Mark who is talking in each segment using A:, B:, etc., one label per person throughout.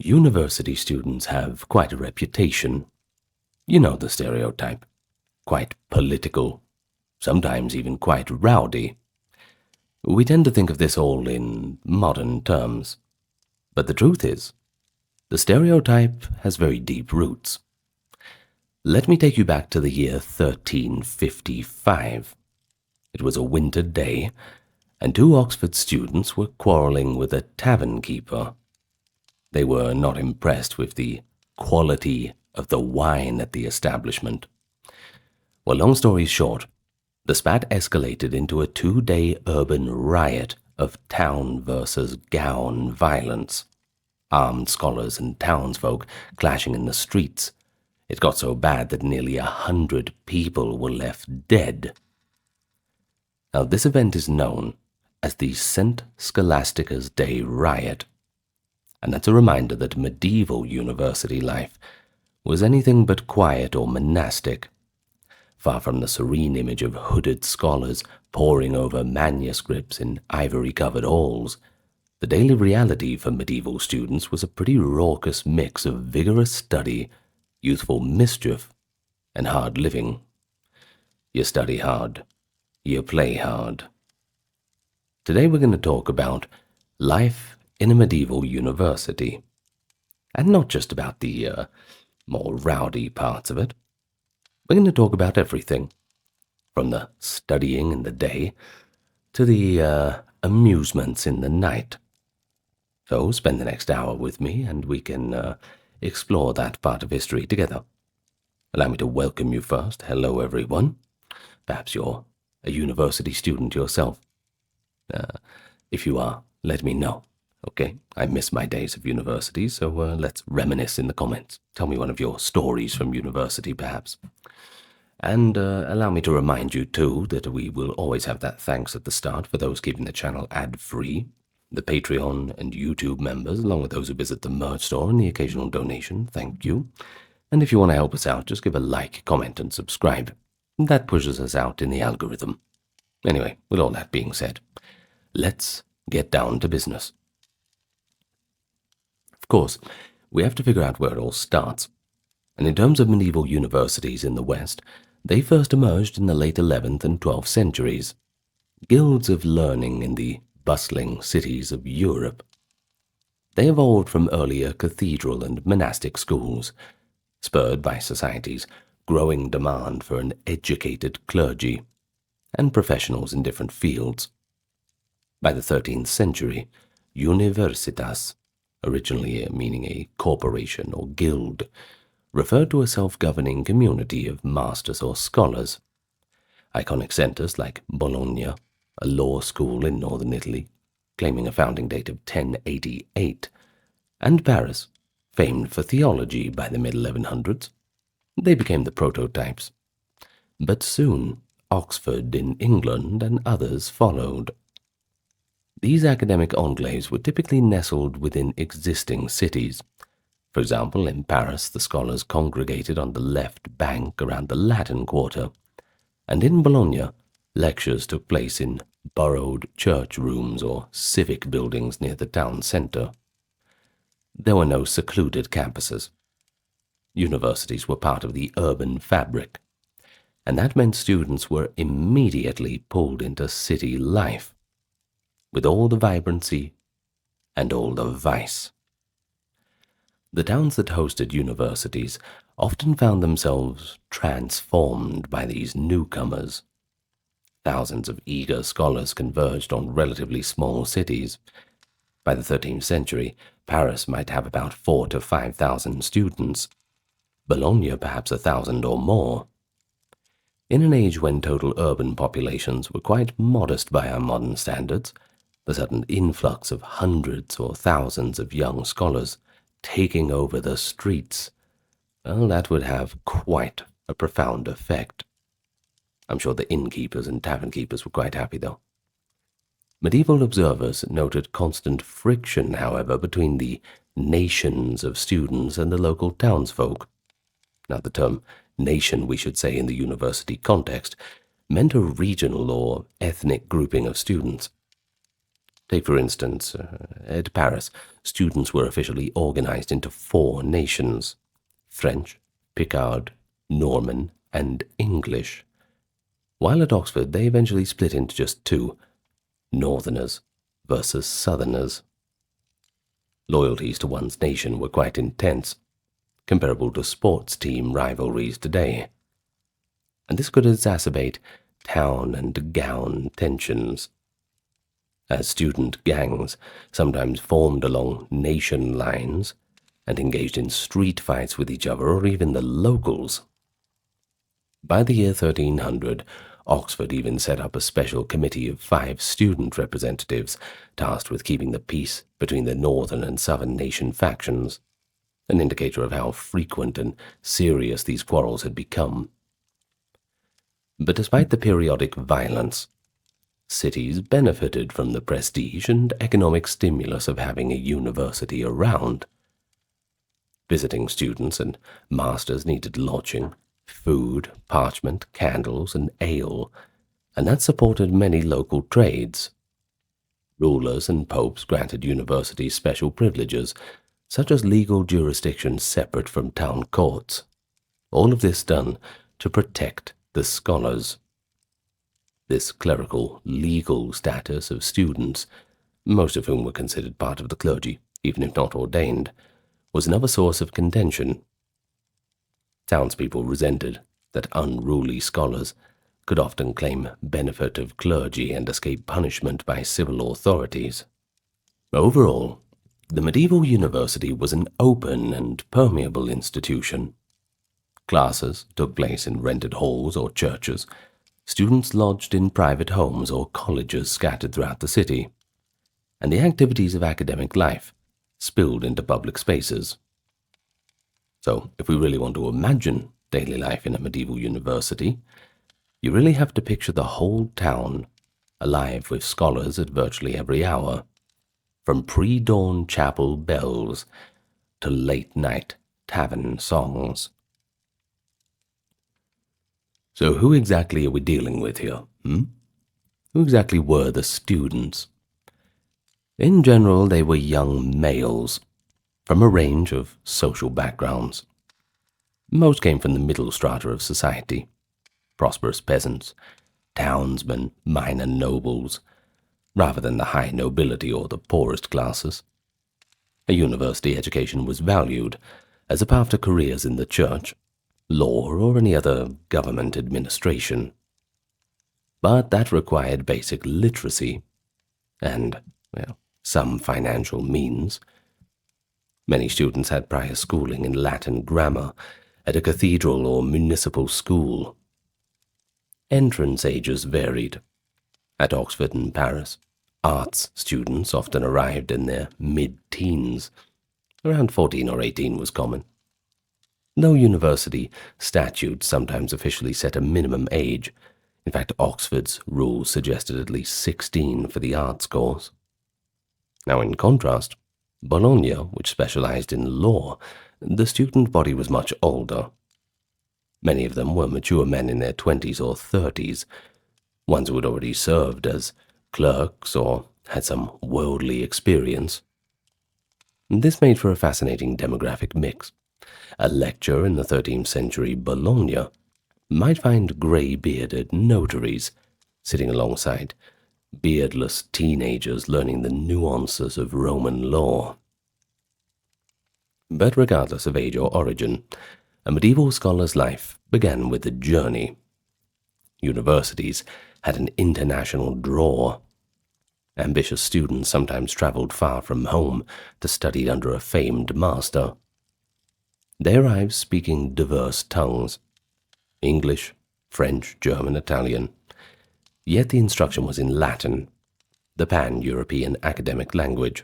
A: University students have quite a reputation. You know the stereotype. Quite political, sometimes even quite rowdy. We tend to think of this all in modern terms. But the truth is, the stereotype has very deep roots. Let me take you back to the year 1355. It was a winter day, and two Oxford students were quarrelling with a tavern keeper. They were not impressed with the quality of the wine at the establishment. Well, long story short, the spat escalated into a 2-day urban riot of town versus gown violence. Armed scholars and townsfolk clashing in the streets. It got so bad that nearly 100 people were left dead. Now, this event is known as the St. Scholastica's Day Riot, and that's a reminder that medieval university life was anything but quiet or monastic. Far from the serene image of hooded scholars poring over manuscripts in ivory-covered halls, the daily reality for medieval students was a pretty raucous mix of vigorous study, youthful mischief, and hard living. You study hard, you play hard. Today we're going to talk about life in a medieval university, and not just about the more rowdy parts of it. We're going to talk about everything, from the studying in the day to the amusements in the night. So spend the next hour with me and we can explore that part of history together. Allow me to welcome you first. Hello, everyone. Perhaps you're a university student yourself. If you are, let me know. Okay, I miss my days of university, so let's reminisce in the comments. Tell me one of your stories from university, perhaps. And allow me to remind you, too, that we will always have that thanks at the start for those keeping the channel ad-free, the Patreon and YouTube members, along with those who visit the merch store and the occasional donation. Thank you. And if you want to help us out, just give a like, comment, and subscribe. That pushes us out in the algorithm. Anyway, with all that being said, let's get down to business. Of course, we have to figure out where it all starts. And in terms of medieval universities in the West, they first emerged in the late 11th and 12th centuries. Guilds of learning in the bustling cities of Europe. They evolved from earlier cathedral and monastic schools, spurred by society's growing demand for an educated clergy and professionals in different fields. By the 13th century, universitas, originally meaning a corporation or guild, referred to a self-governing community of masters or scholars. Iconic centers like Bologna, a law school in northern Italy, claiming a founding date of 1088, and Paris, famed for theology by the mid-1100s, they became the prototypes. But soon, Oxford in England and others followed. These academic enclaves were typically nestled within existing cities. For example, in Paris, the scholars congregated on the left bank around the Latin Quarter, and in Bologna, lectures took place in borrowed church rooms or civic buildings near the town centre. There were no secluded campuses. Universities were part of the urban fabric, and that meant students were immediately pulled into city life, with all the vibrancy and all the vice. The towns that hosted universities often found themselves transformed by these newcomers. Thousands of eager scholars converged on relatively small cities. By the 13th century, Paris might have about 4,000 to 5,000 students. Bologna perhaps 1,000 or more. In an age when total urban populations were quite modest by our modern standards, the sudden influx of hundreds or thousands of young scholars taking over the streets, well, that would have quite a profound effect. I'm sure the innkeepers and tavern keepers were quite happy, though. Medieval observers noted constant friction, however, between the nations of students and the local townsfolk. Now, the term nation, we should say in the university context, meant a regional or ethnic grouping of students. Take, for instance, at Paris, students were officially organized into 4 nations: French, Picard, Norman, and English, while at Oxford they eventually split into just 2, Northerners versus Southerners. Loyalties to one's nation were quite intense, comparable to sports team rivalries today, and this could exacerbate town and gown tensions, as student gangs sometimes formed along nation lines and engaged in street fights with each other or even the locals. By the year 1300, Oxford even set up a special committee of 5 student representatives tasked with keeping the peace between the northern and southern nation factions, an indicator of how frequent and serious these quarrels had become. But despite the periodic violence, cities benefited from the prestige and economic stimulus of having a university around. Visiting students and masters needed lodging, food, parchment, candles, and ale, and that supported many local trades. Rulers and popes granted universities special privileges, such as legal jurisdiction separate from town courts. All of this done to protect the scholars. This clerical, legal status of students, most of whom were considered part of the clergy, even if not ordained, was another source of contention. Townspeople resented that unruly scholars could often claim benefit of clergy and escape punishment by civil authorities. Overall, the medieval university was an open and permeable institution. Classes took place in rented halls or churches, students lodged in private homes or colleges scattered throughout the city, and the activities of academic life spilled into public spaces. So, if we really want to imagine daily life in a medieval university, you really have to picture the whole town alive with scholars at virtually every hour, from pre-dawn chapel bells to late-night tavern songs. So who exactly are we dealing with here? Who exactly were the students? In general, they were young males from a range of social backgrounds. Most came from the middle strata of society: prosperous peasants, townsmen, minor nobles, rather than the high nobility or the poorest classes. A university education was valued as a path to careers in the church, law, or any other government administration. But that required basic literacy and, some financial means. Many students had prior schooling in Latin grammar at a cathedral or municipal school. Entrance ages varied. At Oxford and Paris, arts students often arrived in their mid-teens. Around 14 or 18 was common. No university statutes sometimes officially set a minimum age. In fact, Oxford's rules suggested at least 16 for the arts course. Now, in contrast, Bologna, which specialized in law, the student body was much older. Many of them were mature men in their 20s or 30s, ones who had already served as clerks or had some worldly experience. This made for a fascinating demographic mix. A lecturer in the 13th century Bologna might find grey-bearded notaries sitting alongside beardless teenagers learning the nuances of Roman law. But regardless of age or origin, a medieval scholar's life began with a journey. Universities had an international draw. Ambitious students sometimes traveled far from home to study under a famed master. They arrived speaking diverse tongues: English, French, German, Italian. Yet the instruction was in Latin, the pan-European academic language.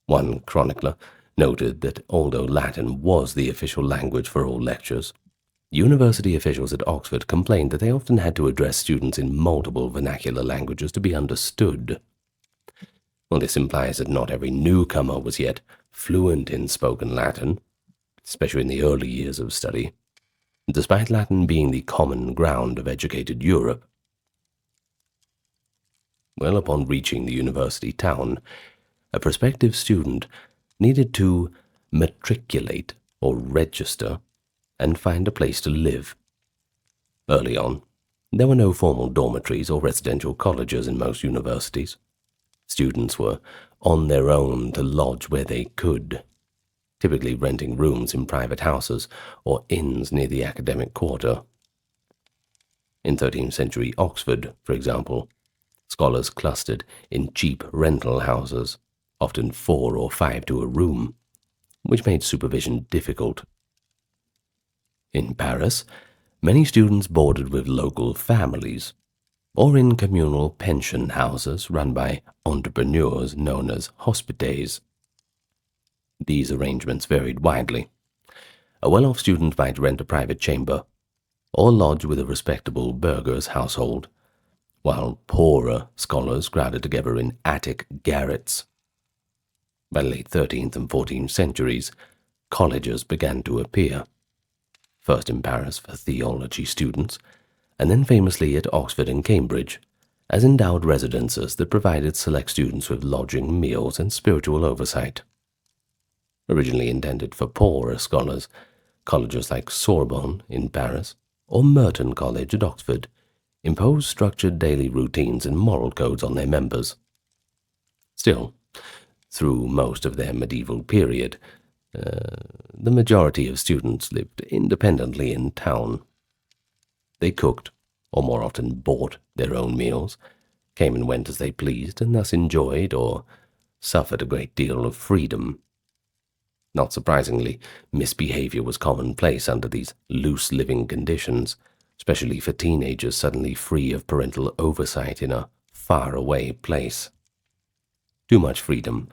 A: One chronicler noted that although Latin was the official language for all lectures, university officials at Oxford complained that they often had to address students in multiple vernacular languages to be understood. Well, this implies that not every newcomer was yet fluent in spoken Latin, especially in the early years of study, despite Latin being the common ground of educated Europe. Well, upon reaching the university town, a prospective student needed to matriculate or register and find a place to live. Early on, there were no formal dormitories or residential colleges in most universities. Students were on their own to lodge where they could, typically renting rooms in private houses or inns near the academic quarter. In 13th century Oxford, for example, scholars clustered in cheap rental houses, often 4 or 5 to a room, which made supervision difficult. In Paris, many students boarded with local families, or in communal pension houses run by entrepreneurs known as hospites. These arrangements varied widely. A well-off student might rent a private chamber, or lodge with a respectable burgher's household, while poorer scholars crowded together in attic garrets. By the late 13th and 14th centuries, colleges began to appear, first in Paris for theology students, and then famously at Oxford and Cambridge, as endowed residences that provided select students with lodging, meals, and spiritual oversight. Originally intended for poorer scholars, colleges like Sorbonne in Paris or Merton College at Oxford imposed structured daily routines and moral codes on their members. Still, through most of their medieval period, the majority of students lived independently in town. They cooked, or more often bought, their own meals, came and went as they pleased, and thus enjoyed or suffered a great deal of freedom. Not surprisingly, misbehavior was commonplace under these loose living conditions, especially for teenagers suddenly free of parental oversight in a faraway place. Too much freedom,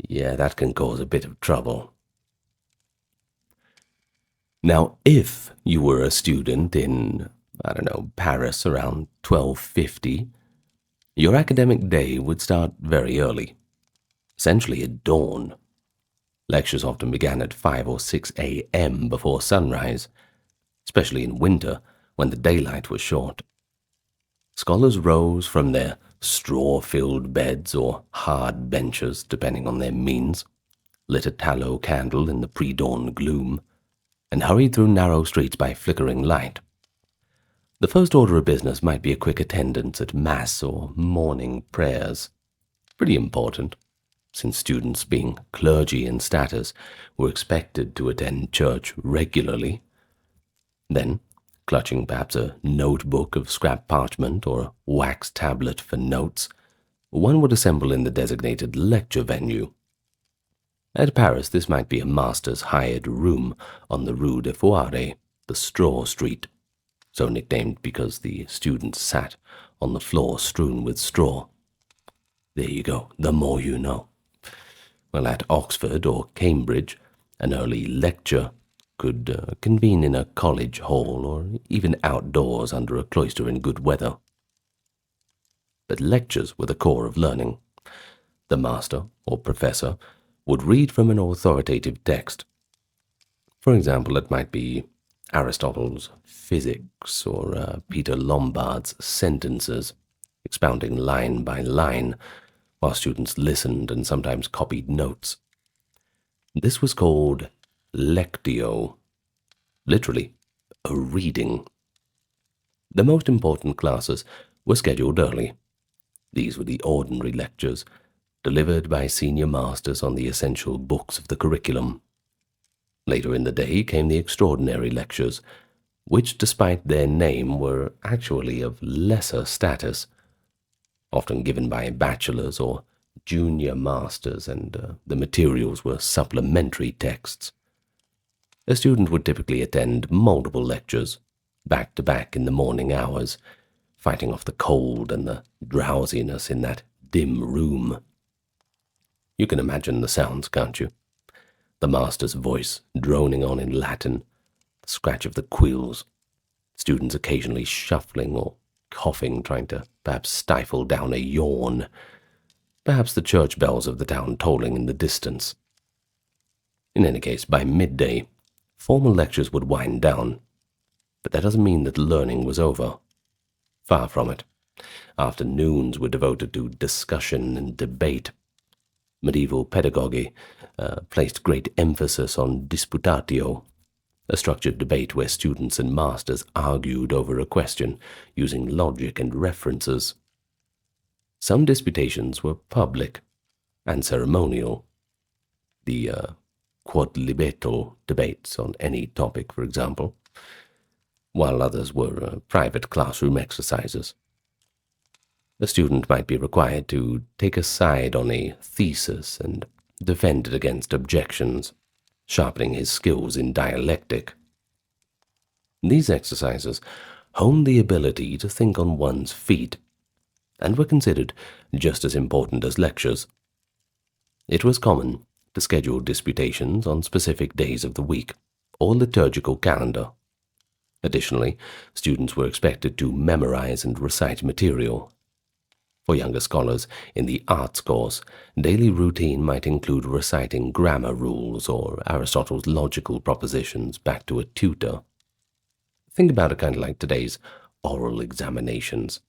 A: yeah, that can cause a bit of trouble. Now, if you were a student in, Paris around 1250, your academic day would start very early, essentially at dawn. Lectures often began at 5 or 6 a.m. before sunrise, especially in winter when the daylight was short. Scholars rose from their straw-filled beds or hard benches, depending on their means, lit a tallow candle in the pre-dawn gloom, and hurried through narrow streets by flickering light. The first order of business might be a quick attendance at Mass or morning prayers. Pretty important, since students, being clergy in status, were expected to attend church regularly. Then, clutching perhaps a notebook of scrap parchment or a wax tablet for notes, one would assemble in the designated lecture venue. At Paris, this might be a master's hired room on the Rue de Foire, the Straw Street, so nicknamed because the students sat on the floor strewn with straw. There you go, the more you know. Well, at Oxford or Cambridge, an early lecture could convene in a college hall or even outdoors under a cloister in good weather. But lectures were the core of learning. The master or professor would read from an authoritative text. For example, it might be Aristotle's Physics or Peter Lombard's Sentences, expounding line by line, while students listened and sometimes copied notes. This was called lectio, literally a reading. The most important classes were scheduled early. These were the ordinary lectures, delivered by senior masters on the essential books of the curriculum. Later in the day came the extraordinary lectures, which, despite their name, were actually of lesser status, often given by bachelors or junior masters, and the materials were supplementary texts. A student would typically attend multiple lectures, back to back in the morning hours, fighting off the cold and the drowsiness in that dim room. You can imagine the sounds, can't you? The master's voice droning on in Latin, the scratch of the quills, students occasionally shuffling or coughing, trying to perhaps stifle down a yawn, perhaps the church bells of the town tolling in the distance. In any case, by midday, formal lectures would wind down, but that doesn't mean that learning was over. Far from it. Afternoons were devoted to discussion and debate. Medieval pedagogy placed great emphasis on disputatio, a structured debate where students and masters argued over a question using logic and references. Some disputations were public and ceremonial. The quodlibetal debates on any topic, for example, while others were private classroom exercises. A student might be required to take a side on a thesis and defend it against objections, sharpening his skills in dialectic. These exercises honed the ability to think on one's feet and were considered just as important as lectures. It was common to schedule disputations on specific days of the week or liturgical calendar. Additionally, students were expected to memorize and recite material. For younger scholars in the arts course, daily routine might include reciting grammar rules or Aristotle's logical propositions back to a tutor. Think about it kind of like today's oral examinations.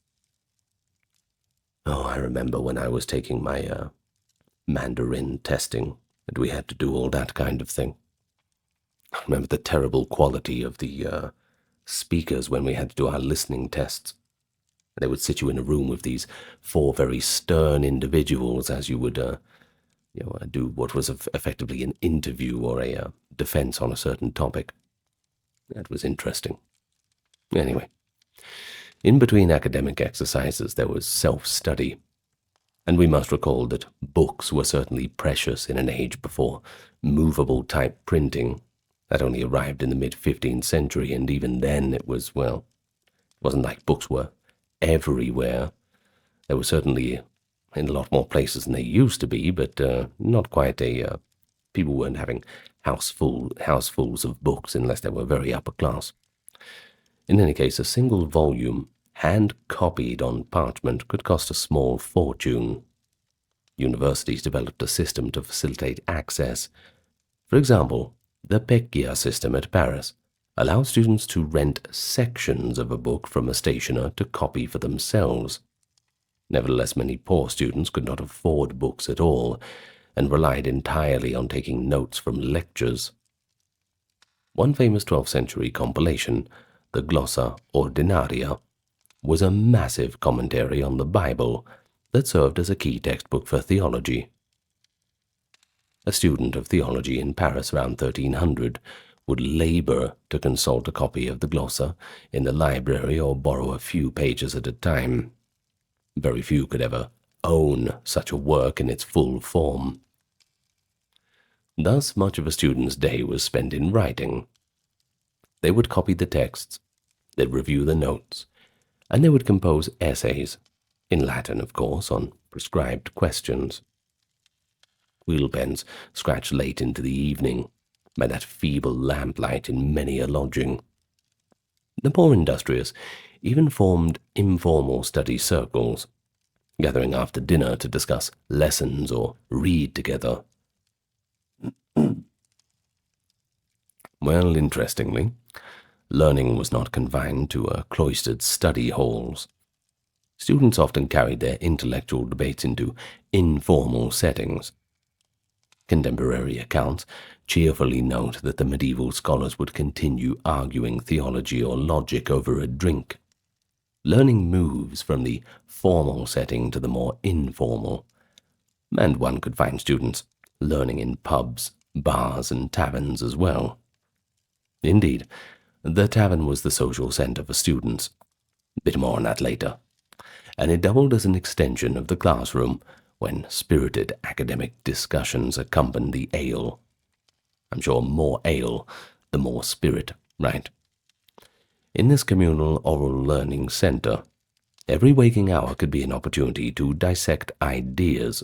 A: Oh, I remember when I was taking my Mandarin testing, and we had to do all that kind of thing. I remember the terrible quality of the speakers when we had to do our listening tests. They would sit you in a room with these 4 very stern individuals as you would do what was effectively an interview or a defense on a certain topic. That was interesting. Anyway, in between academic exercises there was self-study, and we must recall that books were certainly precious in an age before movable type printing. That only arrived in the mid-15th century, and even then it wasn't like books were everywhere. They were certainly in a lot more places than they used to be, but not quite people weren't having housefuls of books unless they were very upper class. In any case, a single volume, hand-copied on parchment, could cost a small fortune. Universities developed a system to facilitate access. For example, the Pecchia system at Paris allowed students to rent sections of a book from a stationer to copy for themselves. Nevertheless, many poor students could not afford books at all and relied entirely on taking notes from lectures. One famous 12th century compilation, the Glossa Ordinaria, was a massive commentary on the Bible that served as a key textbook for theology. A student of theology in Paris around 1300 would labor to consult a copy of the Glossa in the library or borrow a few pages at a time. Very few could ever own such a work in its full form. Thus, much of a student's day was spent in writing. They would copy the texts, they'd review the notes, and they would compose essays, in Latin, of course, on prescribed questions. Wheel pens scratched late into the evening by that feeble lamplight in many a lodging. The more industrious even formed informal study circles, gathering after dinner to discuss lessons or read together. Well, interestingly, learning was not confined to cloistered study halls. Students often carried their intellectual debates into informal settings. Contemporary accounts cheerfully note that the medieval scholars would continue arguing theology or logic over a drink. Learning moves from the formal setting to the more informal, and one could find students learning in pubs, bars, and taverns as well. Indeed, the tavern was the social centre for students. A bit more on that later. And it doubled as an extension of the classroom when spirited academic discussions accompanied the ale. I'm sure more ale, the more spirit, right? In this communal oral learning centre, every waking hour could be an opportunity to dissect ideas,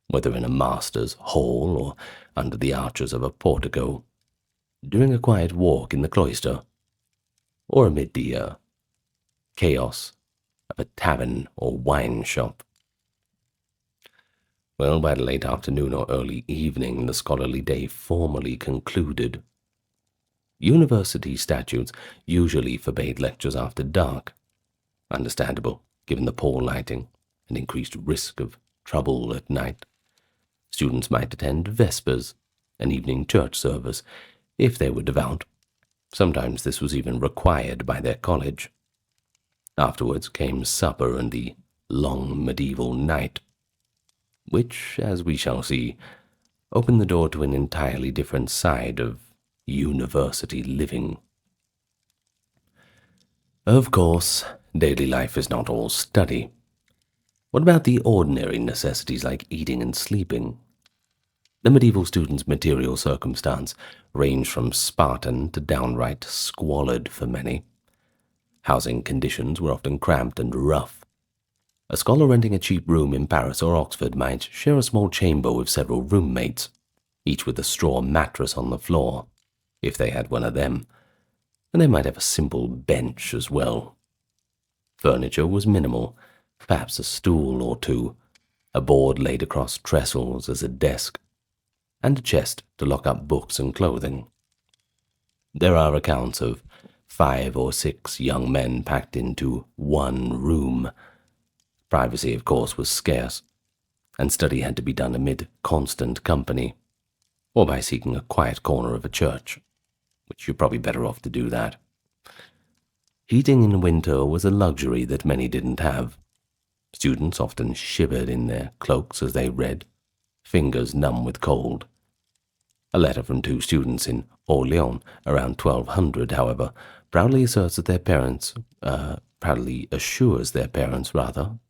A: whether in a master's hall or under the arches of a portico, during a quiet walk in the cloister, or amid the chaos of a tavern or wine shop. Well, by the late afternoon or early evening, the scholarly day formally concluded. University statutes usually forbade lectures after dark. Understandable. given the poor lighting and increased risk of trouble at night. Students might attend vespers, an evening church service, if they were devout. Sometimes this was even required by their college. Afterwards came supper and the long medieval night, which, as we shall see, opened the door to an entirely different side of university living. Of course, daily life is not all study. What about the ordinary necessities like eating and sleeping? The medieval student's material circumstance ranged from Spartan to downright squalid for many. Housing conditions were often cramped and rough. A scholar renting a cheap room in Paris or Oxford might share a small chamber with several roommates, each with a straw mattress on the floor, if they had one of them, and they might have a simple bench as well. Furniture was minimal, perhaps a stool or two, a board laid across trestles as a desk, and a chest to lock up books and clothing. There are accounts of 5 or 6 young men packed into one room. Privacy, of course, was scarce, and study had to be done amid constant company, or by seeking a quiet corner of a church, which you're probably better off to do that. Heating in winter was a luxury that many didn't have. Students often shivered in their cloaks as they read, fingers numb with cold. A letter from 2 students in Orléans around 1200, however, proudly assures their parents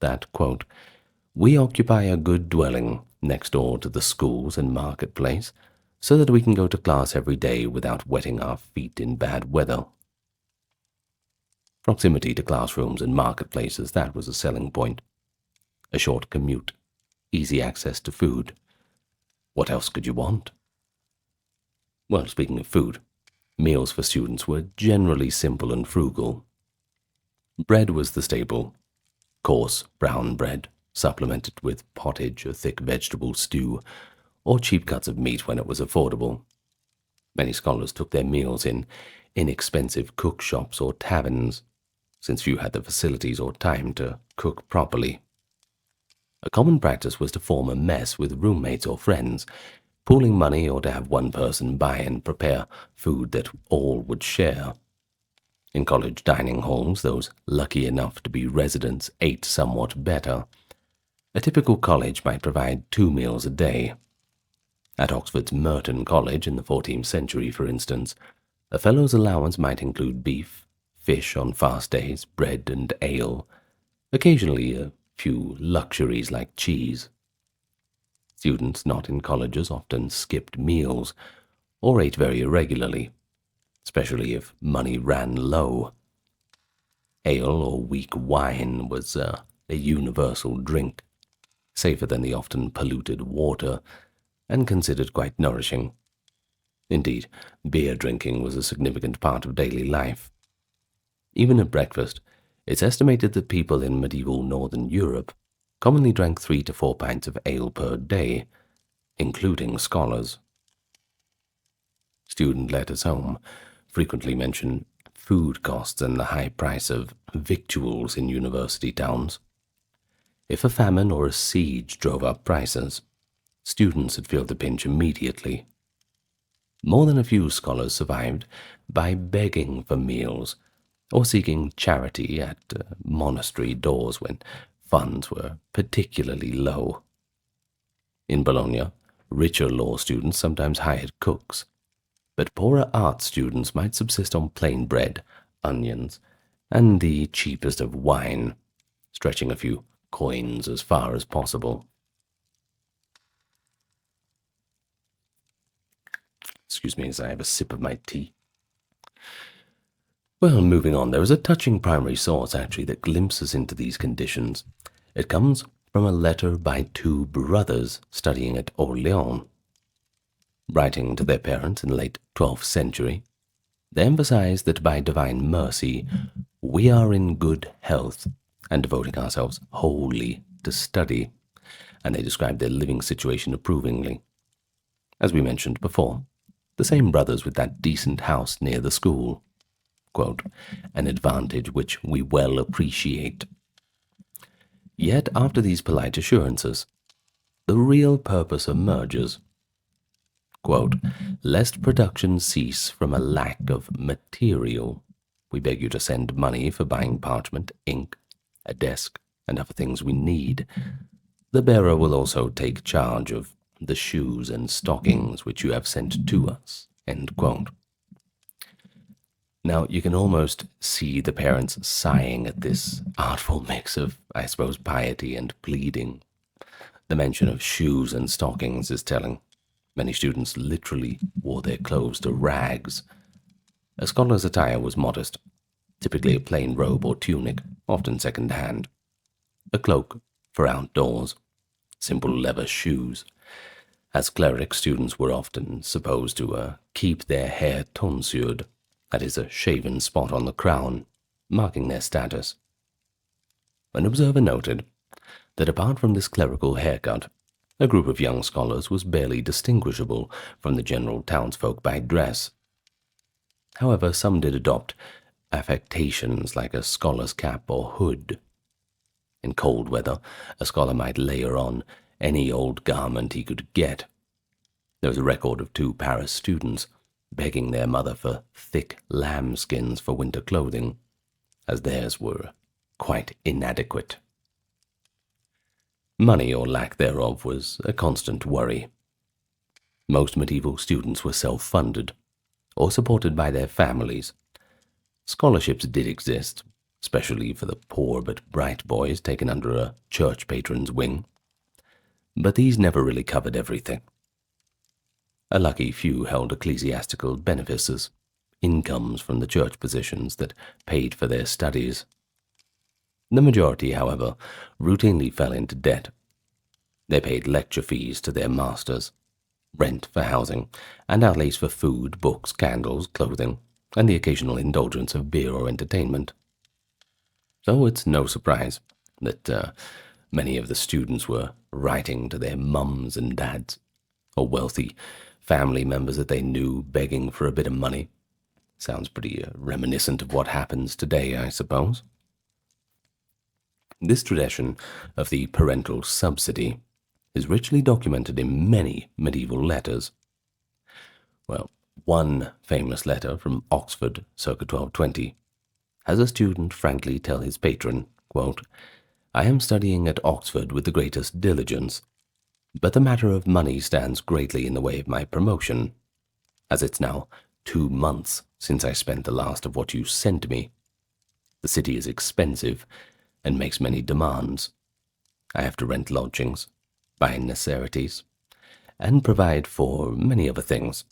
A: that, quote, "We occupy a good dwelling next door to the schools and marketplace, so that we can go to class every day without wetting our feet in bad weather." Proximity to classrooms and marketplaces, that was a selling point. A short commute, easy access to food. What else could you want? Well, speaking of food, meals for students were generally simple and frugal. Bread was the staple, coarse brown bread, supplemented with pottage, a thick vegetable stew, or cheap cuts of meat when it was affordable. Many scholars took their meals in inexpensive cook shops or taverns, since few had the facilities or time to cook properly. A common practice was to form a mess with roommates or friends, pooling money or to have one person buy and prepare food that all would share. In college dining halls, those lucky enough to be residents ate somewhat better. A typical college might provide 2 meals a day. At Oxford's Merton College in the 14th century, for instance, a fellow's allowance might include beef, fish on fast days, bread and ale, occasionally a few luxuries like cheese. Students not in colleges often skipped meals or ate very irregularly, especially if money ran low. Ale or weak wine was a universal drink, safer than the often polluted water, and considered quite nourishing. Indeed, beer drinking was a significant part of daily life. Even at breakfast, it's estimated that people in medieval northern Europe commonly drank 3 to 4 pints of ale per day, including scholars. Student letters home frequently mention food costs and the high price of victuals in university towns. If a famine or a siege drove up prices, students would feel the pinch immediately. More than a few scholars survived by begging for meals or seeking charity at monastery doors when funds were particularly low. In Bologna, richer law students sometimes hired cooks, but poorer art students might subsist on plain bread, onions, and the cheapest of wine, stretching a few coins as far as possible. Excuse me as I have a sip of my tea. Well, moving on, there is a touching primary source, actually, that glimpses into these conditions. It comes from a letter by 2 brothers studying at Orléans. Writing to their parents in the late 12th century, they emphasize that by divine mercy, we are in good health and devoting ourselves wholly to study, and they describe their living situation approvingly. As we mentioned before, the same brothers with that decent house near the school. Quote, "An advantage which we well appreciate." Yet after these polite assurances, the real purpose emerges. Quote, lest production cease from a lack of material, we beg you to send money for buying parchment, ink, a desk, and other things we need. The bearer will also take charge of the shoes and stockings which you have sent to us. End quote. Now, you can almost see the parents sighing at this artful mix of, I suppose, piety and pleading. The mention of shoes and stockings is telling. Many students literally wore their clothes to rags. A scholar's attire was modest, typically a plain robe or tunic, often second-hand, a cloak for outdoors, simple leather shoes. As clerics, students were often supposed to keep their hair tonsured, that is, a shaven spot on the crown, marking their status. An observer noted that apart from this clerical haircut, a group of young scholars was barely distinguishable from the general townsfolk by dress. However, some did adopt affectations like a scholar's cap or hood. In cold weather, a scholar might layer on any old garment he could get. There was a record of 2 Paris students begging their mother for thick lambskins for winter clothing, as theirs were quite inadequate. Money, or lack thereof, was a constant worry. Most medieval students were self-funded, or supported by their families. Scholarships did exist, especially for the poor but bright boys taken under a church patron's wing, but these never really covered everything. A lucky few held ecclesiastical benefices, incomes from the church positions that paid for their studies. The majority, however, routinely fell into debt. They paid lecture fees to their masters, rent for housing, and outlays for food, books, candles, clothing, and the occasional indulgence of beer or entertainment. So it's no surprise that many of the students were writing to their mums and dads, or wealthy family members that they knew, begging for a bit of money. Sounds pretty reminiscent of what happens today, I suppose. This tradition of the parental subsidy is richly documented in many medieval letters. Well, one famous letter from Oxford, circa 1220, has a student frankly tell his patron, quote, I am studying at Oxford with the greatest diligence, but the matter of money stands greatly in the way of my promotion, as it's now 2 months since I spent the last of what you sent me. The city is expensive, and makes many demands. I have to rent lodgings, buy necessities, and provide for many other things.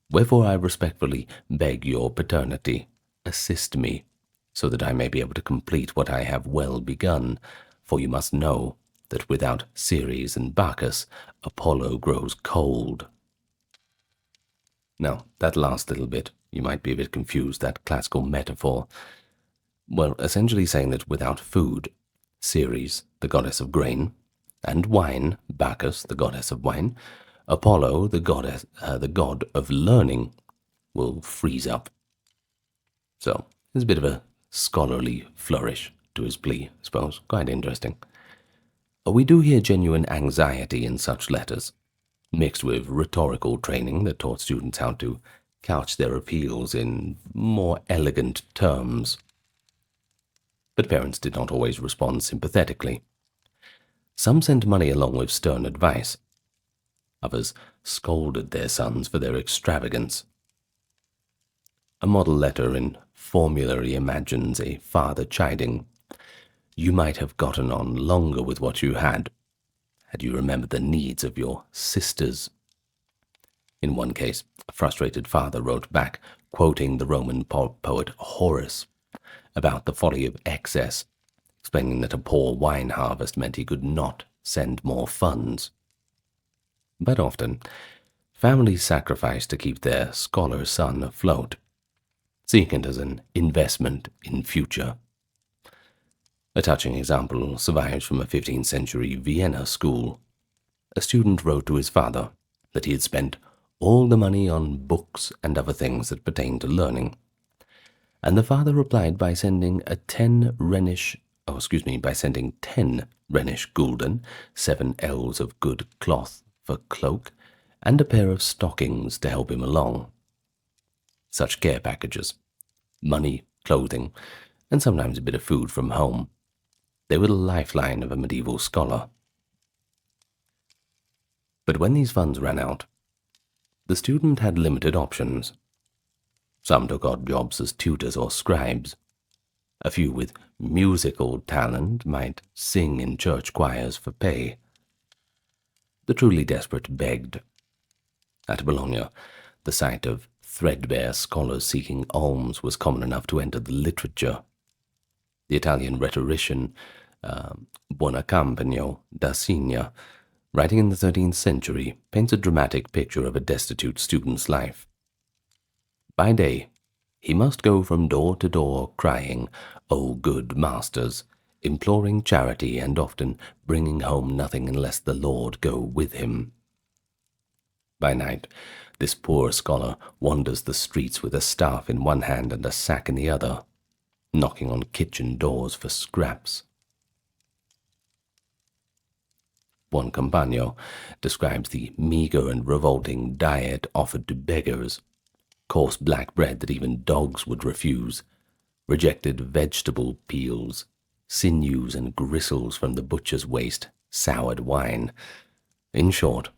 A: Wherefore I respectfully beg your paternity, assist me, so that I may be able to complete what I have well begun, for you must know that without Ceres and Bacchus, Apollo grows cold. Now, that last little bit, you might be a bit confused, that classical metaphor. Well, essentially saying that without food, Ceres, the goddess of grain, and wine, Bacchus, the goddess of wine, Apollo, the god of learning, will freeze up. So, there's a bit of a scholarly flourish to his plea, I suppose. Quite interesting. We do hear genuine anxiety in such letters, mixed with rhetorical training that taught students how to couch their appeals in more elegant terms. But parents did not always respond sympathetically. Some sent money along with stern advice. Others scolded their sons for their extravagance. A model letter in formulary imagines a father chiding, you might have gotten on longer with what you had you remembered the needs of your sisters. In one case, a frustrated father wrote back, quoting the Roman poet Horace, about the folly of excess, explaining that a poor wine harvest meant he could not send more funds. But often, families sacrificed to keep their scholar son afloat, seeing it as an investment in future. A touching example survives from a 15th century Vienna school. A student wrote to his father that he had spent all the money on books and other things that pertained to learning, and the father replied by sending a 10 Rhenish by sending 10 Rhenish gulden, 7 ells of good cloth for cloak, and a pair of stockings to help him along. Such care packages, money, clothing, and sometimes a bit of food from home, they were the lifeline of a medieval scholar. But when these funds ran out, the student had limited options. Some took odd jobs as tutors or scribes. A few with musical talent might sing in church choirs for pay. The truly desperate begged. At Bologna, the sight of threadbare scholars seeking alms was common enough to enter the literature. The Italian rhetorician Buonacampagno da Signa, writing in the 13th century, paints a dramatic picture of a destitute student's life. By day, he must go from door to door crying, "O good masters," imploring charity and often bringing home nothing unless the Lord go with him. By night, this poor scholar wanders the streets with a staff in one hand and a sack in the other, knocking on kitchen doors for scraps. Buoncompagno describes the meager and revolting diet offered to beggars: coarse black bread that even dogs would refuse, rejected vegetable peels, sinews and gristles from the butcher's waste, soured wine. In short,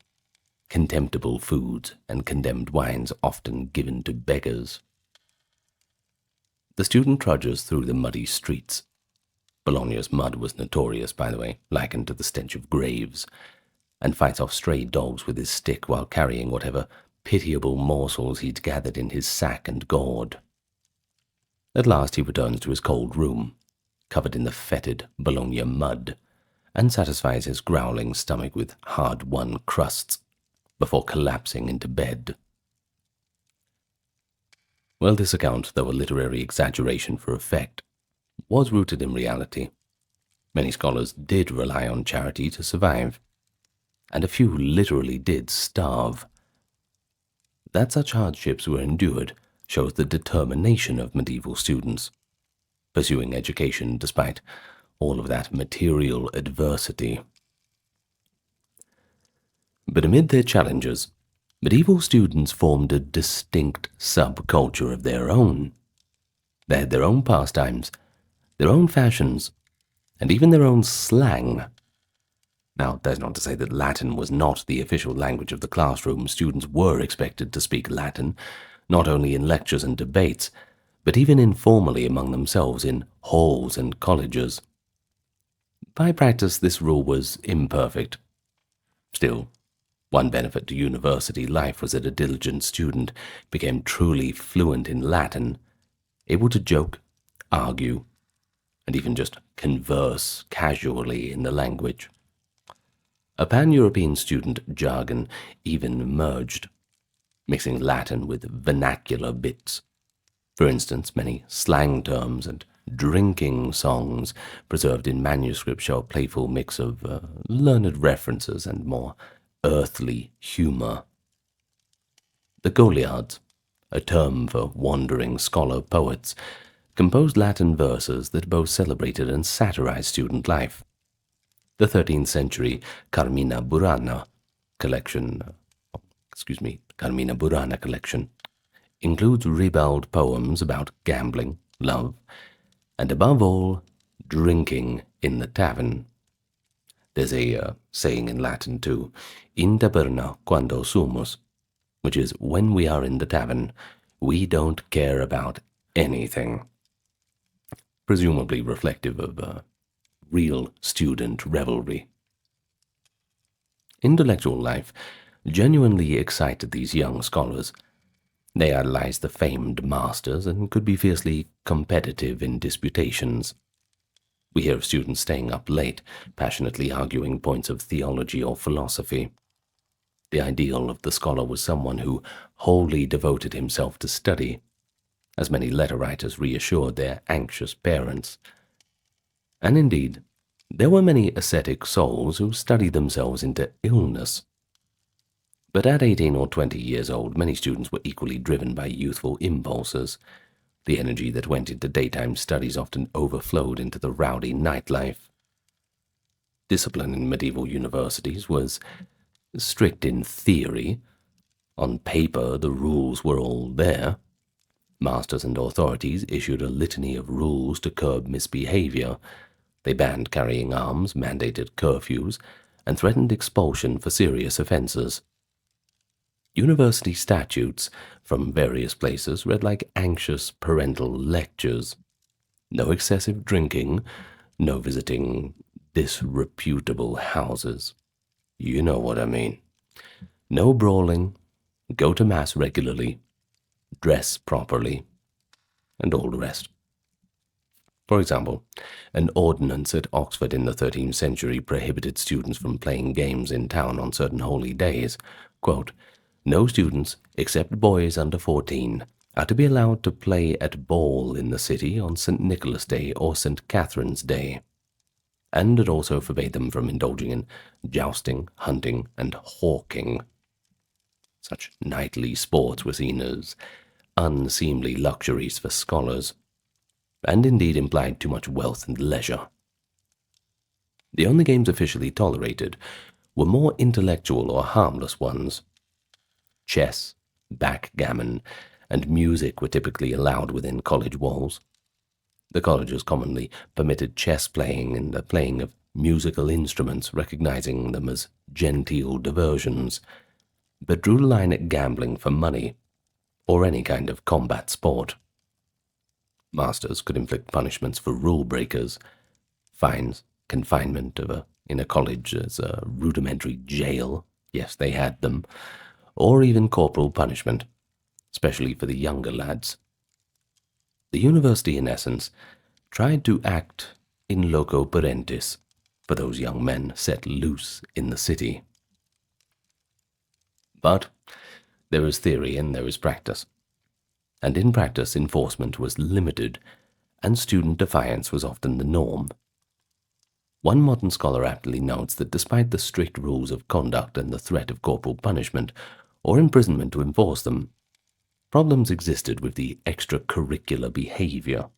A: contemptible foods and condemned wines often given to beggars. The student trudges through the muddy streets. Bologna's mud was notorious, by the way, likened to the stench of graves, and fights off stray dogs with his stick while carrying whatever pitiable morsels he'd gathered in his sack and gourd. At last he returns to his cold room, covered in the fetid Bologna mud, and satisfies his growling stomach with hard-won crusts before collapsing into bed. Well, this account, though a literary exaggeration for effect, was rooted in reality. Many scholars did rely on charity to survive, and a few literally did starve. That such hardships were endured shows the determination of medieval students, pursuing education despite all of that material adversity. But amid their challenges, medieval students formed a distinct subculture of their own. They had their own pastimes, their own fashions, and even their own slang. Now, that's not to say that Latin was not the official language of the classroom. Students were expected to speak Latin, not only in lectures and debates, but even informally among themselves in halls and colleges. By practice, this rule was imperfect. Still, one benefit to university life was that a diligent student became truly fluent in Latin, able to joke, argue, and even just converse casually in the language. A pan-European student jargon even emerged, mixing Latin with vernacular bits. For instance, many slang terms and drinking songs preserved in manuscript show a playful mix of learned references and more earthly humor. The Goliards, a term for wandering scholar poets, composed Latin verses that both celebrated and satirized student life. The 13th century Carmina Burana collection includes ribald poems about gambling, love, and above all, drinking in the tavern. There's a saying in Latin too, in taberna quando sumus, which is, when we are in the tavern, we don't care about anything. Presumably reflective of real student revelry. Intellectual life genuinely excited these young scholars. They idolized the famed masters and could be fiercely competitive in disputations. We hear of students staying up late, passionately arguing points of theology or philosophy. The ideal of the scholar was someone who wholly devoted himself to study, as many letter writers reassured their anxious parents. And indeed, there were many ascetic souls who studied themselves into illness. But at 18 or 20 years old, many students were equally driven by youthful impulses. The energy that went into daytime studies often overflowed into the rowdy nightlife. Discipline in medieval universities was strict in theory. On paper, the rules were all there. Masters and authorities issued a litany of rules to curb misbehavior. They banned carrying arms, mandated curfews, and threatened expulsion for serious offenses. University statutes from various places read like anxious parental lectures. No excessive drinking, no visiting disreputable houses. You know what I mean. No brawling, go to mass regularly, dress properly, and all the rest. For example, an ordinance at Oxford in the 13th century prohibited students from playing games in town on certain holy days. Quote, "No students, except boys under 14, are to be allowed to play at ball in the city on St. Nicholas Day or St. Catherine's Day." And it also forbade them from indulging in jousting, hunting, and hawking. Such nightly sports were seen as unseemly luxuries for scholars, and indeed implied too much wealth and leisure. The only games officially tolerated were more intellectual or harmless ones. Chess, backgammon, and music were typically allowed within college walls. The colleges commonly permitted chess playing and the playing of musical instruments, recognizing them as genteel diversions, but drew the line at gambling for money or any kind of combat sport. Masters could inflict punishments for rule breakers, fines, confinement in a college as a rudimentary jail, yes, they had them, or even corporal punishment, especially for the younger lads. The university, in essence, tried to act in loco parentis for those young men set loose in the city. But there is theory and there is practice, and in practice enforcement was limited, and student defiance was often the norm. One modern scholar aptly notes that despite the strict rules of conduct and the threat of corporal punishment or imprisonment to enforce them, problems existed with the extracurricular behavior.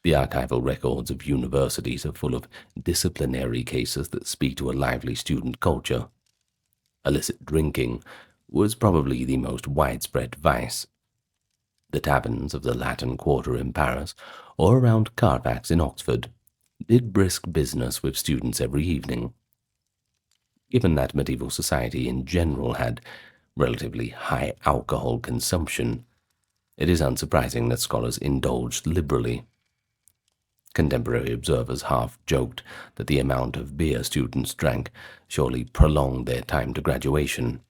A: The archival records of universities are full of disciplinary cases that speak to a lively student culture. Illicit drinking was probably the most widespread vice. The taverns of the Latin Quarter in Paris, or around Carfax in Oxford, did brisk business with students every evening. Given that medieval society in general had relatively high alcohol consumption, it is unsurprising that scholars indulged liberally. Contemporary observers half joked that the amount of beer students drank surely prolonged their time to graduation.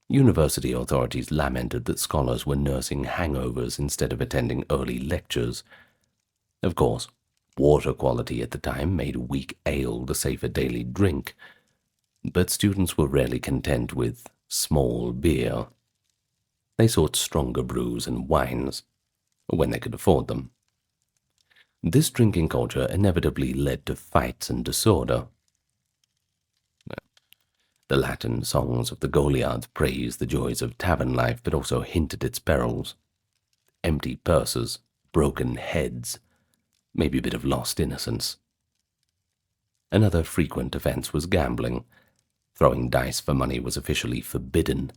A: University authorities lamented that scholars were nursing hangovers instead of attending early lectures. Of course, water quality at the time made weak ale the safer daily drink, but students were rarely content with small beer. They sought stronger brews and wines, when they could afford them. This drinking culture inevitably led to fights and disorder. The Latin songs of the Goliaths praised the joys of tavern life, but also hinted its perils. Empty purses, broken heads, maybe a bit of lost innocence. Another frequent offense was gambling. Throwing dice for money was officially forbidden,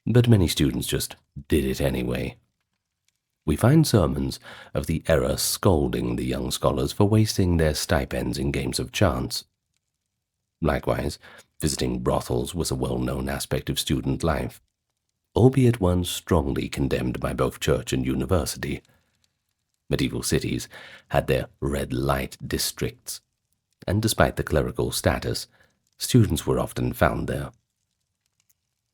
A: but many students just did it anyway. We find sermons of the era scolding the young scholars for wasting their stipends in games of chance. Likewise, visiting brothels was a well-known aspect of student life, albeit one strongly condemned by both church and university. Medieval cities had their red light districts, and despite the clerical status, students were often found there.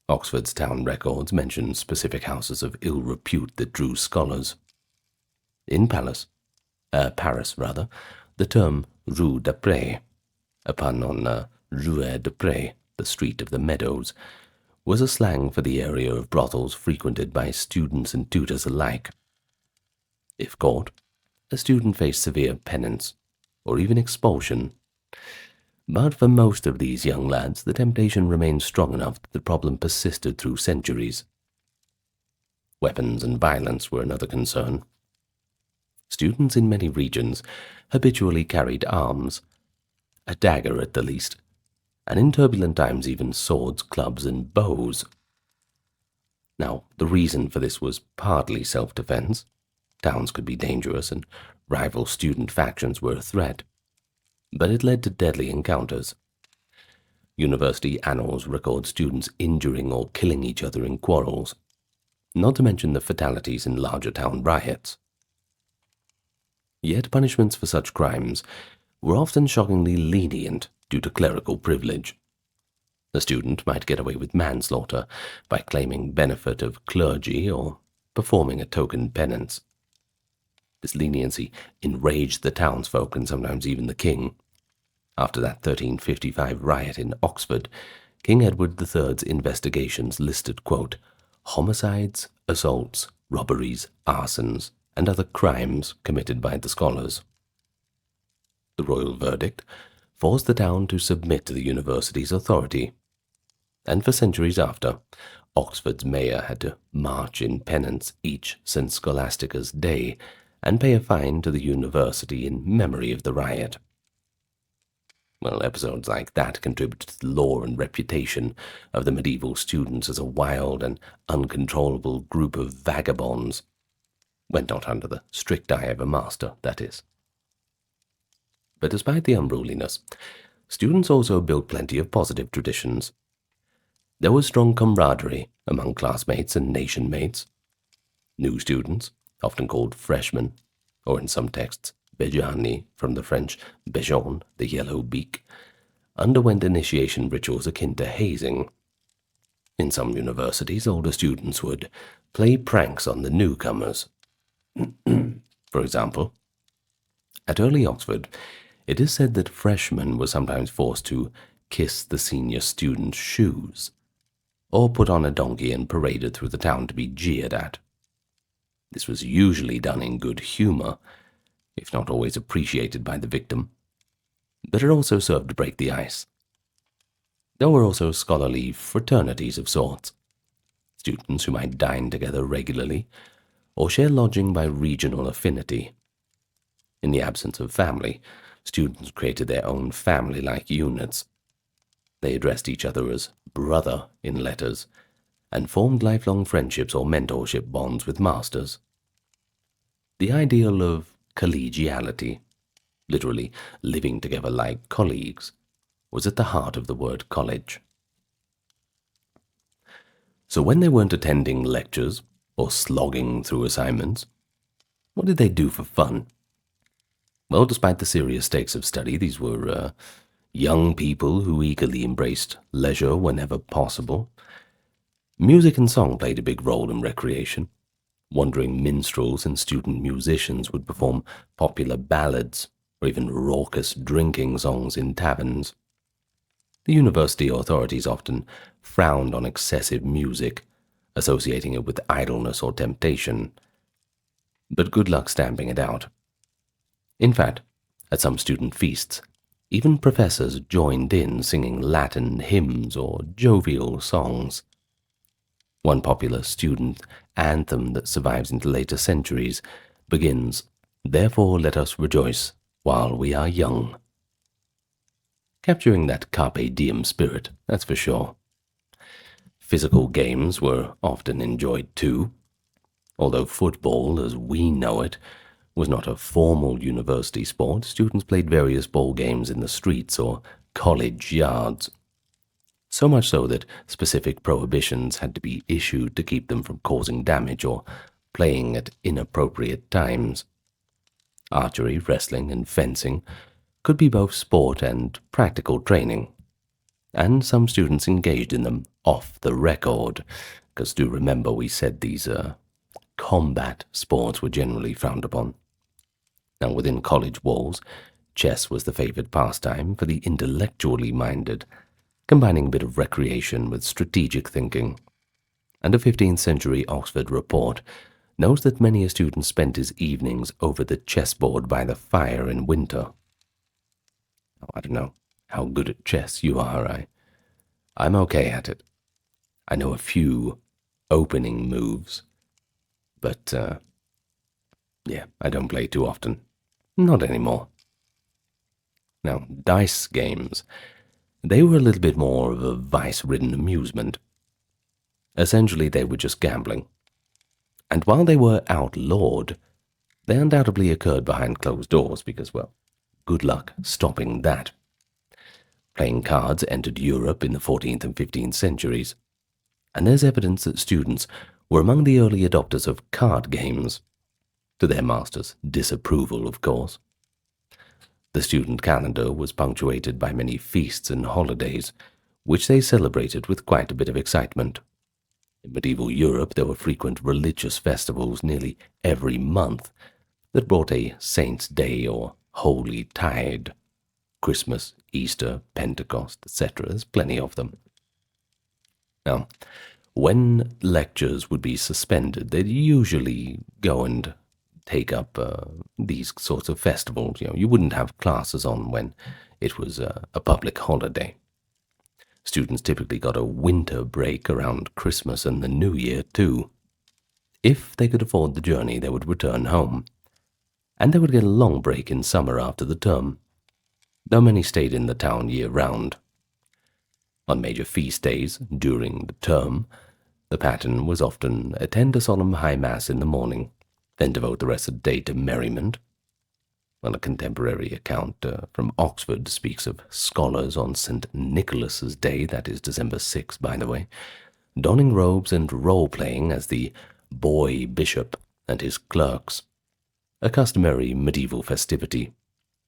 A: Oxford's town records mention specific houses of ill repute that drew scholars. In Paris, the term Rue d'Après, a pun on Rue de Pré, the street of the meadows, was a slang for the area of brothels frequented by students and tutors alike. If caught, a student faced severe penance, or even expulsion. But for most of these young lads, the temptation remained strong enough that the problem persisted through centuries. Weapons and violence were another concern. Students in many regions habitually carried arms, a dagger at the least, and in turbulent times even swords, clubs, and bows. Now, the reason for this was partly self-defense. Towns could be dangerous, and rival student factions were a threat. But it led to deadly encounters. University annals record students injuring or killing each other in quarrels, not to mention the fatalities in larger town riots. Yet punishments for such crimes were often shockingly lenient due to clerical privilege. A student might get away with manslaughter by claiming benefit of clergy or performing a token penance. This leniency enraged the townsfolk and sometimes even the king. After that 1355 riot in Oxford, King Edward III's investigations listed, quote, homicides, assaults, robberies, arsons, and other crimes committed by the scholars. The royal verdict forced the town to submit to the university's authority, and for centuries after, Oxford's mayor had to march in penance each St. Scholastica's Day and pay a fine to the university in memory of the riot. Well, episodes like that contributed to the lore and reputation of the medieval students as a wild and uncontrollable group of vagabonds, when not under the strict eye of a master, that is. But despite the unruliness, students also built plenty of positive traditions. There was strong camaraderie among classmates and nation-mates. New students, often called freshmen, or in some texts, Bejani, from the French Bejon, the yellow beak, underwent initiation rituals akin to hazing. In some universities, older students would play pranks on the newcomers. For example, at early Oxford, it is said that freshmen were sometimes forced to kiss the senior student's shoes, or put on a donkey and paraded through the town to be jeered at. This was usually done in good humor, if not always appreciated by the victim, but it also served to break the ice. There were also scholarly fraternities of sorts, students who might dine together regularly, or share lodging by regional affinity. In the absence of family, students created their own family-like units. They addressed each other as brother in letters, and formed lifelong friendships or mentorship bonds with masters. The ideal of collegiality, literally living together like colleagues, was at the heart of the word college. So when they weren't attending lectures or slogging through assignments, what did they do for fun? Well, despite the serious stakes of study, these were young people who eagerly embraced leisure whenever possible. Music and song played a big role in recreation. Wandering minstrels and student musicians would perform popular ballads or even raucous drinking songs in taverns. The university authorities often frowned on excessive music, associating it with idleness or temptation, but good luck stamping it out. In fact, at some student feasts, even professors joined in singing Latin hymns or jovial songs. One popular student anthem that survives into later centuries begins, "Therefore let us rejoice while we are young." Capturing that carpe diem spirit, that's for sure. Physical games were often enjoyed too. Although football, as we know it, was not a formal university sport, students played various ball games in the streets or college yards. So much so that specific prohibitions had to be issued to keep them from causing damage or playing at inappropriate times. Archery, wrestling, and fencing could be both sport and practical training, and some students engaged in them off the record, because do remember we said these combat sports were generally frowned upon. Now, within college walls, chess was the favored pastime for the intellectually minded, combining a bit of recreation with strategic thinking. And a 15th century Oxford report notes that many a student spent his evenings over the chessboard by the fire in winter. I don't know how good at chess you are. I'm okay at it. I know a few opening moves, But, yeah, I don't play too often. Not anymore. Now, dice games. They were a little bit more of a vice-ridden amusement. Essentially, they were just gambling. And while they were outlawed, they undoubtedly occurred behind closed doors because, well, good luck stopping that. Playing cards entered Europe in the 14th and 15th centuries, and there's evidence that students were among the early adopters of card games, to their masters' disapproval, of course. The student calendar was punctuated by many feasts and holidays, which they celebrated with quite a bit of excitement. In medieval Europe, there were frequent religious festivals nearly every month that brought a saint's day or holy tide. Christmas, Easter, Pentecost, etc. There's plenty of them. Now, when lectures would be suspended, they'd usually go and take up these sorts of festivals. You wouldn't have classes on when it was a public holiday. Students typically got a winter break around Christmas and the New Year, too. If they could afford the journey, they would return home, and they would get a long break in summer after the term, though many stayed in the town year-round. On major feast days during the term, the pattern was often attend a solemn high mass in the morning, then devote the rest of the day to merriment. Well, a contemporary account from Oxford speaks of scholars on St. Nicholas's Day, that is December 6th, by the way, donning robes and role-playing as the boy bishop and his clerks, a customary medieval festivity,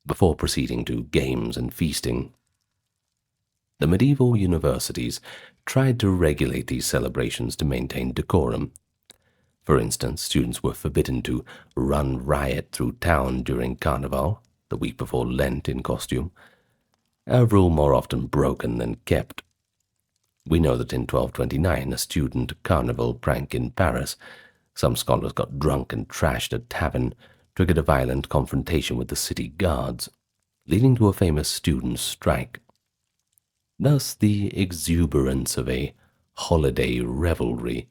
A: before proceeding to games and feasting. The medieval universities tried to regulate these celebrations to maintain decorum. For instance, students were forbidden to run riot through town during Carnival, the week before Lent in costume, a rule more often broken than kept. We know that in 1229, a student carnival prank in Paris, some scholars got drunk and trashed a tavern, triggered a violent confrontation with the city guards, leading to a famous student strike. Thus, the exuberance of a holiday revelry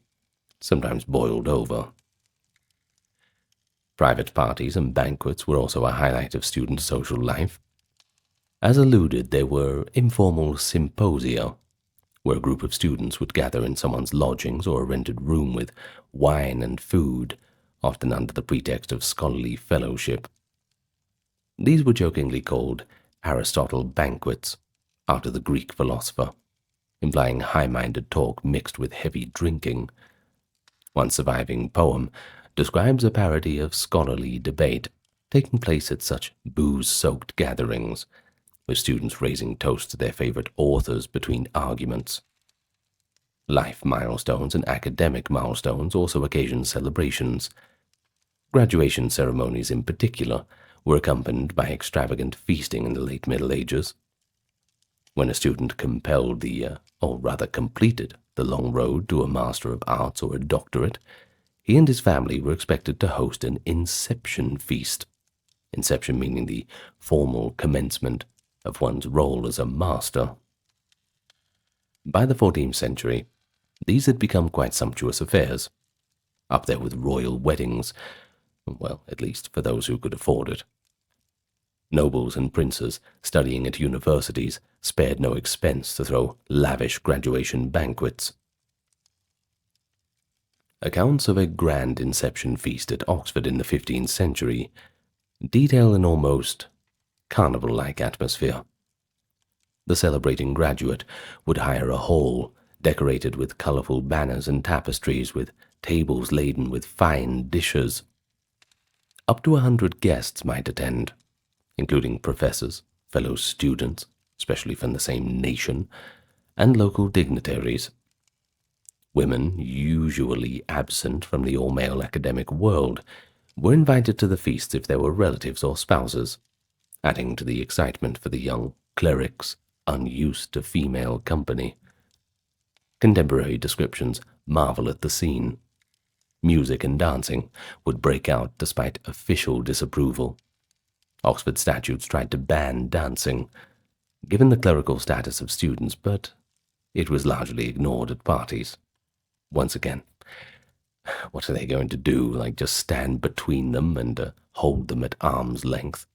A: sometimes boiled over. Private parties and banquets were also a highlight of student social life. As alluded, there were informal symposia, where a group of students would gather in someone's lodgings or a rented room with wine and food, often under the pretext of scholarly fellowship. These were jokingly called Aristotle banquets, after the Greek philosopher, implying high-minded talk mixed with heavy drinking. One surviving poem describes a parody of scholarly debate taking place at such booze-soaked gatherings, with students raising toasts to their favorite authors between arguments. Life milestones and academic milestones also occasioned celebrations. Graduation ceremonies in particular were accompanied by extravagant feasting in the late Middle Ages. When a student completed the long road to a Master of Arts or a doctorate, he and his family were expected to host an inception feast. Inception meaning the formal commencement of one's role as a master. By the 14th century, these had become quite sumptuous affairs, up there with royal weddings, well, at least for those who could afford it. Nobles and princes studying at universities spared no expense to throw lavish graduation banquets. Accounts of a grand inception feast at Oxford in the 15th century detail an almost carnival-like atmosphere. The celebrating graduate would hire a hall decorated with colorful banners and tapestries, with tables laden with fine dishes. Up to 100 guests might attend, including professors, fellow students, especially from the same nation, and local dignitaries. Women, usually absent from the all-male academic world, were invited to the feast if there were relatives or spouses, adding to the excitement for the young clerics unused to female company. Contemporary descriptions marvel at the scene. Music and dancing would break out despite official disapproval. Oxford statutes tried to ban dancing, given the clerical status of students, but it was largely ignored at parties. Once again, What are they going to do? Like just stand between them and hold them at arm's length?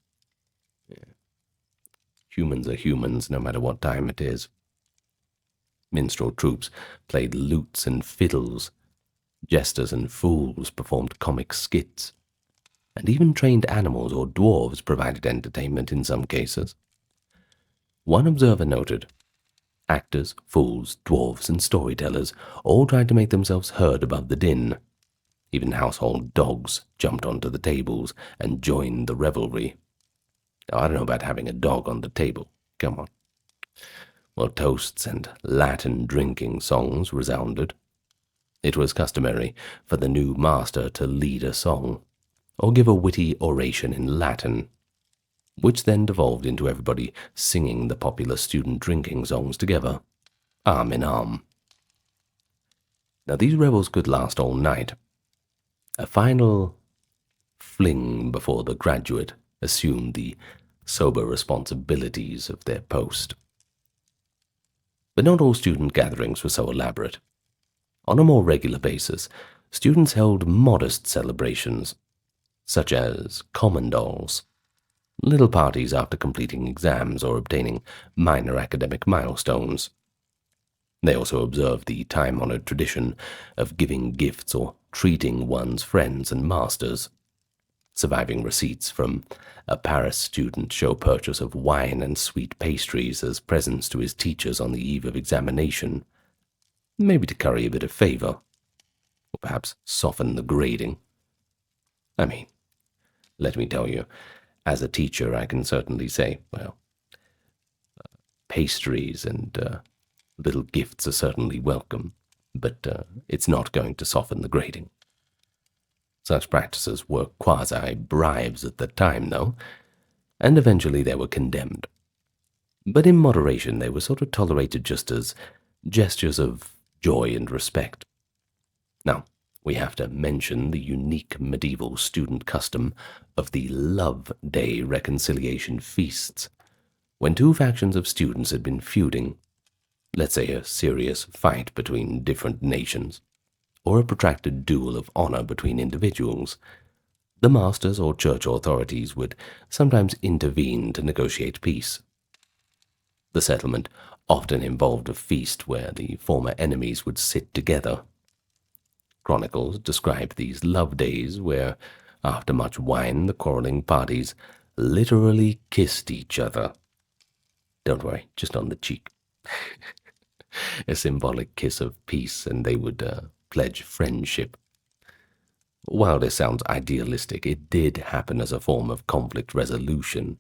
A: Humans are humans, no matter what time it is. Minstrel troops played lutes and fiddles. Jesters and fools performed comic skits. And even trained animals or dwarves provided entertainment in some cases. One observer noted, actors, fools, dwarves, and storytellers all tried to make themselves heard above the din. Even household dogs jumped onto the tables and joined the revelry. Now, I don't know about having a dog on the table. Come on. Well, toasts and Latin drinking songs resounded. It was customary for the new master to lead a song, or give a witty oration in Latin, which then devolved into everybody singing the popular student drinking songs together, arm in arm. Now these revels could last all night. A final fling before the graduate assumed the sober responsibilities of their post. But not all student gatherings were so elaborate. On a more regular basis, students held modest celebrations, such as commandals, little parties after completing exams or obtaining minor academic milestones. They also observed the time-honored tradition of giving gifts or treating one's friends and masters. Surviving receipts from a Paris student show purchase of wine and sweet pastries as presents to his teachers on the eve of examination, maybe to curry a bit of favor, or perhaps soften the grading. I mean, let me tell you, as a teacher I can certainly say, well, pastries and little gifts are certainly welcome, but it's not going to soften the grading. Such practices were quasi-bribes at the time, though, and eventually they were condemned. But in moderation they were sort of tolerated just as gestures of joy and respect. Now, we have to mention the unique medieval student custom of the Love Day reconciliation feasts, when two factions of students had been feuding, let's say a serious fight between different nations, or a protracted duel of honor between individuals. The masters or church authorities would sometimes intervene to negotiate peace. The settlement often involved a feast where the former enemies would sit together. Chronicles describe these love days where, after much wine, the quarreling parties literally kissed each other. Don't worry, just on the cheek. A symbolic kiss of peace, and they would pledge friendship. While this sounds idealistic, it did happen as a form of conflict resolution.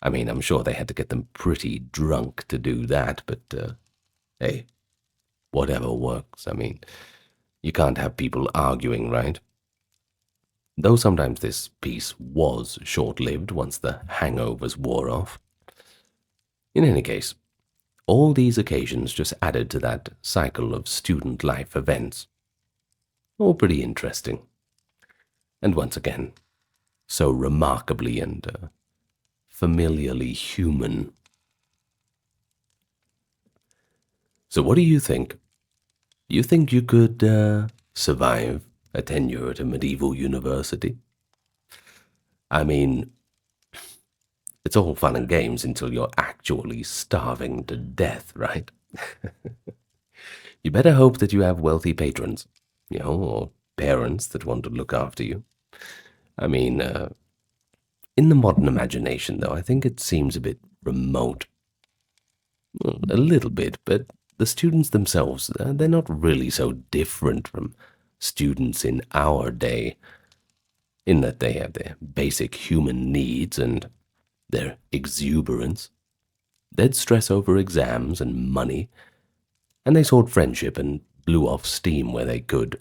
A: I mean, I'm sure they had to get them pretty drunk to do that, but hey, whatever works. I mean, you can't have people arguing, right? Though sometimes this peace was short-lived once the hangovers wore off. In any case, all these occasions just added to that cycle of student life events. All pretty interesting. And once again, so remarkably and familiarly human. So what do you think? You think you could survive a tenure at a medieval university? I mean, it's all fun and games until you're actually starving to death, right? You better hope that you have wealthy patrons, or parents that want to look after you. I mean, in the modern imagination, though, I think it seems a bit remote. Well, a little bit, but the students themselves, they're not really so different from students in our day, in that they have their basic human needs and their exuberance. They'd stress over exams and money, and they sought friendship and blew off steam where they could.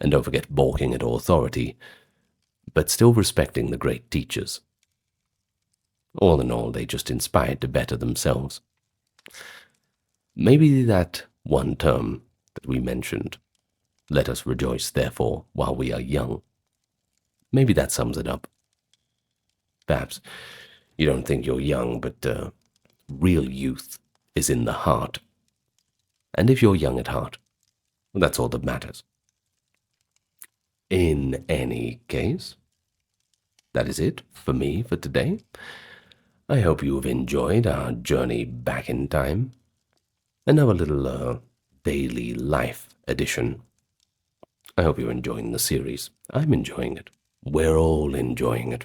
A: And don't forget balking at authority, but still respecting the great teachers. All in all, they just inspired to better themselves. Maybe that one term that we mentioned, let us rejoice therefore while we are young, maybe that sums it up. Perhaps you don't think you're young, but real youth is in the heart. And if you're young at heart, that's all that matters. In any case, that is it for me for today. I hope you have enjoyed our journey back in time. Another little daily life edition. I hope you're enjoying the series. I'm enjoying it. We're all enjoying it.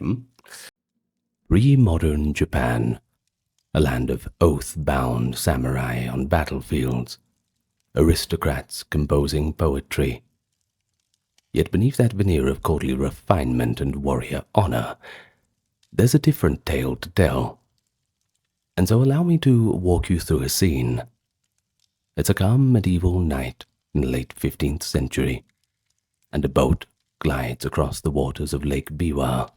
A: Pre-modern Japan, a land of oath-bound samurai on battlefields, aristocrats composing poetry. Yet beneath that veneer of courtly refinement and warrior honor, there's a different tale to tell. And so allow me to walk you through a scene. It's a calm medieval night in the late 15th century, and a boat glides across the waters of Lake Biwa.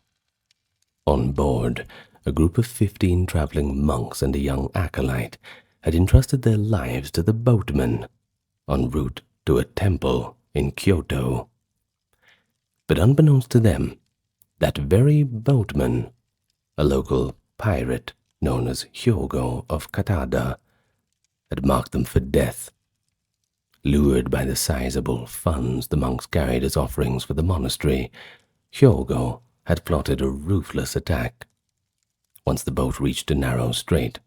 A: On board, a group of 15 traveling monks and a young acolyte had entrusted their lives to the boatman en route to a temple in Kyoto. But unbeknownst to them, that very boatman, a local pirate known as Hyogo of Katada, had marked them for death. Lured by the sizable funds the monks carried as offerings for the monastery, Hyogo had plotted a ruthless attack. Once the boat reached a narrow strait,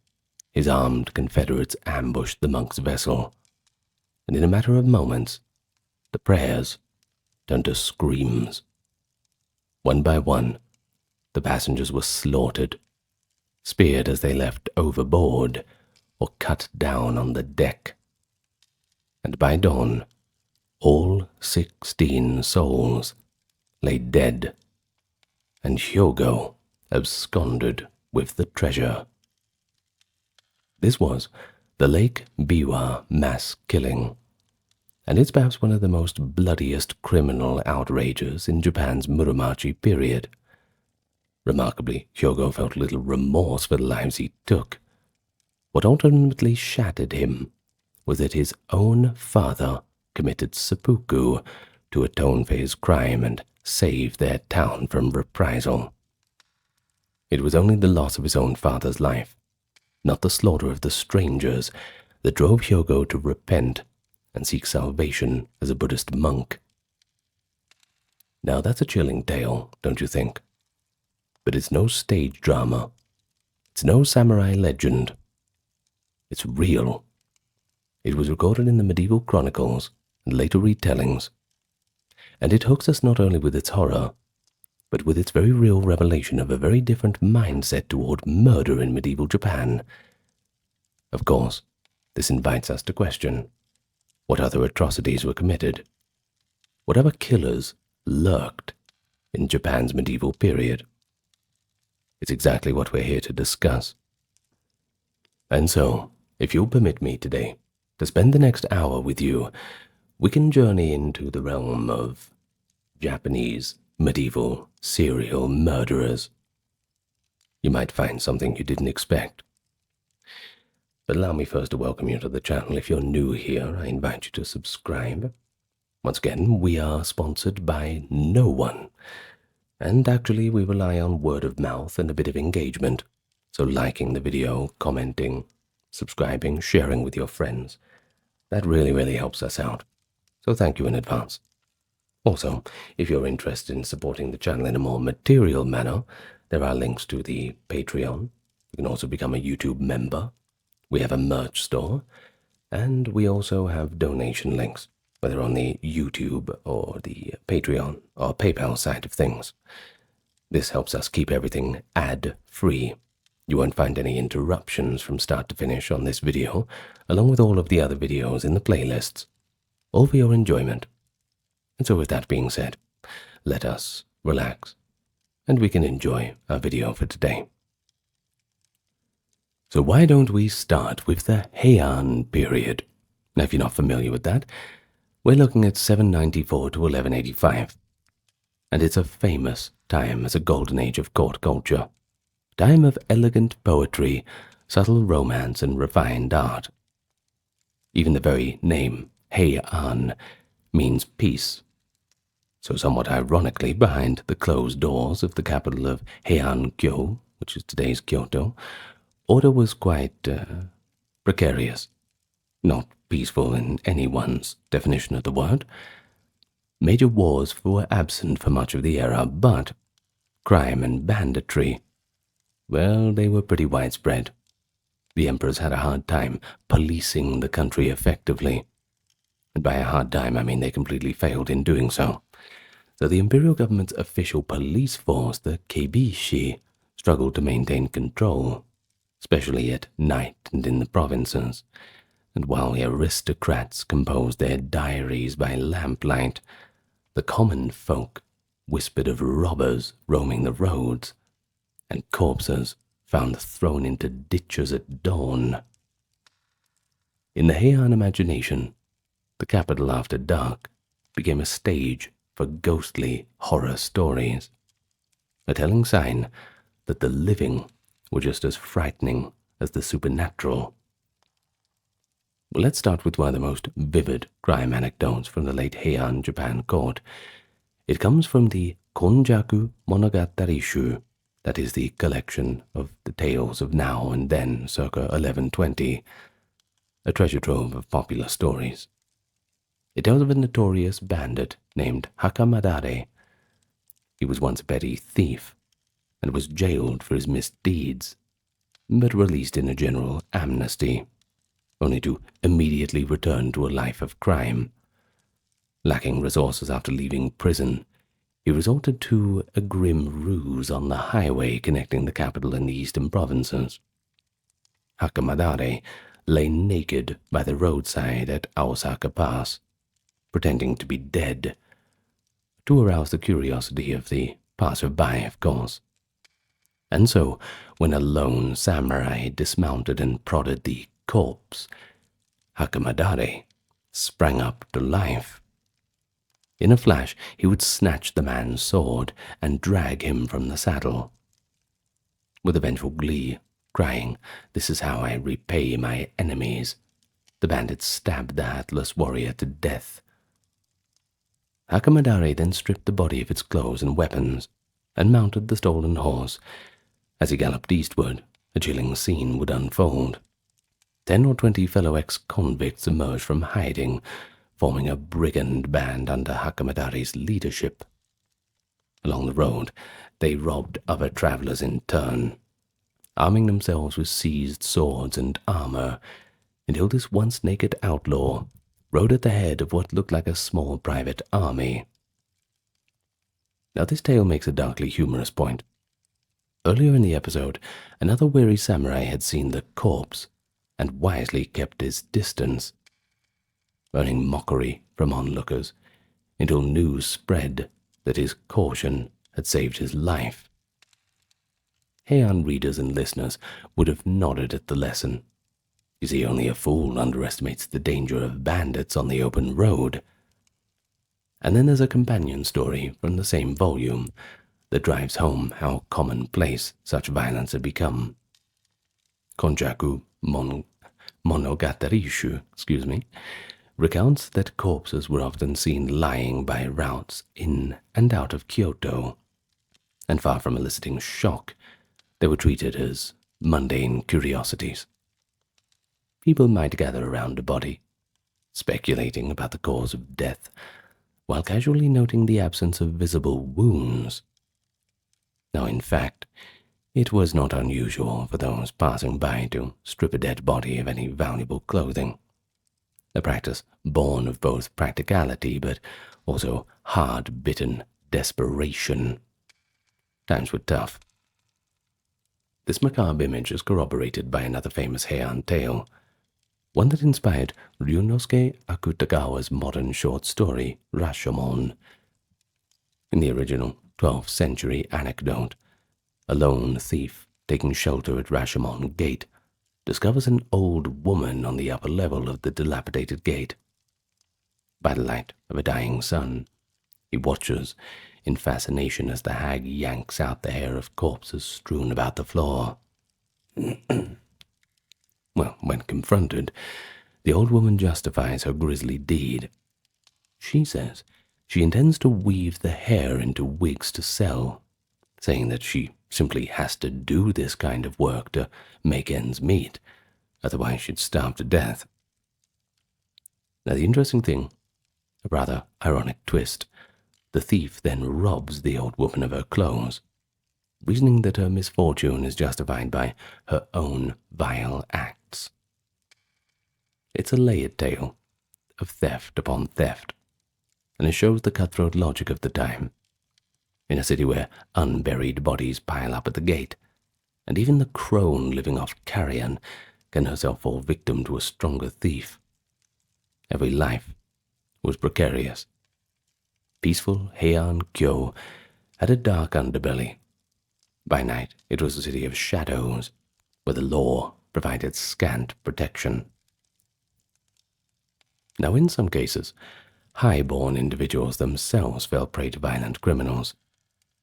A: his armed confederates ambushed the monk's vessel, and in a matter of moments, the prayers turned to screams. One by one, the passengers were slaughtered, speared as they left overboard or cut down on the deck. And by dawn, all 16 souls lay dead, and Hyogo absconded with the treasure. This was the Lake Biwa mass killing, and it's perhaps one of the most bloodiest criminal outrages in Japan's Muromachi period. Remarkably, Hyogo felt little remorse for the lives he took. What ultimately shattered him was that his own father committed seppuku to atone for his crime and save their town from reprisal. It was only the loss of his own father's life, not the slaughter of the strangers, that drove Hyogo to repent and seek salvation as a Buddhist monk. Now that's a chilling tale, don't you think? But it's no stage drama. It's no samurai legend. It's real. It was recorded in the medieval chronicles and later retellings, and it hooks us not only with its horror, but with its very real revelation of a very different mindset toward murder in medieval Japan. Of course, this invites us to question what other atrocities were committed, what other killers lurked in Japan's medieval period. It's exactly what we're here to discuss. And so, if you'll permit me today to spend the next hour with you, we can journey into the realm of Japanese medieval serial murderers. You might find something you didn't expect. But allow me first to welcome you to the channel. If you're new here, I invite you to subscribe. Once again, we are sponsored by no one, and actually we rely on word of mouth and a bit of engagement. So liking the video, commenting, subscribing, sharing with your friends, that really helps us out. So thank you in advance. Also, if you're interested in supporting the channel in a more material manner, there are links to the Patreon. You can also become a YouTube member. We have a merch store, and we also have donation links, whether on the YouTube or the Patreon or PayPal side of things. This helps us keep everything ad-free. You won't find any interruptions from start to finish on this video, along with all of the other videos in the playlists, all for your enjoyment. And so with that being said, let us relax, and we can enjoy our video for today. So why don't we start with the Heian period? Now, if you're not familiar with that, we're looking at 794 to 1185. And it's a famous time as a golden age of court culture. Time of elegant poetry, subtle romance, and refined art. Even the very name, Heian, means peace. So somewhat ironically, behind the closed doors of the capital of Heian-kyo, which is today's Kyoto, order was quite precarious, not peaceful in anyone's definition of the word. Major wars were absent for much of the era, but crime and banditry, well, they were pretty widespread. The emperors had a hard time policing the country effectively. And by a hard time, I mean they completely failed in doing so. So the imperial government's official police force, the Keibishi, struggled to maintain control, especially at night and in the provinces. And while the aristocrats composed their diaries by lamplight, the common folk whispered of robbers roaming the roads, and corpses found thrown into ditches at dawn. In the Heian imagination, the capital after dark became a stage for ghostly horror stories, a telling sign that the living were just as frightening as the supernatural. Well, let's start with one of the most vivid crime anecdotes from the late Heian Japan court. It comes from the Konjaku Monogatari-shu, that is the collection of the tales of now and then, circa 1120, a treasure trove of popular stories. It tells of a notorious bandit named Hakamadare. He was once a petty thief and was jailed for his misdeeds, but released in a general amnesty, only to immediately return to a life of crime. Lacking resources after leaving prison, he resorted to a grim ruse on the highway connecting the capital and the eastern provinces. Hakamadare lay naked by the roadside at Aosaka Pass, pretending to be dead, to arouse the curiosity of the passer-by, of course. And so, when a lone samurai dismounted and prodded the corpse, Hakamadare sprang up to life. In a flash, he would snatch the man's sword and drag him from the saddle. With a vengeful glee, crying, "This is how I repay my enemies," the bandit stabbed the hatless warrior to death. Hakamadare then stripped the body of its clothes and weapons, and mounted the stolen horse. As he galloped eastward, a chilling scene would unfold. 10 or 20 fellow ex-convicts emerged from hiding, forming a brigand band under Hakamadare's leadership. Along the road, they robbed other travelers in turn, arming themselves with seized swords and armor, until this once naked outlaw rode at the head of what looked like a small private army. Now this tale makes a darkly humorous point. Earlier in the episode, another weary samurai had seen the corpse and wisely kept his distance, earning mockery from onlookers until news spread that his caution had saved his life. Heian readers and listeners would have nodded at the lesson. You see, only a fool underestimates the danger of bandits on the open road. And then there's a companion story from the same volume that drives home how commonplace such violence had become. Konjaku Monogatari-shu, recounts that corpses were often seen lying by routes in and out of Kyoto, and far from eliciting shock, they were treated as mundane curiosities. People might gather around a body, speculating about the cause of death, while casually noting the absence of visible wounds. Now, in fact, it was not unusual for those passing by to strip a dead body of any valuable clothing, a practice born of both practicality but also hard-bitten desperation. Times were tough. This macabre image is corroborated by another famous Heian tale, one that inspired Ryunosuke Akutagawa's modern short story, Rashomon. In the original 12th century anecdote, a lone thief taking shelter at Rashomon Gate discovers an old woman on the upper level of the dilapidated gate. By the light of a dying sun, he watches in fascination as the hag yanks out the hair of corpses strewn about the floor. Well, when confronted, the old woman justifies her grisly deed. She says she intends to weave the hair into wigs to sell, saying that she simply has to do this kind of work to make ends meet, otherwise she'd starve to death. Now the interesting thing A rather ironic twist. The thief then robs the old woman of her clothes, reasoning that her misfortune is justified by her own vile acts. It's a layered tale of theft upon theft, and it shows the cutthroat logic of the time. In a city where unburied bodies pile up at the gate, and even the crone living off carrion can herself fall victim to a stronger thief. Every life was precarious. Peaceful Heian Kyo had a dark underbelly. By night, it was a city of shadows, where the law provided scant protection. Now, in some cases, high-born individuals themselves fell prey to violent criminals,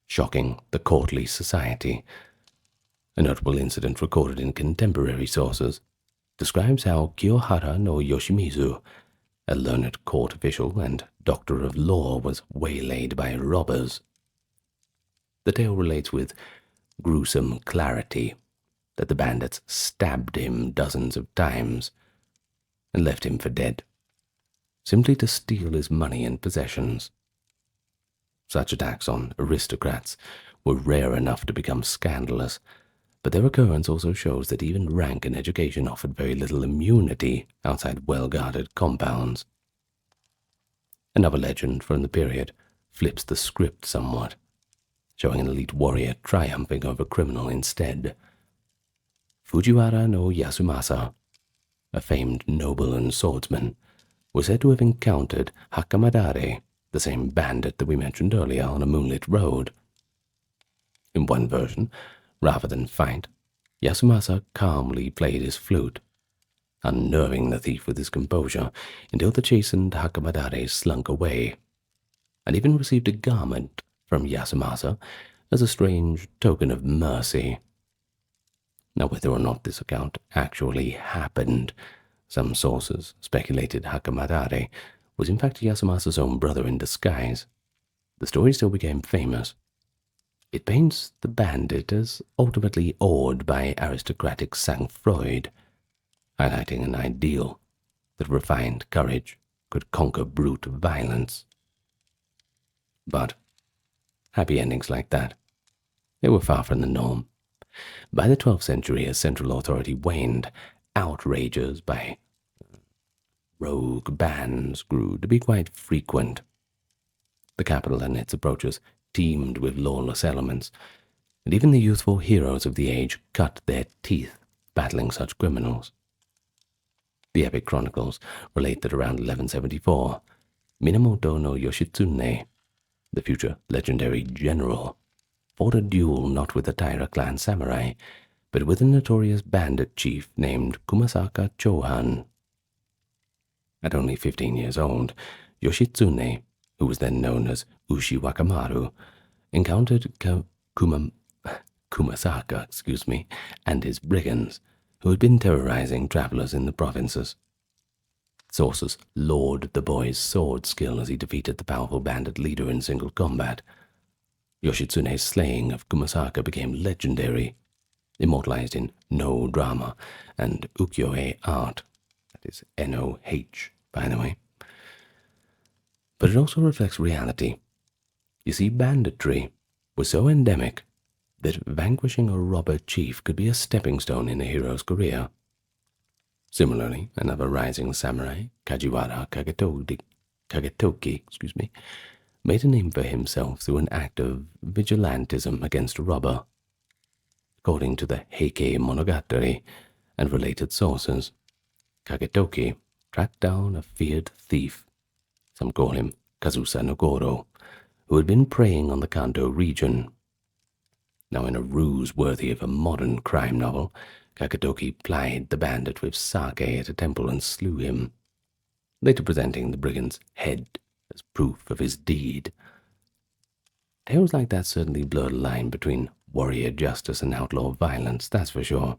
A: shocking the courtly society. A notable incident recorded in contemporary sources describes how Kiyohara no Yoshimizu, a learned court official and doctor of law, was waylaid by robbers. The tale relates with gruesome clarity that the bandits stabbed him dozens of times and left him for dead, simply to steal his money and possessions. Such attacks on aristocrats were rare enough to become scandalous, but their occurrence also shows that even rank and education offered very little immunity outside well-guarded compounds. Another legend from the period flips the script somewhat, showing an elite warrior triumphing over a criminal instead. Fujiwara no Yasumasa, a famed noble and swordsman, was said to have encountered Hakamadare, the same bandit that we mentioned earlier, on a moonlit road. In one version, rather than fight, Yasumasa calmly played his flute, unnerving the thief with his composure until the chastened Hakamadare slunk away, and even received a garment from Yasumasa as a strange token of mercy. Now, whether or not this account actually happened, some sources speculated Hakamadare was in fact Yasumasa's own brother in disguise. The story still became famous. It paints the bandit as ultimately awed by aristocratic sang-froid, highlighting an ideal that refined courage could conquer brute violence. But happy endings like that, they were far from the norm. By the 12th century, as central authority waned, outrages by rogue bands grew to be quite frequent. The capital and its approaches teemed with lawless elements, and even the youthful heroes of the age cut their teeth battling such criminals. The epic chronicles relate that around 1174, Minamoto no Yoshitsune, the future legendary general, fought a duel not with the Taira clan samurai, but with a notorious bandit chief named Kumasaka Chohan. At only 15 years old, Yoshitsune, who was then known as Ushi Wakamaru, encountered Kumasaka, and his brigands, who had been terrorizing travelers in the provinces. Sources laud the boy's sword skill as he defeated the powerful bandit leader in single combat. Yoshitsune's slaying of Kumasaka became legendary, immortalized in No drama and ukiyo-e art, that is N-O-H, by the way. But it also reflects reality. You see, banditry was so endemic that vanquishing a robber chief could be a stepping stone in a hero's career. Similarly, another rising samurai, Kajiwara Kagetoki, made a name for himself through an act of vigilantism against a robber. According to the Heike Monogatari and related sources, Kagetoki tracked down a feared thief, some call him Kazusa no Goro, who had been preying on the Kanto region. Now, in a ruse worthy of a modern crime novel, Kagetoki plied the bandit with sake at a temple and slew him, later presenting the brigand's head as proof of his deed. Tales like that certainly blur the line between warrior justice and outlaw violence, that's for sure,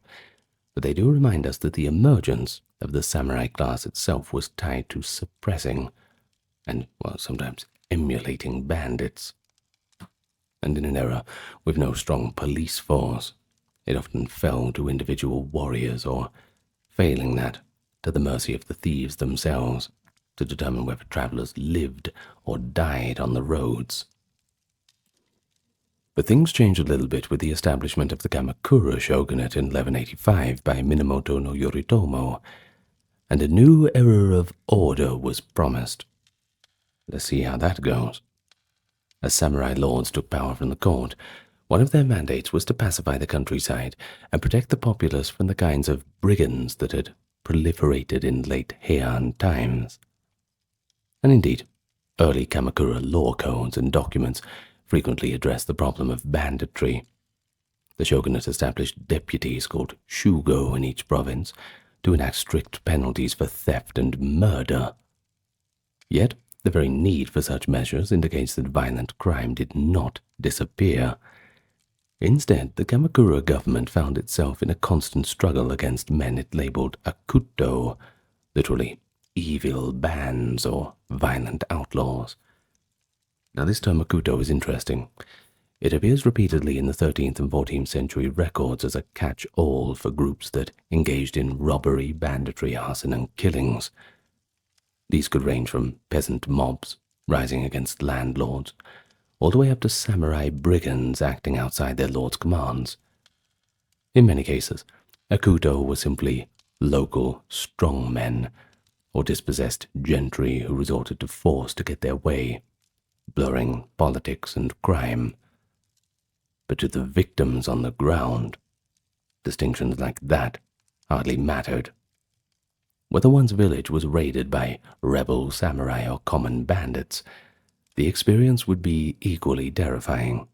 A: but they do remind us that the emergence of the samurai class itself was tied to suppressing and, well, sometimes emulating bandits. And in an era with no strong police force, it often fell to individual warriors or, failing that, to the mercy of the thieves themselves, to determine whether travelers lived or died on the roads. But things changed a little bit with the establishment of the Kamakura shogunate in 1185 by Minamoto no Yoritomo, and a new era of order was promised. Let's see how that goes. As samurai lords took power from the court, one of their mandates was to pacify the countryside and protect the populace from the kinds of brigands that had proliferated in late Heian times. And indeed, early Kamakura law codes and documents frequently addressed the problem of banditry. The shogunate established deputies called shugo in each province to enact strict penalties for theft and murder. Yet, the very need for such measures indicates that violent crime did not disappear. Instead, the Kamakura government found itself in a constant struggle against men it labeled akuto, literally evil bands or violent outlaws. Now this term akuto is interesting. It appears repeatedly in the 13th and 14th century records as a catch-all for groups that engaged in robbery, banditry, arson, and killings. These could range from peasant mobs rising against landlords, all the way up to samurai brigands acting outside their lord's commands. In many cases, akuto were simply local strongmen or dispossessed gentry who resorted to force to get their way, blurring politics and crime. But to the victims on the ground, distinctions like that hardly mattered. Whether one's village was raided by rebel samurai or common bandits, the experience would be equally terrifying.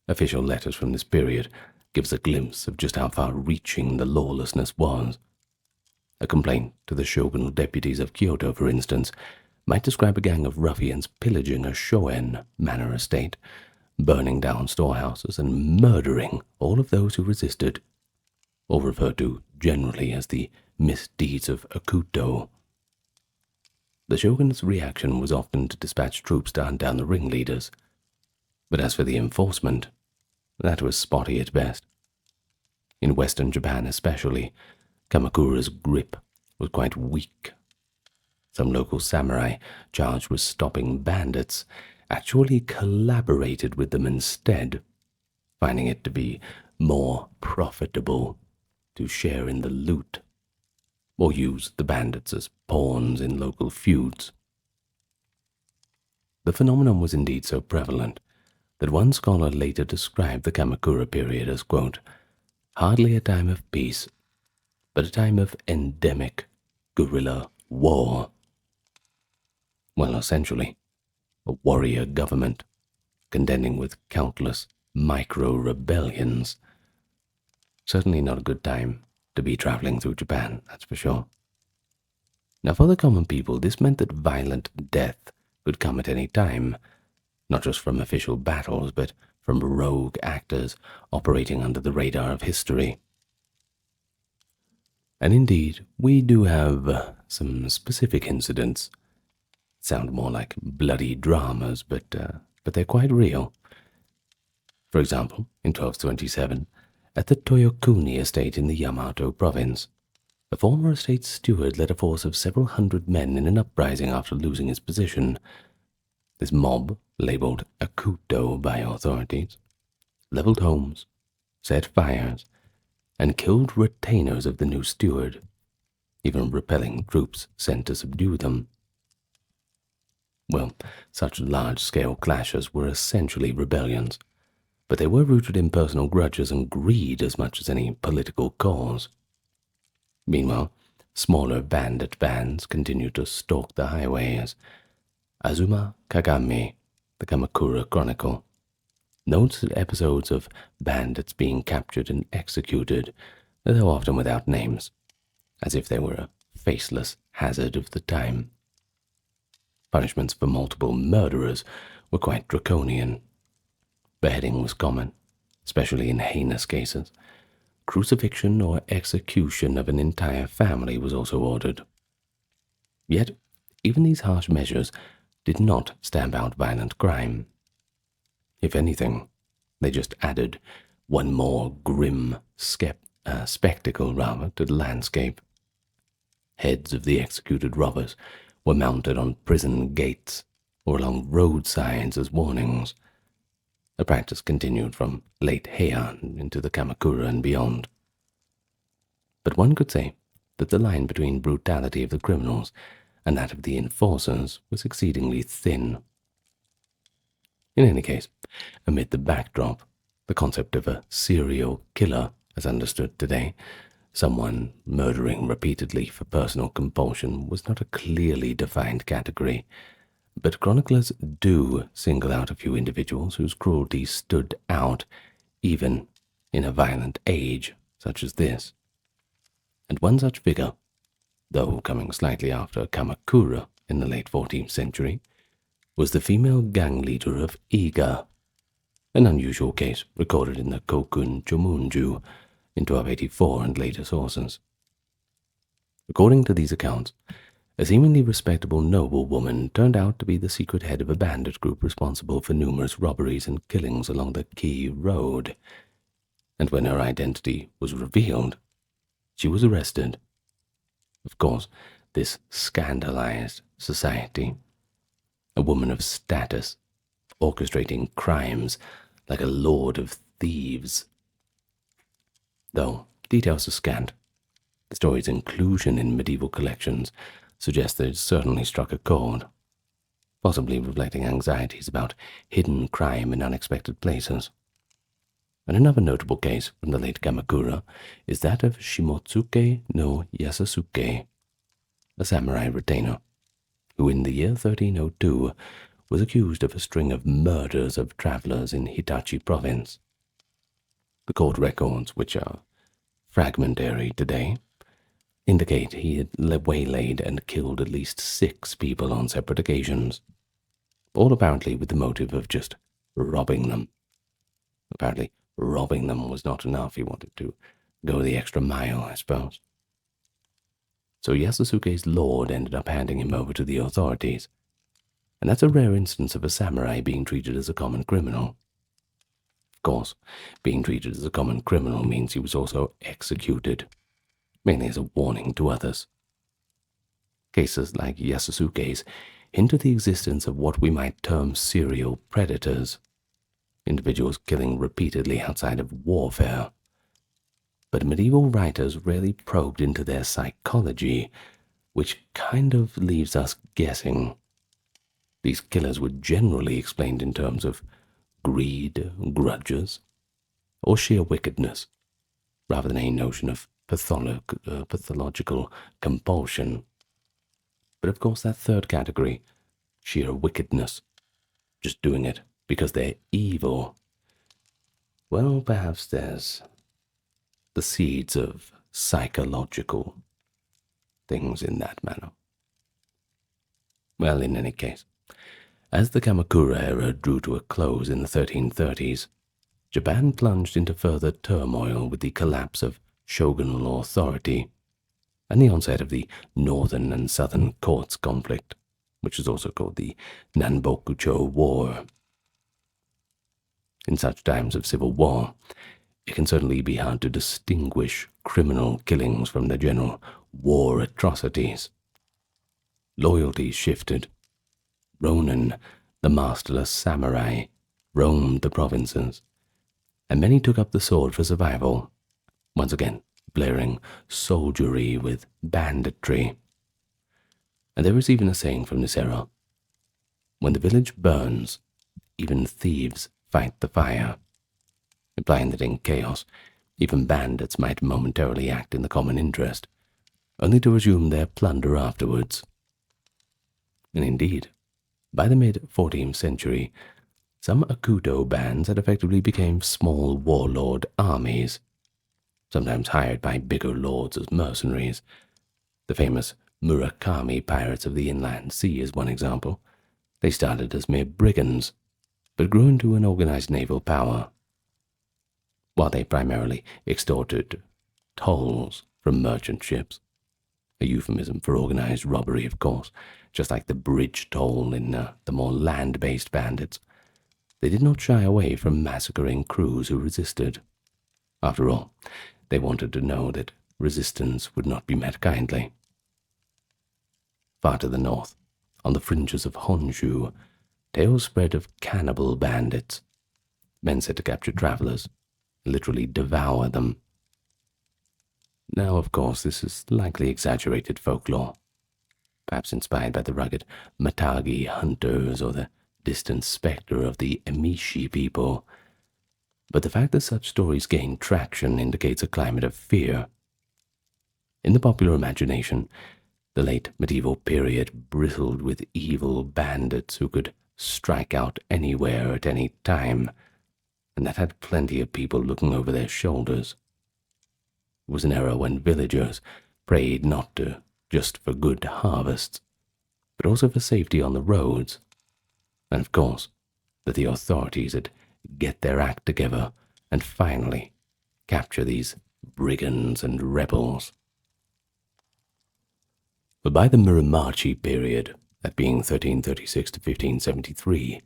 A: Official letters from this period give us a glimpse of just how far-reaching the lawlessness was. A complaint to the shogunal deputies of Kyoto, for instance, might describe a gang of ruffians pillaging a shoen manor estate, burning down storehouses and murdering all of those who resisted, or referred to generally as the misdeeds of akuto. The shogun's reaction was often to dispatch troops to hunt down the ringleaders, but as for the enforcement, that was spotty at best. In western Japan especially, Kamakura's grip was quite weak. Some local samurai, charged with stopping bandits, actually collaborated with them instead, finding it to be more profitable to share in the loot, or use the bandits as pawns in local feuds. The phenomenon was indeed so prevalent that one scholar later described the Kamakura period as, quote, hardly a time of peace, but a time of endemic guerrilla war. Well, essentially, a warrior government contending with countless micro-rebellions. Certainly not a good time to be traveling through Japan, that's for sure. Now, for the common people, this meant that violent death could come at any time, not just from official battles, but from rogue actors operating under the radar of history. And indeed, we do have some specific incidents. Sound more like bloody dramas, but they're quite real. For example, in 1227, at the Toyokuni estate in the Yamato province, a former estate steward led a force of several hundred men in an uprising after losing his position. This mob, labeled akuto by authorities, leveled homes, set fires, and killed retainers of the new steward, even repelling troops sent to subdue them. Well, such large-scale clashes were essentially rebellions, but they were rooted in personal grudges and greed as much as any political cause. Meanwhile, smaller bandit bands continued to stalk the highways. Azuma Kagami, the Kamakura Chronicle, notes episodes of bandits being captured and executed, though often without names, as if they were a faceless hazard of the time. Punishments for multiple murderers were quite draconian. Beheading was common, especially in heinous cases. Crucifixion or execution of an entire family was also ordered. Yet, even these harsh measures did not stamp out violent crime. If anything, they just added one more grim spectacle to the landscape. Heads of the executed robbers were mounted on prison gates or along roadsides as warnings. The practice continued from late Heian into the Kamakura and beyond. But one could say that the line between brutality of the criminals and that of the enforcers was exceedingly thin. In any case, amid the backdrop, the concept of a serial killer, as understood today, someone murdering repeatedly for personal compulsion, was not a clearly defined category, but chroniclers do single out a few individuals whose cruelty stood out even in a violent age such as this. And one such figure, though coming slightly after Kamakura in the late 14th century, was the female gang leader of Iga, an unusual case recorded in the Kokun Jomunju in 1284 and later sources. According to these accounts, a seemingly respectable noblewoman turned out to be the secret head of a bandit group responsible for numerous robberies and killings along the Key Road, and when her identity was revealed, she was arrested. Of course, this scandalized society. A woman of status, orchestrating crimes like a lord of thieves. Though details are scant, the story's inclusion in medieval collections suggests that it certainly struck a chord, possibly reflecting anxieties about hidden crime in unexpected places. And another notable case from the late Kamakura is that of Shimotsuke no Yasasuke, a samurai retainer, who in the year 1302 was accused of a string of murders of travelers in Hitachi province. The court records, which are fragmentary today, indicate he had waylaid and killed at least 6 people on separate occasions, all apparently with the motive of just robbing them. Apparently, robbing them was not enough. He wanted to go the extra mile, I suppose. So Yasasuke's lord ended up handing him over to the authorities, and that's a rare instance of a samurai being treated as a common criminal. Of course, being treated as a common criminal means he was also executed, mainly as a warning to others. Cases like Yasasuke's hint at the existence of what we might term serial predators, individuals killing repeatedly outside of warfare. But medieval writers rarely probed into their psychology, which kind of leaves us guessing. These killers were generally explained in terms of greed, grudges, or sheer wickedness, rather than a notion of pathological compulsion. But of course that third category, sheer wickedness, just doing it because they're evil, well, perhaps there's the seeds of psychological things in that manner. Well, in any case, as the Kamakura era drew to a close in the 1330s, Japan plunged into further turmoil with the collapse of shogunal authority and the onset of the northern and southern courts conflict, which is also called the Nanbokucho War. In such times of civil war, it can certainly be hard to distinguish criminal killings from the general war atrocities. Loyalties shifted. Ronin, the masterless samurai, roamed the provinces, and many took up the sword for survival, once again blaring soldiery with banditry. And there is even a saying from this era: when the village burns, even thieves fight the fire, implying that in chaos, even bandits might momentarily act in the common interest, only to resume their plunder afterwards. And indeed, by the mid-14th century, some Akuto bands had effectively become small warlord armies, sometimes hired by bigger lords as mercenaries. The famous Murakami pirates of the Inland Sea is one example. They started as mere brigands, but grew into an organized naval power. While they primarily extorted tolls from merchant ships, a euphemism for organized robbery, of course, just like the bridge toll in the more land-based bandits, they did not shy away from massacring crews who resisted. After all, they wanted to know that resistance would not be met kindly. Far to the north, on the fringes of Honshu, tales spread of cannibal bandits, men said to capture travelers, literally devour them. Now, of course, this is likely exaggerated folklore, perhaps inspired by the rugged Matagi hunters or the distant specter of the Emishi people, but the fact that such stories gain traction indicates a climate of fear. In the popular imagination, the late medieval period bristled with evil bandits who could strike out anywhere at any time, and that had plenty of people looking over their shoulders. It was an era when villagers prayed not just for good harvests, but also for safety on the roads, and of course, that the authorities would get their act together and finally capture these brigands and rebels. But by the Muromachi period, that being 1336 to 1573,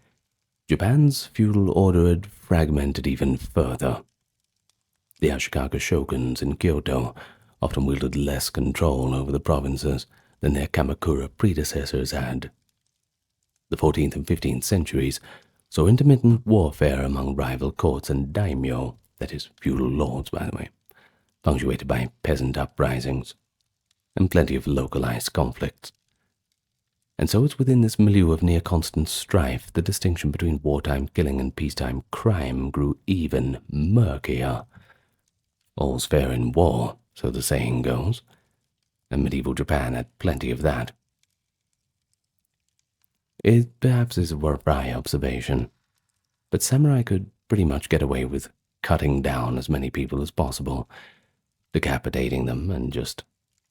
A: Japan's feudal order had fragmented even further. The Ashikaga shoguns in Kyoto often wielded less control over the provinces than their Kamakura predecessors had. The 14th and 15th centuries saw intermittent warfare among rival courts and daimyo, that is, feudal lords, by the way, punctuated by peasant uprisings, and plenty of localized conflicts. And so it's within this milieu of near-constant strife the distinction between wartime killing and peacetime crime grew even murkier. All's fair in war, so the saying goes, and medieval Japan had plenty of that. It perhaps is a wry observation, but samurai could pretty much get away with cutting down as many people as possible, decapitating them and just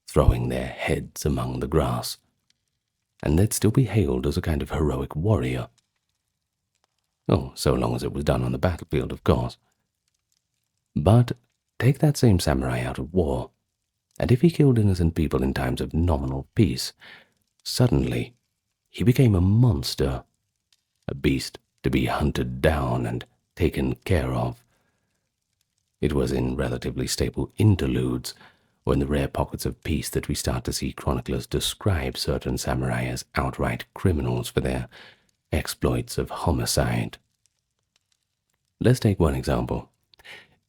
A: throwing their heads among the grass, and they'd still be hailed as a kind of heroic warrior. Oh, so long as it was done on the battlefield, of course. But take that same samurai out of war, and if he killed innocent people in times of nominal peace, suddenly he became a monster, a beast to be hunted down and taken care of. It was in relatively stable interludes, or in the rare pockets of peace, that we start to see chroniclers describe certain samurai as outright criminals for their exploits of homicide. Let's take one example.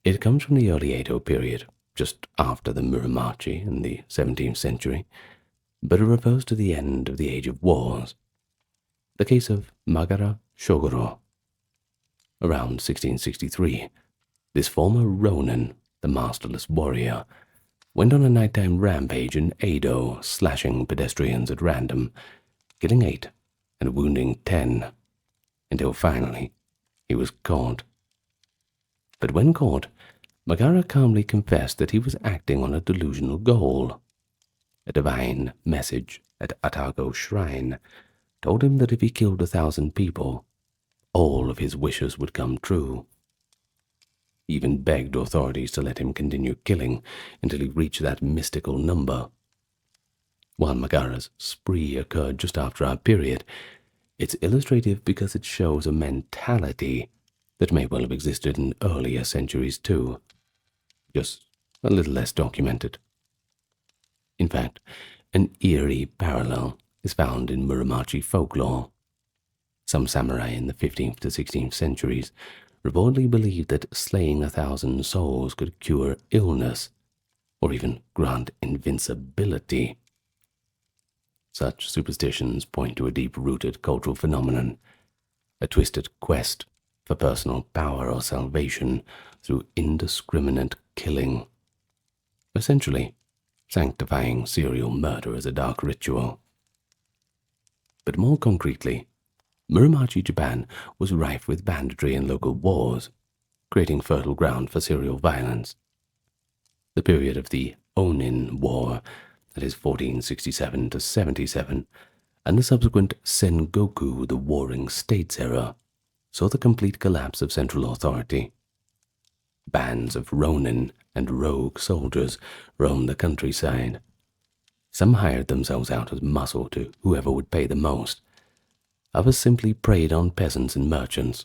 A: It comes from the early Edo period, just after the Muromachi in the 17th century, but it refers to the end of the Age of Wars. The case of Magara Shogoro. Around 1663, this former Ronin, the masterless warrior, went on a nighttime rampage in Edo, slashing pedestrians at random, killing 8 and wounding 10, until finally he was caught. But when caught, Magara calmly confessed that he was acting on a delusional goal. A divine message at Atago Shrine told him that if he killed 1,000 people, all of his wishes would come true. He even begged authorities to let him continue killing until he reached that mystical number. While Magara's spree occurred just after our period, it's illustrative because it shows a mentality that may well have existed in earlier centuries too, just a little less documented. In fact, an eerie parallel is found in Muromachi folklore. Some samurai in the 15th to 16th centuries reportedly believed that slaying 1,000 souls could cure illness, or even grant invincibility. Such superstitions point to a deep-rooted cultural phenomenon, a twisted quest for personal power or salvation through indiscriminate killing, essentially sanctifying serial murder as a dark ritual. But more concretely, Muromachi Japan was rife with banditry and local wars, creating fertile ground for serial violence. The period of the Onin War, that is 1467 to 77, and the subsequent Sengoku, the Warring States era, saw the complete collapse of central authority. Bands of ronin and rogue soldiers roamed the countryside. Some hired themselves out as muscle to whoever would pay the most. Others simply preyed on peasants and merchants.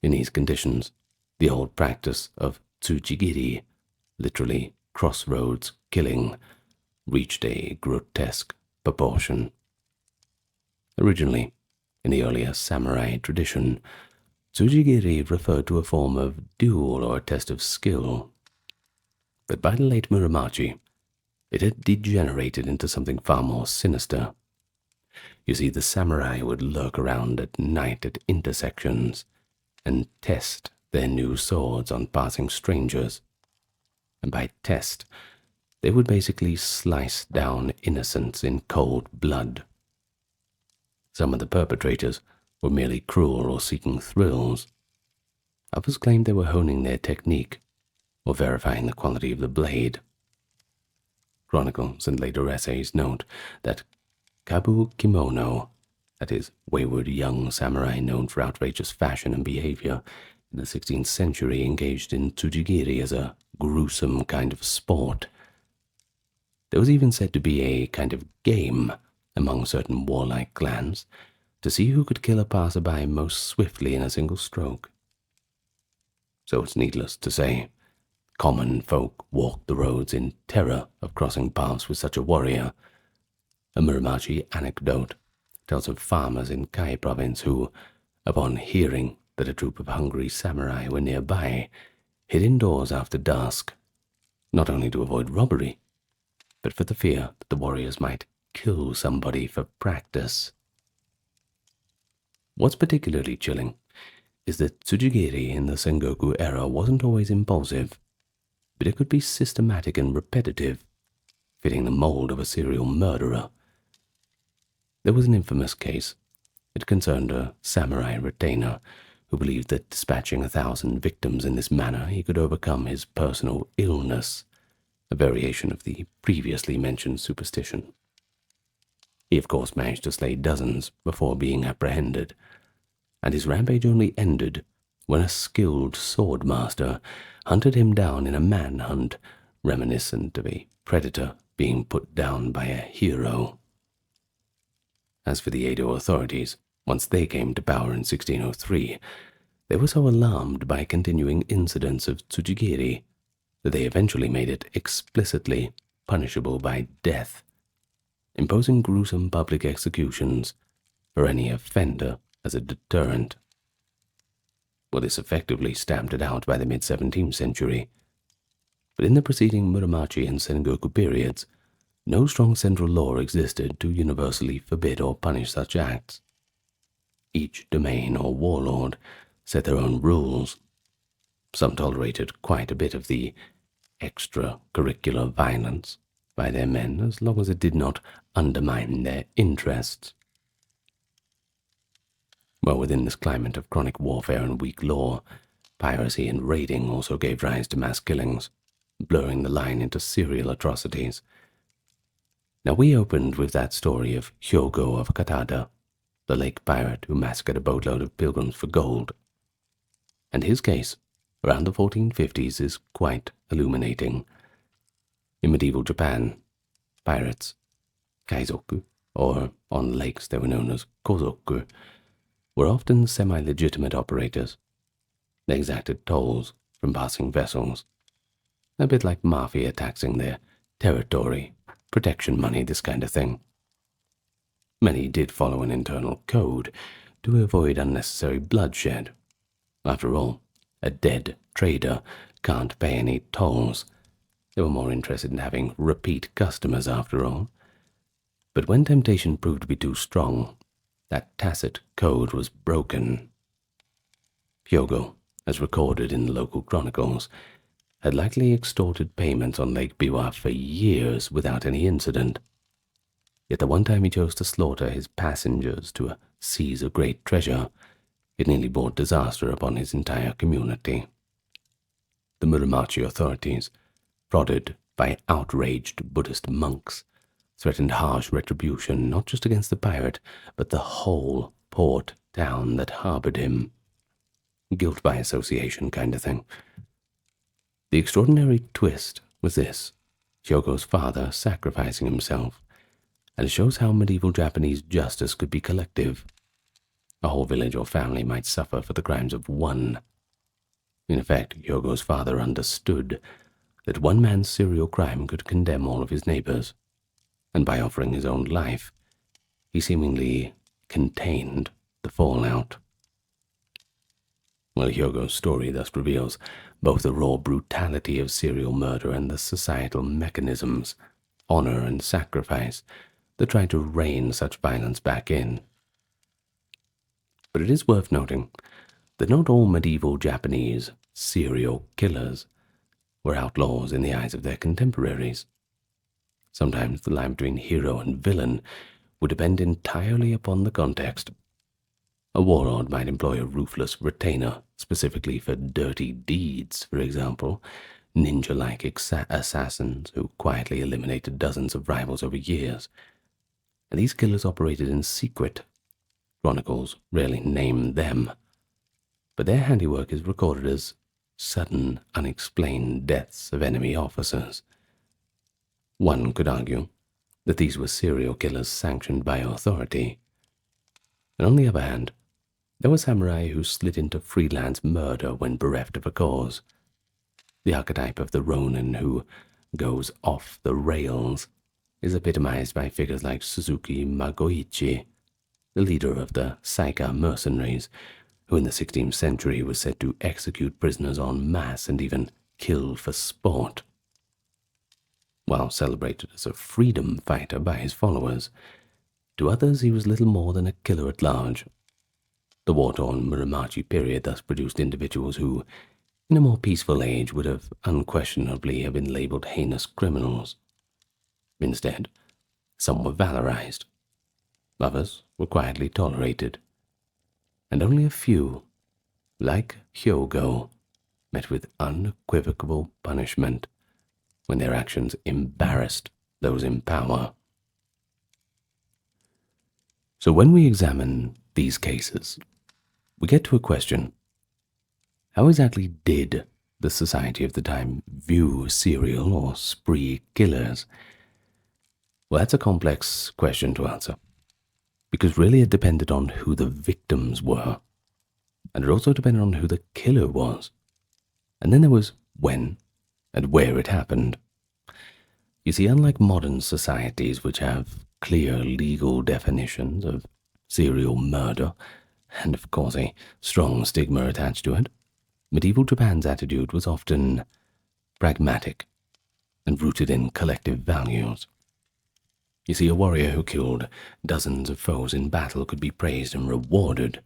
A: In these conditions, the old practice of tsujigiri, literally crossroads killing, reached a grotesque proportion. Originally, in the earlier samurai tradition, tsujigiri referred to a form of duel or test of skill. But by the late Muromachi, it had degenerated into something far more sinister. You see, the samurai would lurk around at night at intersections and test their new swords on passing strangers. And by test, they would basically slice down innocents in cold blood. Some of the perpetrators were merely cruel or seeking thrills. Others claimed they were honing their technique or verifying the quality of the blade. Chronicles and later essays note that Kabu Kimono, that is, wayward young samurai known for outrageous fashion and behavior, in the 16th century engaged in tsujigiri as a gruesome kind of sport. There was even said to be a kind of game among certain warlike clans to see who could kill a passerby most swiftly in a single stroke. So it's needless to say, common folk walked the roads in terror of crossing paths with such a warrior. A Muromachi anecdote tells of farmers in Kai province who, upon hearing that a troop of hungry samurai were nearby, hid indoors after dusk, not only to avoid robbery, but for the fear that the warriors might kill somebody for practice. What's particularly chilling is that tsujigiri in the Sengoku era wasn't always impulsive, but it could be systematic and repetitive, fitting the mold of a serial murderer. There was an infamous case. It concerned a samurai retainer who believed that dispatching 1,000 victims in this manner he could overcome his personal illness, a variation of the previously mentioned superstition. He of course managed to slay dozens before being apprehended, and his rampage only ended when a skilled swordmaster hunted him down in a manhunt reminiscent of a predator being put down by a hero. As for the Edo authorities, once they came to power in 1603, they were so alarmed by continuing incidents of tsujigiri that they eventually made it explicitly punishable by death, imposing gruesome public executions for any offender as a deterrent. Well, this effectively stamped it out by the mid-17th century. But in the preceding Muromachi and Sengoku periods, no strong central law existed to universally forbid or punish such acts. Each domain or warlord set their own rules. Some tolerated quite a bit of the extracurricular violence by their men as long as it did not undermine their interests. Well, within this climate of chronic warfare and weak law, piracy and raiding also gave rise to mass killings, blurring the line into serial atrocities. Now, we opened with that story of Hyogo of Katada, the lake pirate who massacred a boatload of pilgrims for gold. And his case, around the 1450s, is quite illuminating. In medieval Japan, pirates, kaizoku, or on lakes they were known as kozoku, were often semi-legitimate operators. They exacted tolls from passing vessels, a bit like mafia taxing their territory, protection money, this kind of thing. Many did follow an internal code to avoid unnecessary bloodshed. After all, a dead trader can't pay any tolls. They were more interested in having repeat customers after all. But when temptation proved to be too strong, that tacit code was broken. Hyogo, as recorded in the local chronicles, had likely extorted payments on Lake Biwa for years without any incident. Yet the one time he chose to slaughter his passengers to seize a great treasure, it nearly brought disaster upon his entire community. The Muromachi authorities, prodded by outraged Buddhist monks, threatened harsh retribution not just against the pirate, but the whole port town that harbored him. Guilt by association kind of thing. The extraordinary twist was this: Hyogo's father sacrificing himself, and it shows how medieval Japanese justice could be collective. A whole village or family might suffer for the crimes of one. In effect, Hyogo's father understood that one man's serial crime could condemn all of his neighbors, and by offering his own life, he seemingly contained the fallout. Well, Hyogo's story thus reveals both the raw brutality of serial murder and the societal mechanisms, honor and sacrifice, that try to rein such violence back in. But it is worth noting that not all medieval Japanese serial killers were outlaws in the eyes of their contemporaries. Sometimes the line between hero and villain would depend entirely upon the context. A warlord might employ a ruthless retainer specifically for dirty deeds, for example, ninja-like assassins who quietly eliminated dozens of rivals over years. And these killers operated in secret. Chronicles rarely name them, but their handiwork is recorded as sudden, unexplained deaths of enemy officers. One could argue that these were serial killers sanctioned by authority. And on the other hand, there were samurai who slid into freelance murder when bereft of a cause. The archetype of the Ronin who goes off the rails is epitomized by figures like Suzuki Magoichi, the leader of the Saika mercenaries, who in the 16th century was said to execute prisoners en masse and even kill for sport. While celebrated as a freedom fighter by his followers, to others he was little more than a killer at large. The war-torn Muromachi period thus produced individuals who, in a more peaceful age, would have unquestionably have been labeled heinous criminals. Instead, some were valorized, others were quietly tolerated, and only a few, like Hyogo, met with unequivocal punishment when their actions embarrassed those in power. So when we examine these cases, we get to a question: how exactly did the society of the time view serial or spree killers? Well, that's a complex question to answer, because really it depended on who the victims were, and it also depended on who the killer was. And then there was when and where it happened. You see, unlike modern societies which have clear legal definitions of serial murder, and of course a strong stigma attached to it, medieval Japan's attitude was often pragmatic and rooted in collective values. You see, a warrior who killed dozens of foes in battle could be praised and rewarded,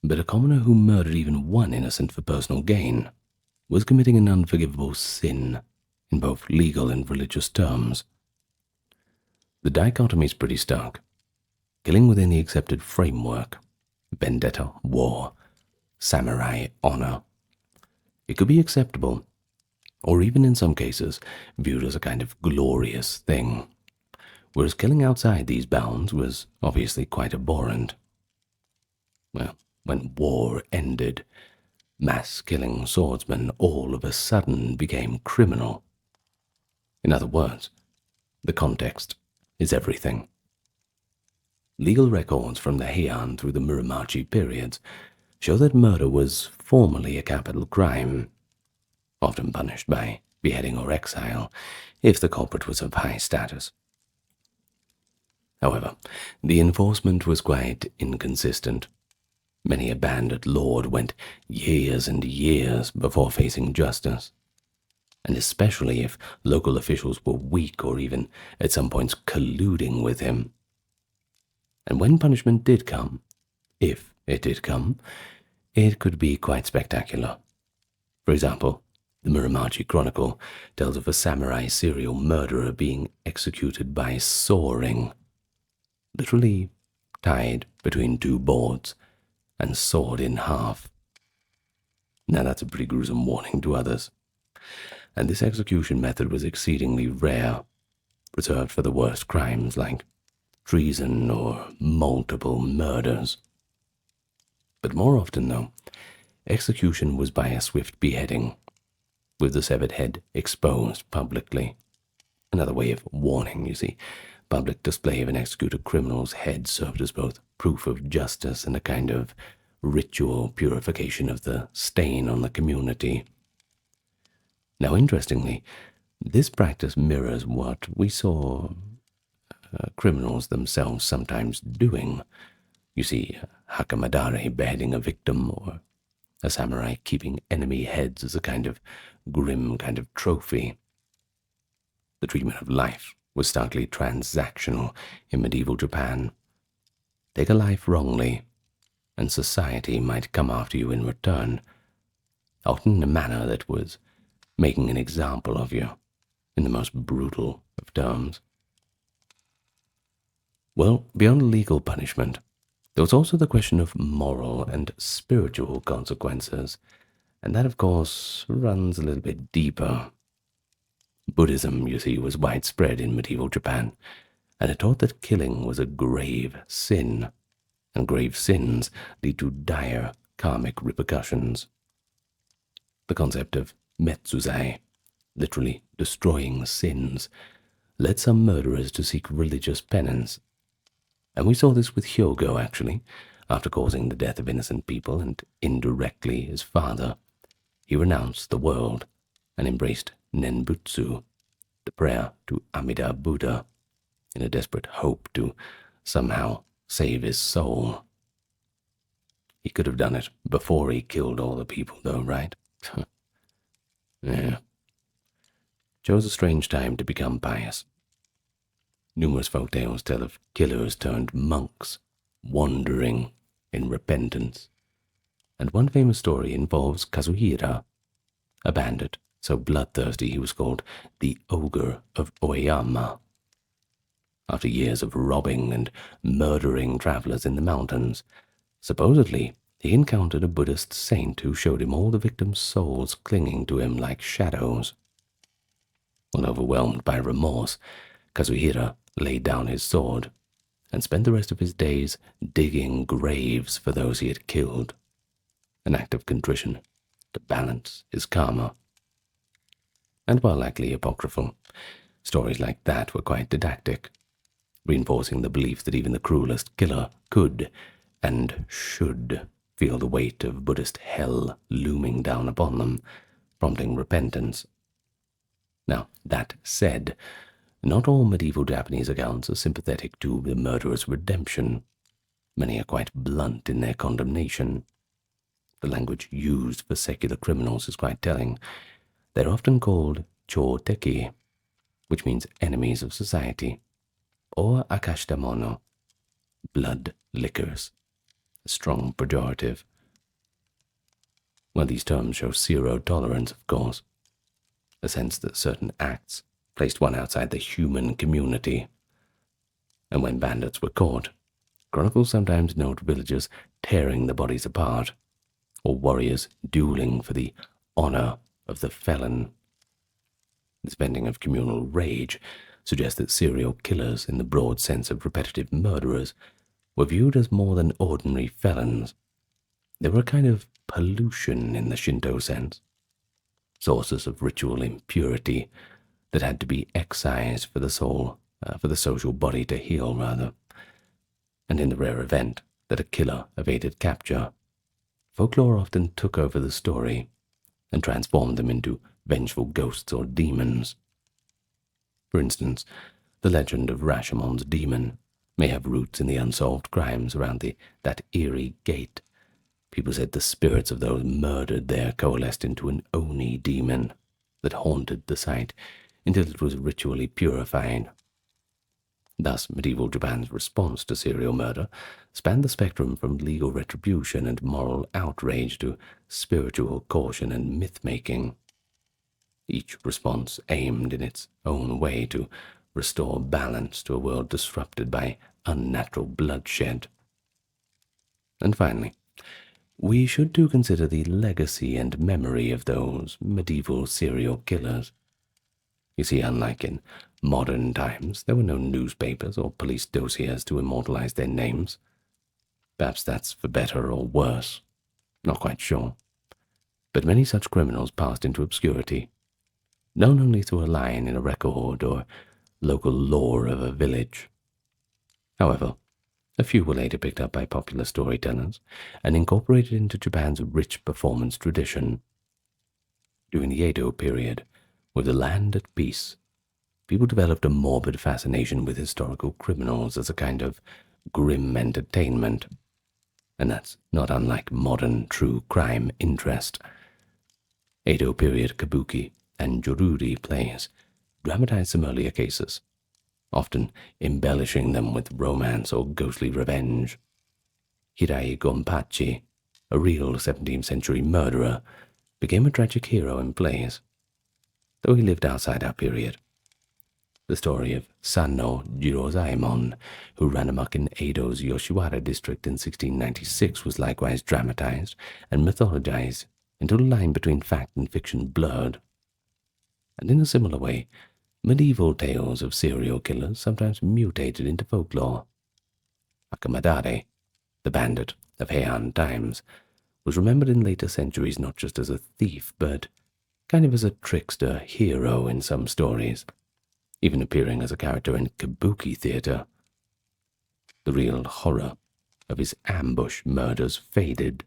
A: but a commoner who murdered even one innocent for personal gain was committing an unforgivable sin in both legal and religious terms. The dichotomy is pretty stark. Killing within the accepted framework, vendetta, war, samurai, honor, it could be acceptable, or even in some cases viewed as a kind of glorious thing, whereas killing outside these bounds was obviously quite abhorrent. Well, when war ended, mass-killing swordsmen all of a sudden became criminal. In other words, the context is everything. Legal records from the Heian through the Muromachi periods show that murder was formerly a capital crime, often punished by beheading or exile if the culprit was of high status. However, the enforcement was quite inconsistent. Many a bandit lord went years and years before facing justice, and especially if local officials were weak or even at some points colluding with him. And when punishment did come, if it did come, it could be quite spectacular. For example, the Muromachi Chronicle tells of a samurai serial murderer being executed by sawing, literally tied between two boards and sawed in half. Now that's a pretty gruesome warning to others. And this execution method was exceedingly rare, reserved for the worst crimes like treason or multiple murders. But more often, though, execution was by a swift beheading, with the severed head exposed publicly. Another way of warning, you see. Public display of an executed criminal's head served as both proof of justice and a kind of ritual purification of the stain on the community. Now, interestingly, this practice mirrors what we saw criminals themselves sometimes doing You see a hakamadare beheading a victim, or a samurai keeping enemy heads as a kind of grim kind of trophy. The treatment of life was starkly transactional in medieval Japan. Take a life wrongly, and society might come after you in return, often in a manner that was making an example of you, in the most brutal of terms. Well, beyond legal punishment, there was also the question of moral and spiritual consequences, and that, of course, runs a little bit deeper. Buddhism, you see, was widespread in medieval Japan, and it taught that killing was a grave sin, and grave sins lead to dire karmic repercussions. The concept of metsuzai, literally destroying sins, led some murderers to seek religious penance. And we saw this with Hyogo, actually. After causing the death of innocent people and indirectly his father, he renounced the world and embraced Nenbutsu, the prayer to Amida Buddha, in a desperate hope to somehow save his soul. He could have done it before he killed all the people, though, right? Yeah. Chose a strange time to become pious. Numerous folk tales tell of killers turned monks, wandering in repentance. And one famous story involves Kazuhira, a bandit so bloodthirsty he was called the Ogre of Oyama. After years of robbing and murdering travelers in the mountains, supposedly he encountered a Buddhist saint who showed him all the victims' souls clinging to him like shadows. When overwhelmed by remorse, Kazuhira laid down his sword and spent the rest of his days digging graves for those he had killed, an act of contrition to balance his karma. And while likely apocryphal, stories like that were quite didactic, reinforcing the belief that even the cruelest killer could and should feel the weight of Buddhist hell looming down upon them, prompting repentance. Now, that said, not all medieval Japanese accounts are sympathetic to the murderer's redemption. Many are quite blunt in their condemnation. The language used for secular criminals is quite telling. They're often called chōteki, which means enemies of society, or akashitamono, blood lickers, a strong pejorative. Well, these terms show zero tolerance, of course, a sense that certain acts placed one outside the human community. And when bandits were caught, chronicles sometimes note villagers tearing the bodies apart, or warriors dueling for the honor of the felon. This venting of communal rage suggests that serial killers, in the broad sense of repetitive murderers, were viewed as more than ordinary felons. They were a kind of pollution in the Shinto sense, sources of ritual impurity that had to be excised for the soul, for the social body to heal, rather. And in the rare event that a killer evaded capture, folklore often took over the story and transformed them into vengeful ghosts or demons. For instance, the legend of Rashomon's demon may have roots in the unsolved crimes around that eerie gate. People said the spirits of those murdered there coalesced into an Oni demon that haunted the site until it was ritually purified. Thus, medieval Japan's response to serial murder spanned the spectrum from legal retribution and moral outrage to spiritual caution and myth-making. Each response aimed in its own way to restore balance to a world disrupted by unnatural bloodshed. And finally, we should too consider the legacy and memory of those medieval serial killers. You see, unlike in modern times, there were no newspapers or police dossiers to immortalize their names. Perhaps that's for better or worse. Not quite sure. But many such criminals passed into obscurity, known only through a line in a record or local lore of a village. However, a few were later picked up by popular storytellers and incorporated into Japan's rich performance tradition. During the Edo period, with the land at peace, people developed a morbid fascination with historical criminals as a kind of grim entertainment, and that's not unlike modern true crime interest. Edo period kabuki and joruri plays dramatize some earlier cases, often embellishing them with romance or ghostly revenge. Hirai Gonpachi, a real 17th century murderer, became a tragic hero in plays, though he lived outside our period. The story of Sanno Jirozaemon, who ran amok in Edo's Yoshiwara district in 1696, was likewise dramatized and mythologized until the line between fact and fiction blurred. And in a similar way, medieval tales of serial killers sometimes mutated into folklore. Akamadare, the bandit of Heian times, was remembered in later centuries not just as a thief, but kind of as a trickster hero in some stories, even appearing as a character in kabuki theater. The real horror of his ambush murders faded.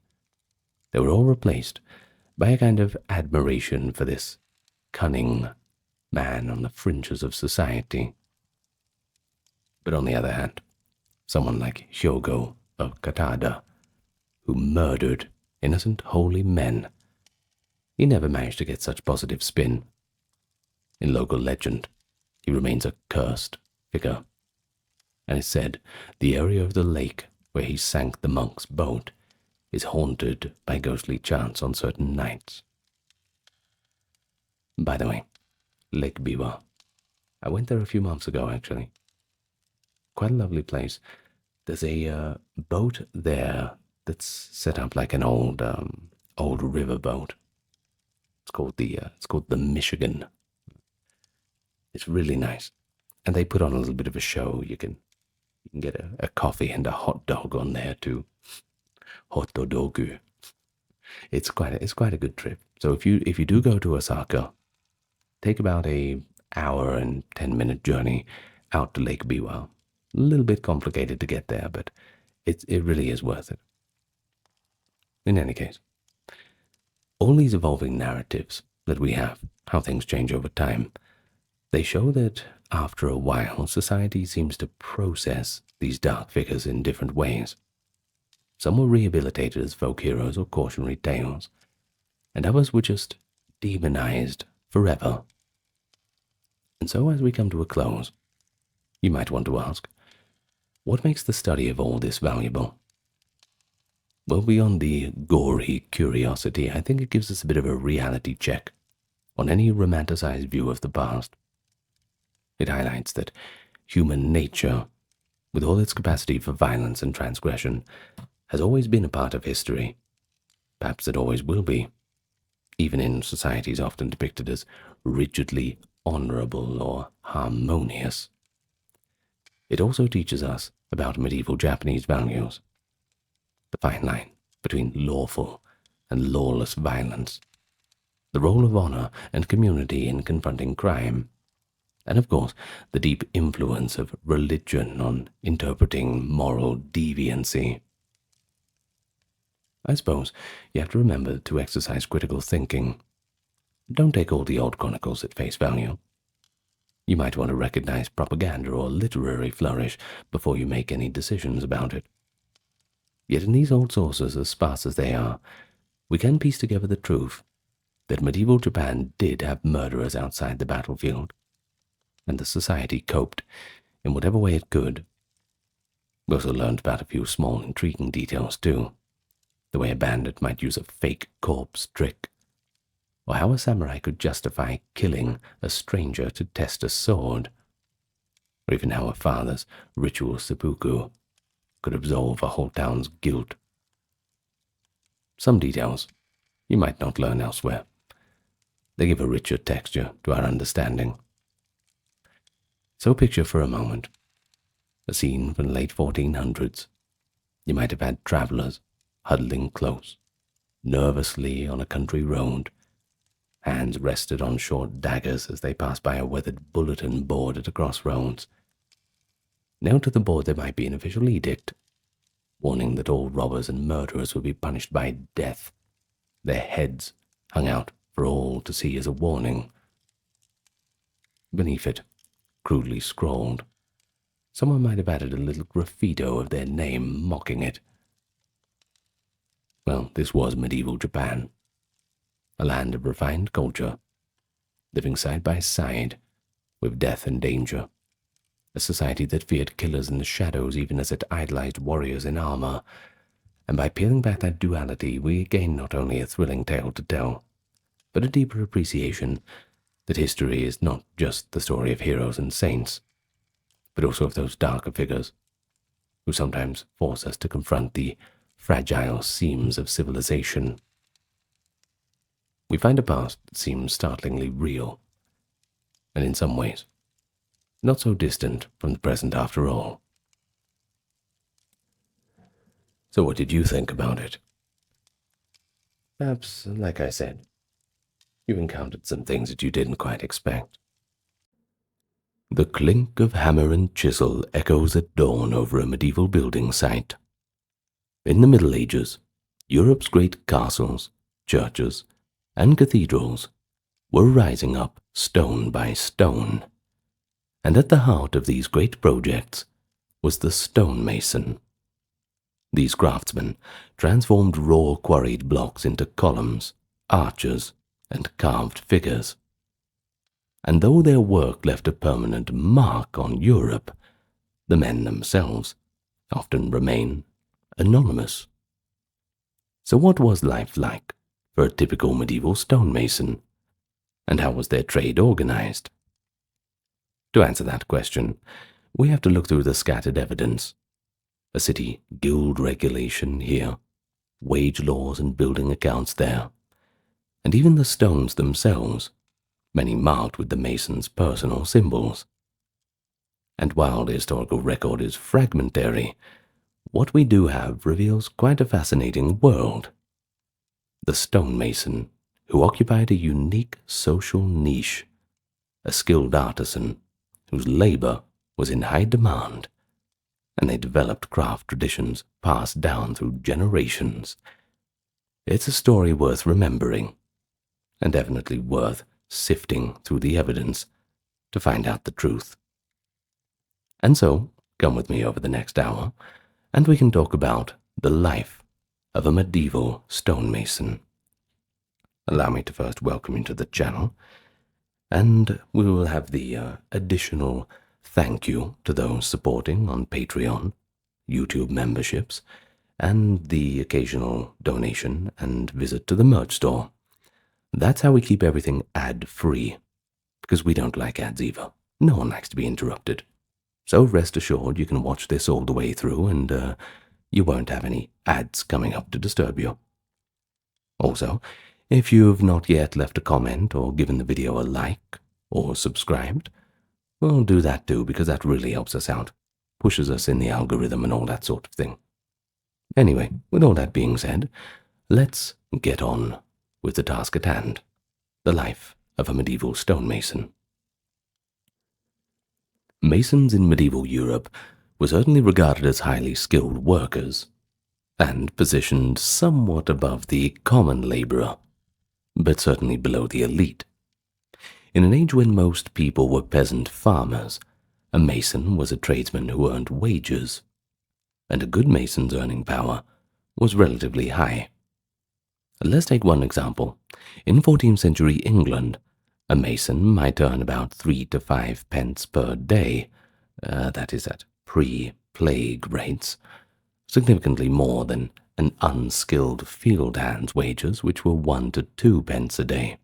A: They were all replaced by a kind of admiration for this cunning man on the fringes of society. But on the other hand, someone like Hyogo of Katada, who murdered innocent holy men, he never managed to get such positive spin. In local legend, he remains a cursed figure, and it's said the area of the lake where he sank the monk's boat is haunted by ghostly chants on certain nights. By the way, Lake Biwa. I went there a few months ago, actually. Quite a lovely place. There's a boat there that's set up like an old river boat. It's called the Michigan. It's really nice, and they put on a little bit of a show. You can get a coffee and a hot dog on there too. Hotodogu. It's quite a good trip. So if you do go to Osaka, take about an hour and 10-minute journey out to Lake Biwa. A little bit complicated to get there, but it really is worth it. In any case, all these evolving narratives that we have, how things change over time, they show that after a while, society seems to process these dark figures in different ways. Some were rehabilitated as folk heroes or cautionary tales, and others were just demonized forever. And so as we come to a close, you might want to ask, what makes the study of all this valuable? Well, beyond the gory curiosity, I think it gives us a bit of a reality check on any romanticized view of the past. It highlights that human nature, with all its capacity for violence and transgression, has always been a part of history. Perhaps it always will be, even in societies often depicted as rigidly honorable or harmonious. It also teaches us about medieval Japanese values, the fine line between lawful and lawless violence, the role of honor and community in confronting crime, and of course, the deep influence of religion on interpreting moral deviancy. I suppose you have to remember to exercise critical thinking. Don't take all the old chronicles at face value. You might want to recognize propaganda or literary flourish before you make any decisions about it. Yet in these old sources, as sparse as they are, we can piece together the truth that medieval Japan did have murderers outside the battlefield, and the society coped in whatever way it could. We also learned about a few small intriguing details too, the way a bandit might use a fake corpse trick, or how a samurai could justify killing a stranger to test a sword, or even how a father's ritual seppuku could absolve a whole town's guilt. Some details you might not learn elsewhere. They give a richer texture to our understanding. So picture for a moment a scene from the late 1400s. You might have had travelers huddling close, nervously on a country road. Hands rested on short daggers as they passed by a weathered bulletin board at a crossroads. Nailed to the board there might be an official edict, warning that all robbers and murderers would be punished by death, their heads hung out for all to see as a warning. Beneath it, crudely scrawled, someone might have added a little graffito of their name mocking it. Well, this was medieval Japan, a land of refined culture, living side by side with death and danger, a society that feared killers in the shadows even as it idolized warriors in armor. And by peeling back that duality, we gain not only a thrilling tale to tell, but a deeper appreciation that history is not just the story of heroes and saints, but also of those darker figures who sometimes force us to confront the fragile seams of civilization. We find a past that seems startlingly real, and in some ways, not so distant from the present after all. So what did you think about it? Perhaps, like I said, you encountered some things that you didn't quite expect. The clink of hammer and chisel echoes at dawn over a medieval building site. In the Middle Ages, Europe's great castles, churches, and cathedrals were rising up stone by stone. And at the heart of these great projects was the stonemason. These craftsmen transformed raw quarried blocks into columns, arches, and carved figures. And though their work left a permanent mark on Europe, the men themselves often remain anonymous. So what was life like for a typical medieval stonemason? And how was their trade organized? To answer that question, we have to look through the scattered evidence. A city guild regulation here, wage laws and building accounts there, and even the stones themselves, many marked with the mason's personal symbols. And while the historical record is fragmentary, what we do have reveals quite a fascinating world. The stonemason, who occupied a unique social niche, a skilled artisan whose labor was in high demand, and they developed craft traditions passed down through generations. It's a story worth remembering, and definitely worth sifting through the evidence to find out the truth. And so, come with me over the next hour, and we can talk about the life of a medieval stonemason. Allow me to first welcome you to the channel, and we will have the additional thank you to those supporting on Patreon, YouTube memberships, and the occasional donation and visit to the merch store. That's how we keep everything ad-free, because we don't like ads either. No one likes to be interrupted. So rest assured you can watch this all the way through and you won't have any ads coming up to disturb you. Also, if you've not yet left a comment or given the video a like or subscribed, well, do that too, because that really helps us out, pushes us in the algorithm and all that sort of thing. Anyway, with all that being said, let's get on with the task at hand, the life of a medieval stonemason. Masons in medieval Europe were certainly regarded as highly skilled workers, and positioned somewhat above the common laborer, but certainly below the elite. In an age when most people were peasant farmers, a mason was a tradesman who earned wages, and a good mason's earning power was relatively high. Let's take one example. In 14th century England, a mason might earn about 3 to 5 pence per day, that is at pre-plague rates, significantly more than an unskilled field hand's wages, which were 1 to 2 pence a day,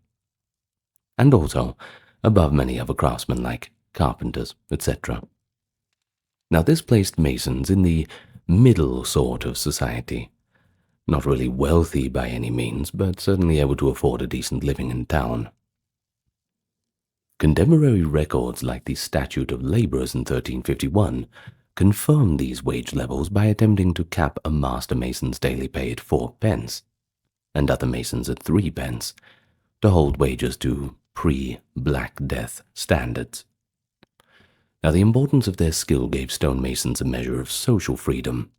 A: and also above many other craftsmen like carpenters, etc. Now this placed masons in the middle sort of society, not really wealthy by any means, but certainly able to afford a decent living in town. Contemporary records like the Statute of Labourers in 1351 confirm these wage levels by attempting to cap a master mason's daily pay at 4 pence, and other masons at 3 pence, to hold wages to pre-Black Death standards. Now the importance of their skill gave stonemasons a measure of social freedom.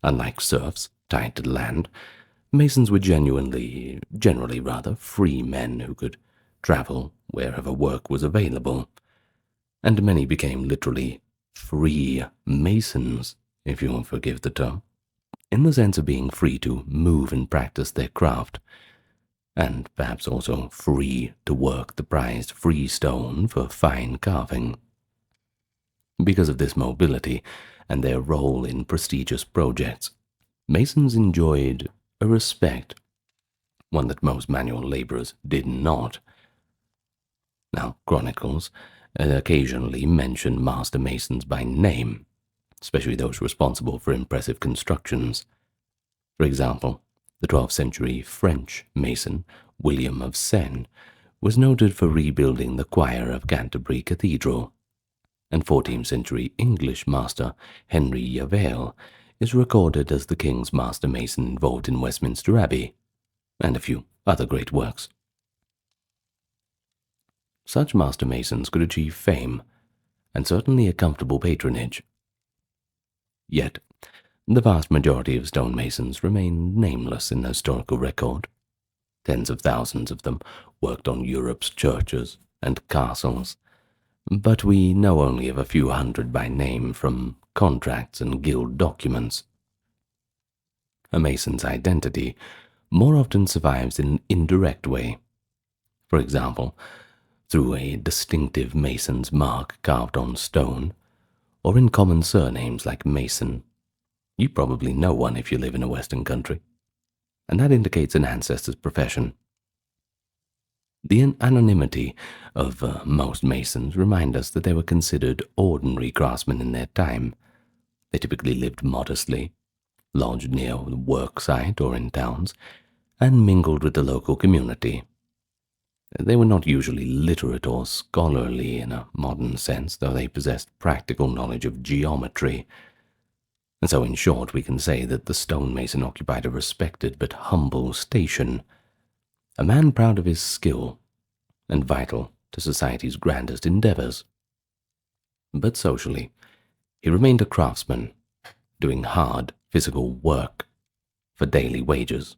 A: Unlike serfs tied to the land, masons were generally free men who could travel wherever work was available, and many became literally free masons, if you'll forgive the term, in the sense of being free to move and practice their craft, and perhaps also free to work the prized freestone for fine carving. Because of this mobility and their role in prestigious projects, masons enjoyed a respect, one that most manual laborers did not. Now, chronicles occasionally mention master masons by name, especially those responsible for impressive constructions. For example, the 12th century French mason William of Seine was noted for rebuilding the choir of Canterbury Cathedral, and 14th century English master Henry Yavale is recorded as the king's master mason involved in Westminster Abbey, and a few other great works. Such master masons could achieve fame, and certainly a comfortable patronage. Yet, the vast majority of stonemasons remain nameless in the historical record. Tens of thousands of them worked on Europe's churches and castles, but we know only of a few hundred by name from contracts and guild documents. A mason's identity more often survives in an indirect way. For example, through a distinctive mason's mark carved on stone, or in common surnames like Mason. You probably know one if you live in a Western country, and that indicates an ancestor's profession. The anonymity of most masons remind us that they were considered ordinary craftsmen in their time. They typically lived modestly, lodged near the work site or in towns, and mingled with the local community. They were not usually literate or scholarly in a modern sense, though they possessed practical knowledge of geometry. And so, in short, we can say that the stonemason occupied a respected but humble station, a man proud of his skill and vital to society's grandest endeavors. But socially, he remained a craftsman, doing hard physical work for daily wages,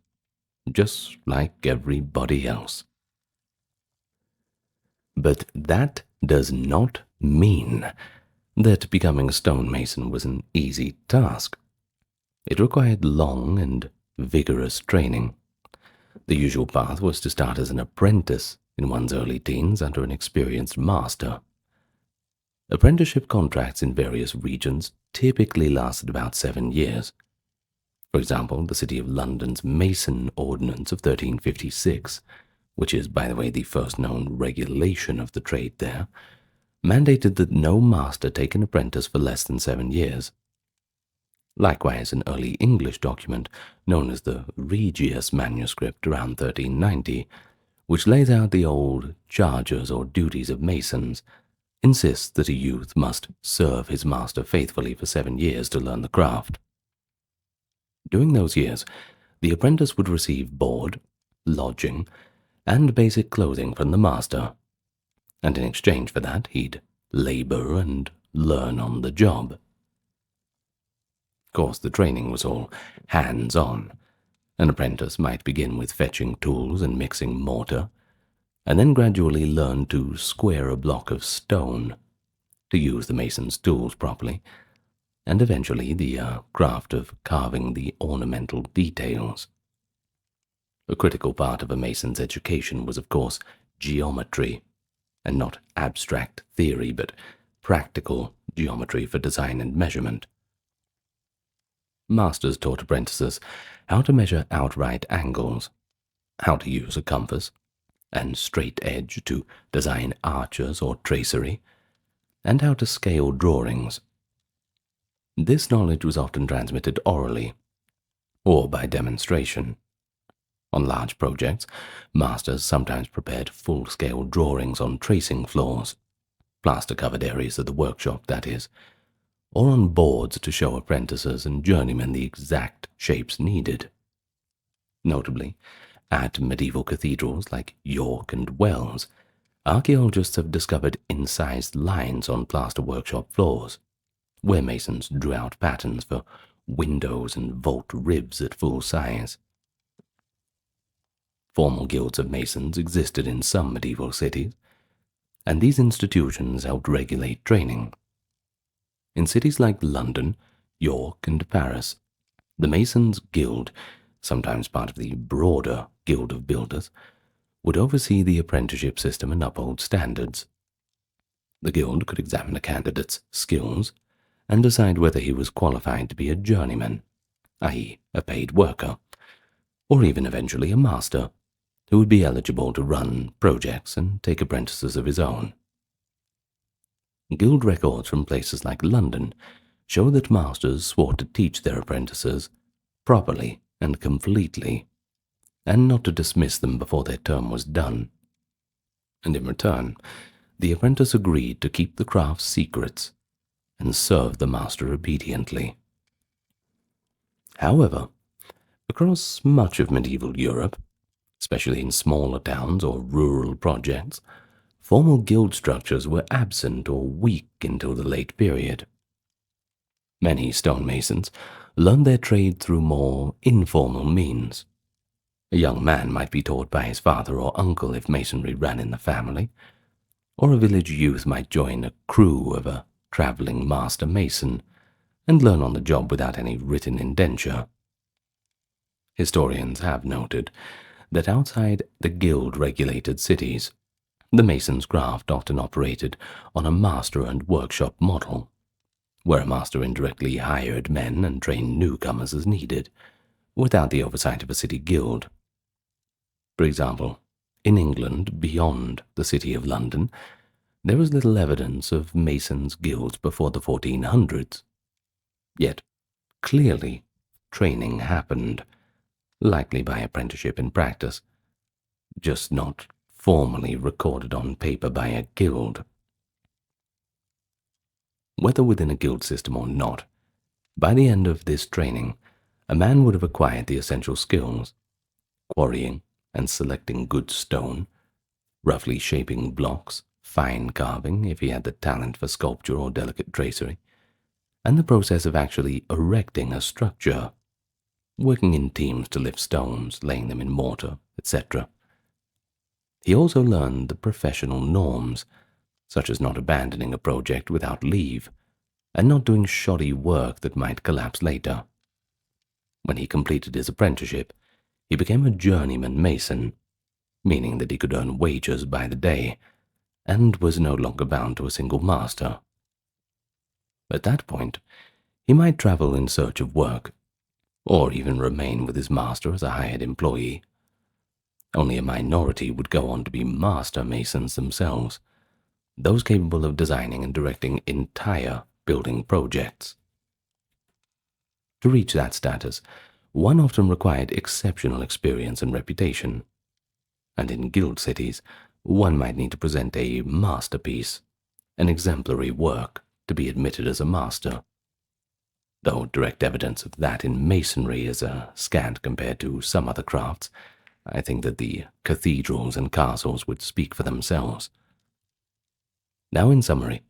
A: just like everybody else. But that does not mean that becoming a stonemason was an easy task. It required long and vigorous training. The usual path was to start as an apprentice in one's early teens under an experienced master. Apprenticeship contracts in various regions typically lasted about 7 years. For example, the City of London's Mason Ordinance of 1356, which is, by the way, the first known regulation of the trade there, mandated that no master take an apprentice for less than 7 years. Likewise, an early English document known as the Regius manuscript around 1390, which lays out the old charges or duties of masons, insists that a youth must serve his master faithfully for 7 years to learn the craft. During those years, the apprentice would receive board, lodging, and basic clothing from the master, and in exchange for that he'd labor and learn on the job. Of course, the training was all hands-on. An apprentice might begin with fetching tools and mixing mortar, and then gradually learn to square a block of stone, to use the mason's tools properly, and eventually the craft of carving the ornamental details. A critical part of a mason's education was, of course, geometry, and not abstract theory, but practical geometry for design and measurement. Masters taught apprentices how to measure outright angles, how to use a compass and straight edge to design arches or tracery, and how to scale drawings. This knowledge was often transmitted orally, or by demonstration. On large projects, masters sometimes prepared full-scale drawings on tracing floors, plaster-covered areas of the workshop, that is, or on boards to show apprentices and journeymen the exact shapes needed. Notably, at medieval cathedrals like York and Wells, archaeologists have discovered incised lines on plaster workshop floors, where masons drew out patterns for windows and vault ribs at full size. Formal guilds of masons existed in some medieval cities, and these institutions helped regulate training. In cities like London, York, and Paris, The Masons' Guild, sometimes part of the broader Guild of Builders, would oversee the apprenticeship system and uphold standards. The Guild could examine a candidate's skills and decide whether he was qualified to be a journeyman, i.e., a paid worker, or even eventually a master, who would be eligible to run projects and take apprentices of his own. Guild records from places like London show that masters swore to teach their apprentices properly and completely, and not to dismiss them before their term was done. And in return, the apprentice agreed to keep the craft's secrets and serve the master obediently. However, across much of medieval Europe, especially in smaller towns or rural projects, formal guild structures were absent or weak until the late period. Many stonemasons learned their trade through more informal means. A young man might be taught by his father or uncle if masonry ran in the family, or a village youth might join a crew of a traveling master mason and learn on the job without any written indenture. Historians have noted that outside the guild-regulated cities, the mason's craft often operated on a master and workshop model, where a master indirectly hired men and trained newcomers as needed, without the oversight of a city guild. For example, in England, beyond the city of London, there is little evidence of masons' guilds before the 1400s. Yet, clearly, training happened, likely by apprenticeship in practice, just not formally recorded on paper by a guild. Whether within a guild system or not, by the end of this training, a man would have acquired the essential skills: quarrying and selecting good stone, roughly shaping blocks, fine carving if he had the talent for sculpture or delicate tracery, and the process of actually erecting a structure, working in teams to lift stones, laying them in mortar, etc. He also learned the professional norms, such as not abandoning a project without leave, and not doing shoddy work that might collapse later. When he completed his apprenticeship, he became a journeyman mason, meaning that he could earn wages by the day, and was no longer bound to a single master. At that point, he might travel in search of work, or even remain with his master as a hired employee. Only a minority would go on to be master masons themselves, those capable of designing and directing entire building projects. To reach that status, one often required exceptional experience and reputation, and in guild cities, one might need to present a masterpiece, an exemplary work, to be admitted as a master. Though direct evidence of that in masonry is scant compared to some other crafts, I think that the cathedrals and castles would speak for themselves. Now, in summary,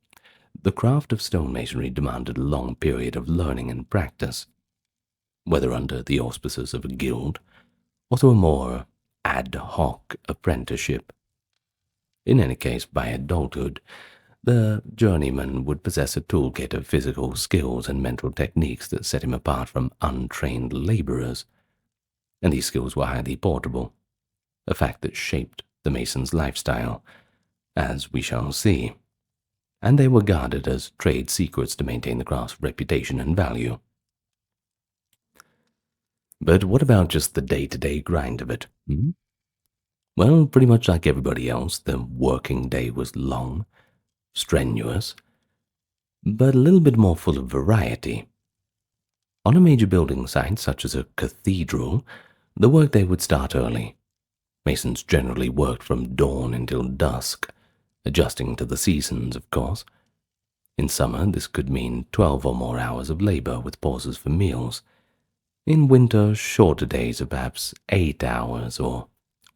A: the craft of stonemasonry demanded a long period of learning and practice, whether under the auspices of a guild or through a more ad hoc apprenticeship. In any case, by adulthood, the journeyman would possess a toolkit of physical skills and mental techniques that set him apart from untrained laborers, and these skills were highly portable, a fact that shaped the mason's lifestyle, as we shall see, and they were guarded as trade secrets to maintain the craft's reputation and value. But what about just the day-to-day grind of it? Well, pretty much like everybody else, the working day was long, strenuous, but a little bit more full of variety. On a major building site, such as a cathedral, the workday would start early. Masons generally worked from dawn until dusk, adjusting to the seasons, of course. In summer, this could mean 12 or more hours of labor with pauses for meals. In winter, shorter days of perhaps 8 hours, or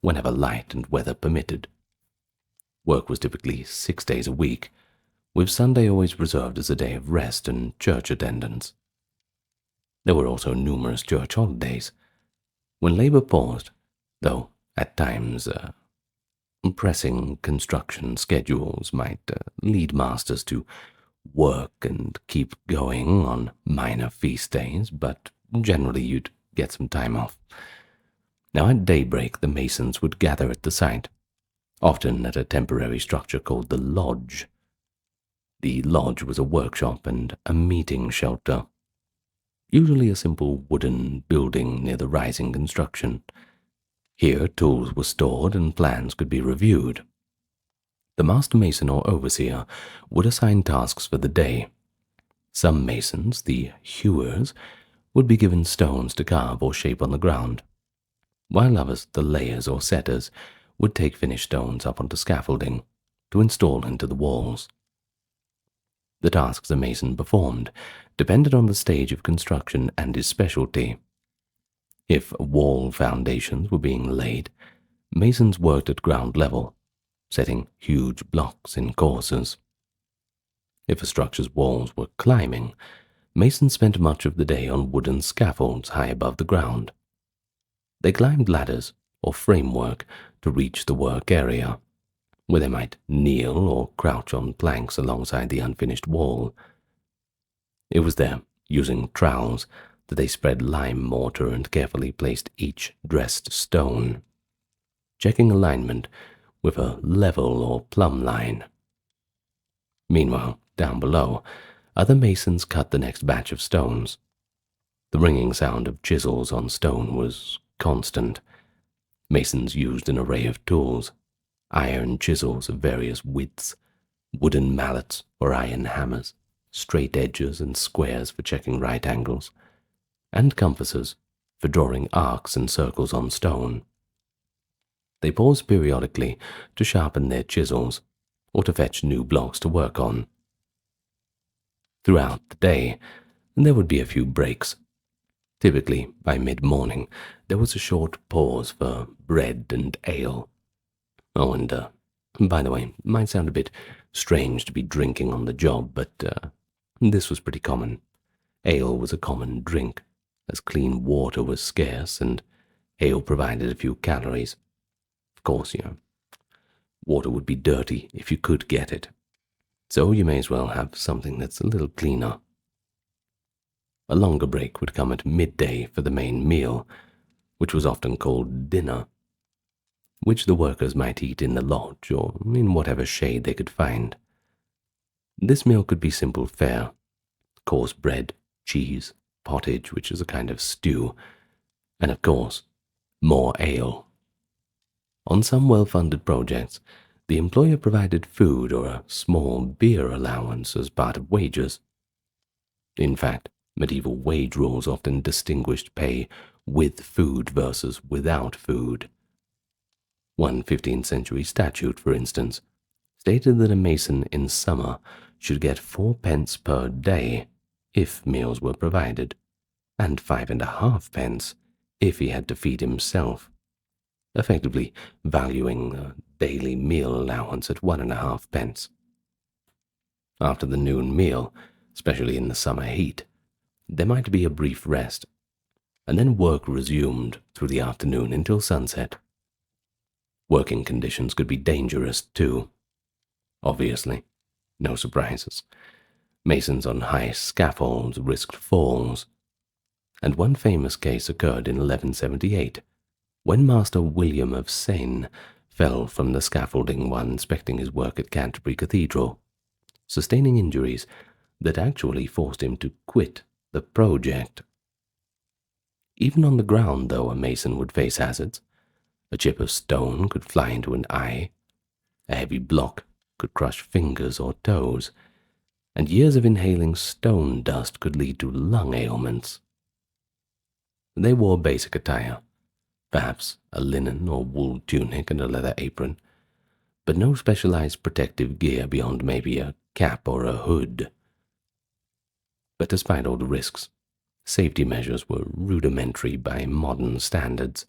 A: whenever light and weather permitted. Work was typically 6 days a week, with Sunday always reserved as a day of rest and church attendance. There were also numerous church holidays, when labor paused, though at times pressing construction schedules might lead masters to work and keep going on minor feast days, but generally you'd get some time off. Now at daybreak the masons would gather at the site, often at a temporary structure called the lodge. The lodge was a workshop and a meeting shelter, usually a simple wooden building near the rising construction. Here tools were stored and plans could be reviewed. The master mason or overseer would assign tasks for the day. Some masons, the hewers, would be given stones to carve or shape on the ground, while others, the layers or setters, would take finished stones up onto scaffolding to install into the walls. The tasks a mason performed depended on the stage of construction and his specialty. If wall foundations were being laid, masons worked at ground level, setting huge blocks in courses. If a structure's walls were climbing, masons spent much of the day on wooden scaffolds high above the ground. They climbed ladders or framework to reach the work area, where they might kneel or crouch on planks alongside the unfinished wall. It was there, using trowels, that they spread lime mortar and carefully placed each dressed stone, checking alignment with a level or plumb line. Meanwhile, down below, other masons cut the next batch of stones. The ringing sound of chisels on stone was constant. Masons used an array of tools: iron chisels of various widths, wooden mallets or iron hammers, straight edges and squares for checking right angles, and compasses for drawing arcs and circles on stone. They paused periodically to sharpen their chisels or to fetch new blocks to work on. Throughout the day, there would be a few breaks. Typically, by mid-morning, there was a short pause for bread and ale. Oh, and by the way, it might sound a bit strange to be drinking on the job, but this was pretty common. Ale was a common drink, as clean water was scarce, and ale provided a few calories. Of course, water would be dirty if you could get it, so you may as well have something that's a little cleaner. A longer break would come at midday for the main meal, which was often called dinner, which the workers might eat in the lodge or in whatever shade they could find. This meal could be simple fare: coarse bread, cheese, pottage, which is a kind of stew, and of course, more ale. On some well-funded projects, the employer provided food or a small beer allowance as part of wages. In fact, medieval wage rules often distinguished pay with food versus without food. One 15th century statute, for instance, stated that a mason in summer should get 4 pence per day if meals were provided, and 5.5 pence if he had to feed himself, effectively valuing a daily meal allowance at 1.5 pence. After the noon meal, especially in the summer heat, there might be a brief rest, and then work resumed through the afternoon until sunset. Working conditions could be dangerous, too. Obviously, no surprises. Masons on high scaffolds risked falls, and one famous case occurred in 1178, when Master William of Seine fell from the scaffolding while inspecting his work at Canterbury Cathedral, sustaining injuries that actually forced him to quit the project. Even on the ground, though, a mason would face hazards. A chip of stone could fly into an eye, a heavy block could crush fingers or toes, and years of inhaling stone dust could lead to lung ailments. They wore basic attire, perhaps a linen or wool tunic and a leather apron, but no specialized protective gear beyond maybe a cap or a hood. But despite all the risks, safety measures were rudimentary by modern standards.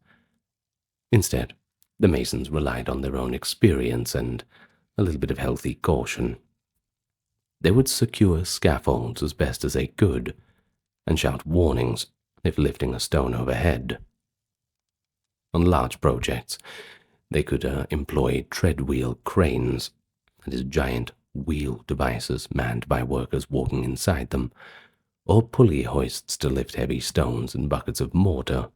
A: Instead, the masons relied on their own experience and a little bit of healthy caution. They would secure scaffolds as best as they could, and shout warnings if lifting a stone overhead. On large projects, they could employ treadwheel cranes, that is, giant wheel devices manned by workers walking inside them, or pulley hoists to lift heavy stones and buckets of mortar,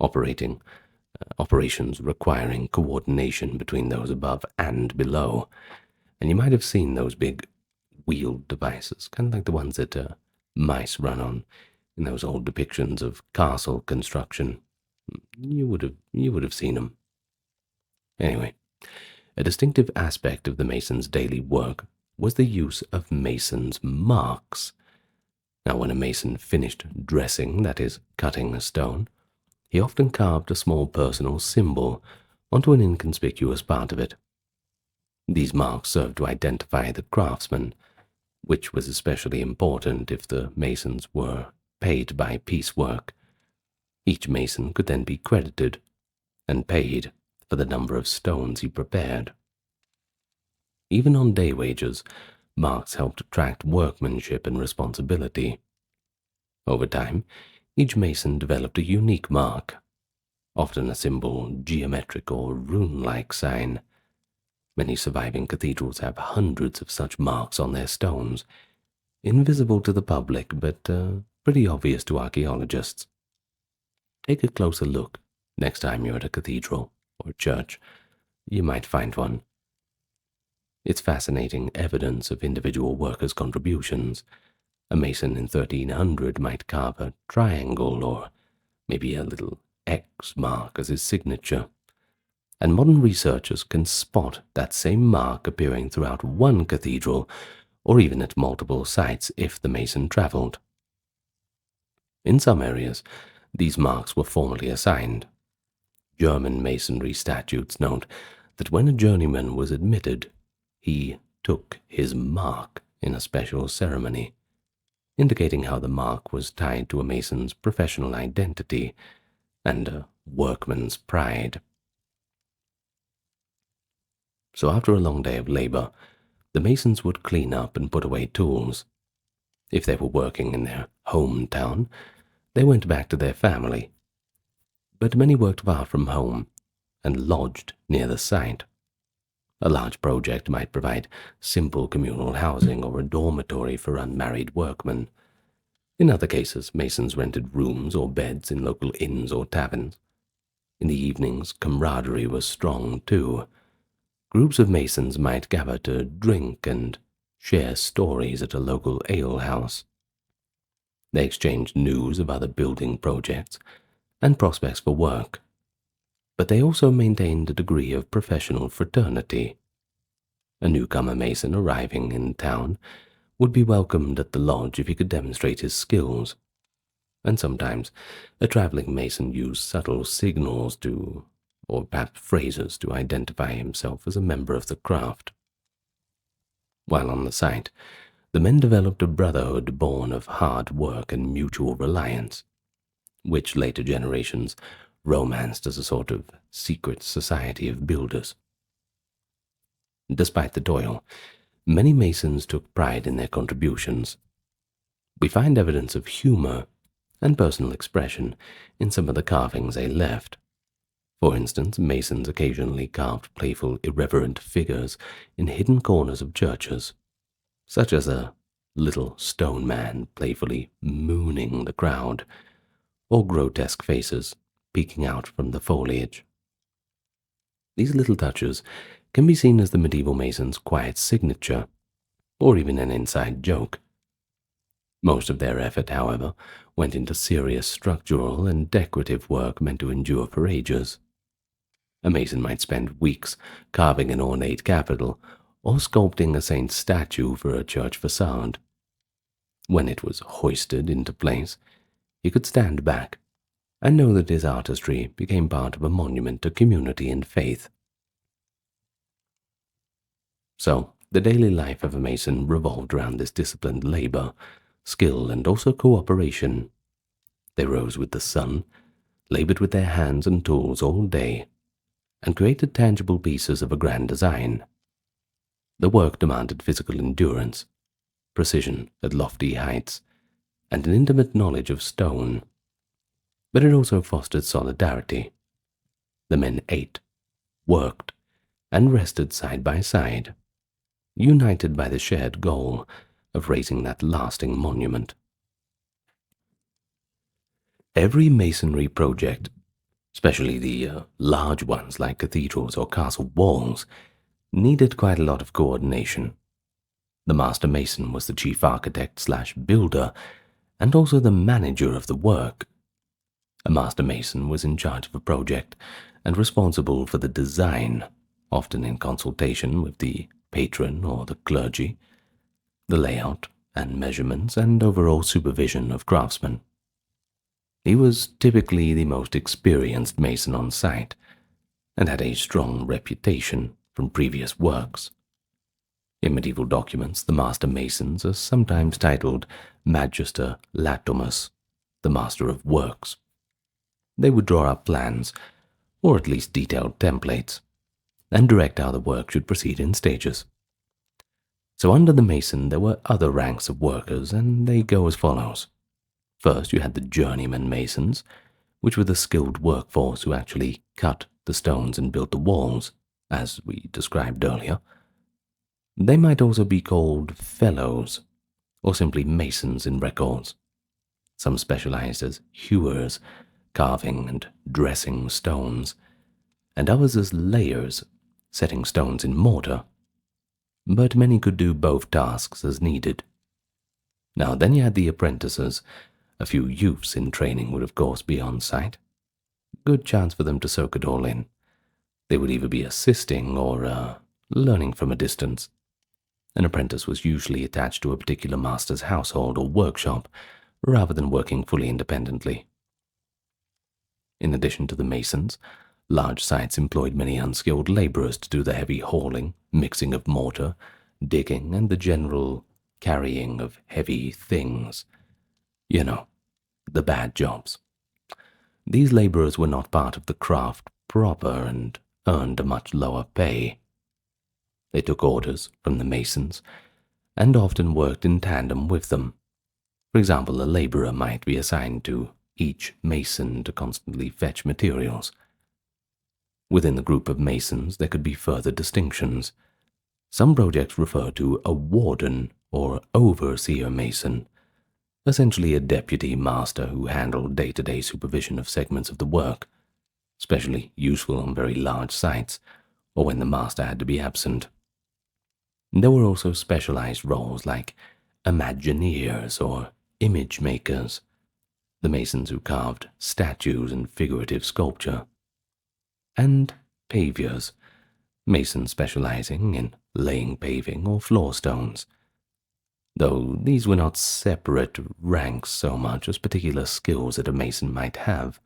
A: operations requiring coordination between those above and below. And you might have seen those big wheeled devices, kind of like the ones that mice run on in those old depictions of castle construction. You would have seen them. Anyway, a distinctive aspect of the mason's daily work was the use of mason's marks. Now, when a mason finished dressing, that is, cutting a stone, he often carved a small personal symbol onto an inconspicuous part of it. These marks served to identify the craftsman, which was especially important if the masons were paid by piecework. Each mason could then be credited and paid for the number of stones he prepared. Even on day wages, marks helped attract workmanship and responsibility. Over time, each mason developed a unique mark, often a simple, geometric or rune-like sign. Many surviving cathedrals have hundreds of such marks on their stones, invisible to the public but pretty obvious to archaeologists. Take a closer look next time you're at a cathedral or church. You might find one. It's fascinating evidence of individual workers' contributions. A mason in 1300 might carve a triangle or maybe a little X mark as his signature. And modern researchers can spot that same mark appearing throughout one cathedral or even at multiple sites if the mason traveled. In some areas, these marks were formally assigned. German masonry statutes note that when a journeyman was admitted, he took his mark in a special ceremony, indicating how the mark was tied to a mason's professional identity and a workman's pride. So after a long day of labor, the masons would clean up and put away tools. If they were working in their hometown, they went back to their family. But many worked far from home and lodged near the site. A large project might provide simple communal housing or a dormitory for unmarried workmen. In other cases, masons rented rooms or beds in local inns or taverns. In the evenings, camaraderie was strong too. Groups of masons might gather to drink and share stories at a local alehouse. They exchanged news of other building projects and prospects for work, but they also maintained a degree of professional fraternity. A newcomer mason arriving in town would be welcomed at the lodge if he could demonstrate his skills, and sometimes a traveling mason used subtle signals or perhaps phrases to identify himself as a member of the craft. While on the site, the men developed a brotherhood born of hard work and mutual reliance, which later generations romanced as a sort of secret society of builders. Despite the toil, many masons took pride in their contributions. We find evidence of humor and personal expression in some of the carvings they left. For instance, masons occasionally carved playful, irreverent figures in hidden corners of churches, such as a little stone man playfully mooning the crowd, or grotesque faces peeking out from the foliage. These little touches can be seen as the medieval mason's quiet signature, or even an inside joke. Most of their effort, however, went into serious structural and decorative work meant to endure for ages. A mason might spend weeks carving an ornate capital or sculpting a saint's statue for a church facade. When it was hoisted into place, he could stand back and know that his artistry became part of a monument to community and faith. So, the daily life of a mason revolved around this disciplined labor, skill, and also cooperation. They rose with the sun, labored with their hands and tools all day, and created tangible pieces of a grand design. The work demanded physical endurance, precision at lofty heights, and an intimate knowledge of stone. But it also fostered solidarity. The men ate, worked, and rested side by side, united by the shared goal of raising that lasting monument. Every masonry project, especially the large ones like cathedrals or castle walls, needed quite a lot of coordination. The master mason was the chief architect/builder and also the manager of the work. A master mason was in charge of a project and responsible for the design, often in consultation with the patron or the clergy, the layout and measurements and overall supervision of craftsmen. He was typically the most experienced mason on site and had a strong reputation from previous works. In medieval documents, the master masons are sometimes titled Magister Latomus, the master of works. They would draw up plans, or at least detailed templates, and direct how the work should proceed in stages. So under the mason there were other ranks of workers, and they go as follows. First you had the journeyman masons, which were the skilled workforce who actually cut the stones and built the walls, as we described earlier. They might also be called fellows, or simply masons in records. Some specialized as hewers, carving and dressing stones, and others as layers, setting stones in mortar. But many could do both tasks as needed. Now then you had the apprentices. A few youths in training would of course be on site. Good chance for them to soak it all in. They would either be assisting or learning from a distance. An apprentice was usually attached to a particular master's household or workshop, rather than working fully independently. In addition to the masons, large sites employed many unskilled laborers to do the heavy hauling, mixing of mortar, digging, and the general carrying of heavy things. You know, the bad jobs. These laborers were not part of the craft proper and earned a much lower pay. They took orders from the masons and often worked in tandem with them. For example, a laborer might be assigned to each mason to constantly fetch materials. Within the group of masons there could be further distinctions. Some projects refer to a warden or overseer mason, essentially a deputy master who handled day-to-day supervision of segments of the work, especially useful on very large sites or when the master had to be absent. There were also specialized roles like imagineers or image makers, the masons who carved statues and figurative sculpture, and paviors, masons specializing in laying paving or floor stones, though these were not separate ranks so much as particular skills that a mason might have,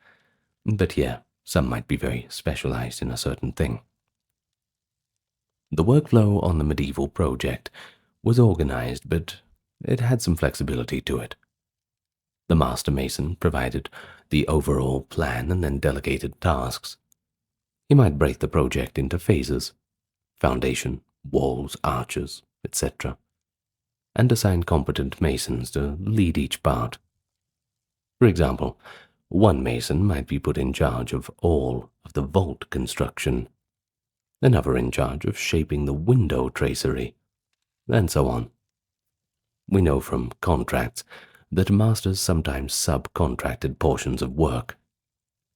A: but yeah, some might be very specialized in a certain thing. The workflow on the medieval project was organized, but it had some flexibility to it. The master mason provided the overall plan and then delegated tasks. He might break the project into phases, foundation, walls, arches, etc., and assign competent masons to lead each part. For example, one mason might be put in charge of all of the vault construction, another in charge of shaping the window tracery, and so on. We know from contracts that masters sometimes subcontracted portions of work.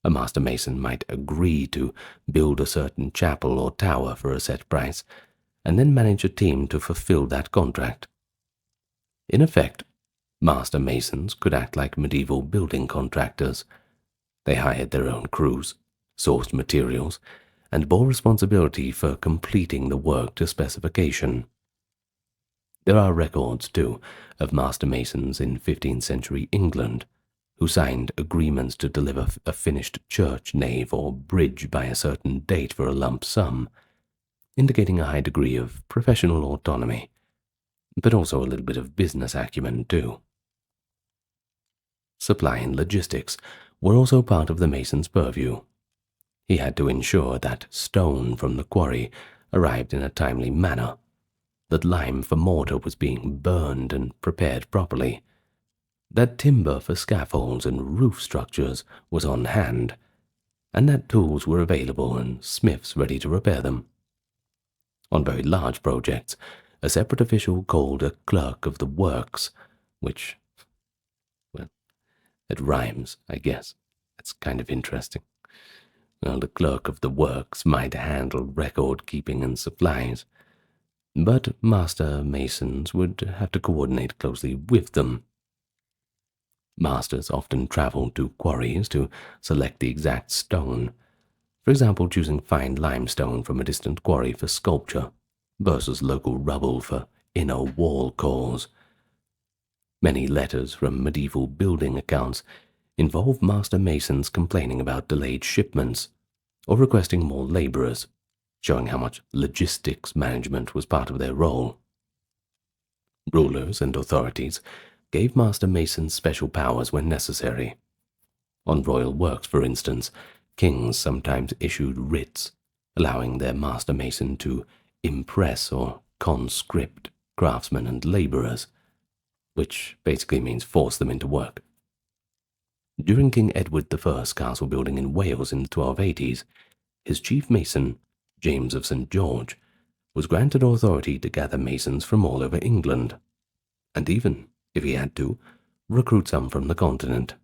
A: A master mason might agree to build a certain chapel or tower for a set price, and then manage a team to fulfill that contract. In effect, master masons could act like medieval building contractors. They hired their own crews, sourced materials, and bore responsibility for completing the work to specification. There are records, too, of master masons in 15th century England who signed agreements to deliver a finished church nave or bridge by a certain date for a lump sum, indicating a high degree of professional autonomy, but also a little bit of business acumen, too. Supply and logistics were also part of the mason's purview. He had to ensure that stone from the quarry arrived in a timely manner, that lime for mortar was being burned and prepared properly, that timber for scaffolds and roof structures was on hand, and that tools were available and smiths ready to repair them. On very large projects, a separate official called a clerk of the works, which, well, It rhymes, I guess. It's kind of interesting. Well, the clerk of the works might handle record keeping and supplies, but master masons would have to coordinate closely with them. Masters often traveled to quarries to select the exact stone, for example, choosing fine limestone from a distant quarry for sculpture versus local rubble for inner wall cores. Many letters from medieval building accounts involve master masons complaining about delayed shipments or requesting more laborers, showing how much logistics management was part of their role. Rulers and authorities gave master masons special powers when necessary. On royal works, for instance, kings sometimes issued writs allowing their master mason to impress or conscript craftsmen and laborers, which basically means force them into work. During King Edward I's castle building in Wales in the 1280s, his chief mason, James of St. George, was granted authority to gather masons from all over England, and even, if he had to, recruit some from the continent.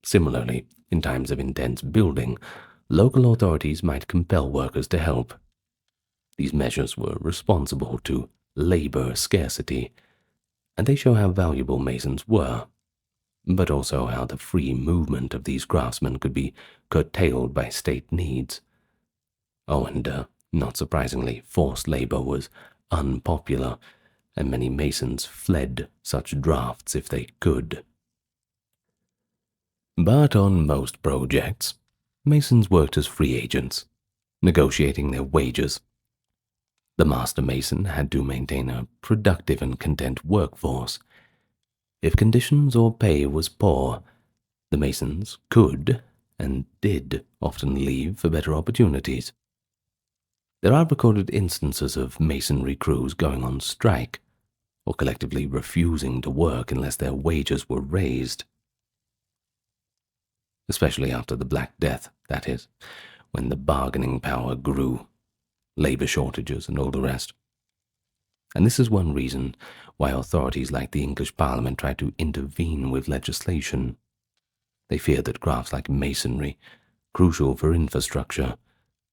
A: Similarly, in times of intense building, local authorities might compel workers to help. These measures were responsible to labor scarcity, and they show how valuable masons were, but also how the free movement of these craftsmen could be curtailed by state needs. Oh, and not surprisingly, forced labor was unpopular, and many masons fled such drafts if they could. But on most projects, masons worked as free agents, negotiating their wages. The master mason had to maintain a productive and content workforce. If conditions or pay was poor, the masons could and did often leave for better opportunities. There are recorded instances of masonry crews going on strike, or collectively refusing to work unless their wages were raised. Especially after the Black Death, that is, when the bargaining power grew, labor shortages and all the rest. And this is one reason why authorities like the English Parliament tried to intervene with legislation. They feared that crafts like masonry, crucial for infrastructure,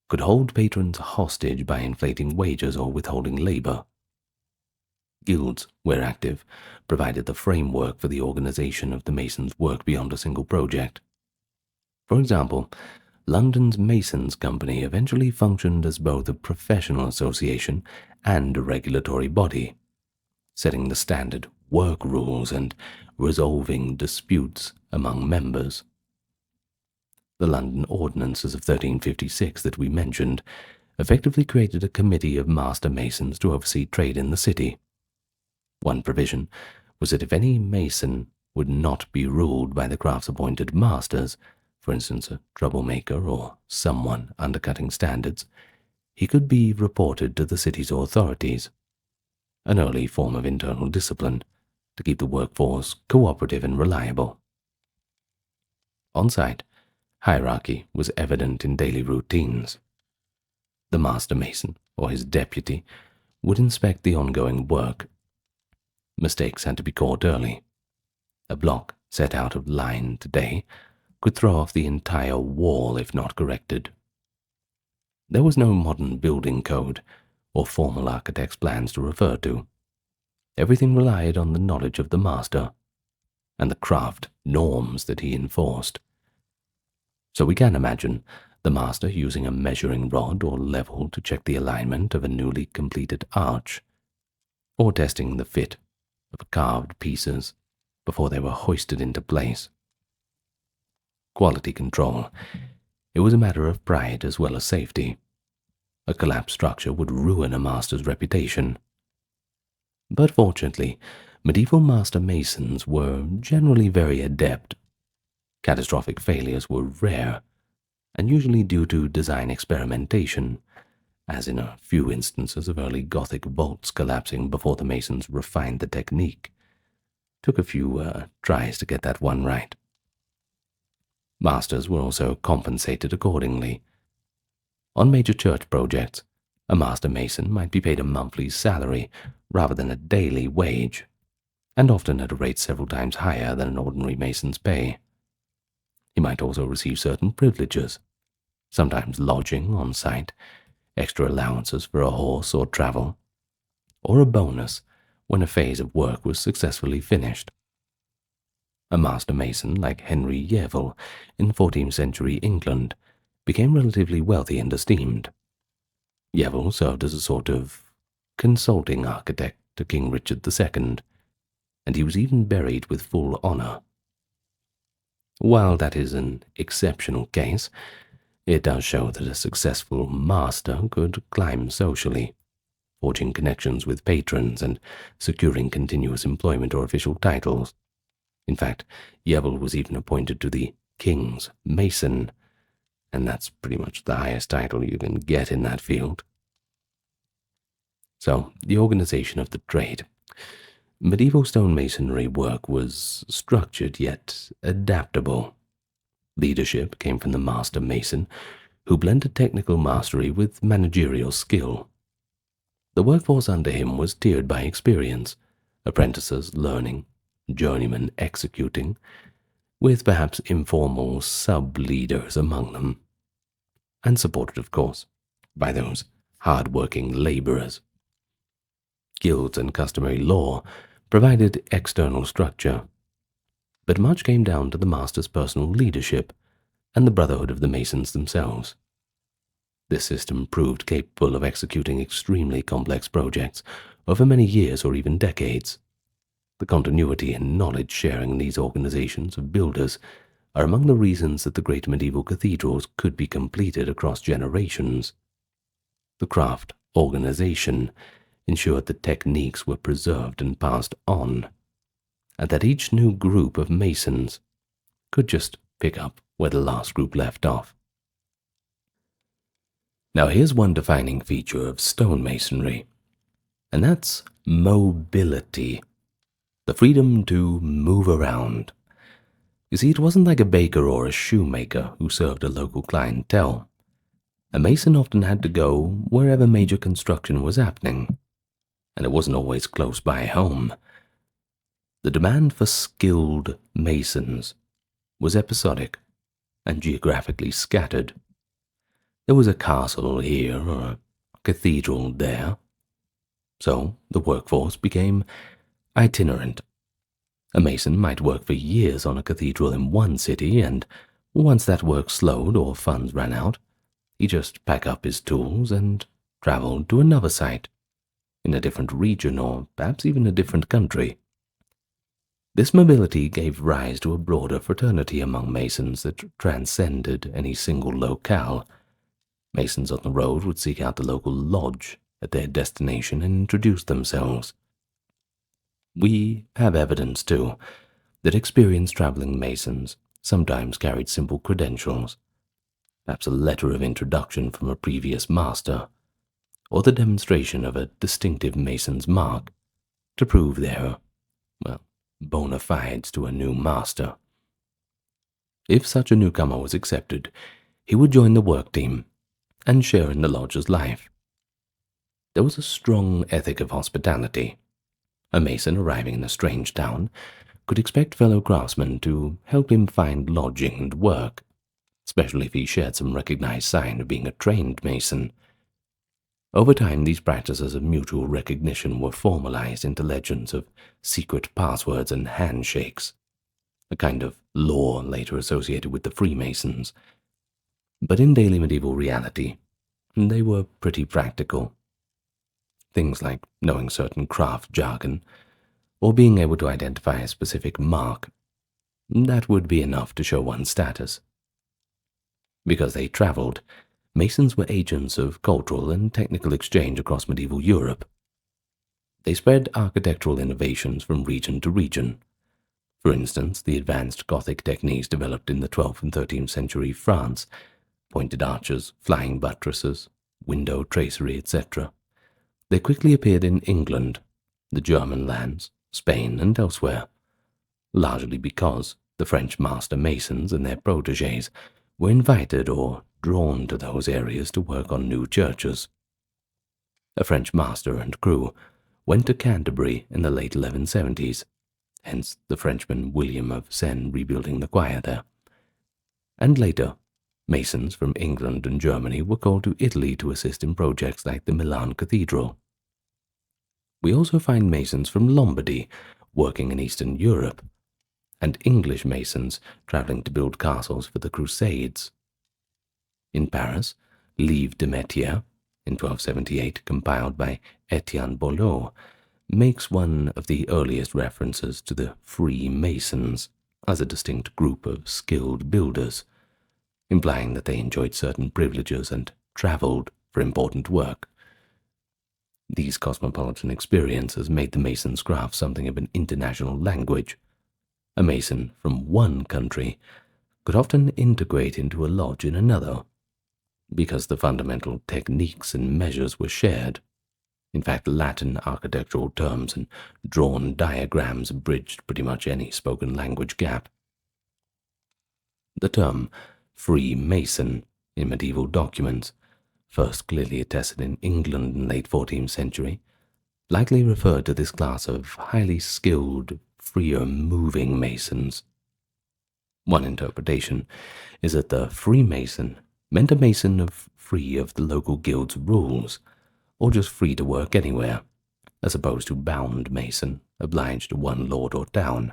A: could hold patrons hostage by inflating wages or withholding labor. Guilds, where active, provided the framework for the organization of the masons' work beyond a single project. For example, London's Masons Company eventually functioned as both a professional association and a regulatory body, setting the standard work rules and resolving disputes among members. The London Ordinances of 1356 that we mentioned effectively created a committee of master masons to oversee trade in the city. One provision was that if any mason would not be ruled by the craft's appointed masters, for instance a troublemaker or someone undercutting standards, he could be reported to the city's authorities, an early form of internal discipline to keep the workforce cooperative and reliable. On site, hierarchy was evident in daily routines. The master mason, or his deputy, would inspect the ongoing work. Mistakes had to be caught early. A block set out of line today could throw off the entire wall if not corrected. There was no modern building code or formal architect's plans to refer to. Everything relied on the knowledge of the master and the craft norms that he enforced. So we can imagine the master using a measuring rod or level to check the alignment of a newly completed arch, or testing the fit of carved pieces before they were hoisted into place. Quality control. It was a matter of pride as well as safety. A collapsed structure would ruin a master's reputation. But fortunately, medieval master masons were generally very adept. Catastrophic failures were rare, and usually due to design experimentation, as in a few instances of early Gothic vaults collapsing before the masons refined the technique. Took a few tries to get that one right. Masters were also compensated accordingly. On major church projects, a master mason might be paid a monthly salary rather than a daily wage, and often at a rate several times higher than an ordinary mason's pay. He might also receive certain privileges, sometimes lodging on site, extra allowances for a horse or travel, or a bonus when a phase of work was successfully finished. A master mason like Henry Yeovil in 14th century England became relatively wealthy and esteemed. Yeovil served as a sort of consulting architect to King Richard II, and he was even buried with full honor. While that is an exceptional case, it does show that a successful master could climb socially, forging connections with patrons and securing continuous employment or official titles. In fact, Yeovil was even appointed to the King's Mason, and that's pretty much the highest title you can get in that field. So, the organization of the trade. Medieval stonemasonry work was structured yet adaptable. Leadership came from the master mason, who blended technical mastery with managerial skill. The workforce under him was tiered by experience, apprentices learning, journeymen executing, with perhaps informal sub-leaders among them, and supported, of course, by those hard-working laborers. Guilds and customary law provided external structure, but much came down to the master's personal leadership and the brotherhood of the masons themselves. This system proved capable of executing extremely complex projects over many years or even decades. The continuity and knowledge sharing in these organizations of builders are among the reasons that the great medieval cathedrals could be completed across generations. The craft organization ensured that techniques were preserved and passed on, and that each new group of masons could just pick up where the last group left off. Now here's one defining feature of stonemasonry, and that's mobility, the freedom to move around. You see, it wasn't like a baker or a shoemaker who served a local clientele. A mason often had to go wherever major construction was happening, and it wasn't always close by home. The demand for skilled masons was episodic and geographically scattered. There was a castle here or a cathedral there, so the workforce became itinerant. A mason might work for years on a cathedral in one city, and once that work slowed or funds ran out, he just packed up his tools and traveled to another site, in a different region or perhaps even a different country. This mobility gave rise to a broader fraternity among masons that transcended any single locale. Masons on the road would seek out the local lodge at their destination and introduce themselves. We have evidence, too, that experienced traveling masons sometimes carried simple credentials, perhaps a letter of introduction from a previous master, or the demonstration of a distinctive mason's mark to prove their, bona fides to a new master. If such a newcomer was accepted, he would join the work team and share in the lodge's life. There was a strong ethic of hospitality. A mason arriving in a strange town could expect fellow craftsmen to help him find lodging and work, especially if he shared some recognized sign of being a trained mason. Over time, these practices of mutual recognition were formalized into legends of secret passwords and handshakes, a kind of lore later associated with the Freemasons. But in daily medieval reality, they were pretty practical. Things like knowing certain craft jargon, or being able to identify a specific mark, that would be enough to show one's status. Because they traveled, masons were agents of cultural and technical exchange across medieval Europe. They spread architectural innovations from region to region. For instance, the advanced Gothic techniques developed in the 12th and 13th century France, pointed arches, flying buttresses, window tracery, etc. They quickly appeared in England, the German lands, Spain, and elsewhere, largely because the French master masons and their protégés were invited or drawn to those areas to work on new churches. A French master and crew went to Canterbury in the late 1170s hence the Frenchman William of Seine rebuilding the choir there. And later, Masons from England and Germany were called to Italy to assist in projects like the Milan Cathedral. We also find Masons from Lombardy working in Eastern Europe, and English Masons traveling to build castles for the Crusades. In Paris, Livre de Métier, in 1278, compiled by Etienne Boileau, makes one of the earliest references to the Freemasons as a distinct group of skilled builders, implying that they enjoyed certain privileges and travelled for important work. These cosmopolitan experiences made the Mason's craft something of an international language. A Mason from one country could often integrate into a lodge in another, because the fundamental techniques and measures were shared. In fact, Latin architectural terms and drawn diagrams bridged pretty much any spoken language gap. The term Freemason in medieval documents, first clearly attested in England in the late 14th century, likely referred to this class of highly skilled, freer-moving Masons. One interpretation is that the Freemason meant a Mason free of the local guild's rules, or just free to work anywhere, as opposed to bound Mason, obliged to one lord or town.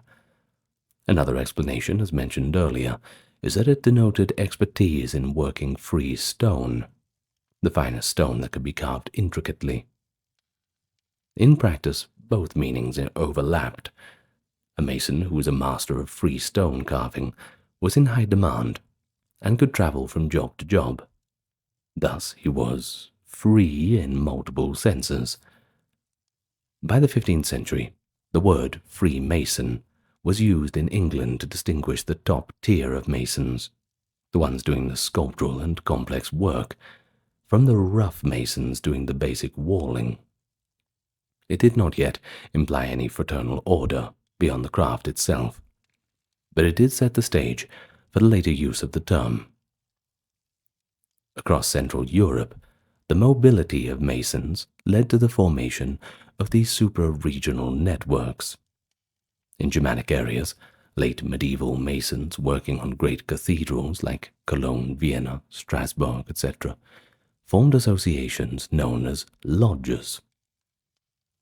A: Another explanation, as mentioned earlier, is that it denoted expertise in working free stone, the finest stone that could be carved intricately. In practice, both meanings overlapped. A Mason who was a master of free stone carving was in high demand and could travel from job to job. Thus, he was free in multiple senses. By the 15th century, the word Freemason was used in England to distinguish the top tier of Masons, the ones doing the sculptural and complex work, from the rough Masons doing the basic walling. It did not yet imply any fraternal order beyond the craft itself, but it did set the stage for the later use of the term. Across Central Europe, the mobility of Masons led to the formation of these supra-regional networks. In Germanic areas, late medieval Masons working on great cathedrals like Cologne, Vienna, Strasbourg, etc., formed associations known as lodges.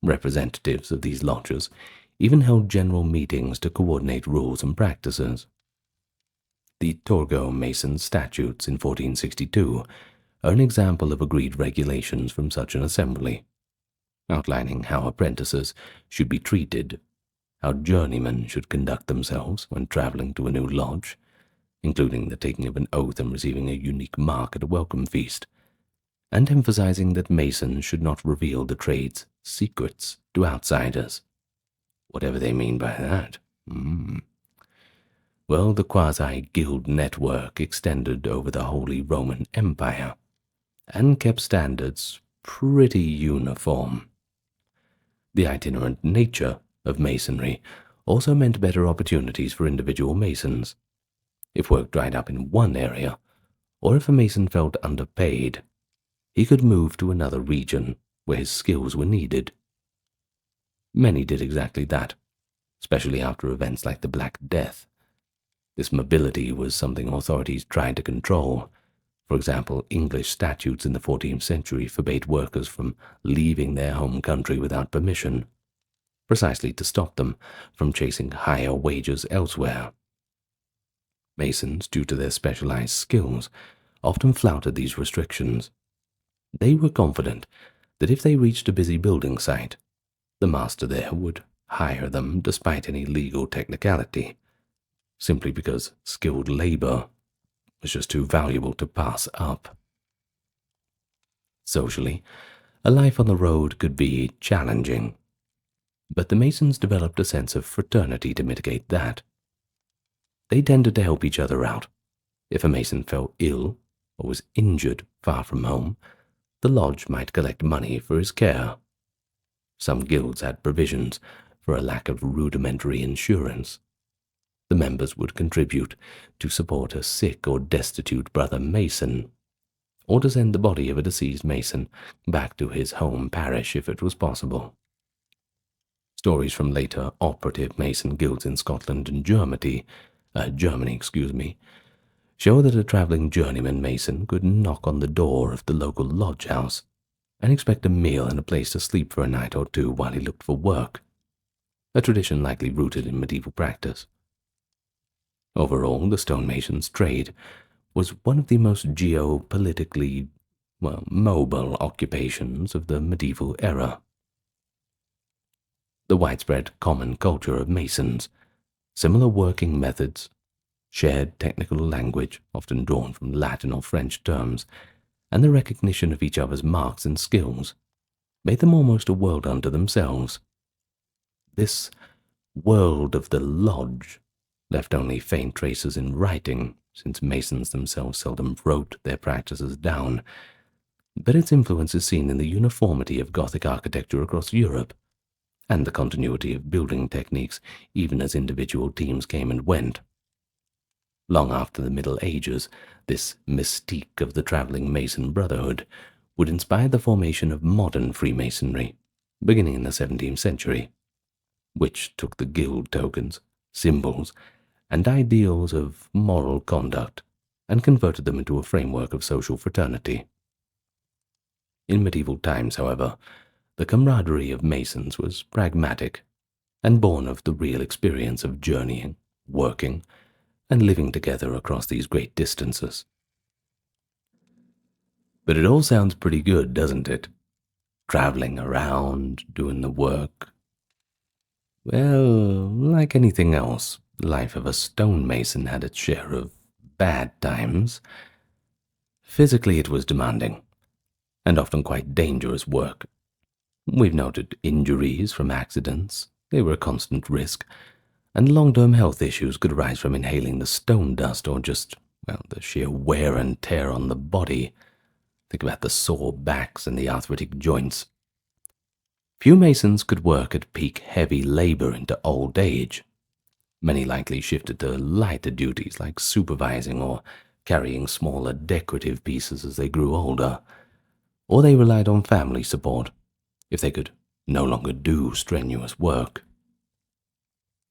A: Representatives of these lodges even held general meetings to coordinate rules and practices. The Torgau Mason Statutes in 1462 are an example of agreed regulations from such an assembly, outlining how apprentices should be treated, how journeymen should conduct themselves when traveling to a new lodge, including the taking of an oath and receiving a unique mark at a welcome feast, and emphasizing that Masons should not reveal the trade's secrets to outsiders. Whatever they mean by that. Well, the quasi-guild network extended over the Holy Roman Empire and kept standards pretty uniform. The itinerant nature of Masonry also meant better opportunities for individual Masons. If work dried up in one area, or if a Mason felt underpaid, he could move to another region where his skills were needed. Many did exactly that, especially after events like the Black Death. This mobility was something authorities tried to control. For example, English statutes in the 14th century forbade workers from leaving their home country without permission, precisely to stop them from chasing higher wages elsewhere. Masons, due to their specialized skills, often flouted these restrictions. They were confident that if they reached a busy building site, the master there would hire them despite any legal technicality, simply because skilled labor was just too valuable to pass up. Socially, a life on the road could be challenging, but the Masons developed a sense of fraternity to mitigate that. They tended to help each other out. If a Mason fell ill or was injured far from home, the lodge might collect money for his care. Some guilds had provisions for a lack of rudimentary insurance. The members would contribute to support a sick or destitute brother Mason, or to send the body of a deceased Mason back to his home parish if it was possible. Stories from later operative Mason guilds in Scotland and Germany, show that a travelling journeyman Mason could knock on the door of the local lodge house and expect a meal and a place to sleep for a night or two while he looked for work, a tradition likely rooted in medieval practice. Overall, the stonemason's trade was one of the most geopolitically, mobile occupations of the medieval era. The widespread common culture of masons, similar working methods, shared technical language, often drawn from Latin or French terms, and the recognition of each other's marks and skills made them almost a world unto themselves. This world of the lodge left only faint traces in writing, since masons themselves seldom wrote their practices down, but its influence is seen in the uniformity of Gothic architecture across Europe, and the continuity of building techniques even as individual teams came and went. Long after the Middle Ages, this mystique of the travelling Mason Brotherhood would inspire the formation of modern Freemasonry, beginning in the 17th century, which took the guild tokens, symbols, and ideals of moral conduct and converted them into a framework of social fraternity. In medieval times, however, the camaraderie of Masons was pragmatic and born of the real experience of journeying, working, and living together across these great distances. But it all sounds pretty good, doesn't it? Traveling around, doing the work. Well, like anything else, the life of a stonemason had its share of bad times. Physically, it was demanding, and often quite dangerous work. We've noted injuries from accidents. They were a constant risk, and long-term health issues could arise from inhaling the stone dust or just, the sheer wear and tear on the body. Think about the sore backs and the arthritic joints. Few masons could work at peak heavy labor into old age. Many likely shifted to lighter duties like supervising or carrying smaller decorative pieces as they grew older, or they relied on family support if they could no longer do strenuous work.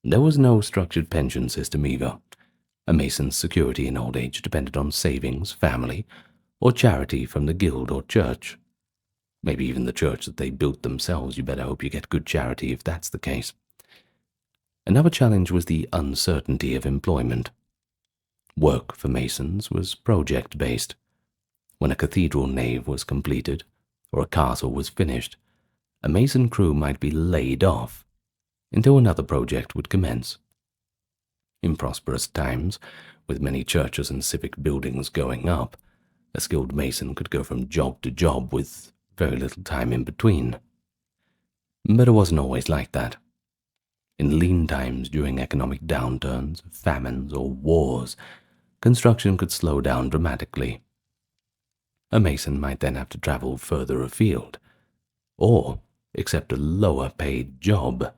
A: There was no structured pension system either. A mason's security in old age depended on savings, family, or charity from the guild or church. Maybe even the church that they built themselves. You better hope you get good charity if that's the case. Another challenge was the uncertainty of employment. Work for masons was project-based. When a cathedral nave was completed, or a castle was finished, a mason crew might be laid off until another project would commence. In prosperous times, with many churches and civic buildings going up, a skilled mason could go from job to job with very little time in between. But it wasn't always like that. In lean times during economic downturns, famines, or wars, construction could slow down dramatically. A mason might then have to travel further afield, or accept a lower-paid job,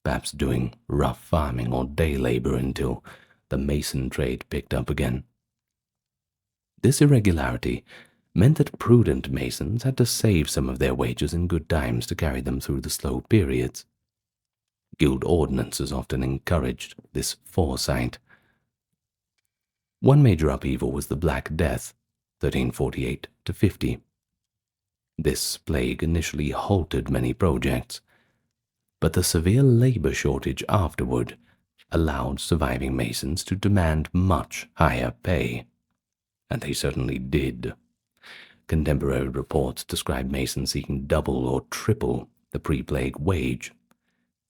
A: perhaps doing rough farming or day labor until the mason trade picked up again. This irregularity meant that prudent masons had to save some of their wages in good times to carry them through the slow periods. Guild ordinances often encouraged this foresight. One major upheaval was the Black Death, 1348 to 50. This plague initially halted many projects, but the severe labor shortage afterward allowed surviving masons to demand much higher pay. And they certainly did. Contemporary reports describe masons seeking double or triple the pre-plague wage,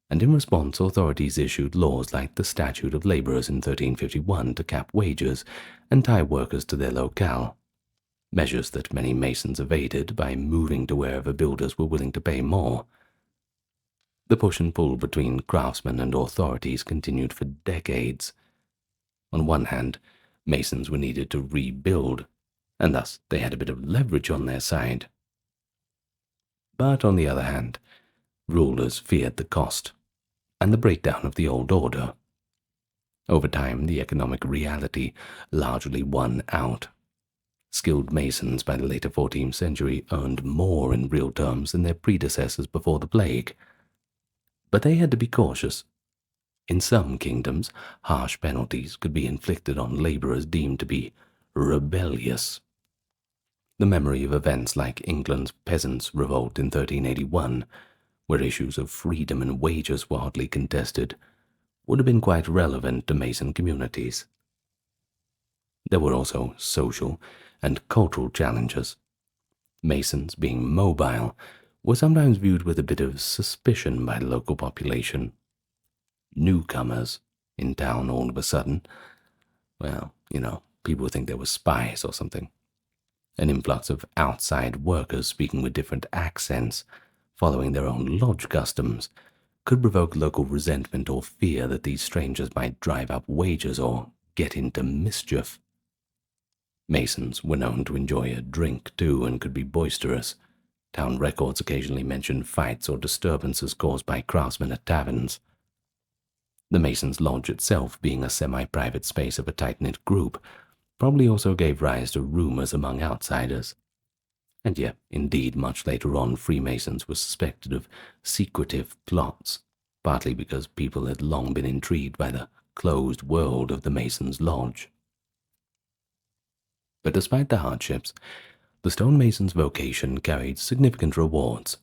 A: and in response authorities issued laws like the Statute of Laborers in 1351 to cap wages and tie workers to their locale, measures that many masons evaded by moving to wherever builders were willing to pay more. The push and pull between craftsmen and authorities continued for decades. On one hand, masons were needed to rebuild, and thus they had a bit of leverage on their side. But on the other hand, rulers feared the cost and the breakdown of the old order. Over time, the economic reality largely won out. Skilled masons by the later 14th century earned more in real terms than their predecessors before the plague. But they had to be cautious. In some kingdoms, harsh penalties could be inflicted on laborers deemed to be rebellious. The memory of events like England's peasants' revolt in 1381, where issues of freedom and wages were hotly contested, would have been quite relevant to Mason communities. There were also social and cultural challenges. Masons, being mobile, were sometimes viewed with a bit of suspicion by the local population. Newcomers in town all of a sudden, well, people would think they were spies or something. An influx of outside workers speaking with different accents, following their own lodge customs, could provoke local resentment or fear that these strangers might drive up wages or get into mischief. Masons were known to enjoy a drink too and could be boisterous. Town records occasionally mention fights or disturbances caused by craftsmen at taverns. The Masons' lodge itself, being a semi-private space of a tight-knit group, probably also gave rise to rumors among outsiders. And yet, indeed, much later on, Freemasons were suspected of secretive plots, partly because people had long been intrigued by the closed world of the Masons' lodge. But despite the hardships, the stonemason's vocation carried significant rewards.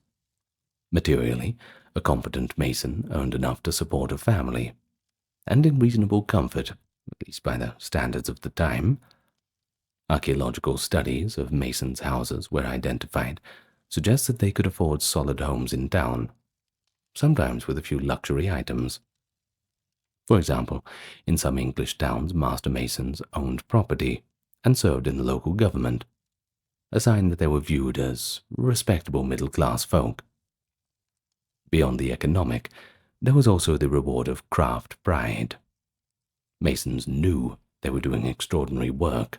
A: Materially, a competent mason earned enough to support a family, and in reasonable comfort, at least by the standards of the time. Archaeological studies of masons' houses were identified suggest that they could afford solid homes in town, sometimes with a few luxury items. For example, in some English towns, master masons owned property and served in the local government, a sign that they were viewed as respectable middle-class folk. Beyond the economic, there was also the reward of craft pride. Masons knew they were doing extraordinary work,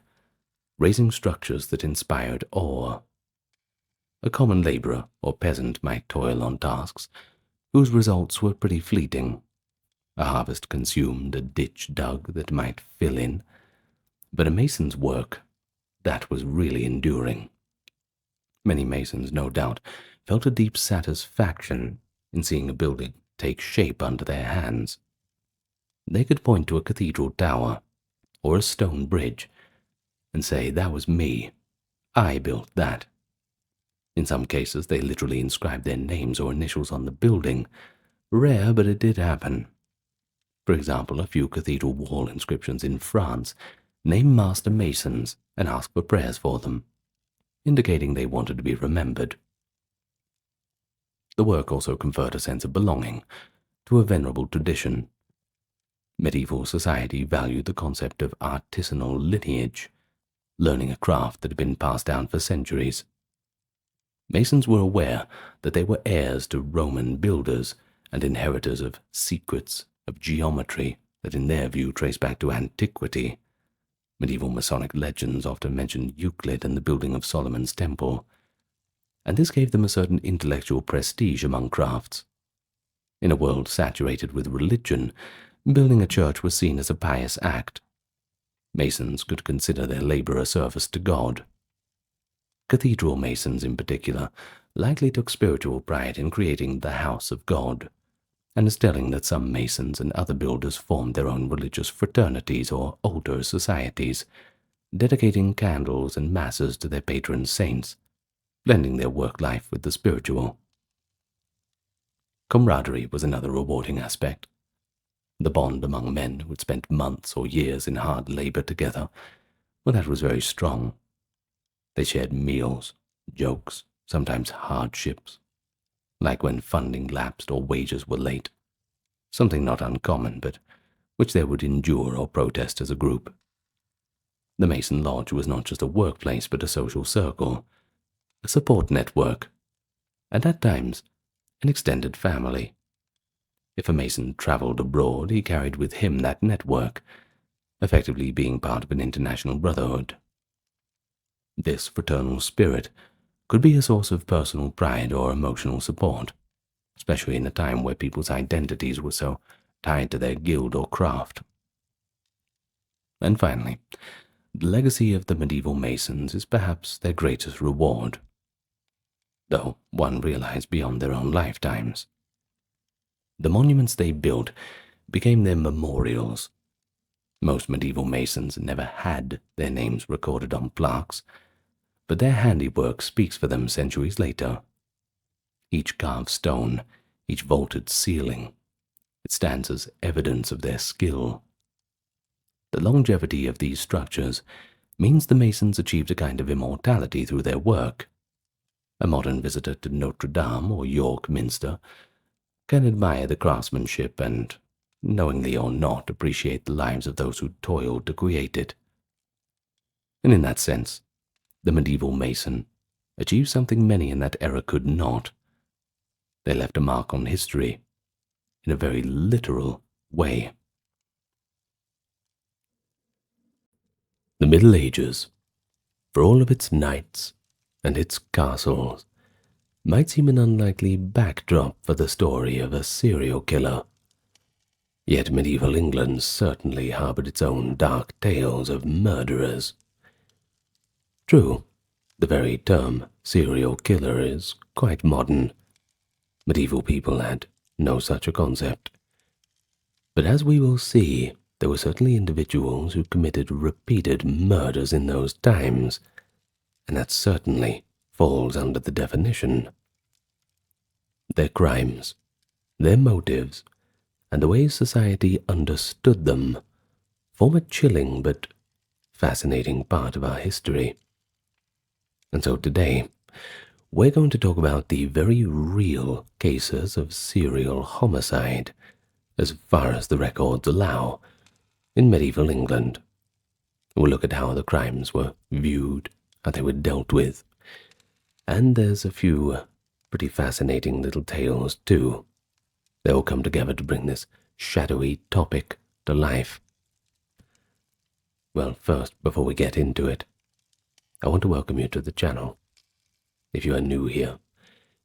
A: raising structures that inspired awe. A common laborer or peasant might toil on tasks whose results were pretty fleeting. A harvest consumed, a ditch dug that might fill in, but a mason's work, that was really enduring. Many masons, no doubt, felt a deep satisfaction in seeing a building take shape under their hands. They could point to a cathedral tower or a stone bridge and say, "That was me. I built that." In some cases, they literally inscribed their names or initials on the building. Rare, but it did happen. For example, a few cathedral wall inscriptions in France name master masons and ask for prayers for them, indicating they wanted to be remembered. The work also conferred a sense of belonging to a venerable tradition. Medieval society valued the concept of artisanal lineage, learning a craft that had been passed down for centuries. Masons were aware that they were heirs to Roman builders and inheritors of secrets of geometry that in their view trace back to antiquity. Medieval Masonic legends often mention Euclid and the building of Solomon's temple, and this gave them a certain intellectual prestige among crafts. In a world saturated with religion, building a church was seen as a pious act. Masons could consider their labor a service to God. Cathedral masons, in particular, likely took spiritual pride in creating the house of God, and is telling that some masons and other builders formed their own religious fraternities or altar societies, dedicating candles and masses to their patron saints, blending their work life with the spiritual. Camaraderie was another rewarding aspect. The bond among men who had spent months or years in hard labor together, well, that was very strong. They shared meals, jokes, sometimes hardships, like when funding lapsed or wages were late, something not uncommon, but which they would endure or protest as a group. The Mason Lodge was not just a workplace, but a social circle, a support network, and at times an extended family. If a Mason traveled abroad, he carried with him that network, effectively being part of an international brotherhood. This fraternal spirit could be a source of personal pride or emotional support, especially in a time where people's identities were so tied to their guild or craft. And finally, the legacy of the medieval Masons is perhaps their greatest reward, though one realized beyond their own lifetimes. The monuments they built became their memorials. Most medieval masons never had their names recorded on plaques, but their handiwork speaks for them centuries later. Each carved stone, each vaulted ceiling, it stands as evidence of their skill. The longevity of these structures means the masons achieved a kind of immortality through their work. A modern visitor to Notre Dame or York Minster can admire the craftsmanship and, knowingly or not, appreciate the lives of those who toiled to create it. And in that sense, the medieval mason achieved something many in that era could not. They left a mark on history in a very literal way. The Middle Ages, for all of its knights and its castles, might seem an unlikely backdrop for the story of a serial killer. Yet medieval England certainly harbored its own dark tales of murderers. True, the very term serial killer is quite modern. Medieval people had no such a concept. But as we will see, there were certainly individuals who committed repeated murders in those times, and that certainly falls under the definition. Their crimes, their motives, and the way society understood them form a chilling but fascinating part of our history. And so today, we're going to talk about the very real cases of serial homicide, as far as the records allow, in medieval England. We'll look at how the crimes were viewed, how they were dealt with, and there's a few pretty fascinating little tales too. They all come together to bring this shadowy topic to life. Well, first, before we get into it, I want to welcome you to the channel. If you are new here,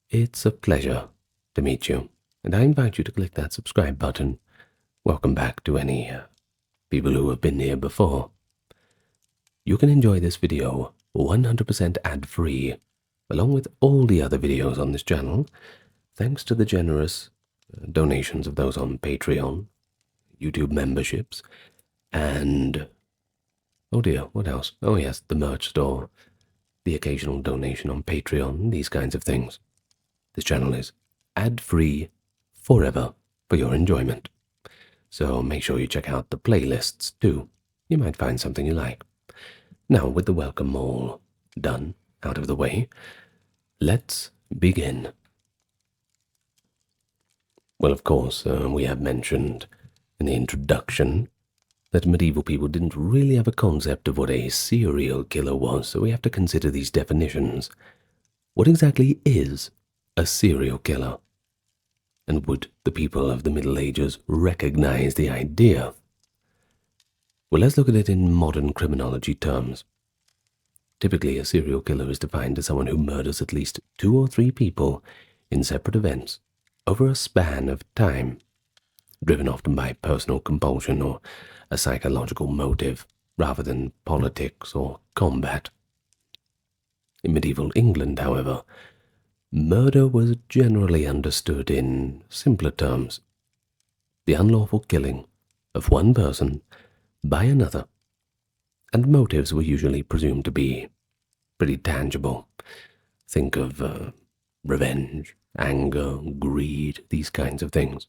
A: it's a pleasure to meet you, and I invite you to click that subscribe button. Welcome back to any people who have been here before. You can enjoy this video 100% ad-free, along with all the other videos on this channel, thanks to the generous donations of those on Patreon, YouTube memberships, and, oh dear, what else? Oh yes, the merch store, the occasional donation on Patreon, these kinds of things. This channel is ad-free forever for your enjoyment. So make sure you check out the playlists too. You might find something you like. Now, with the welcome all done, out of the way, let's begin. Well, of course, we have mentioned in the introduction that medieval people didn't really have a concept of what a serial killer was, so we have to consider these definitions. What exactly is a serial killer? And would the people of the Middle Ages recognize the idea? Well, let's look at it in modern criminology terms. Typically, a serial killer is defined as someone who murders at least 2 or 3 people in separate events over a span of time, driven often by personal compulsion or a psychological motive rather than politics or combat. In medieval England, however, murder was generally understood in simpler terms: the unlawful killing of one person by another, and motives were usually presumed to be pretty tangible. Think of revenge, anger, greed, these kinds of things,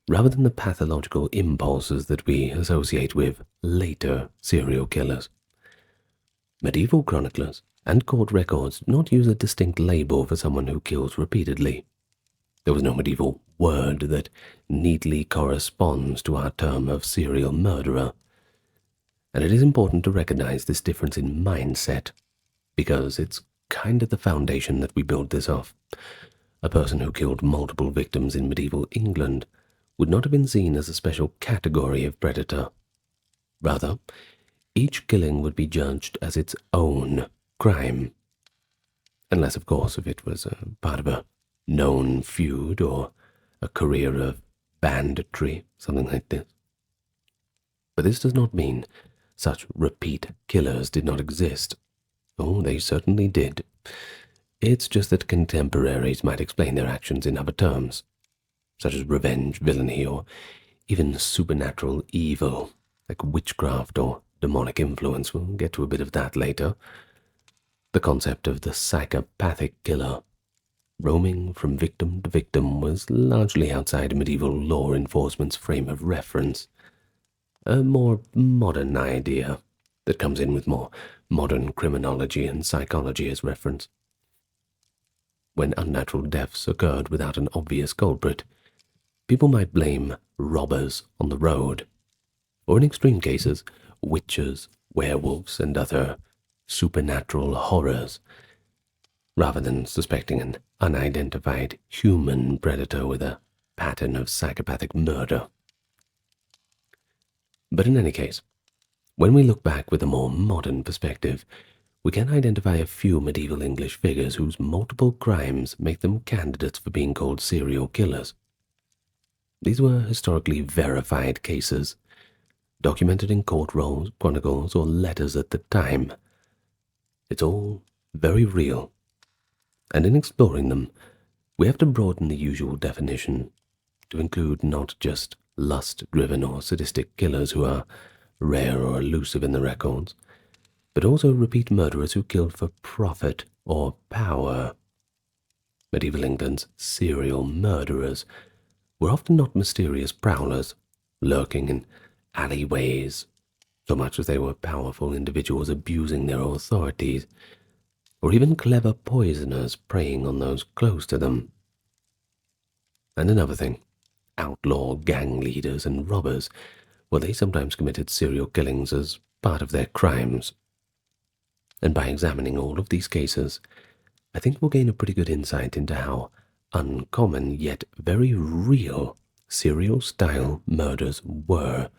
A: rather than the pathological impulses that we associate with later serial killers. Medieval chroniclers and court records do not use a distinct label for someone who kills repeatedly. There was no medieval word that neatly corresponds to our term of serial murderer. And it is important to recognize this difference in mindset, because it's kind of the foundation that we build this off. A person who killed multiple victims in medieval England would not have been seen as a special category of predator. Rather, each killing would be judged as its own crime. Unless, of course, if it was part of a known feud or a career of banditry, something like this. But this does not mean such repeat killers did not exist. Oh, they certainly did. It's just that contemporaries might explain their actions in other terms. such as revenge, villainy, or even supernatural evil, like witchcraft or demonic influence. We'll get to a bit of that later. The concept of the psychopathic killer, roaming from victim to victim, was largely outside medieval law enforcement's frame of reference. A more modern idea that comes in with more modern criminology and psychology as reference. When unnatural deaths occurred without an obvious culprit, people might blame robbers on the road, or in extreme cases, witches, werewolves, and other supernatural horrors, rather than suspecting an unidentified human predator with a pattern of psychopathic murder. But in any case, when we look back with a more modern perspective, we can identify a few medieval English figures whose multiple crimes make them candidates for being called serial killers. These were historically verified cases, documented in court rolls, chronicles, or letters at the time. It's all very real, and in exploring them, we have to broaden the usual definition to include not just lust-driven or sadistic killers who are rare or elusive in the records, but also repeat murderers who killed for profit or power. Medieval England's serial murderers were often not mysterious prowlers, lurking in alleyways, so much as they were powerful individuals abusing their authorities, or even clever poisoners preying on those close to them. And another thing, outlaw gang leaders and robbers, well, they sometimes committed serial killings as part of their crimes. And by examining all of these cases, I think we'll gain a pretty good insight into how uncommon yet very real serial-style murders were,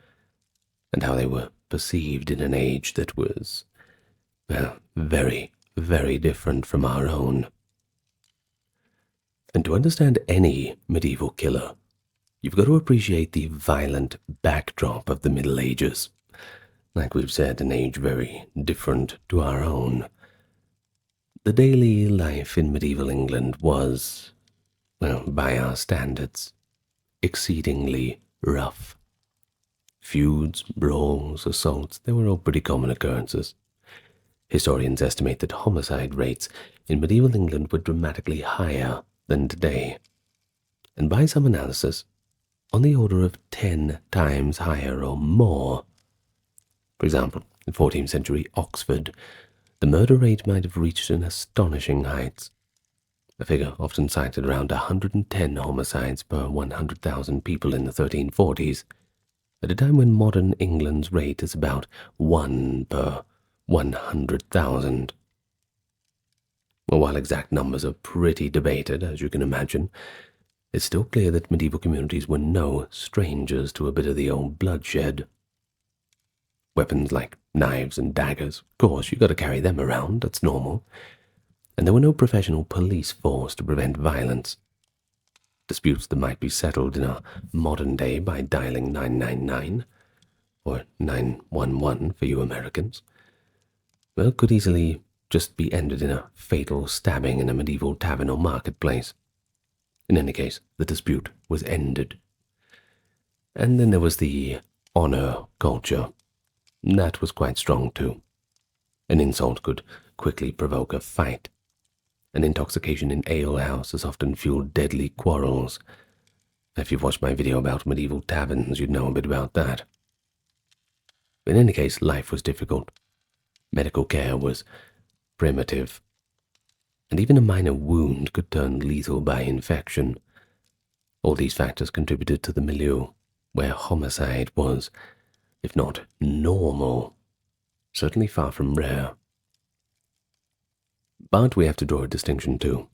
A: and how they were perceived in an age that was, well, very, very different from our own. And to understand any medieval killer, you've got to appreciate the violent backdrop of the Middle Ages. Like we've said, an age very different to our own. The daily life in medieval England was, well, by our standards, exceedingly rough. Feuds, brawls, assaults, they were all pretty common occurrences. Historians estimate that homicide rates in medieval England were dramatically higher than today, and by some analysis, on the order of 10 times higher or more. For example, in 14th century Oxford, the murder rate might have reached an astonishing heights, a figure often cited around 110 homicides per 100,000 people in the 1340s, at a time when modern England's rate is about 1 per 100,000. Well, while exact numbers are pretty debated, as you can imagine, it's still clear that medieval communities were no strangers to a bit of the old bloodshed. Weapons like knives and daggers, of course, you got to carry them around, that's normal. And there were no professional police force to prevent violence. Disputes that might be settled in our modern day by dialing 999, or 911 for you Americans, well, could easily just be ended in a fatal stabbing in a medieval tavern or marketplace. In any case, the dispute was ended. And then there was the honor culture. That was quite strong too. An insult could quickly provoke a fight. An intoxication in alehouses often fueled deadly quarrels. If you've watched my video about medieval taverns, you'd know a bit about that. In any case, life was difficult. Medical care was primitive, and even a minor wound could turn lethal by infection. All these factors contributed to the milieu, where homicide was, if not normal, certainly far from rare. But we have to draw a distinction too.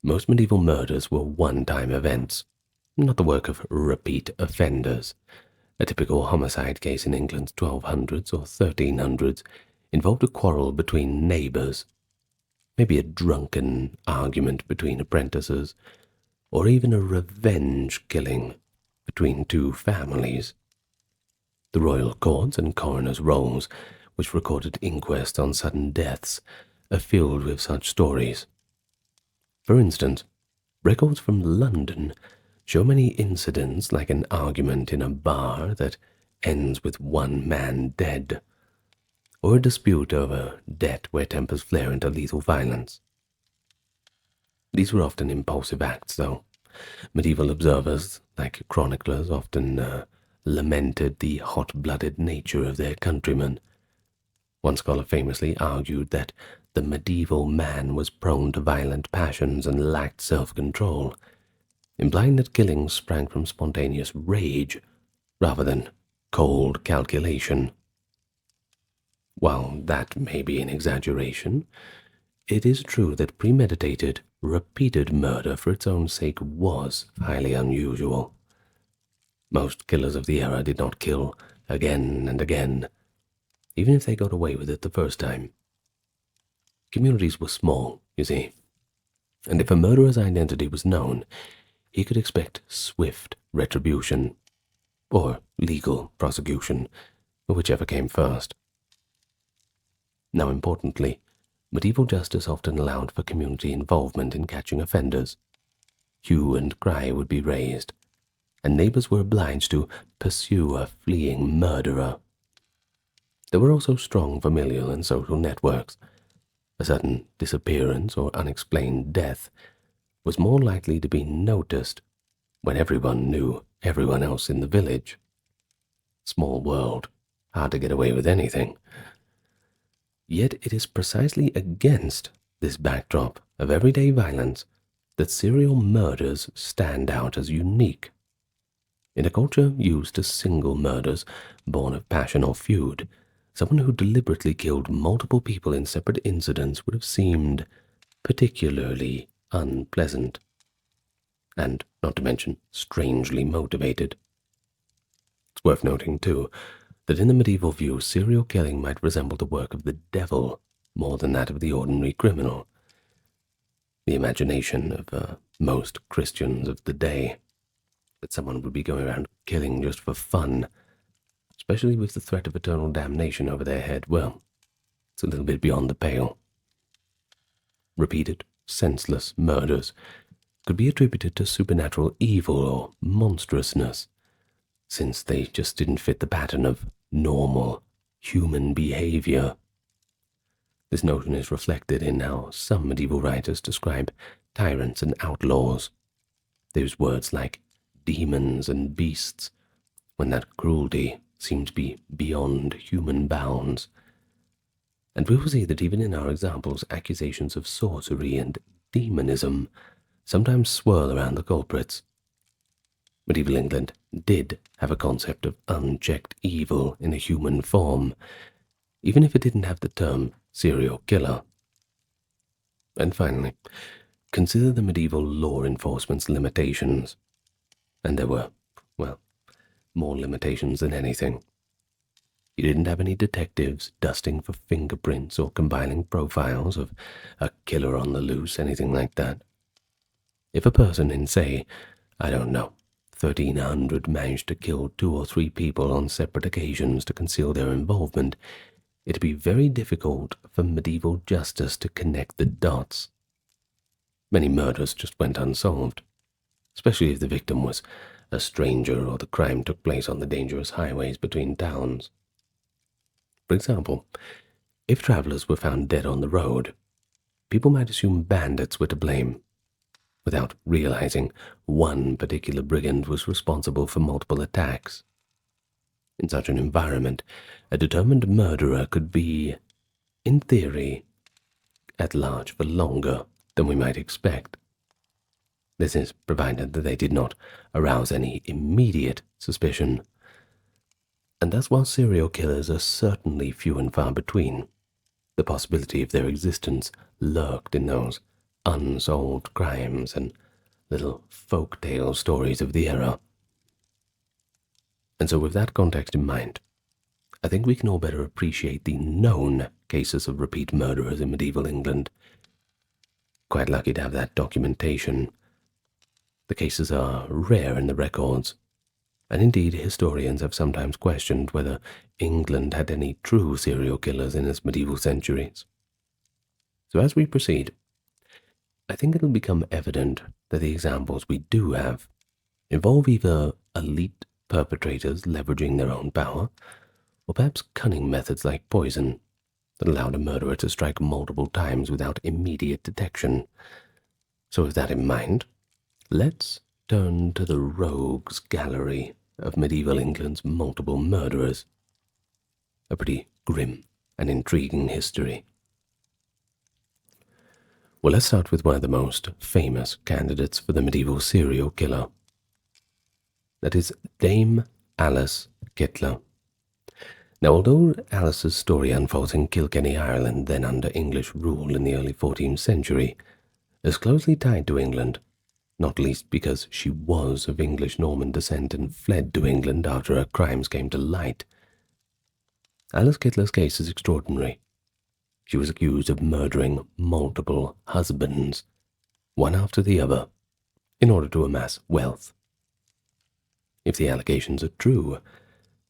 A: Most medieval murders were one-time events, not the work of repeat offenders. A typical homicide case in England's 1200s or 1300s involved a quarrel between neighbours, maybe a drunken argument between apprentices, or even a revenge killing between two families. The royal courts and coroners' rolls, which recorded inquests on sudden deaths, are filled with such stories. For instance, records from London show many incidents like an argument in a bar that ends with one man dead, or a dispute over debt where tempers flare into lethal violence. These were often impulsive acts, though. Medieval observers, like chroniclers, often lamented the hot-blooded nature of their countrymen. One scholar famously argued that the medieval man was prone to violent passions and lacked self-control, implying that killing sprang from spontaneous rage rather than cold calculation. While that may be an exaggeration, it is true that premeditated, repeated murder for its own sake was highly unusual. Most killers of the era did not kill again and again, even if they got away with it the first time. Communities were small, you see, and if a murderer's identity was known, he could expect swift retribution, or legal prosecution, whichever came first. Now, importantly, medieval justice often allowed for community involvement in catching offenders. Hue and cry would be raised, and neighbors were obliged to pursue a fleeing murderer. There were also strong familial and social networks. A sudden disappearance or unexplained death was more likely to be noticed when everyone knew everyone else in the village. Small world, hard to get away with anything. Yet it is precisely against this backdrop of everyday violence that serial murders stand out as unique. In a culture used to single murders born of passion or feud, someone who deliberately killed multiple people in separate incidents would have seemed particularly unpleasant, and not to mention strangely motivated. It's worth noting, too, that in the medieval view, serial killing might resemble the work of the devil more than that of the ordinary criminal. The imagination of most Christians of the day, that someone would be going around killing just for fun, especially with the threat of eternal damnation over their head, well, it's a little bit beyond the pale. Repeated, senseless murders could be attributed to supernatural evil or monstrousness, since they just didn't fit the pattern of normal human behavior. This notion is reflected in how some medieval writers describe tyrants and outlaws. They use words like demons and beasts, when that cruelty seemed to be beyond human bounds. And we will see that even in our examples, accusations of sorcery and demonism sometimes swirl around the culprits. Medieval England did have a concept of unchecked evil in a human form, even if it didn't have the term serial killer. And finally, consider the medieval law enforcement's limitations. And there were, well, more limitations than anything. You didn't have any detectives dusting for fingerprints or compiling profiles of a killer on the loose, anything like that. If a person in, say, 1300 managed to kill 2 or 3 people on separate occasions to conceal their involvement, it'd be very difficult for medieval justice to connect the dots. Many murders just went unsolved, especially if the victim was a stranger or the crime took place on the dangerous highways between towns. For example, if travelers were found dead on the road, people might assume bandits were to blame, without realizing one particular brigand was responsible for multiple attacks. In such an environment, a determined murderer could be, in theory, at large for longer than we might expect. This is provided that they did not arouse any immediate suspicion. And thus, while serial killers are certainly few and far between, the possibility of their existence lurked in those unsolved crimes and little folk-tale stories of the era. And so with that context in mind, I think we can all better appreciate the known cases of repeat murderers in medieval England. Quite lucky to have that documentation. The cases are rare in the records, and indeed historians have sometimes questioned whether England had any true serial killers in its medieval centuries. So as we proceed, I think it'll become evident that the examples we do have involve either elite perpetrators leveraging their own power, or perhaps cunning methods like poison that allowed a murderer to strike multiple times without immediate detection. So with that in mind, let's turn to the rogues gallery of medieval England's multiple murderers. A pretty grim and intriguing history. Well, let's start with one of the most famous candidates for the medieval serial killer. That is Dame Alice Kittler. Now, although Alice's story unfolds in Kilkenny, Ireland, then under English rule in the early 14th century, is closely tied to England, not least because she was of English-Norman descent and fled to England after her crimes came to light. Alice Kittler's case is extraordinary. She was accused of murdering multiple husbands, one after the other, in order to amass wealth. If the allegations are true,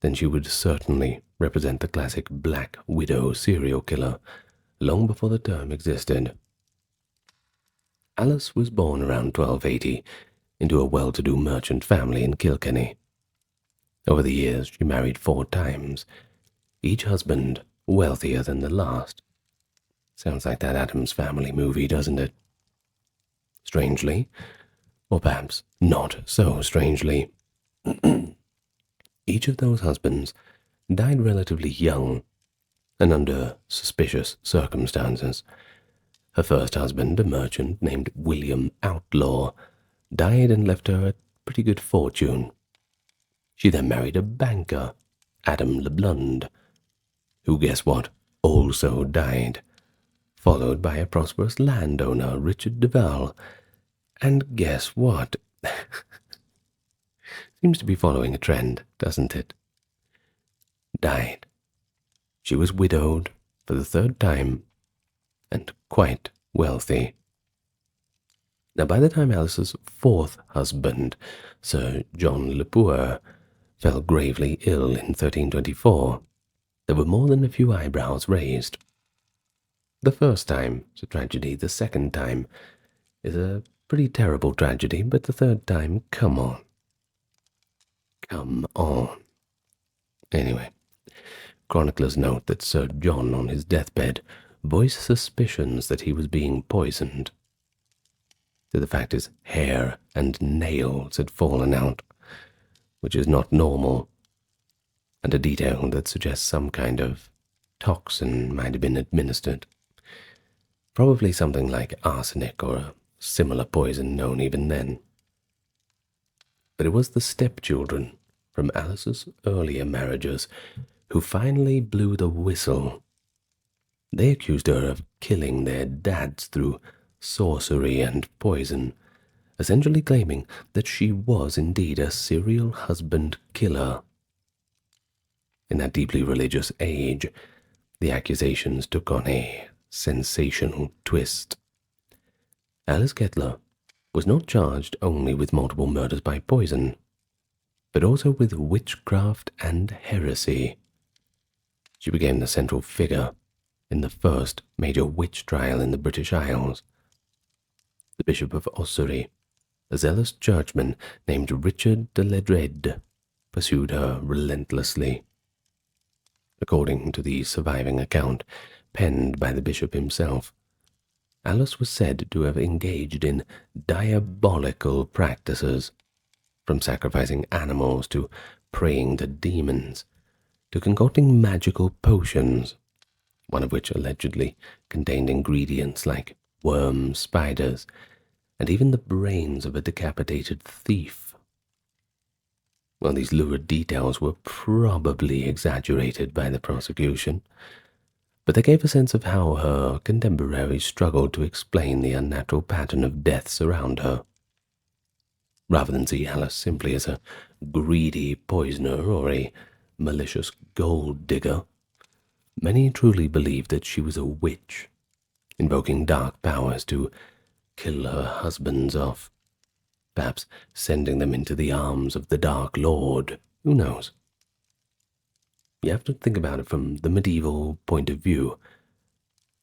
A: then she would certainly represent the classic Black Widow serial killer long before the term existed. Alice was born around 1280 into a well-to-do merchant family in Kilkenny. Over the years, she married 4 times, each husband wealthier than the last. Sounds like that Addams Family movie, doesn't it? Strangely, or perhaps not so strangely, each of those husbands died relatively young and under suspicious circumstances. Her first husband, a merchant named William Outlaw, died and left her a pretty good fortune. She then married a banker, Adam LeBlund, who, guess what, also died, followed by a prosperous landowner, Richard Duval, and guess what? Seems to be following a trend, doesn't it? Died. She was widowed for the 3rd time, and quite wealthy. Now, by the time Alice's 4th husband, Sir John Le Poer, fell gravely ill in 1324, there were more than a few eyebrows raised. The first time is a tragedy, the second time is a pretty terrible tragedy, but the 3rd time, come on. Come on. Anyway, chroniclers note that Sir John, on his deathbed, voiced suspicions that he was being poisoned. So the fact is, hair and nails had fallen out, which is not normal, and a detail that suggests some kind of toxin might have been administered. Probably something like arsenic or a similar poison known even then. But it was the stepchildren from Alice's earlier marriages who finally blew the whistle. They accused her of killing their dads through sorcery and poison, essentially claiming that she was indeed a serial husband killer. In that deeply religious age, the accusations took on a sensational twist. Alice Kittler was not charged only with multiple murders by poison, but also with witchcraft and heresy. She became the central figure in the first major witch trial in the British Isles. The Bishop of Ossory, a zealous churchman named Richard de Ledred, pursued her relentlessly. According to the surviving account, penned by the bishop himself, Alice was said to have engaged in diabolical practices, from sacrificing animals to praying to demons, to concocting magical potions, one of which allegedly contained ingredients like worms, spiders, and even the brains of a decapitated thief. Well, these lurid details were probably exaggerated by the prosecution, but they gave a sense of how her contemporaries struggled to explain the unnatural pattern of deaths around her. Rather than see Alice simply as a greedy poisoner or a malicious gold digger, many truly believed that she was a witch, invoking dark powers to kill her husbands off, perhaps sending them into the arms of the Dark Lord. Who knows? You have to think about it from the medieval point of view.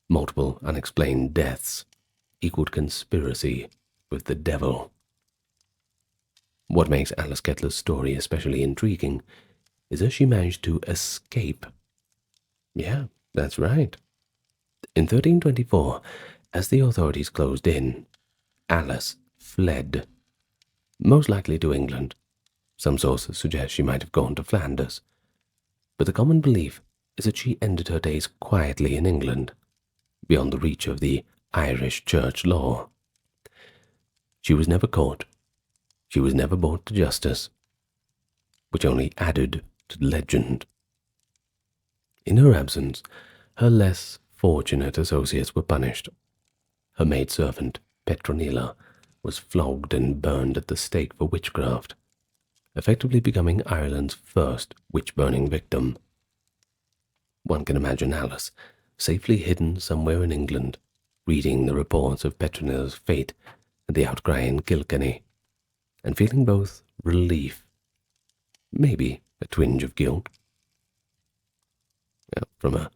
A: Multiple unexplained deaths equaled conspiracy with the devil. What makes Alice Kettler's story especially intriguing is that she managed to escape. Yeah, that's right. In 1324, as the authorities closed in, Alice fled, most likely to England. Some sources suggest she might have gone to Flanders, but the common belief is that she ended her days quietly in England, beyond the reach of the Irish church law. She was never caught. She was never brought to justice, which only added to the legend. In her absence, her less fortunate associates were punished. Her maidservant, Petronilla, was flogged and burned at the stake for witchcraft, effectively becoming Ireland's first witch-burning victim. One can imagine Alice, safely hidden somewhere in England, reading the reports of Petronilla's fate and the outcry in Kilkenny, and feeling both relief, maybe a twinge of guilt. From a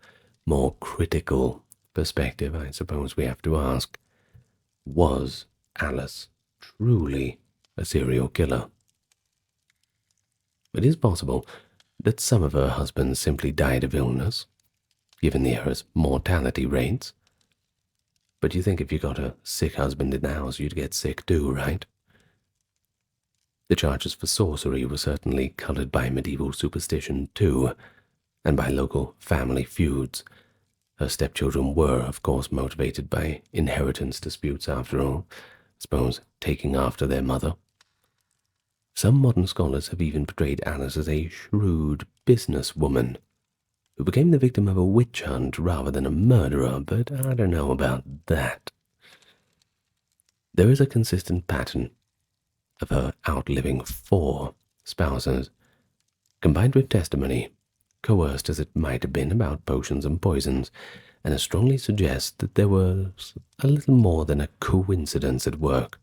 A: more critical perspective, I suppose we have to ask, was Alice truly a serial killer? It is possible that some of her husbands simply died of illness, given the era's mortality rates. But you think if you got a sick husband in the house, you'd get sick too, right? The charges for sorcery were certainly colored by medieval superstition too, and by local family feuds. Her stepchildren were, of course, motivated by inheritance disputes after all, I suppose taking after their mother. Some modern scholars have even portrayed Alice as a shrewd businesswoman who became the victim of a witch hunt rather than a murderer, but I don't know about that. There is a consistent pattern of her outliving 4 spouses, combined with testimony, coerced as it might have been, about potions and poisons, and it strongly suggests that there was a little more than a coincidence at work.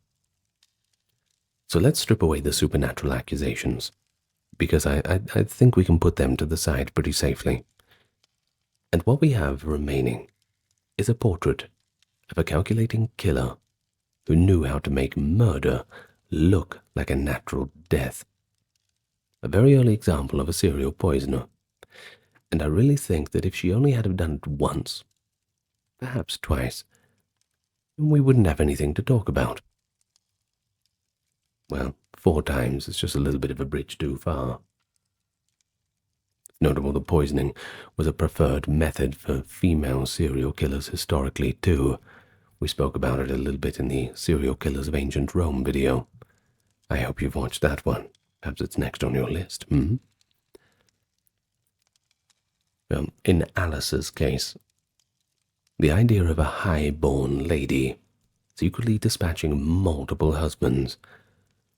A: So let's strip away the supernatural accusations, because I think we can put them to the side pretty safely. And what we have remaining is a portrait of a calculating killer who knew how to make murder look like a natural death. A very early example of a serial poisoner. And I really think that if she only had done it once, perhaps twice, we wouldn't have anything to talk about. Well, 4 times is just a little bit of a bridge too far. It's notable that poisoning was a preferred method for female serial killers historically too. We spoke about it a little bit in the Serial Killers of Ancient Rome video. I hope you've watched that one. Perhaps it's next on your list. In Alice's case, the idea of a high-born lady secretly dispatching multiple husbands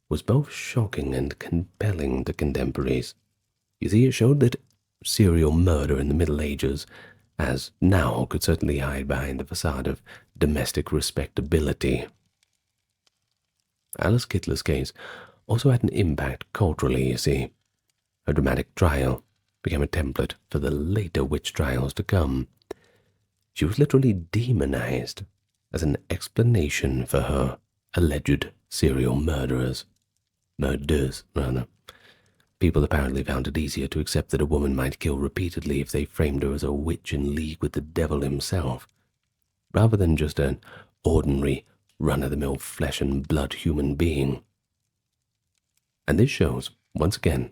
A: was both shocking and compelling to contemporaries. You see, it showed that serial murder in the Middle Ages, as now, could certainly hide behind the facade of domestic respectability. Alice Kettler's case also had an impact culturally, you see. Her dramatic trial became a template for the later witch trials to come. She was literally demonized as an explanation for her alleged serial murders, rather. People apparently found it easier to accept that a woman might kill repeatedly if they framed her as a witch in league with the devil himself, rather than just an ordinary, run-of-the-mill flesh and blood human being. And this shows, once again,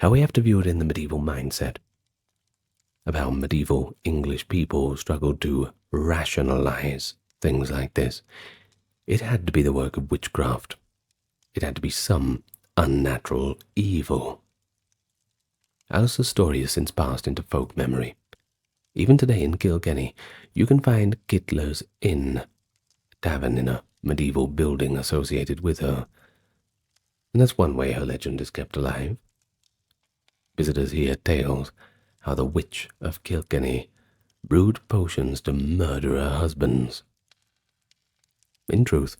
A: how we have to view it in the medieval mindset, of how medieval English people struggled to rationalize things like this. It had to be the work of witchcraft. It had to be some unnatural evil. Alice's story has since passed into folk memory. Even today in Kilkenny, you can find Kittler's Inn, a tavern in a medieval building associated with her. And that's one way her legend is kept alive. Visitors hear tales how the Witch of Kilkenny brewed potions to murder her husbands. In truth,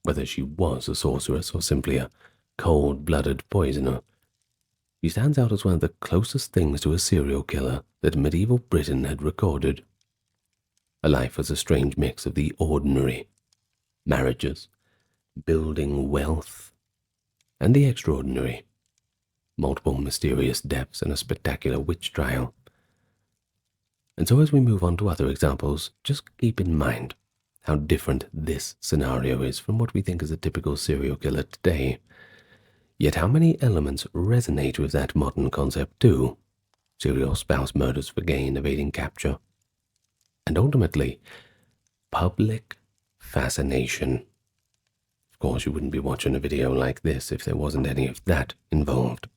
A: whether she was a sorceress or simply a cold-blooded poisoner, she stands out as one of the closest things to a serial killer that medieval Britain had recorded. Her life was a strange mix of the ordinary, marriages, building wealth, and the extraordinary. Multiple mysterious deaths and a spectacular witch trial. And so as we move on to other examples, just keep in mind how different this scenario is from what we think is a typical serial killer today. Yet how many elements resonate with that modern concept too? Serial spouse murders for gain, evading capture. And ultimately, public fascination. Of course, you wouldn't be watching a video like this if there wasn't any of that involved.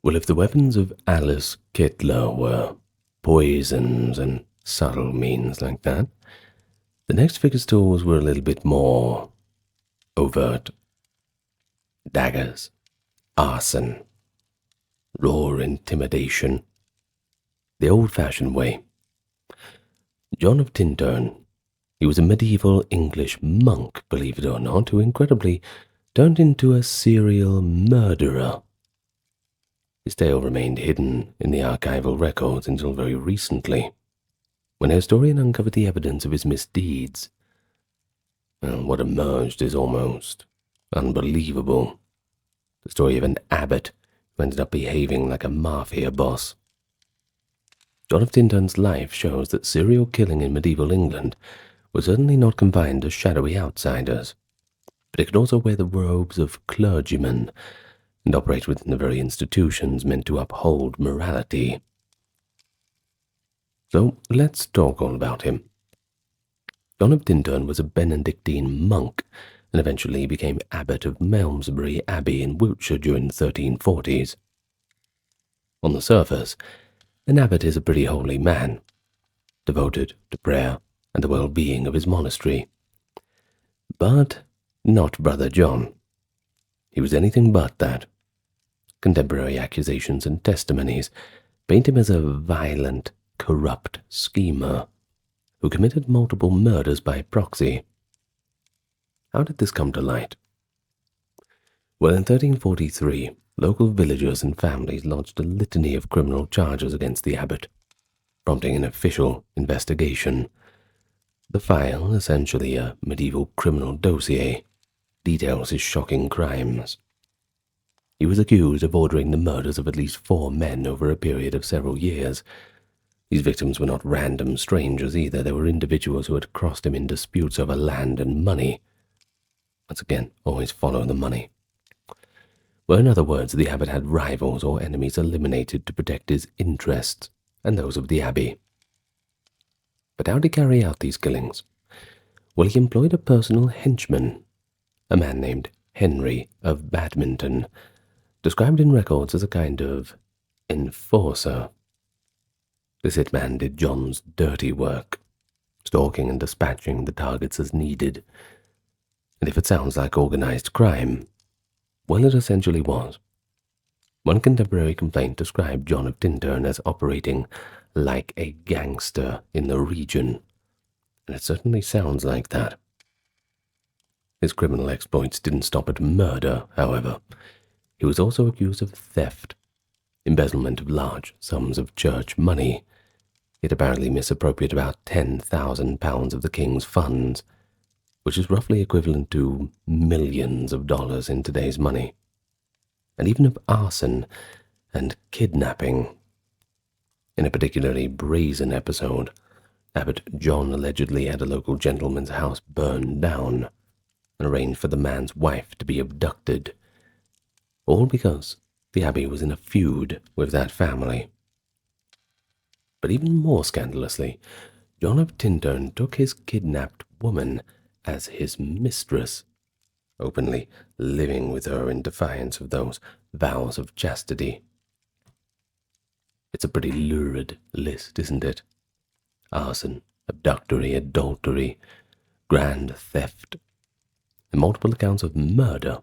A: Well, if the weapons of Alice Kittler were poisons and subtle means like that, the next figure's tools were a little bit more overt. Daggers, arson, raw intimidation, the old-fashioned way. John of Tintern, he was a medieval English monk, believe it or not, who incredibly turned into a serial murderer. His tale remained hidden in the archival records until very recently, when a historian uncovered the evidence of his misdeeds. And what emerged is almost unbelievable. The story of an abbot who ended up behaving like a mafia boss. John of Tintern's life shows that serial killing in medieval England was certainly not confined to shadowy outsiders, but it could also wear the robes of clergymen and operate within the very institutions meant to uphold morality. So let's talk all about him. John of Tintern was a Benedictine monk and eventually became abbot of Malmesbury Abbey in Wiltshire during the 1340s. On the surface, an abbot is a pretty holy man, devoted to prayer and the well-being of his monastery. But not Brother John. He was anything but that. Contemporary accusations and testimonies paint him as a violent, corrupt schemer who committed multiple murders by proxy. How did this come to light? Well, in 1343, local villagers and families lodged a litany of criminal charges against the abbot, prompting an official investigation. The file, essentially a medieval criminal dossier, details his shocking crimes. He was accused of ordering the murders of at least 4 men over a period of several years. These victims were not random strangers either. They were individuals who had crossed him in disputes over land and money. Once again, always follow the money. Well, in other words, the abbot had rivals or enemies eliminated to protect his interests and those of the abbey. But how did he carry out these killings? Well, he employed a personal henchman, a man named Henry of Badminton, described in records as a kind of enforcer. This hitman did John's dirty work, stalking and dispatching the targets as needed. And if it sounds like organized crime, well, it essentially was. One contemporary complaint described John of Tintern as operating like a gangster in the region, and it certainly sounds like that. His criminal exploits didn't stop at murder, however. He was also accused of theft, embezzlement of large sums of church money. He had apparently misappropriated about £10,000 of the king's funds, which is roughly equivalent to millions of dollars in today's money, and even of arson and kidnapping. In a particularly brazen episode, Abbot John allegedly had a local gentleman's house burned down and arranged for the man's wife to be abducted, all because the abbey was in a feud with that family. But even more scandalously, John of Tintern took his kidnapped woman as his mistress, openly living with her in defiance of those vows of chastity. It's a pretty lurid list, isn't it? Arson, abductory, adultery, grand theft, and multiple accounts of murder,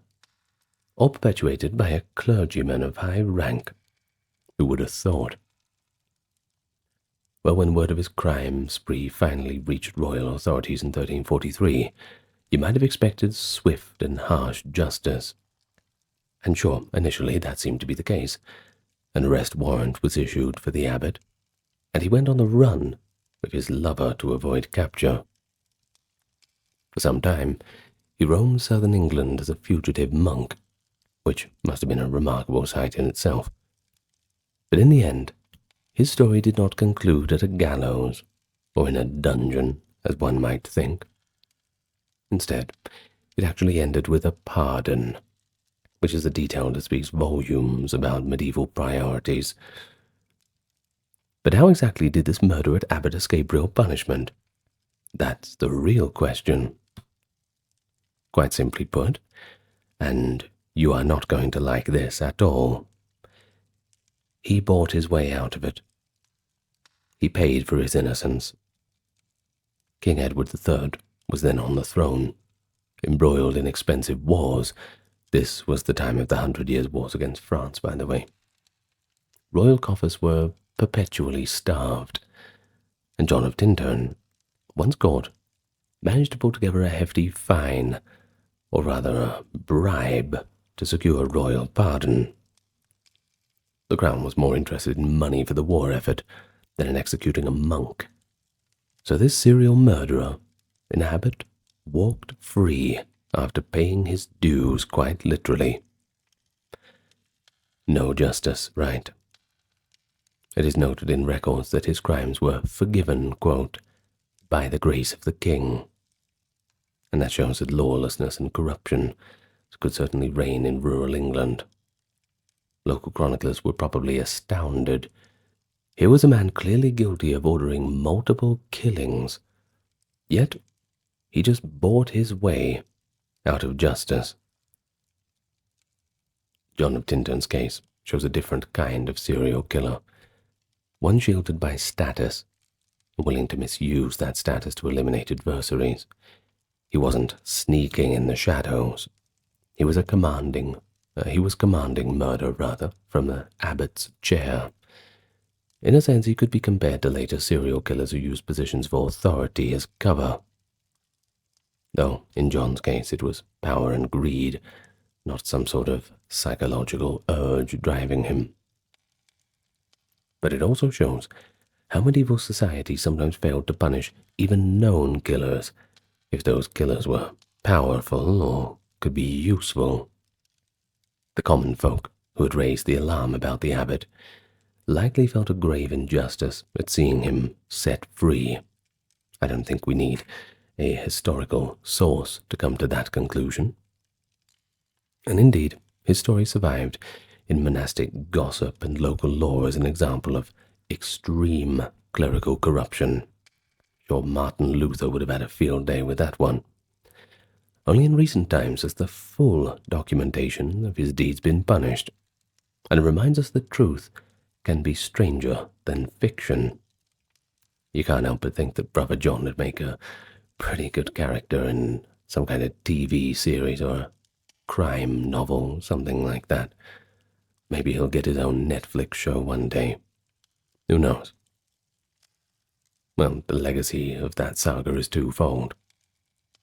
A: all perpetuated by a clergyman of high rank. Who would have thought? Well, when word of his crime spree finally reached royal authorities in 1343, you might have expected swift and harsh justice. And sure, initially that seemed to be the case. An arrest warrant was issued for the abbot, and he went on the run with his lover to avoid capture. For some time, He roamed southern England as a fugitive monk, which must have been a remarkable sight in itself. But in the end, his story did not conclude at a gallows or in a dungeon, as one might think. Instead, it actually ended with a pardon, which is a detail that speaks volumes about medieval priorities. But how exactly did this murdered abbot escape real punishment? That's the real question. Quite simply put, and you are not going to like this at all, he bought his way out of it. He paid for his innocence. King Edward III was then on the throne, embroiled in expensive wars. This was the time of the 100 Years' Wars against France, by the way. Royal coffers were perpetually starved, and John of Tintern, once caught, managed to pull together a hefty fine, or rather a bribe, to secure royal pardon. The crown was more interested in money for the war effort than in executing a monk. So this serial murderer, an abbot, walked free after paying his dues quite literally. No justice, right? It is noted in records that his crimes were forgiven, quote, by the grace of the king. And that shows that lawlessness and corruption could certainly reign in rural England. Local chroniclers were probably astounded. Here was a man clearly guilty of ordering multiple killings, yet he just bought his way out of justice. John of Tintern's case shows a different kind of serial killer, one shielded by status, willing to misuse that status to eliminate adversaries. He wasn't sneaking in the shadows. He was commanding murder, rather, from the abbot's chair. In a sense, he could be compared to later serial killers who used positions of authority as cover. Though, in John's case, it was power and greed, not some sort of psychological urge driving him. But it also shows how medieval society sometimes failed to punish even known killers if those killers were powerful or could be useful. The common folk who had raised the alarm about the abbot likely felt a grave injustice at seeing him set free. I don't think we need a historical source to come to that conclusion. And indeed, his story survived in monastic gossip and local lore as an example of extreme clerical corruption. Sure, Martin Luther would have had a field day with that one. Only in recent times has the full documentation of his deeds been punished, and it reminds us that truth can be stranger than fiction. You can't help but think that Brother John would make a pretty good character in some kind of TV series or a crime novel, something like that. Maybe he'll get his own Netflix show one day. Who knows? Well, the legacy of that saga is twofold.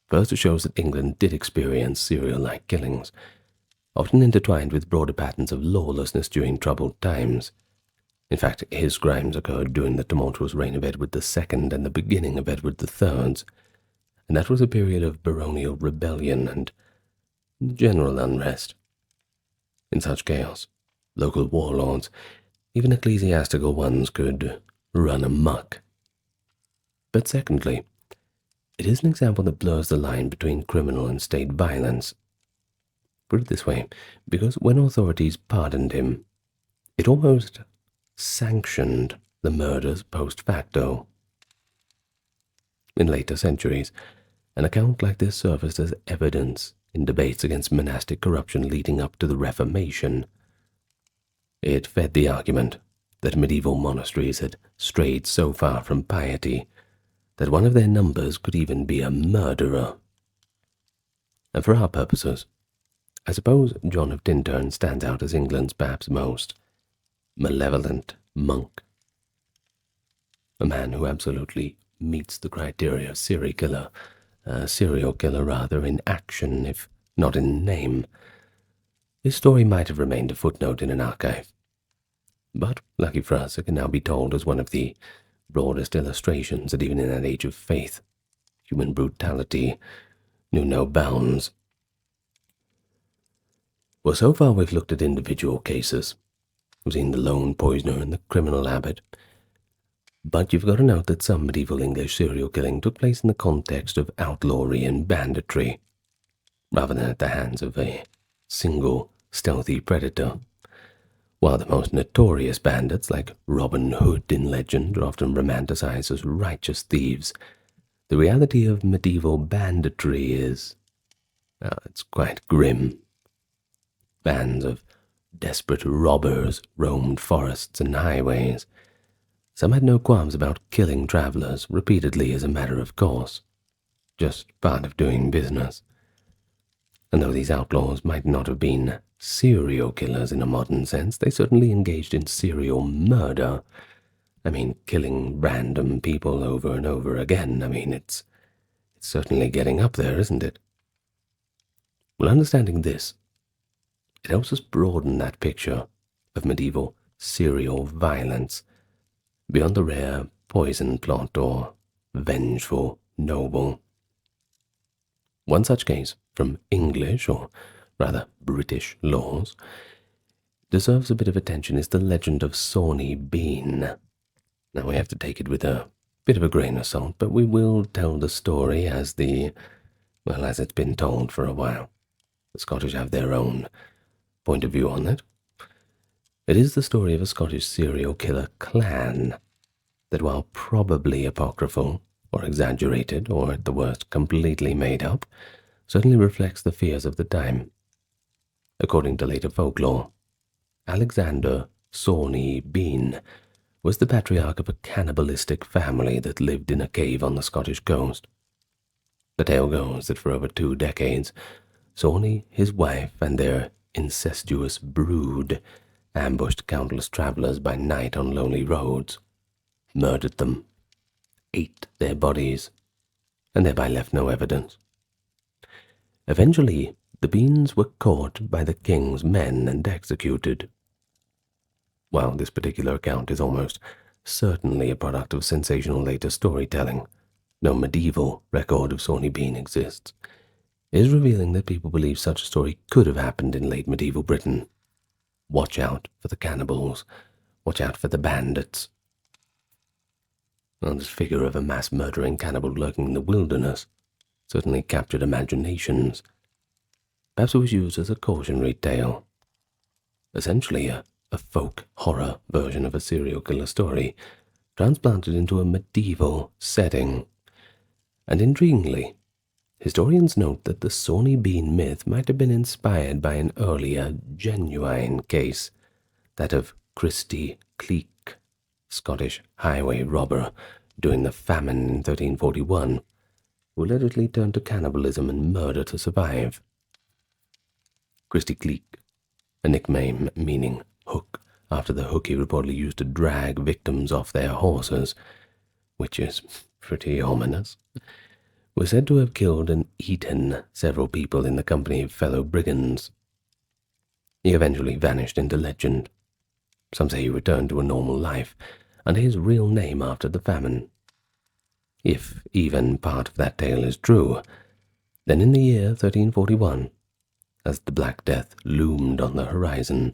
A: First, it shows that England did experience serial-like killings, often intertwined with broader patterns of lawlessness during troubled times. In fact, his crimes occurred during the tumultuous reign of Edward II and the beginning of Edward III's, and that was a period of baronial rebellion and general unrest. In such chaos, local warlords, even ecclesiastical ones, could run amok. But secondly, it is an example that blurs the line between criminal and state violence. Put it this way, because when authorities pardoned him, it almost sanctioned the murders post facto. In later centuries, an account like this surfaced as evidence in debates against monastic corruption leading up to the Reformation. It fed the argument that medieval monasteries had strayed so far from piety that one of their numbers could even be a murderer. And for our purposes, I suppose John of Tintern stands out as England's perhaps most malevolent monk. A man who absolutely meets the criteria of serial killer in action, if not in name. His story might have remained a footnote in an archive. But, lucky for us, it can now be told as one of the broadest illustrations that even in that age of faith, human brutality knew no bounds. Well, so far we've looked at individual cases. We've seen the lone poisoner and the criminal habit. But you've got to note that some medieval English serial killing took place in the context of outlawry and banditry, rather than at the hands of a single stealthy predator. While the most notorious bandits, like Robin Hood in legend, are often romanticized as righteous thieves, the reality of medieval banditry is, well, it's quite grim. Bands of desperate robbers roamed forests and highways. Some had no qualms about killing travelers repeatedly as a matter of course, just part of doing business. And though these outlaws might not have been serial killers in a modern sense, they certainly engaged in serial murder. I mean, killing random people over and over again. I mean, it's certainly getting up there, isn't it? Well, understanding this, it helps us broaden that picture of medieval serial violence beyond the rare poison plot or vengeful noble. One such case from English, or rather British, laws deserves a bit of attention is the legend of Sawney Bean. Now we have to take it with a bit of a grain of salt, but we will tell the story as it's been told for a while. The Scottish have their own point of view on it. It is the story of a Scottish serial killer clan that, while probably apocryphal or exaggerated, or at the worst completely made up, certainly reflects the fears of the time. According to later folklore, Alexander Sawney Bean was the patriarch of a cannibalistic family that lived in a cave on the Scottish coast. The tale goes that for over 2 decades, Sawney, his wife, and their incestuous brood ambushed countless travelers by night on lonely roads, murdered them, ate their bodies, and thereby left no evidence. Eventually, the Beans were caught by the king's men and executed. While this particular account is almost certainly a product of sensational later storytelling, no medieval record of Sawney Bean exists, it is revealing that people believe such a story could have happened in late medieval Britain. Watch out for the cannibals. Watch out for the bandits. Well, this figure of a mass-murdering cannibal lurking in the wilderness certainly captured imaginations. Perhaps it was used as a cautionary tale. Essentially a folk horror version of a serial killer story, transplanted into a medieval setting. And intriguingly, historians note that the Sawney Bean myth might have been inspired by an earlier, genuine case, that of Christy Cleek, Scottish highway robber during the famine in 1341, who allegedly turned to cannibalism and murder to survive. Christy Cleek, a nickname meaning hook, after the hook he reportedly used to drag victims off their horses, which is pretty ominous, was said to have killed and eaten several people in the company of fellow brigands. He eventually vanished into legend. Some say he returned to a normal life, under his real name after the famine. If even part of that tale is true, then in the year 1341, as the Black Death loomed on the horizon,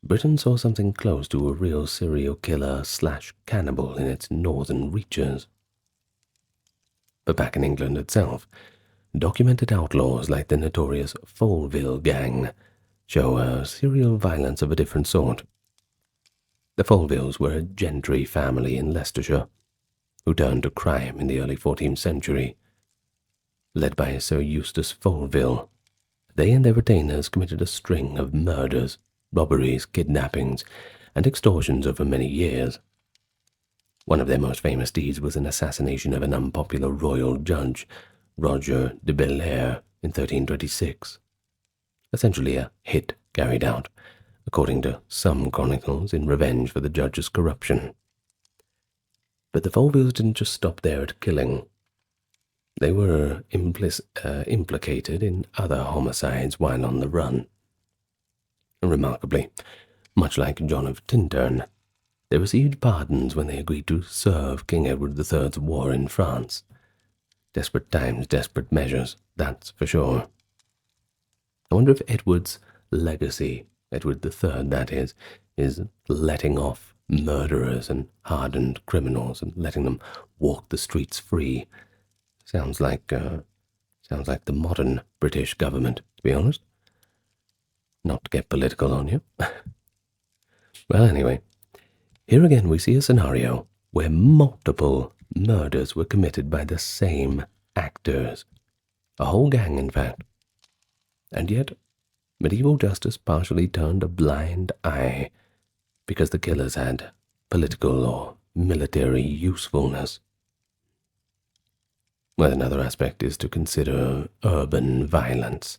A: Britain saw something close to a real serial killer/cannibal in its northern reaches. But back in England itself, documented outlaws like the notorious Folville gang show a serial violence of a different sort. The Folvilles were a gentry family in Leicestershire, who turned to crime in the early 14th century. Led by Sir Eustace Folville, they and their retainers committed a string of murders, robberies, kidnappings, and extortions over many years. One of their most famous deeds was an assassination of an unpopular royal judge, Roger de Belair, in 1326. Essentially a hit carried out, according to some chronicles, in revenge for the judge's corruption. But the Folvilles didn't just stop there at killing. They were implicated in other homicides while on the run. Remarkably, much like John of Tintern, they received pardons when they agreed to serve King Edward III's war in France. Desperate times, desperate measures, that's for sure. I wonder if Edward's legacy, Edward III that is letting off murderers and hardened criminals and letting them walk the streets free. Sounds like the modern British government, to be honest. Not to get political on you. Well, anyway, here again we see a scenario where multiple murders were committed by the same actors. A whole gang, in fact. And yet, medieval justice partially turned a blind eye because the killers had political or military usefulness. Well, another aspect is to consider urban violence.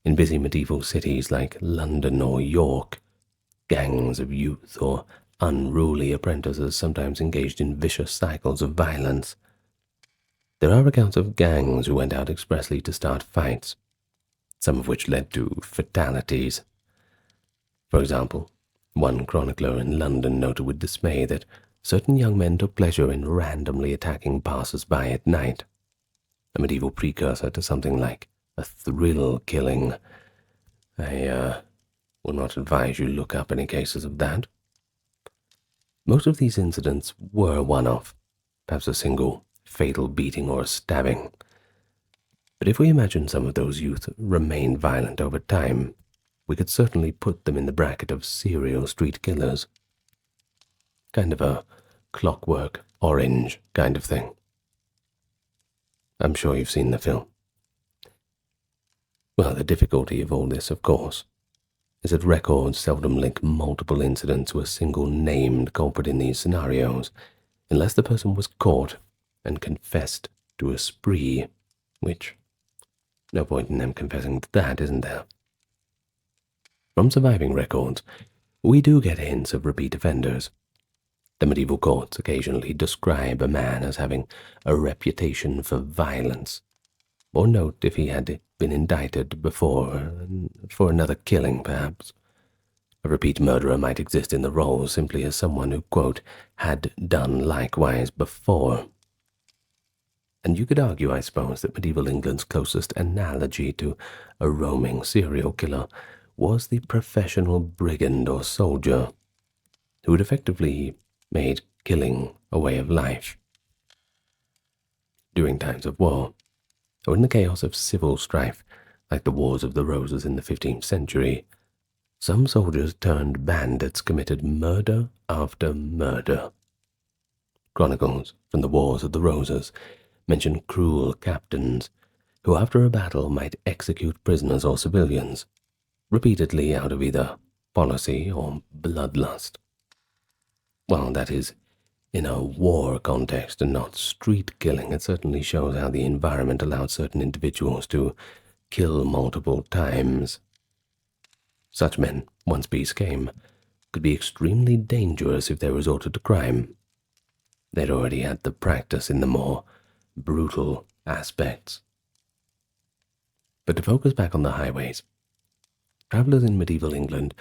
A: In busy medieval cities like London or York, gangs of youth or unruly apprentices sometimes engaged in vicious cycles of violence. There are accounts of gangs who went out expressly to start fights, some of which led to fatalities. For example, one chronicler in London noted with dismay that certain young men took pleasure in randomly attacking passers-by at night, a medieval precursor to something like a thrill killing. I will not advise you look up any cases of that. Most of these incidents were one-off, perhaps a single fatal beating or a stabbing. But if we imagine some of those youth remained violent over time, we could certainly put them in the bracket of serial street killers. Kind of a Clockwork Orange kind of thing. I'm sure you've seen the film. Well, the difficulty of all this, of course, is that records seldom link multiple incidents to a single named culprit in these scenarios, unless the person was caught and confessed to a spree, which, no point in them confessing to that, isn't there? From surviving records, we do get hints of repeat offenders. The medieval courts occasionally describe a man as having a reputation for violence, or note if he had been indicted before for another killing, perhaps. A repeat murderer might exist in the role simply as someone who, quote, had done likewise before. And you could argue, I suppose, that medieval England's closest analogy to a roaming serial killer was the professional brigand or soldier who had effectively made killing a way of life. During times of war, or in the chaos of civil strife, like the Wars of the Roses in the 15th century, some soldiers turned bandits committed murder after murder. Chronicles from the Wars of the Roses mention cruel captains who after a battle might execute prisoners or civilians, repeatedly out of either policy or bloodlust. Well, that is, in a war context and not street killing, it certainly shows how the environment allowed certain individuals to kill multiple times. Such men, once peace came, could be extremely dangerous if they resorted to crime. They'd already had the practice in the more brutal aspects. But to focus back on the highways, travelers in medieval England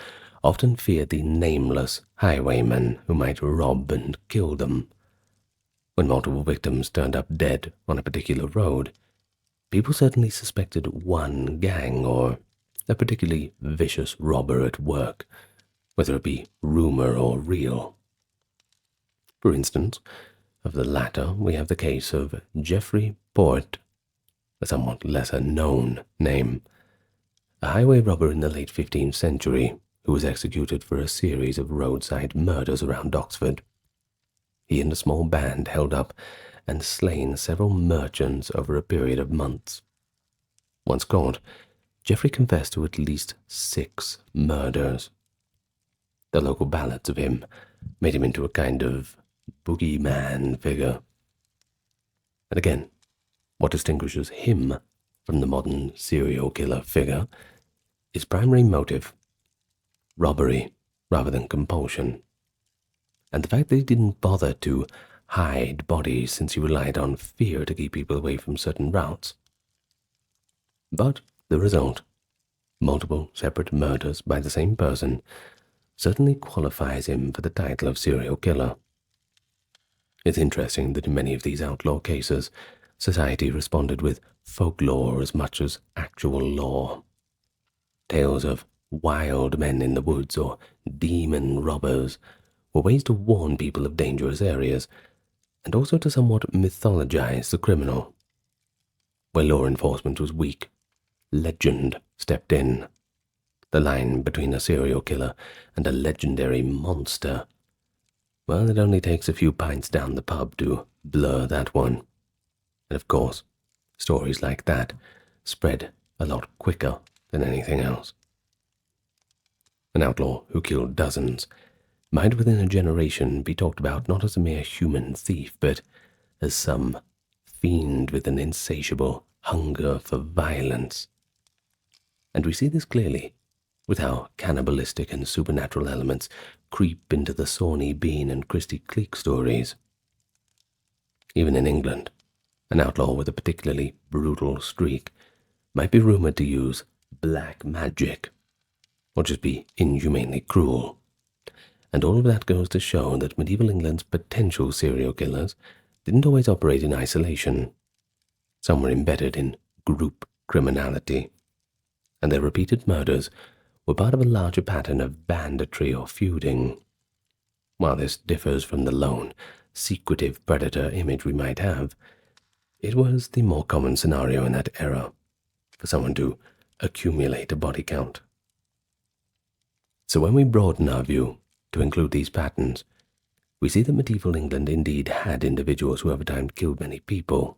A: often feared the nameless highwayman who might rob and kill them. When multiple victims turned up dead on a particular road, people certainly suspected one gang or a particularly vicious robber at work, whether it be rumor or real. For instance, of the latter, we have the case of Geoffrey Port, a somewhat lesser-known name, a highway robber in the late 15th century who was executed for a series of roadside murders around Oxford. He and a small band held up and slain several merchants over a period of months. Once caught, Geoffrey confessed to at least 6 murders. The local ballads of him made him into a kind of boogeyman figure. And again, what distinguishes him from the modern serial killer figure is primary motive, robbery rather than compulsion, and the fact that he didn't bother to hide bodies since he relied on fear to keep people away from certain routes. But the result, multiple separate murders by the same person, certainly qualifies him for the title of serial killer. It's interesting that in many of these outlaw cases, society responded with folklore as much as actual law. Tales of wild men in the woods or demon robbers were ways to warn people of dangerous areas, and also to somewhat mythologize the criminal. Where law enforcement was weak, legend stepped in. The line between a serial killer and a legendary monster, well, it only takes a few pints down the pub to blur that one. And of course, stories like that spread a lot quicker than anything else. An outlaw who killed dozens might within a generation be talked about not as a mere human thief, but as some fiend with an insatiable hunger for violence. And we see this clearly with how cannibalistic and supernatural elements creep into the Sawney Bean and Christy Cleek stories. Even in England, an outlaw with a particularly brutal streak might be rumored to use black magic, or just be inhumanely cruel. And all of that goes to show that medieval England's potential serial killers didn't always operate in isolation. Some were embedded in group criminality, and their repeated murders were part of a larger pattern of banditry or feuding. While this differs from the lone, secretive predator image we might have, it was the more common scenario in that era for someone to accumulate a body count. So when we broaden our view to include these patterns, we see that medieval England indeed had individuals who over time killed many people,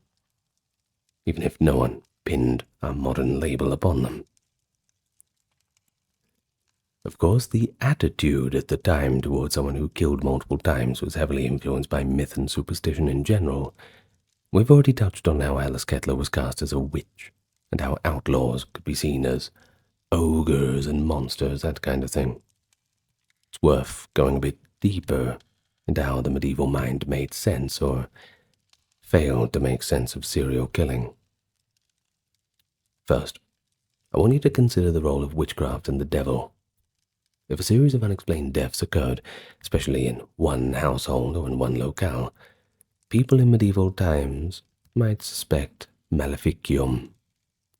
A: even if no one pinned a modern label upon them. Of course, the attitude at the time towards someone who killed multiple times was heavily influenced by myth and superstition in general. We've already touched on how Alice Kettler was cast as a witch, and how outlaws could be seen as ogres and monsters, that kind of thing. It's worth going a bit deeper into how the medieval mind made sense or failed to make sense of serial killing. First, I want you to consider the role of witchcraft and the devil. If a series of unexplained deaths occurred, especially in one household or in one locale, people in medieval times might suspect maleficium,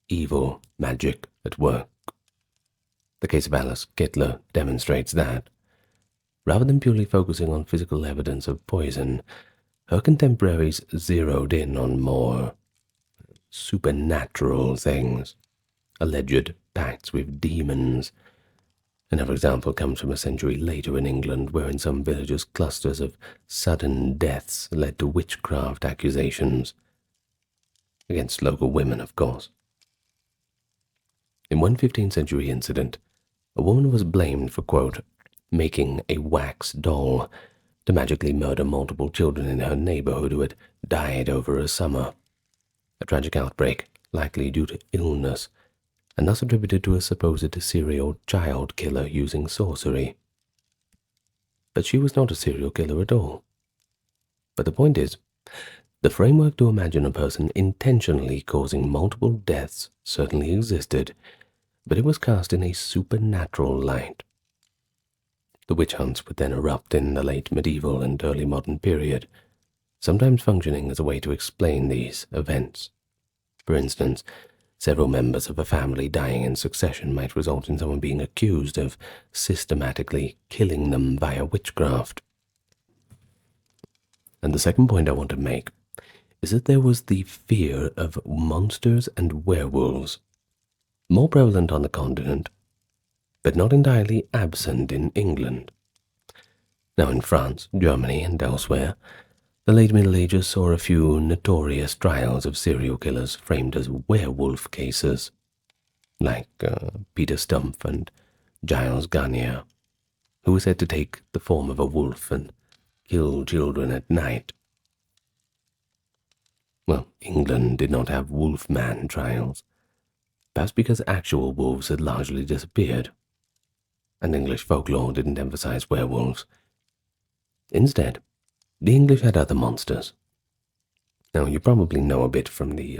A: evil magic at work. The case of Alice Kettler demonstrates that. Rather than purely focusing on physical evidence of poison, her contemporaries zeroed in on more supernatural things, alleged pacts with demons. Another example comes from a century later in England, where in some villages clusters of sudden deaths led to witchcraft accusations against local women, of course. In one 15th century incident, a woman was blamed for, quote, making a wax doll to magically murder multiple children in her neighborhood who had died over a summer. A tragic outbreak, likely due to illness, and thus attributed to a supposed serial child killer using sorcery. But she was not a serial killer at all. But the point is, the framework to imagine a person intentionally causing multiple deaths certainly existed, but it was cast in a supernatural light. The witch hunts would then erupt in the late medieval and early modern period, sometimes functioning as a way to explain these events. For instance, several members of a family dying in succession might result in someone being accused of systematically killing them via witchcraft. And the second point I want to make is that there was the fear of monsters and werewolves, more prevalent on the continent, but not entirely absent in England. Now in France, Germany, and elsewhere, the late Middle Ages saw a few notorious trials of serial killers framed as werewolf cases, like Peter Stumpf and Giles Garnier, who were said to take the form of a wolf and kill children at night. Well, England did not have wolfman trials, perhaps because actual wolves had largely disappeared, and English folklore didn't emphasize werewolves. Instead, the English had other monsters. Now, you probably know a bit from the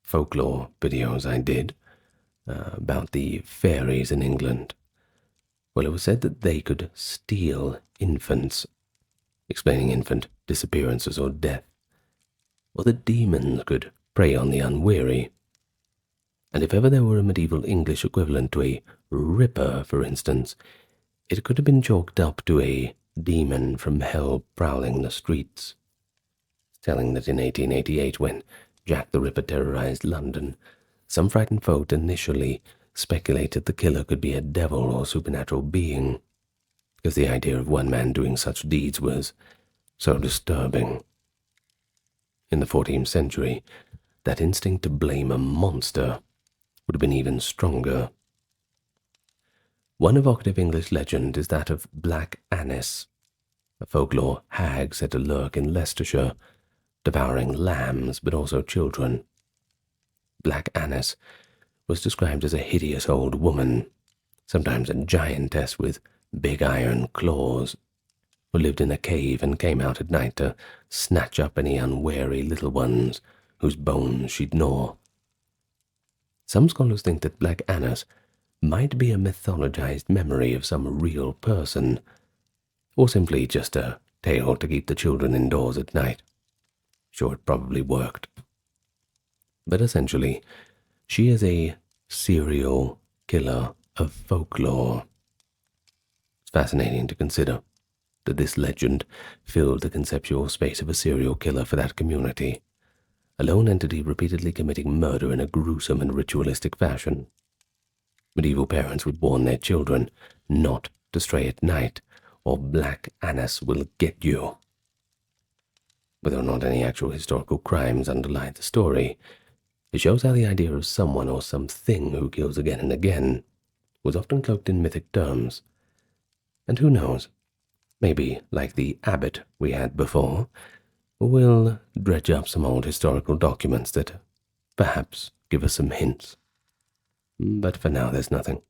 A: folklore videos I did about the fairies in England. Well, it was said that they could steal infants, explaining infant disappearances or death. or that demons could prey on the unwary. And if ever there were a medieval English equivalent to a ripper, for instance, it could have been chalked up to a demon from hell prowling the streets. Telling that in 1888, when Jack the Ripper terrorized London, some frightened folk initially speculated the killer could be a devil or supernatural being, because the idea of one man doing such deeds was so disturbing. In the 14th century, that instinct to blame a monster would have been even stronger. One evocative English legend is that of Black Annis, a folklore hag said to lurk in Leicestershire, devouring lambs but also children. Black Annis was described as a hideous old woman, sometimes a giantess with big iron claws, who lived in a cave and came out at night to snatch up any unwary little ones whose bones she'd gnaw. Some scholars think that Black Annis might be a mythologized memory of some real person, or simply just a tale to keep the children indoors at night. Sure, it probably worked. But essentially, she is a serial killer of folklore. It's fascinating to consider that this legend filled the conceptual space of a serial killer for that community, a lone entity repeatedly committing murder in a gruesome and ritualistic fashion. Medieval parents would warn their children not to stray at night, or Black Annis will get you. Whether or not any actual historical crimes underlie the story, it shows how the idea of someone or something who kills again and again was often cloaked in mythic terms. And who knows, maybe, like the abbot we had before, we'll dredge up some old historical documents that perhaps give us some hints. But for now, there's nothing.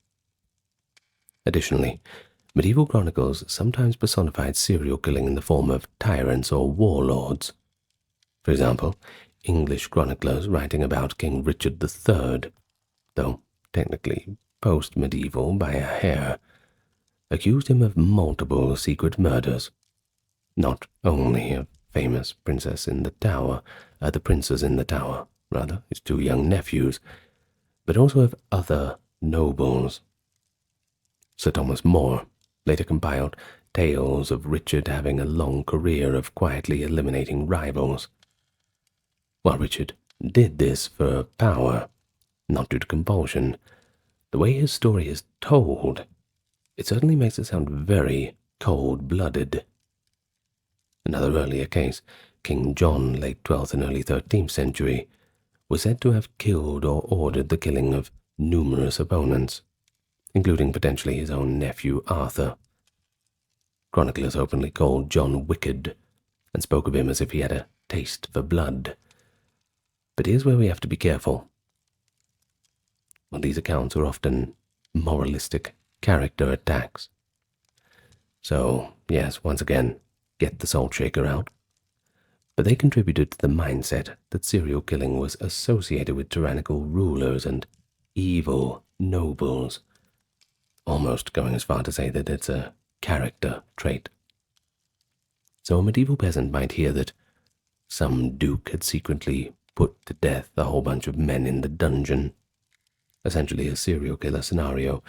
A: Additionally, medieval chronicles sometimes personified serial killing in the form of tyrants or warlords. For example, English chroniclers writing about King Richard III, though technically post-medieval by a hair, accused him of multiple secret murders, not only of famous princess in the Tower, the princes in the Tower, rather, his two young nephews, but also of other nobles. Sir Thomas More later compiled tales of Richard having a long career of quietly eliminating rivals. While Richard did this for power, not due to compulsion, the way his story is told, it certainly makes it sound very cold-blooded. Another earlier case, King John, late 12th and early 13th century, was said to have killed or ordered the killing of numerous opponents, including potentially his own nephew Arthur. Chroniclers openly called John wicked and spoke of him as if he had a taste for blood. But here's where we have to be careful. Well, these accounts are often moralistic character attacks. So, yes, once again, get the salt shaker out. But they contributed to the mindset that serial killing was associated with tyrannical rulers and evil nobles, almost going as far to say that it's a character trait. So a medieval peasant might hear that some duke had secretly put to death a whole bunch of men in the dungeon, essentially a serial killer scenario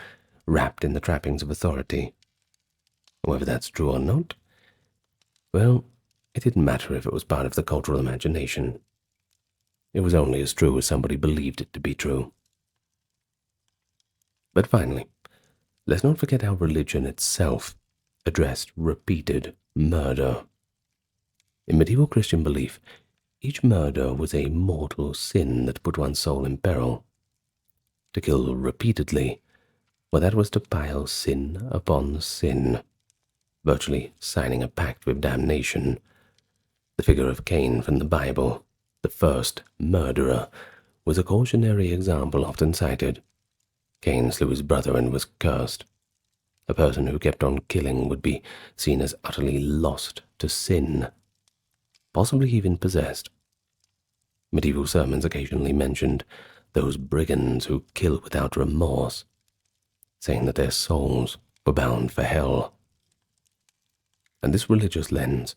A: wrapped in the trappings of authority. Whether that's true or not, well, it didn't matter if it was part of the cultural imagination. It was only as true as somebody believed it to be true. But finally, let's not forget how religion itself addressed repeated murder. In medieval Christian belief, each murder was a mortal sin that put one's soul in peril. To kill repeatedly, well, that was to pile sin upon sin, virtually signing a pact with damnation. The figure of Cain from the Bible, the first murderer, was a cautionary example often cited. Cain slew his brother and was cursed. A person who kept on killing would be seen as utterly lost to sin, possibly even possessed. Medieval sermons occasionally mentioned those brigands who kill without remorse, saying that their souls were bound for hell. And this religious lens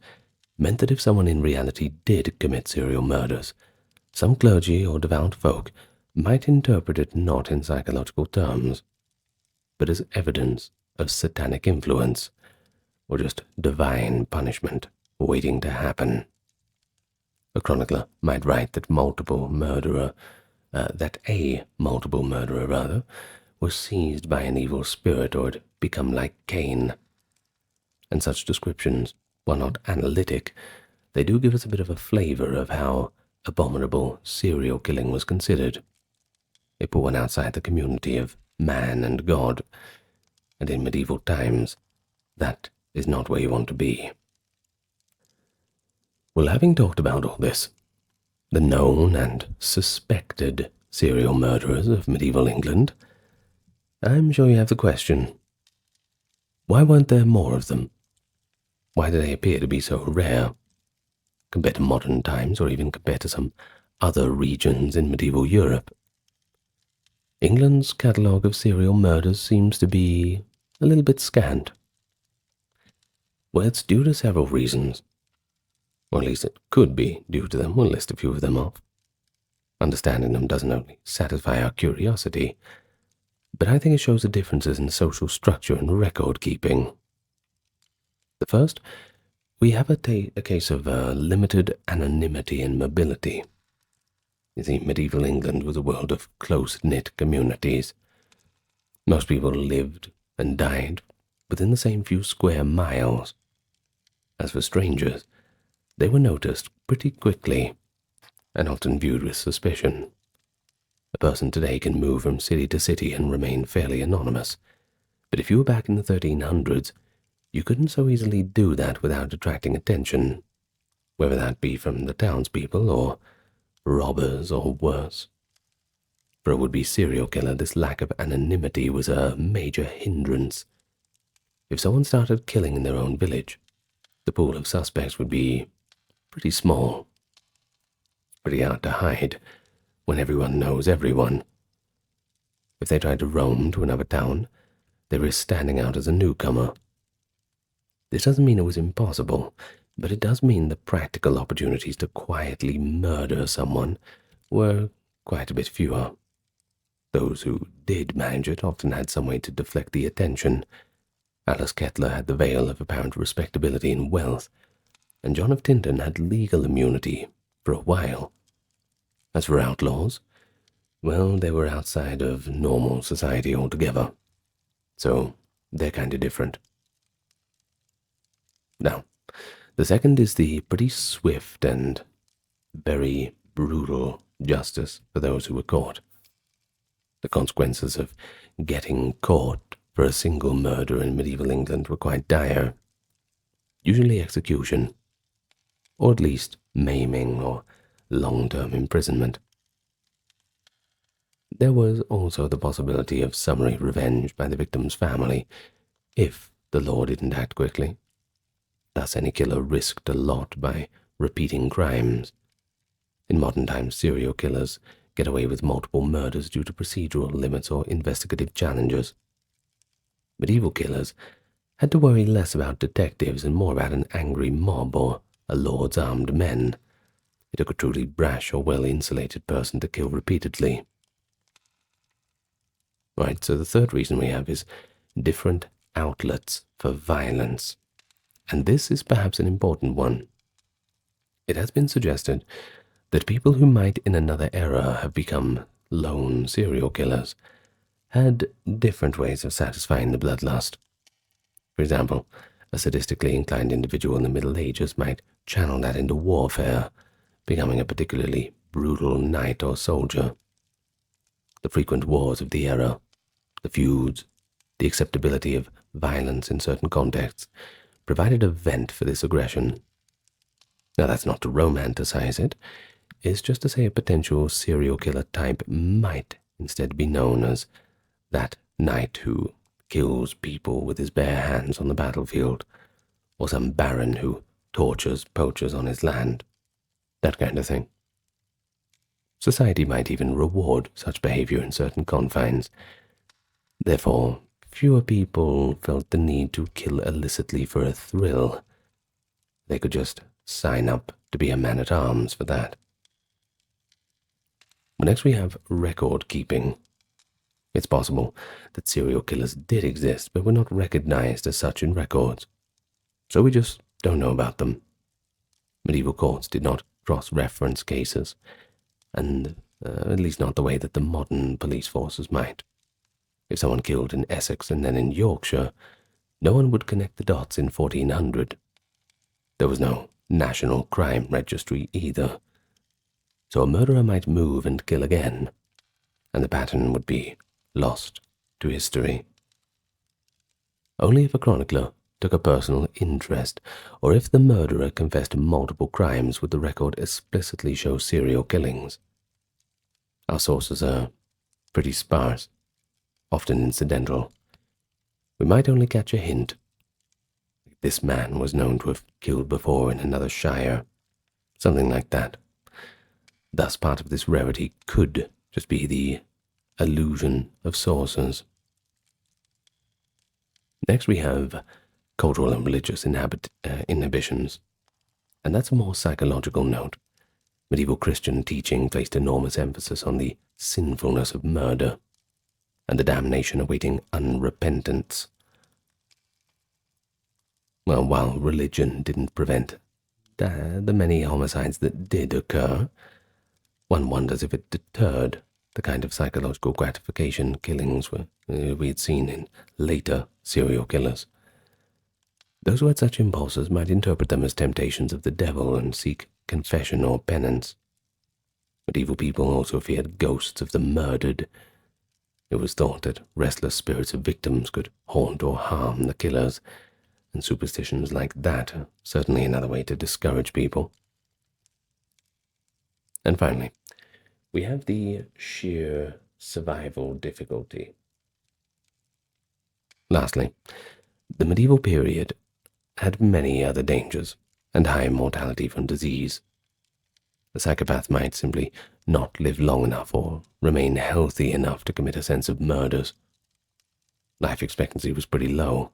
A: meant that if someone in reality did commit serial murders, some clergy or devout folk might interpret it not in psychological terms, but as evidence of satanic influence, or just divine punishment waiting to happen. A chronicler might write that a multiple murderer was seized by an evil spirit or had become like Cain. And such descriptions, while not analytic, they do give us a bit of a flavor of how abominable serial killing was considered. It put one outside the community of man and God, and in medieval times, that is not where you want to be. Well, having talked about all this, the known and suspected serial murderers of medieval England, I'm sure you have the question, why weren't there more of them? Why do they appear to be so rare, compared to modern times or even compared to some other regions in medieval Europe? England's catalogue of serial murders seems to be a little bit scant. Well, it's due to several reasons, or at least it could be due to them. We'll list a few of them off. Understanding them doesn't only satisfy our curiosity, but I think it shows the differences in social structure and record keeping. The first, we have a case of limited anonymity and mobility. You see, medieval England was a world of close-knit communities. Most people lived and died within the same few square miles. As for strangers, they were noticed pretty quickly and often viewed with suspicion. A person today can move from city to city and remain fairly anonymous, but if you were back in the 1300s, you couldn't so easily do that without attracting attention, whether that be from the townspeople or robbers or worse. For a would-be serial killer, this lack of anonymity was a major hindrance. If someone started killing in their own village, the pool of suspects would be pretty small. Pretty hard to hide when everyone knows everyone. If they tried to roam to another town, they risked standing out as a newcomer. This doesn't mean it was impossible, but it does mean the practical opportunities to quietly murder someone were quite a bit fewer. Those who did manage it often had some way to deflect the attention. Alice Kettler had the veil of apparent respectability and wealth, and John of Tinton had legal immunity for a while. As for outlaws, well, they were outside of normal society altogether, so they're kind of different. Now, the second is the pretty swift and very brutal justice for those who were caught. The consequences of getting caught for a single murder in medieval England were quite dire. Usually execution, or at least maiming or long-term imprisonment. There was also the possibility of summary revenge by the victim's family if the law didn't act quickly. Thus any killer risked a lot by repeating crimes. In modern times, serial killers get away with multiple murders due to procedural limits or investigative challenges. Medieval killers had to worry less about detectives and more about an angry mob or a lord's armed men. It took a truly brash or well-insulated person to kill repeatedly. Right, so the third reason we have is different outlets for violence. And this is perhaps an important one. It has been suggested that people who might in another era have become lone serial killers had different ways of satisfying the bloodlust. For example, a sadistically inclined individual in the Middle Ages might channel that into warfare, becoming a particularly brutal knight or soldier. The frequent wars of the era, the feuds, the acceptability of violence in certain contexts, provided a vent for this aggression. Now that's not to romanticize it, it's just to say a potential serial killer type might instead be known as that knight who kills people with his bare hands on the battlefield, or some baron who tortures poachers on his land, that kind of thing. Society might even reward such behavior in certain confines. Therefore, fewer people felt the need to kill illicitly for a thrill. They could just sign up to be a man-at-arms for that. Next we have record keeping. It's possible that serial killers did exist, but were not recognized as such in records, so we just don't know about them. Medieval courts did not cross-reference cases, and at least not the way that the modern police forces might. If someone killed in Essex and then in Yorkshire, no one would connect the dots in 1400. There was no national crime registry either, so a murderer might move and kill again, and the pattern would be lost to history. Only if a chronicler took a personal interest, or if the murderer confessed to multiple crimes, would the record explicitly show serial killings. Our sources are pretty sparse, often incidental. We might only catch a hint. This man was known to have killed before in another shire, something like that. Thus, part of this rarity could just be the illusion of sources. Next we have cultural and religious inhibitions, and that's a more psychological note. Medieval Christian teaching placed enormous emphasis on the sinfulness of murder and the damnation awaiting unrepentance. Well, while religion didn't prevent the many homicides that did occur, one wonders if it deterred the kind of psychological gratification killings we had seen in later serial killers. Those who had such impulses might interpret them as temptations of the devil and seek confession or penance. Medieval people also feared ghosts of the murdered. It was thought that restless spirits of victims could haunt or harm the killers, and superstitions like that are certainly another way to discourage people. And finally, we have the sheer survival difficulty. Lastly, the medieval period had many other dangers and high mortality from disease. The psychopath might simply not live long enough or remain healthy enough to commit a sense of murders. Life expectancy was pretty low,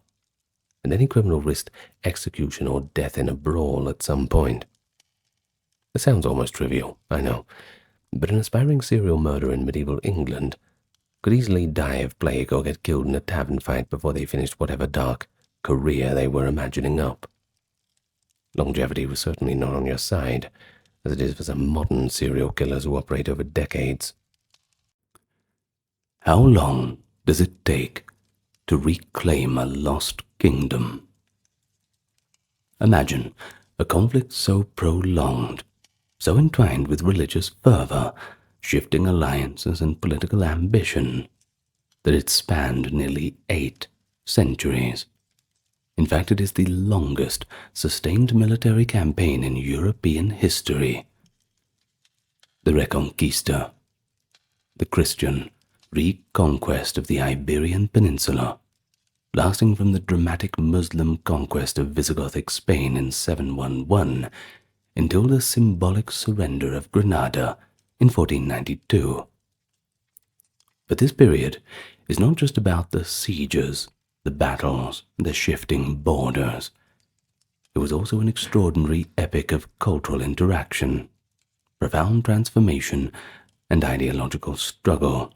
A: and any criminal risked execution or death in a brawl at some point. It sounds almost trivial, I know, but an aspiring serial murderer in medieval England could easily die of plague or get killed in a tavern fight before they finished whatever dark career they were imagining up. Longevity was certainly not on your side, as it is for some modern serial killers who operate over decades. How long does it take to reclaim a lost kingdom? Imagine a conflict so prolonged, so entwined with religious fervor, shifting alliances and political ambition, that it spanned nearly 8 centuries. In fact, it is the longest sustained military campaign in European history. The Reconquista, the Christian reconquest of the Iberian Peninsula, lasting from the dramatic Muslim conquest of Visigothic Spain in 711 until the symbolic surrender of Granada in 1492. But this period is not just about the sieges, the battles, the shifting borders. It was also an extraordinary epic of cultural interaction, profound transformation, and ideological struggle.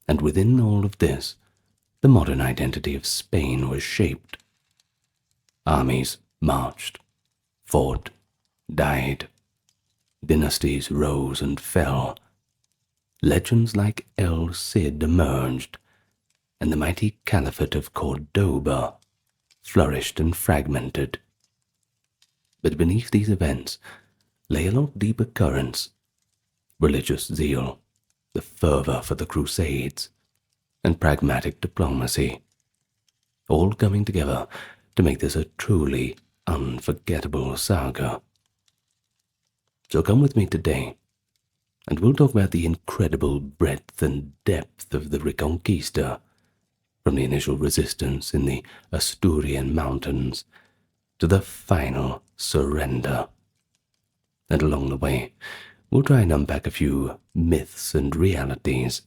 A: And within all of this, the modern identity of Spain was shaped. Armies marched, fought, died. Dynasties rose and fell. Legends like El Cid emerged, and the mighty Caliphate of Cordoba flourished and fragmented. But beneath these events lay a lot deeper currents: religious zeal, the fervor for the Crusades, and pragmatic diplomacy, all coming together to make this a truly unforgettable saga. So come with me today, and we'll talk about the incredible breadth and depth of the Reconquista, from the initial resistance in the Asturian mountains to the final surrender. And along the way, we'll try and unpack a few myths and realities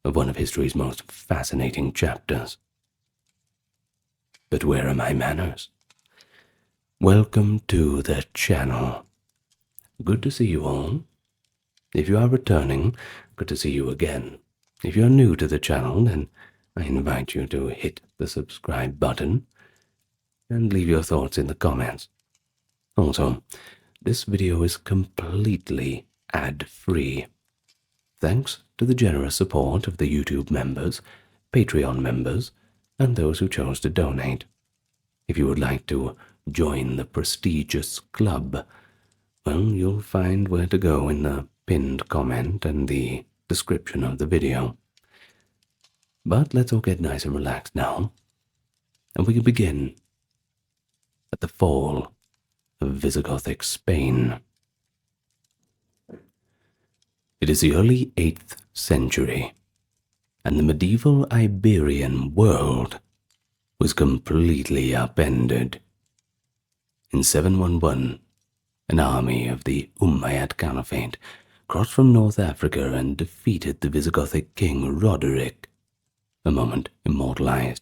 A: of one of history's most fascinating chapters. But where are my manners? Welcome to the channel. Good to see you all. If you are returning, good to see you again. If you are new to the channel, then I invite you to hit the subscribe button and leave your thoughts in the comments. Also, this video is completely ad-free. Thanks to the generous support of the YouTube members, Patreon members, and those who chose to donate. If you would like to join the prestigious club, well, you'll find where to go in the pinned comment and the description of the video. But let's all get nice and relaxed now, and we can begin at the fall of Visigothic Spain. It is the early 8th century, and the medieval Iberian world was completely upended. In 711, an army of the Umayyad Caliphate crossed from North Africa and defeated the Visigothic king Roderick, a moment immortalized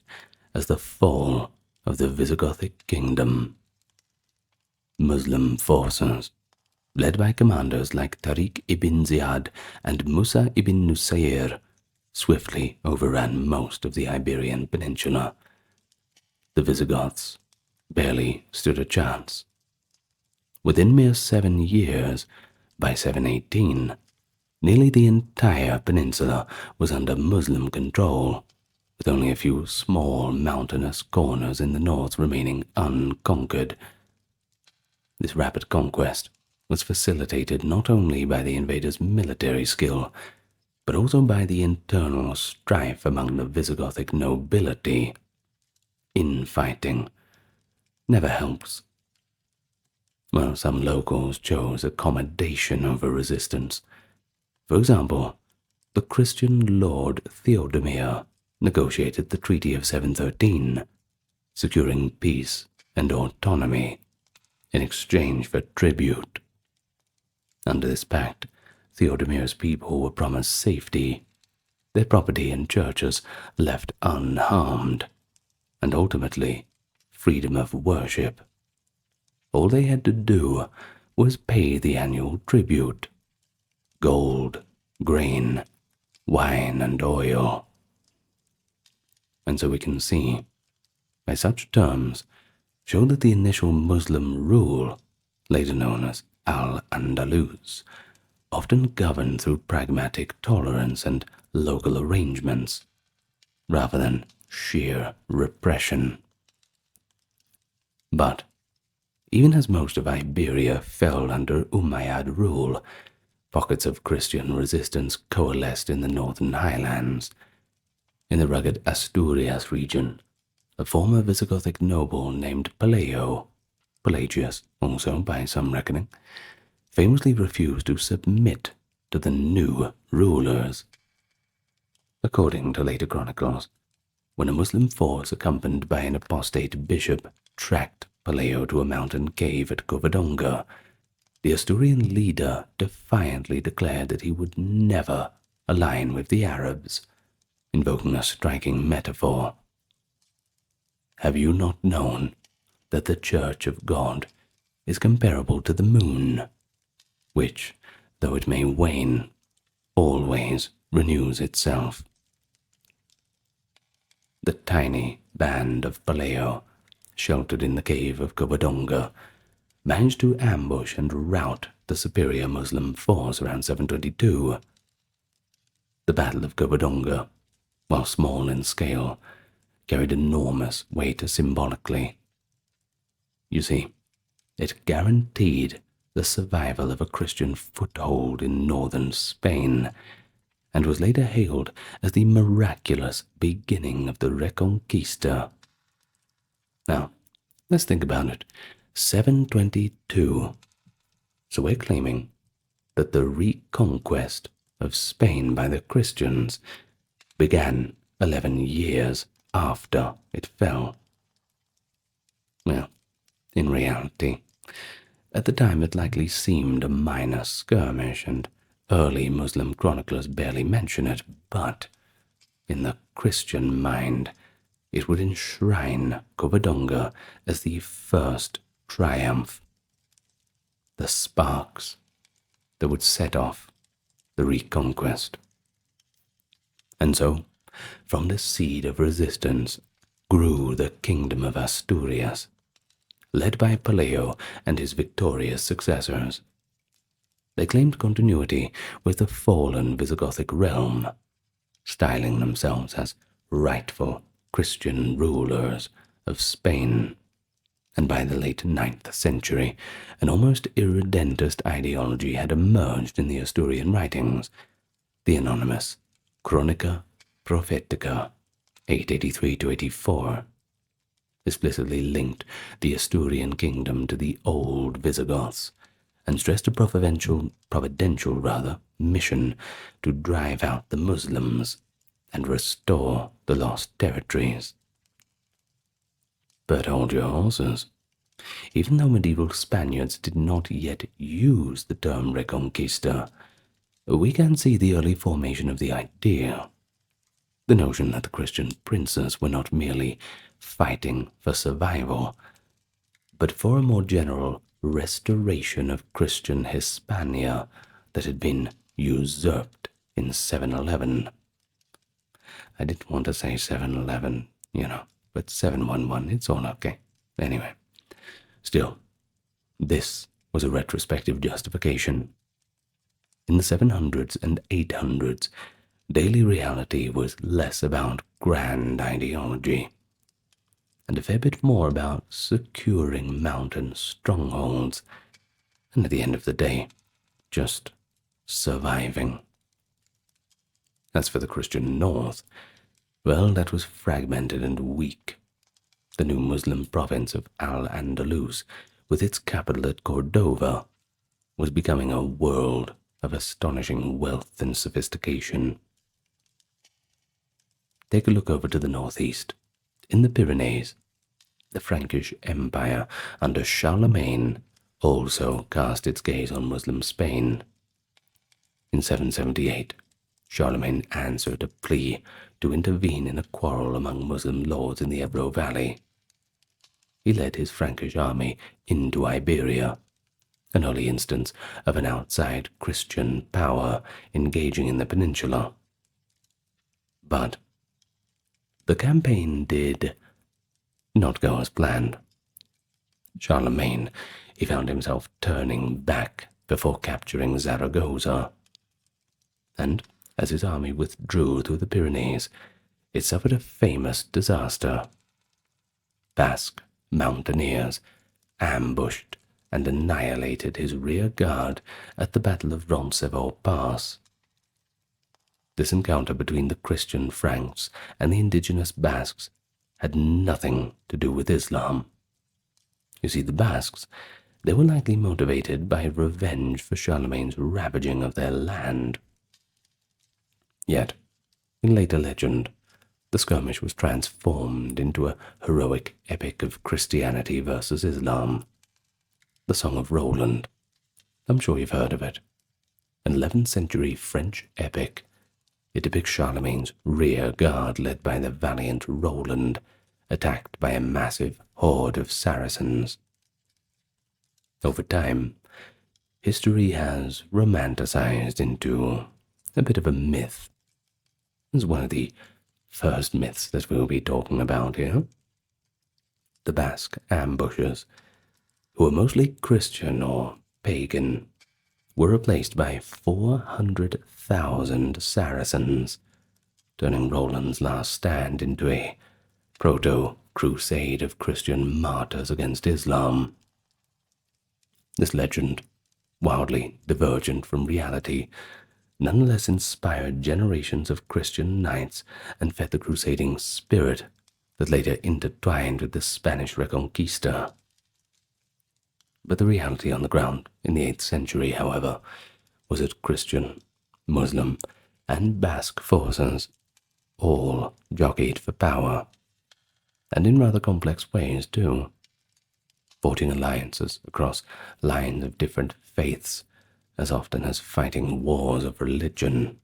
A: as the fall of the Visigothic kingdom. Muslim forces, led by commanders like Tariq ibn Ziyad and Musa ibn Nusayr, swiftly overran most of the Iberian Peninsula. The Visigoths barely stood a chance. Within mere 7 years, by 718, nearly the entire peninsula was under Muslim control, with only a few small mountainous corners in the north remaining unconquered. This rapid conquest was facilitated not only by the invaders' military skill, but also by the internal strife among the Visigothic nobility. Infighting never helps. Well, some locals chose accommodation over resistance. For example, the Christian Lord Theodemir negotiated the Treaty of 713, securing peace and autonomy in exchange for tribute. Under this pact, Theodemir's people were promised safety, their property and churches left unharmed, and ultimately freedom of worship. All they had to do was pay the annual tribute: gold, grain, wine, and oil. And so we can see, by such terms, show that the initial Muslim rule, later known as Al-Andalus, often governed through pragmatic tolerance and local arrangements, rather than sheer repression. But even as most of Iberia fell under Umayyad rule, pockets of Christian resistance coalesced in the northern highlands. In the rugged Asturias region, a former Visigothic noble named Pelagius also by some reckoning, famously refused to submit to the new rulers. According to later chronicles, when a Muslim force accompanied by an apostate bishop tracked Pelayo to a mountain cave at Covadonga, the Asturian leader defiantly declared that he would never align with the Arabs, invoking a striking metaphor. Have you not known that the Church of God is comparable to the moon, which, though it may wane, always renews itself? The tiny band of Pelayo, sheltered in the cave of Covadonga, managed to ambush and rout the superior Muslim force around 722. The Battle of Covadonga, while small in scale, carried enormous weight symbolically. You see, it guaranteed the survival of a Christian foothold in northern Spain, and was later hailed as the miraculous beginning of the Reconquista. Now, let's think about it. 722. So we're claiming that the reconquest of Spain by the Christians began 11 years after it fell. Well, in reality, at the time it likely seemed a minor skirmish, and early Muslim chroniclers barely mention it, but in the Christian mind, it would enshrine Covadonga as the first triumph, the sparks that would set off the Reconquest. And so, from this seed of resistance grew the kingdom of Asturias, led by Pelayo and his victorious successors. They claimed continuity with the fallen Visigothic realm, styling themselves as rightful Christian rulers of Spain. And by the late 9th century, an almost irredentist ideology had emerged in the Asturian writings, the anonymous Chronica Prophetica, 883–84, explicitly linked the Asturian kingdom to the old Visigoths, and stressed a providential mission to drive out the Muslims and restore the lost territories. But hold your horses. Even though medieval Spaniards did not yet use the term Reconquista, we can see the early formation of the idea. The notion that the Christian princes were not merely fighting for survival, but for a more general restoration of Christian Hispania that had been usurped in 711. I didn't want to say 711, but 711, it's all okay. Anyway, still, this was a retrospective justification. In the 700s and 800s, daily reality was less about grand ideology, and a fair bit more about securing mountain strongholds, and at the end of the day, just surviving. As for the Christian North, well, that was fragmented and weak. The new Muslim province of Al-Andalus, with its capital at Cordova, was becoming a world of astonishing wealth and sophistication. Take a look over to the northeast. In the Pyrenees, the Frankish Empire under Charlemagne also cast its gaze on Muslim Spain. In 778, Charlemagne answered a plea to intervene in a quarrel among Muslim lords in the Ebro Valley. He led his Frankish army into Iberia, an early instance of an outside Christian power engaging in the peninsula. But the campaign did not go as planned. Charlemagne, he found himself turning back before capturing Zaragoza, and as his army withdrew through the Pyrenees, it suffered a famous disaster. Basque mountaineers ambushed and annihilated his rear guard at the Battle of Roncesvalles Pass. This encounter between the Christian Franks and the indigenous Basques had nothing to do with Islam. You see, the Basques, they were likely motivated by revenge for Charlemagne's ravaging of their land. Yet, in later legend, the skirmish was transformed into a heroic epic of Christianity versus Islam. The Song of Roland. I'm sure you've heard of it. An 11th century French epic. It depicts Charlemagne's rear guard led by the valiant Roland, attacked by a massive horde of Saracens. Over time, history has romanticized into a bit of a myth. It's one of the first myths that we'll be talking about here. The Basque ambushers, who were mostly Christian or pagan, were replaced by 400,000 Saracens, turning Roland's last stand into a proto-crusade of Christian martyrs against Islam. This legend, wildly divergent from reality, nonetheless inspired generations of Christian knights and fed the crusading spirit that later intertwined with the Spanish Reconquista. But the reality on the ground in the 8th century, however, was that Christian, Muslim, and Basque forces all jockeyed for power, and in rather complex ways too, forging alliances across lines of different faiths as often as fighting wars of religion.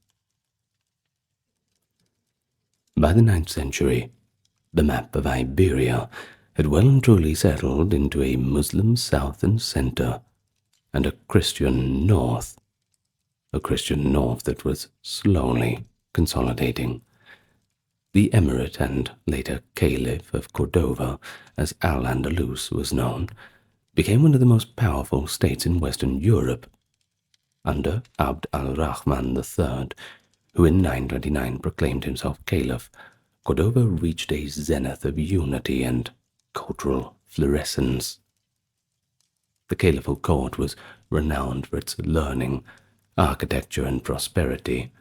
A: By the 9th century, the map of Iberia had well and truly settled into a Muslim south and center and a Christian north that was slowly consolidating. The Emirate and later Caliph of Cordova, as Al-Andalus was known, became one of the most powerful states in Western Europe. Under Abd al-Rahman III, who in 929 proclaimed himself Caliph, Cordova reached a zenith of unity and cultural florescence. The caliphal court was renowned for its learning, architecture, and prosperity,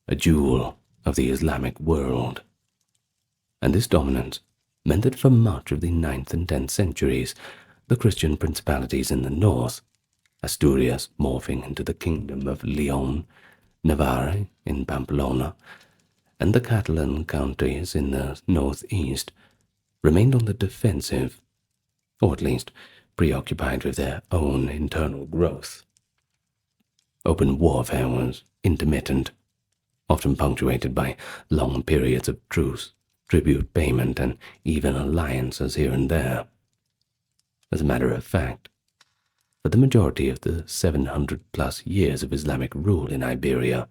A: a jewel of the Islamic world. And this dominance meant that for much of the 9th and 10th centuries, the Christian principalities in the north, Asturias morphing into the kingdom of Leon, Navarre in Pamplona, and the Catalan counties in the northeast, remained on the defensive, or at least preoccupied with their own internal growth. Open warfare was intermittent, often punctuated by long periods of truce, tribute payment, and even alliances here and there. As a matter of fact, for the majority of the 700-plus years of Islamic rule in Iberia,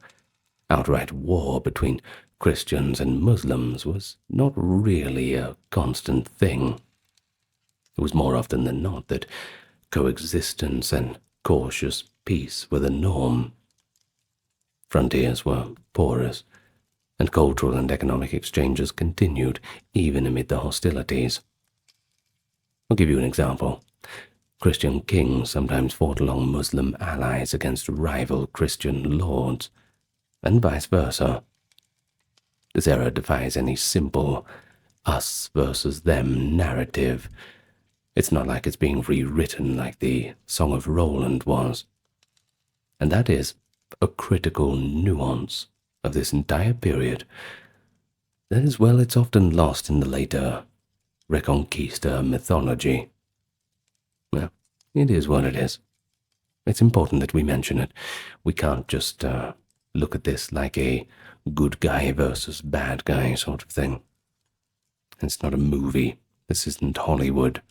A: outright war between Christians and Muslims was not really a constant thing. It was more often than not that coexistence and cautious peace were the norm. Frontiers were porous, and cultural and economic exchanges continued even amid the hostilities. I'll give you an example. Christian kings sometimes fought along Muslim allies against rival Christian lords, and vice versa. This era defies any simple us versus them narrative. It's not like it's being rewritten like the Song of Roland was. And that is a critical nuance of this entire period that is, well, it's often lost in the later Reconquista mythology. Well, it is what it is. It's important that we mention it. We can't just look at this like a good guy versus bad guy sort of thing. It's not a movie. This isn't Hollywood.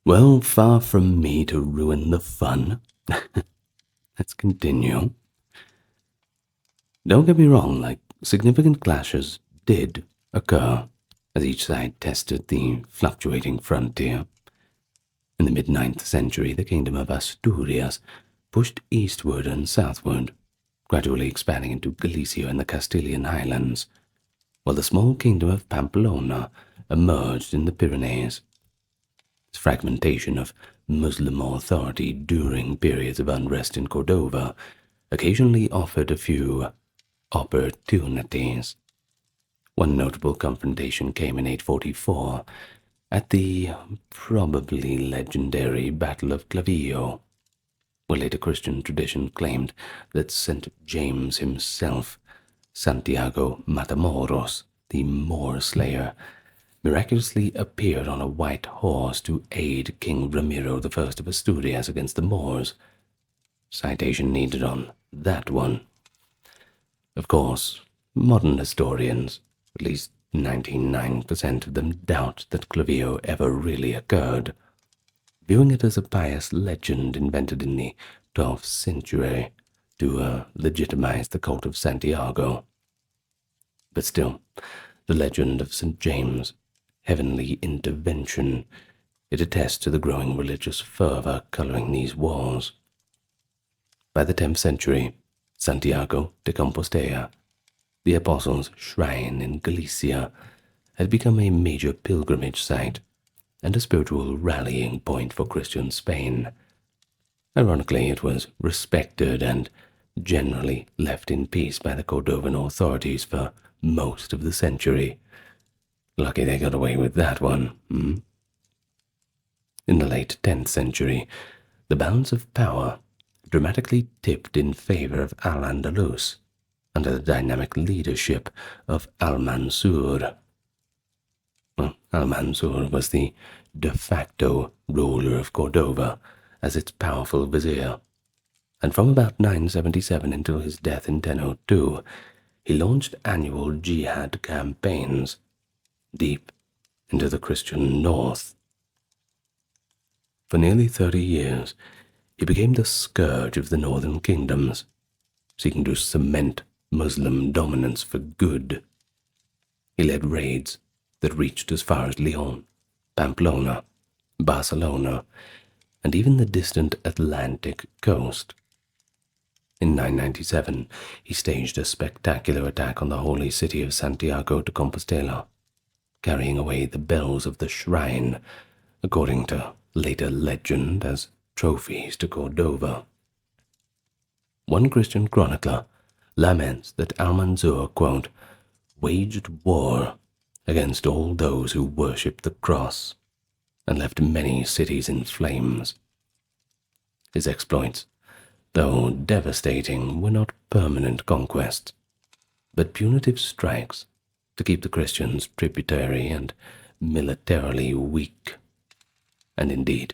A: Well, far from me to ruin the fun. Let's continue. Don't get me wrong, significant clashes did occur as each side tested the fluctuating frontier. In the mid-9th century, the kingdom of Asturias pushed eastward and southward, gradually expanding into Galicia and the Castilian highlands, while the small kingdom of Pamplona emerged in the Pyrenees. This fragmentation of Muslim authority during periods of unrest in Cordova occasionally offered a few opportunities. One notable confrontation came in 844 at the probably legendary Battle of Clavillo, where later Christian tradition claimed that St. James himself, Santiago Matamoros, the Moor Slayer, miraculously appeared on a white horse to aid King Ramiro I of Asturias against the Moors. Citation needed on that one. Of course, modern historians, at least 99% of them, doubt that Clavillo ever really occurred, viewing it as a pious legend invented in the 12th century to legitimize the cult of Santiago. But still, the legend of St. James' heavenly intervention, it attests to the growing religious fervor coloring these wars. By the 10th century, Santiago de Compostela, the Apostles' Shrine in Galicia, had become a major pilgrimage site and a spiritual rallying point for Christian Spain. Ironically, it was respected and generally left in peace by the Cordovan authorities for most of the century. Lucky they got away with that one. In the late 10th century, the balance of power dramatically tipped in favor of Al-Andalus under the dynamic leadership of Al-Mansur. Al-Mansur was the de facto ruler of Cordova as its powerful vizier, and from about 977 until his death in 1002, he launched annual jihad campaigns, deep into the Christian north. For nearly 30 years, he became the scourge of the northern kingdoms, seeking to cement Muslim dominance for good. He led raids that reached as far as Lyon, Pamplona, Barcelona, and even the distant Atlantic coast. In 997, he staged a spectacular attack on the holy city of Santiago de Compostela, carrying away the bells of the shrine, according to later legend, as trophies to Cordova. One Christian chronicler laments that Almanzor, quote, waged war against all those who worshipped the cross and left many cities in flames. His exploits, though devastating, were not permanent conquests, but punitive strikes to keep the Christians tributary and militarily weak. And indeed,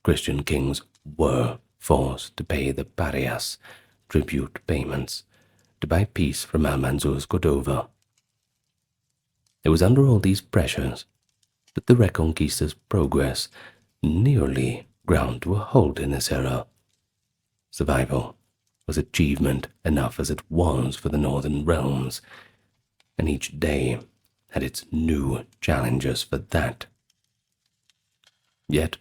A: Christian kings were forced to pay the parias, tribute payments, to buy peace from Almanzor's Cordova. It was under all these pressures that the Reconquista's progress nearly ground to a halt in this era. Survival was achievement enough as it was for the northern realms, and each day had its new challenges for that. Yet,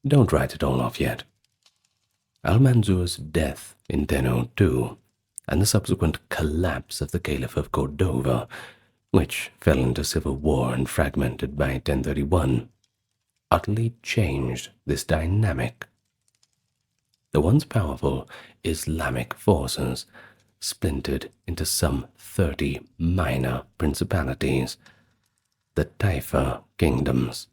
A: don't write it all off yet. Almanzor's death in 1002 and the subsequent collapse of the Caliph of Cordova, which fell into civil war and fragmented by 1031, utterly changed this dynamic. The once powerful Islamic forces splintered into some 30 minor principalities, the Taifa kingdoms.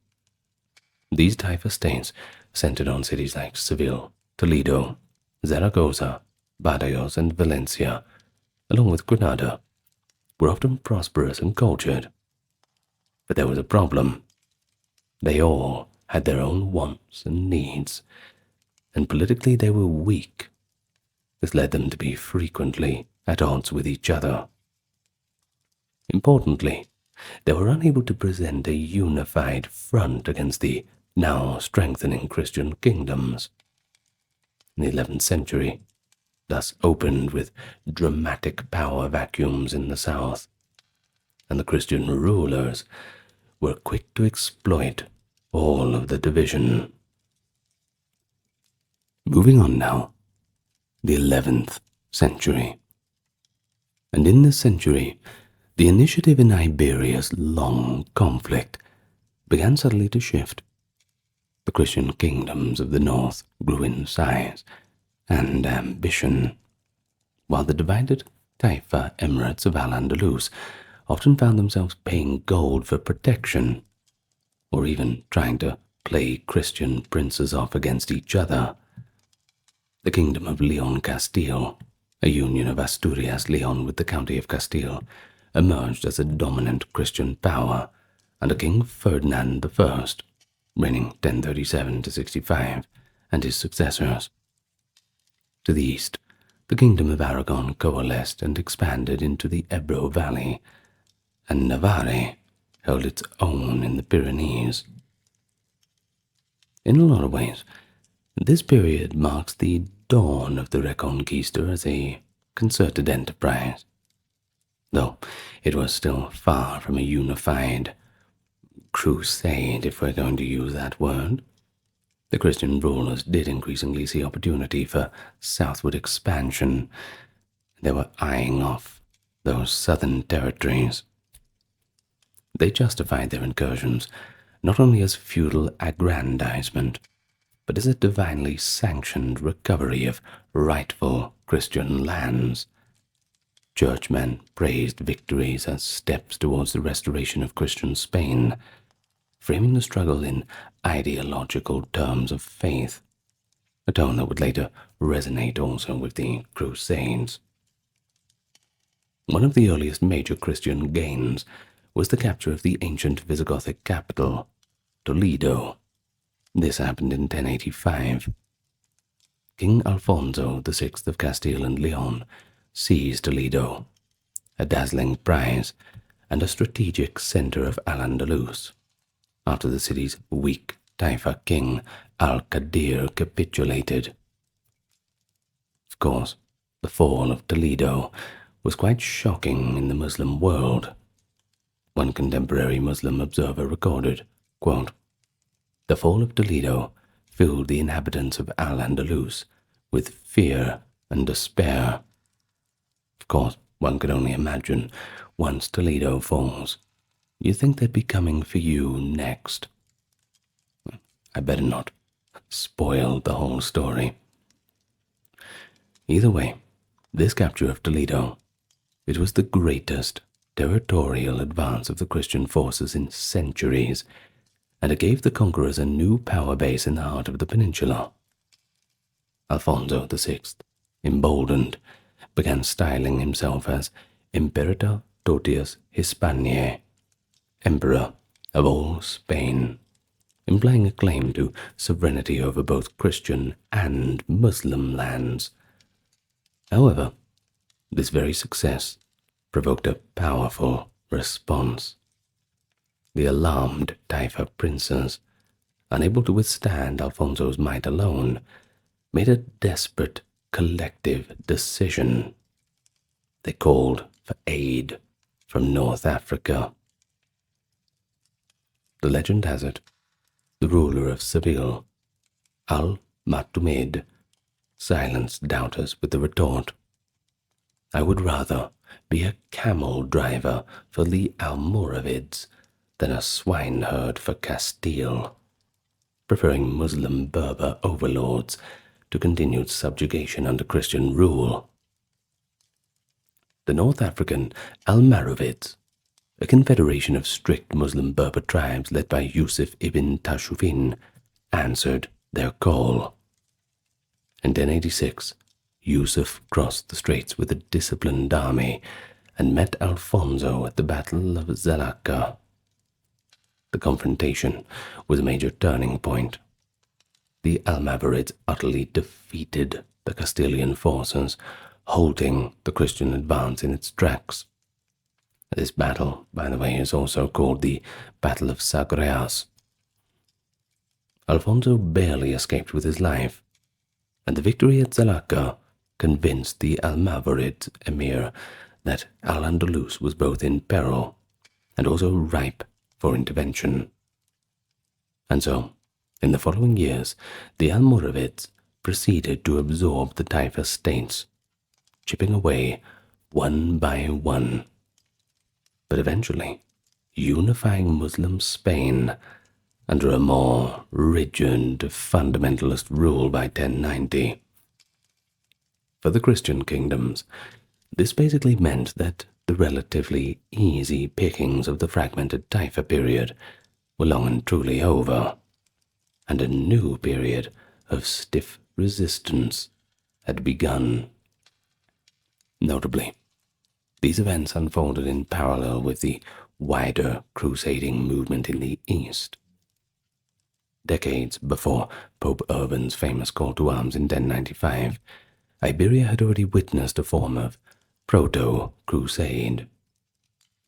A: These Taifa states centered on cities like Seville, Toledo, Zaragoza, Badajoz, and Valencia, along with Granada, were often prosperous and cultured. But there was a problem. They all had their own wants and needs, and politically they were weak. This led them to be frequently at odds with each other. Importantly, they were unable to present a unified front against the now strengthening Christian kingdoms. In the 11th century, thus opened with dramatic power vacuums in the south, and the Christian rulers were quick to exploit all of the division. Moving on now, the 11th century. And in this century, the initiative in Iberia's long conflict began suddenly to shift. The Christian kingdoms of the north grew in size and ambition, while the divided Taifa emirates of Al-Andalus often found themselves paying gold for protection, or even trying to play Christian princes off against each other. The kingdom of Leon Castile, a union of Asturias-Leon with the county of Castile, emerged as a dominant Christian power under King Ferdinand I, reigning 1037 to 65, and his successors. To the east, the kingdom of Aragon coalesced and expanded into the Ebro Valley, and Navarre held its own in the Pyrenees. In a lot of ways, this period marks the dawn of the Reconquista as a concerted enterprise, though it was still far from a unified crusade, if we're going to use that word. The Christian rulers did increasingly see opportunity for southward expansion. They were eyeing off those southern territories. They justified their incursions not only as feudal aggrandizement, but as a divinely sanctioned recovery of rightful Christian lands. Churchmen praised victories as steps towards the restoration of Christian Spain, framing the struggle in ideological terms of faith, a tone that would later resonate also with the Crusades. One of the earliest major Christian gains was the capture of the ancient Visigothic capital, Toledo. This happened in 1085. King Alfonso VI of Castile and Leon seized Toledo, a dazzling prize and a strategic center of Al-Andalus, after the city's weak Taifa king Al-Qadir capitulated. Of course, the fall of Toledo was quite shocking in the Muslim world. One contemporary Muslim observer recorded, quote, "The fall of Toledo filled the inhabitants of Al-Andalus with fear and despair." Of course, one could only imagine, once Toledo falls, you think they'd be coming for you next. I better not spoil the whole story. Either way, this capture of Toledo, it was the greatest territorial advance of the Christian forces in centuries, and it gave the conquerors a new power base in the heart of the peninsula. Alfonso VI, emboldened, began styling himself as Imperator Totius Hispaniae, Emperor of all Spain, implying a claim to sovereignty over both Christian and Muslim lands. However, this very success provoked a powerful response. The alarmed Taifa princes, unable to withstand Alfonso's might alone, made a desperate collective decision. They called for aid from North Africa. The legend has it, the ruler of Seville, Al-Matumed, silenced doubters with the retort, "I would rather be a camel driver for the Almoravids than a swineherd for Castile," preferring Muslim Berber overlords to continued subjugation under Christian rule. The North African Almoravids, a confederation of strict Muslim Berber tribes led by Yusuf ibn Tashufin, answered their call. In 1086, Yusuf crossed the straits with a disciplined army and met Alfonso at the Battle of Zalaca. The confrontation was a major turning point. The Almoravids utterly defeated the Castilian forces, halting the Christian advance in its tracks. This battle, by the way, is also called the Battle of Sagreas. Alfonso barely escaped with his life, and the victory at Zalaca convinced the Almoravid emir that Al-Andalus was both in peril and also ripe for intervention. And so, in the following years, the Almoravids proceeded to absorb the Taifa states, chipping away one by one, but eventually unifying Muslim Spain under a more rigid fundamentalist rule by 1090. For the Christian kingdoms, this basically meant that the relatively easy pickings of the fragmented Taifa period were long and truly over, and a new period of stiff resistance had begun. Notably, these events unfolded in parallel with the wider crusading movement in the East. Decades before Pope Urban's famous call to arms in 1095, Iberia had already witnessed a form of proto-crusade.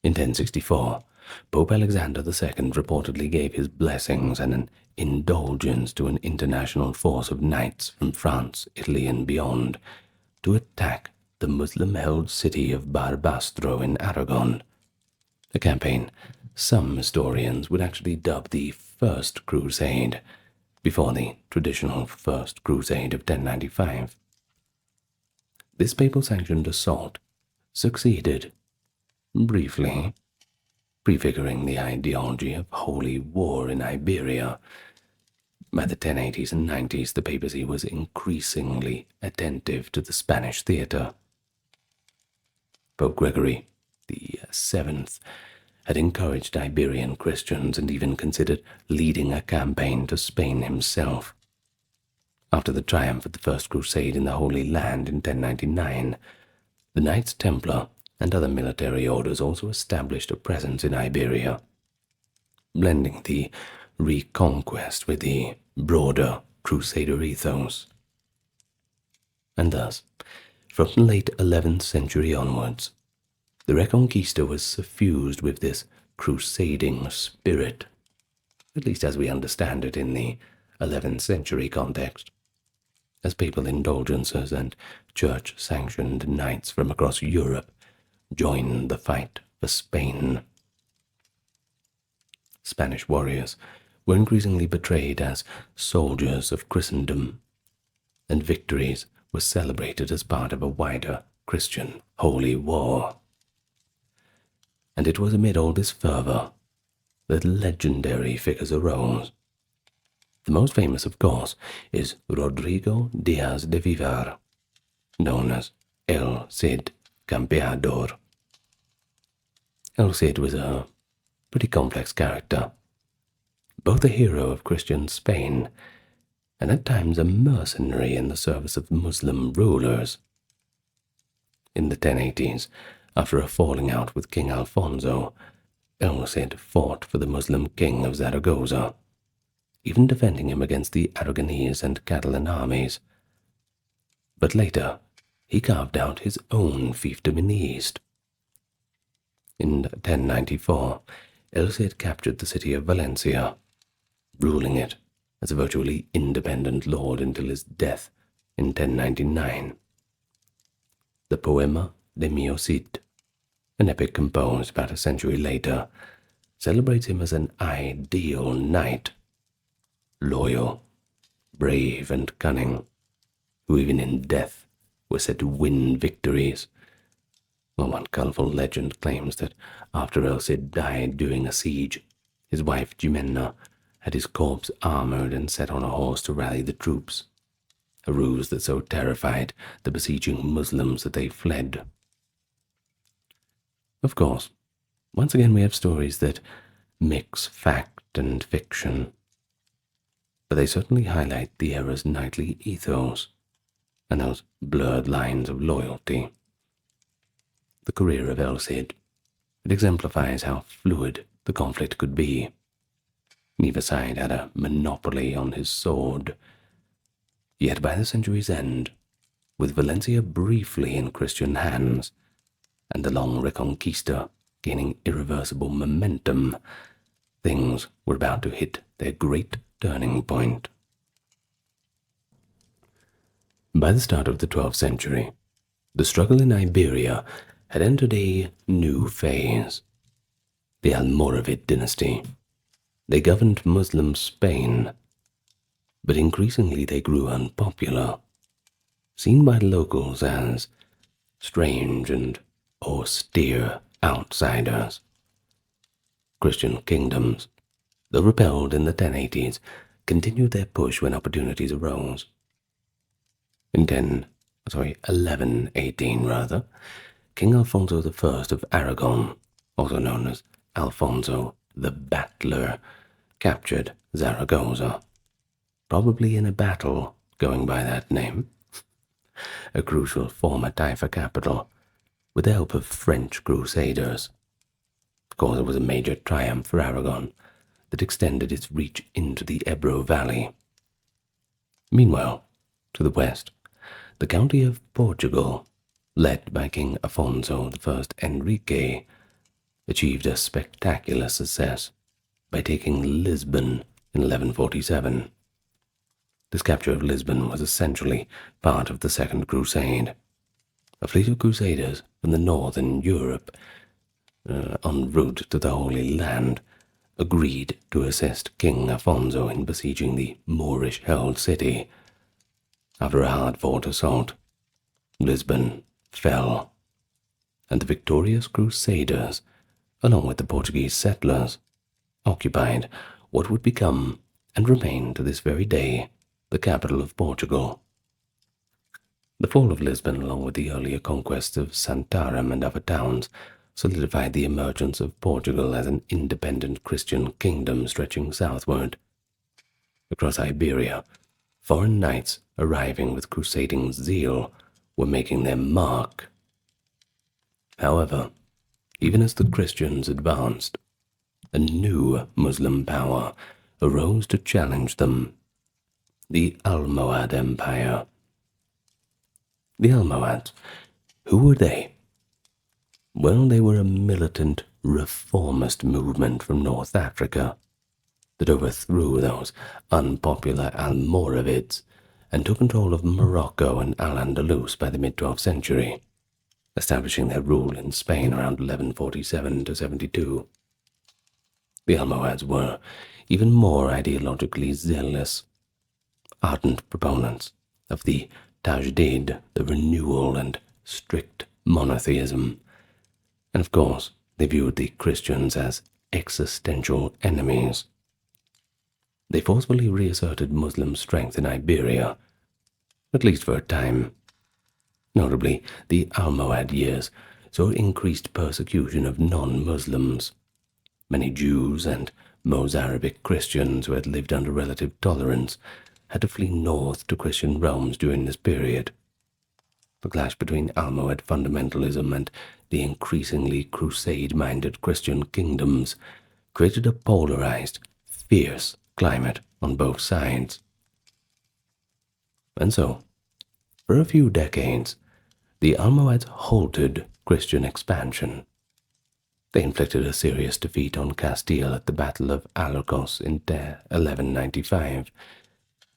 A: In 1064, Pope Alexander II reportedly gave his blessings and an indulgence to an international force of knights from France, Italy, and beyond to attack the Muslim-held city of Barbastro in Aragon, a campaign some historians would actually dub the First Crusade, before the traditional First Crusade of 1095. This papal-sanctioned assault succeeded, briefly, prefiguring the ideology of holy war in Iberia. By the 1080s and 90s, the papacy was increasingly attentive to the Spanish theater. Pope Gregory VII had encouraged Iberian Christians and even considered leading a campaign to Spain himself. After the triumph of the First Crusade in the Holy Land in 1099, the Knights Templar and other military orders also established a presence in Iberia, blending the Reconquest with the broader Crusader ethos. And thus, from the late 11th century onwards, the Reconquista was suffused with this crusading spirit. at least as we understand it in the 11th century context, as papal indulgences and church-sanctioned knights from across Europe joined the fight for Spain. Spanish warriors were increasingly portrayed as soldiers of Christendom, and victories were celebrated as part of a wider Christian holy war. And it was amid all this fervor that legendary figures arose. The most famous, of course, is Rodrigo Diaz de Vivar, known as El Cid Campeador. El Cid was a pretty complex character, both a hero of Christian Spain and at times a mercenary in the service of Muslim rulers. In the 1080s, after a falling out with King Alfonso, El Cid fought for the Muslim king of Zaragoza, even defending him against the Aragonese and Catalan armies. But later, he carved out his own fiefdom in the east. In 1094, El Cid captured the city of Valencia, ruling it as a virtually independent lord until his death in 1099. The Poema de Mio Cid, an epic composed about a century later, celebrates him as an ideal knight, loyal, brave, and cunning, who even in death was said to win victories. Well, one colourful legend claims that after El Cid died during a siege, his wife Jimena had his corpse armoured and set on a horse to rally the troops, a ruse that so terrified the besieging Muslims that they fled. Of course, once again we have stories that mix fact and fiction, but they certainly highlight the era's knightly ethos and those blurred lines of loyalty. The career of El Cid, it exemplifies how fluid the conflict could be. Neither side had a monopoly on his sword. Yet by the century's end, with Valencia briefly in Christian hands, and the long Reconquista gaining irreversible momentum, things were about to hit their great turning point. By the start of the 12th century, the struggle in Iberia had entered a new phase. The Almoravid dynasty. They governed Muslim Spain, but increasingly they grew unpopular, seen by locals as strange and austere outsiders. Christian kingdoms, though repelled in the 1080s, continued their push when opportunities arose. In 1118, King Alfonso I of Aragon, also known as Alfonso the Battler, captured Zaragoza, probably in a battle going by that name, a crucial former Taifa capital, with the help of French crusaders. Of course, it was a major triumph for Aragon that extended its reach into the Ebro Valley. Meanwhile, to the west, the county of Portugal, led by King Afonso I Enrique, achieved a spectacular success by taking Lisbon in 1147. This capture of Lisbon was essentially part of the Second Crusade. A fleet of crusaders from the northern Europe, en route to the Holy Land, agreed to assist King Afonso in besieging the Moorish-held city. After a hard-fought assault, Lisbon fell, and the victorious crusaders, along with the Portuguese settlers, occupied what would become, and remain to this very day, the capital of Portugal. The fall of Lisbon, along with the earlier conquests of Santarém and other towns, solidified the emergence of Portugal as an independent Christian kingdom stretching southward. Across Iberia, foreign knights arriving with crusading zeal were making their mark. However, even as the Christians advanced, a new Muslim power arose to challenge them, the Almohad Empire. The Almohads, who were they? Well, they were a militant reformist movement from North Africa. that overthrew those unpopular Almoravids and took control of Morocco and Al-Andalus by the mid-12th century, establishing their rule in Spain around 1147 to 72. The Almohads were even more ideologically zealous, ardent proponents of the Tajdid, the renewal and strict monotheism, and of course they viewed the Christians as existential enemies. They forcefully reasserted Muslim strength in Iberia, at least for a time. Notably, the Almohad years saw increased persecution of non-Muslims. Many Jews and Mozarabic Christians who had lived under relative tolerance had to flee north to Christian realms during this period. The clash between Almohad fundamentalism and the increasingly crusade-minded Christian kingdoms created a polarized, fierce climate on both sides. And so, for a few decades, the Almohads halted Christian expansion. They inflicted a serious defeat on Castile at the Battle of Alorcos in 1195,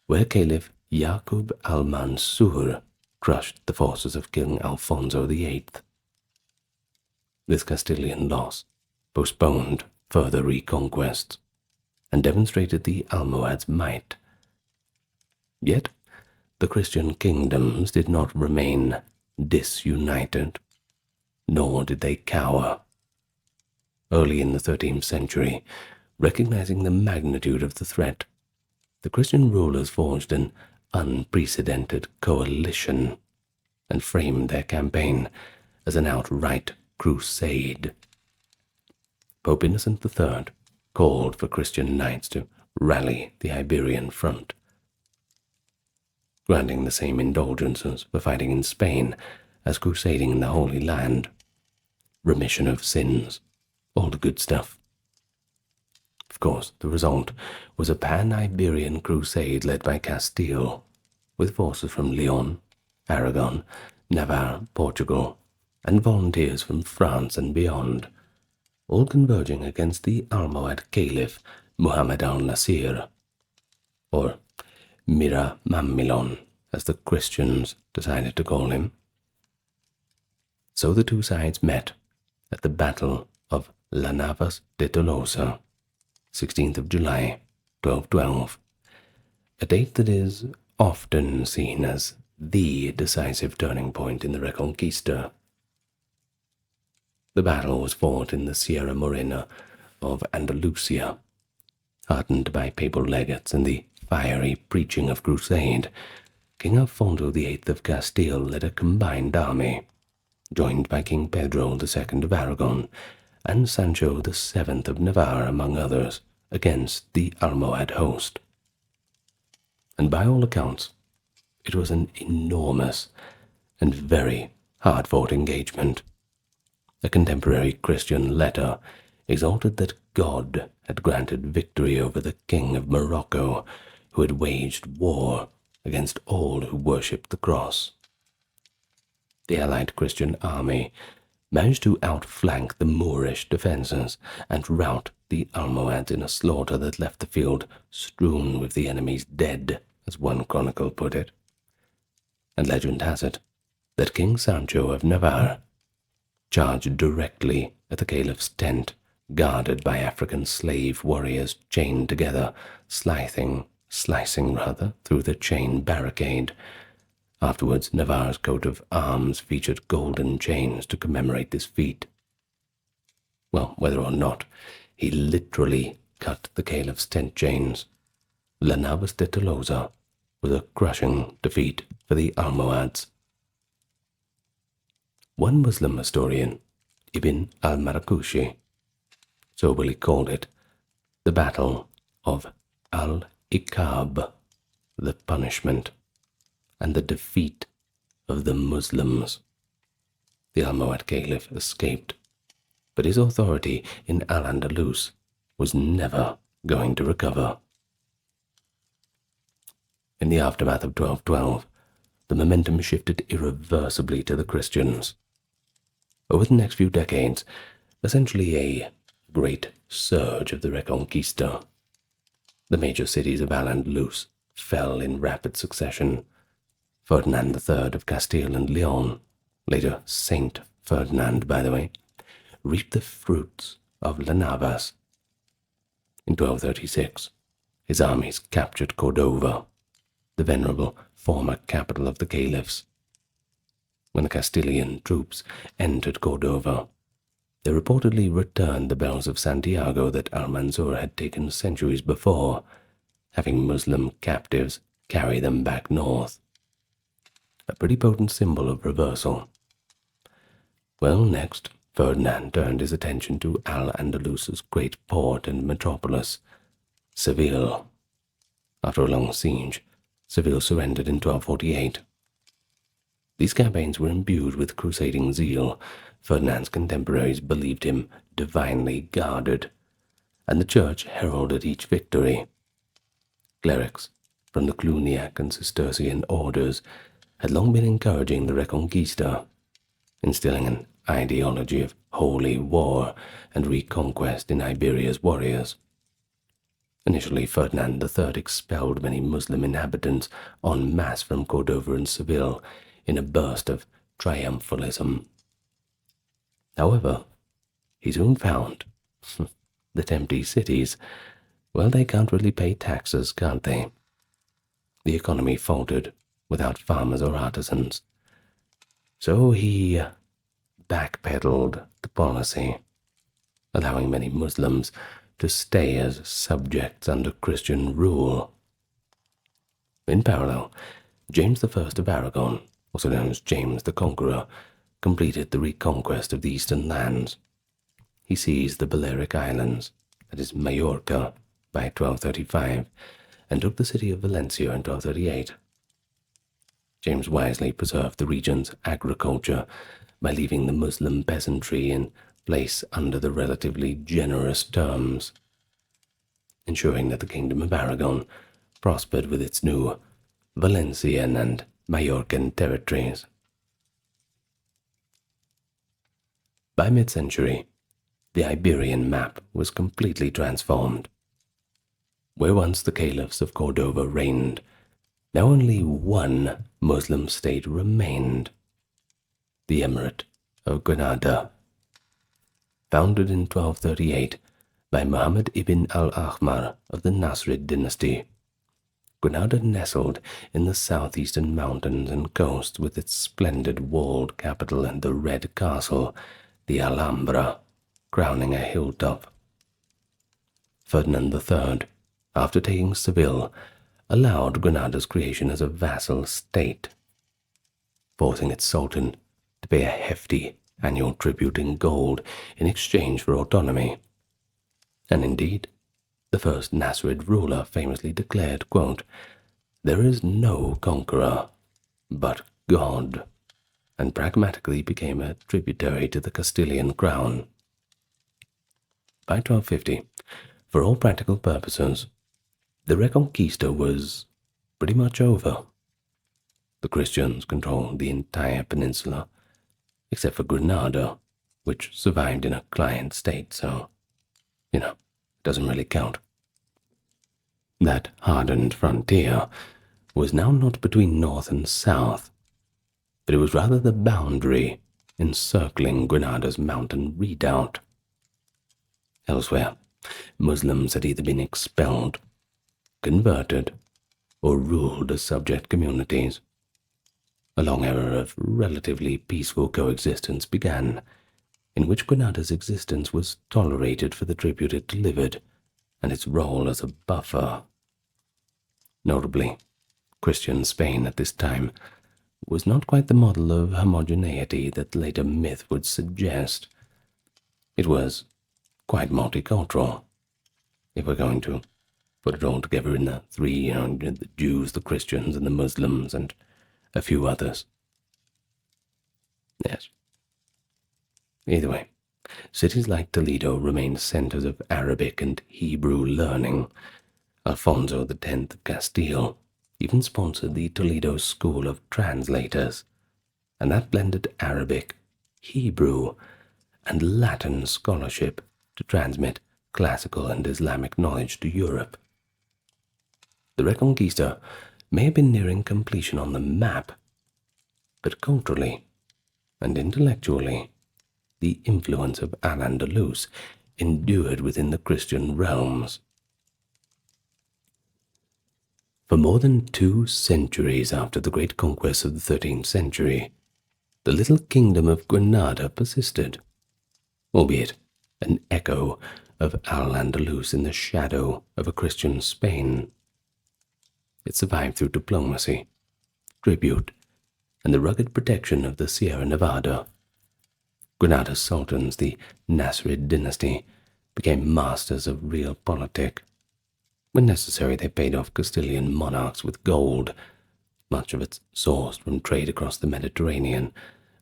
A: where Caliph Yaqub al-Mansur crushed the forces of King Alfonso VIII. This Castilian loss postponed further reconquests and demonstrated the Almohads' might. Yet, the Christian kingdoms did not remain disunited, nor did they cower. Early in the 13th century, recognizing the magnitude of the threat, the Christian rulers forged an unprecedented coalition and framed their campaign as an outright crusade. Pope Innocent III called for Christian knights to rally the Iberian front, granting the same indulgences for fighting in Spain as crusading in the Holy Land. Remission of sins, all the good stuff. Of course, the result was a pan-Iberian crusade led by Castile, with forces from Leon, Aragon, Navarre, Portugal, and volunteers from France and beyond, all converging against the Almohad Caliph Muhammad al-Nasir, or Mira Mamilon, as the Christians decided to call him. So the two sides met at the Battle of La Navas de Tolosa, 16th of July, 1212, a date that is often seen as the decisive turning point in the Reconquista. The battle was fought in the Sierra Morena of Andalusia. Heartened by papal legates and the fiery preaching of crusade, King Alfonso VIII of Castile led a combined army, joined by King Pedro II of Aragon and Sancho VII of Navarre, among others, against the Almohad host. And by all accounts, it was an enormous and very hard-fought engagement. A contemporary Christian letter exalted that God had granted victory over the king of Morocco, who had waged war against all who worshipped the cross. The allied Christian army managed to outflank the Moorish defences and rout the Almohads in a slaughter that left the field strewn with the enemy's dead, as one chronicle put it. And legend has it that King Sancho of Navarre charged directly at the caliph's tent, guarded by African slave warriors chained together, slicing through the chain barricade. Afterwards, Navarre's coat of arms featured golden chains to commemorate this feat. Well, whether or not he literally cut the caliph's tent chains, La Navas de Tolosa was a crushing defeat for the Almohads. One Muslim historian, Ibn al-Marakushi, soberly called it the Battle of Al-Iqab, the punishment, and the defeat of the Muslims. The Almohad Caliph escaped, but his authority in Al-Andalus was never going to recover. In the aftermath of 1212, the momentum shifted irreversibly to the Christians. Over the next few decades, essentially a great surge of the Reconquista, The major cities of Al-Andalus fell in rapid succession. Ferdinand III of Castile and Leon, later Saint Ferdinand, by the way, reaped the fruits of Las Navas. In 1236, his armies captured Cordova, the venerable former capital of the caliphs. When the Castilian troops entered Cordova, they reportedly returned the bells of Santiago that Al-Mansur had taken centuries before, having Muslim captives carry them back north. A pretty potent symbol of reversal. Well, next, Ferdinand turned his attention to Al-Andalus's great port and metropolis, Seville. After a long siege, Seville surrendered in 1248. These campaigns were imbued with crusading zeal. Ferdinand's contemporaries believed him divinely guarded, and the church heralded each victory. Clerics from the Cluniac and Cistercian orders had long been encouraging the Reconquista, instilling an ideology of holy war and reconquest in Iberia's warriors. Initially, Ferdinand III expelled many Muslim inhabitants en masse from Cordova and Seville in a burst of triumphalism. However, he soon found that empty cities, well, they can't really pay taxes, can't they? The economy faltered without farmers or artisans. So he backpedaled the policy, allowing many Muslims to stay as subjects under Christian rule. In parallel, James I of Aragon, also known as James the Conqueror, completed the reconquest of the eastern lands. He seized the Balearic Islands, that is Majorca, by 1235, and took the city of Valencia in 1238. James wisely preserved the region's agriculture by leaving the Muslim peasantry in place under the relatively generous terms, ensuring that the Kingdom of Aragon prospered with its new Valencian and Majorcan territories. By mid-century, the Iberian map was completely transformed. Where once the caliphs of Cordova reigned, now only one Muslim state remained, the Emirate of Granada. Founded in 1238 by Muhammad ibn al-Ahmar of the Nasrid dynasty, Granada nestled in the southeastern mountains and coast with its splendid walled capital and the red castle, the Alhambra, crowning a hilltop. Ferdinand III, after taking Seville, allowed Granada's creation as a vassal state, forcing its sultan to pay a hefty annual tribute in gold in exchange for autonomy. And indeed, the first Nasrid ruler famously declared, quote, "There is no conqueror but God," and pragmatically became a tributary to the Castilian crown. By 1250, for all practical purposes, the Reconquista was pretty much over. The Christians controlled the entire peninsula, except for Granada, which survived in a client state, so, doesn't really count. That hardened frontier was now not between north and south, but it was rather the boundary encircling Granada's mountain redoubt. Elsewhere, Muslims had either been expelled, converted, or ruled as subject communities. A long era of relatively peaceful coexistence began, in which Granada's existence was tolerated for the tribute it delivered and its role as a buffer. Notably, Christian Spain at this time was not quite the model of homogeneity that later myth would suggest. It was quite multicultural, if we're going to put it all together in the three, the Jews, the Christians, and the Muslims, and a few others. Yes. Either way, cities like Toledo remained centers of Arabic and Hebrew learning. Alfonso X of Castile even sponsored the Toledo School of Translators, and that blended Arabic, Hebrew, and Latin scholarship to transmit classical and Islamic knowledge to Europe. The Reconquista may have been nearing completion on the map, but culturally and intellectually, the influence of Al-Andalus endured within the Christian realms. For more than 2 centuries after the great conquest of the 13th century, the little kingdom of Granada persisted, albeit an echo of Al-Andalus in the shadow of a Christian Spain. It survived through diplomacy, tribute, and the rugged protection of the Sierra Nevada. Granada's sultans, the Nasrid dynasty, became masters of realpolitik. When necessary, they paid off Castilian monarchs with gold, much of it sourced from trade across the Mediterranean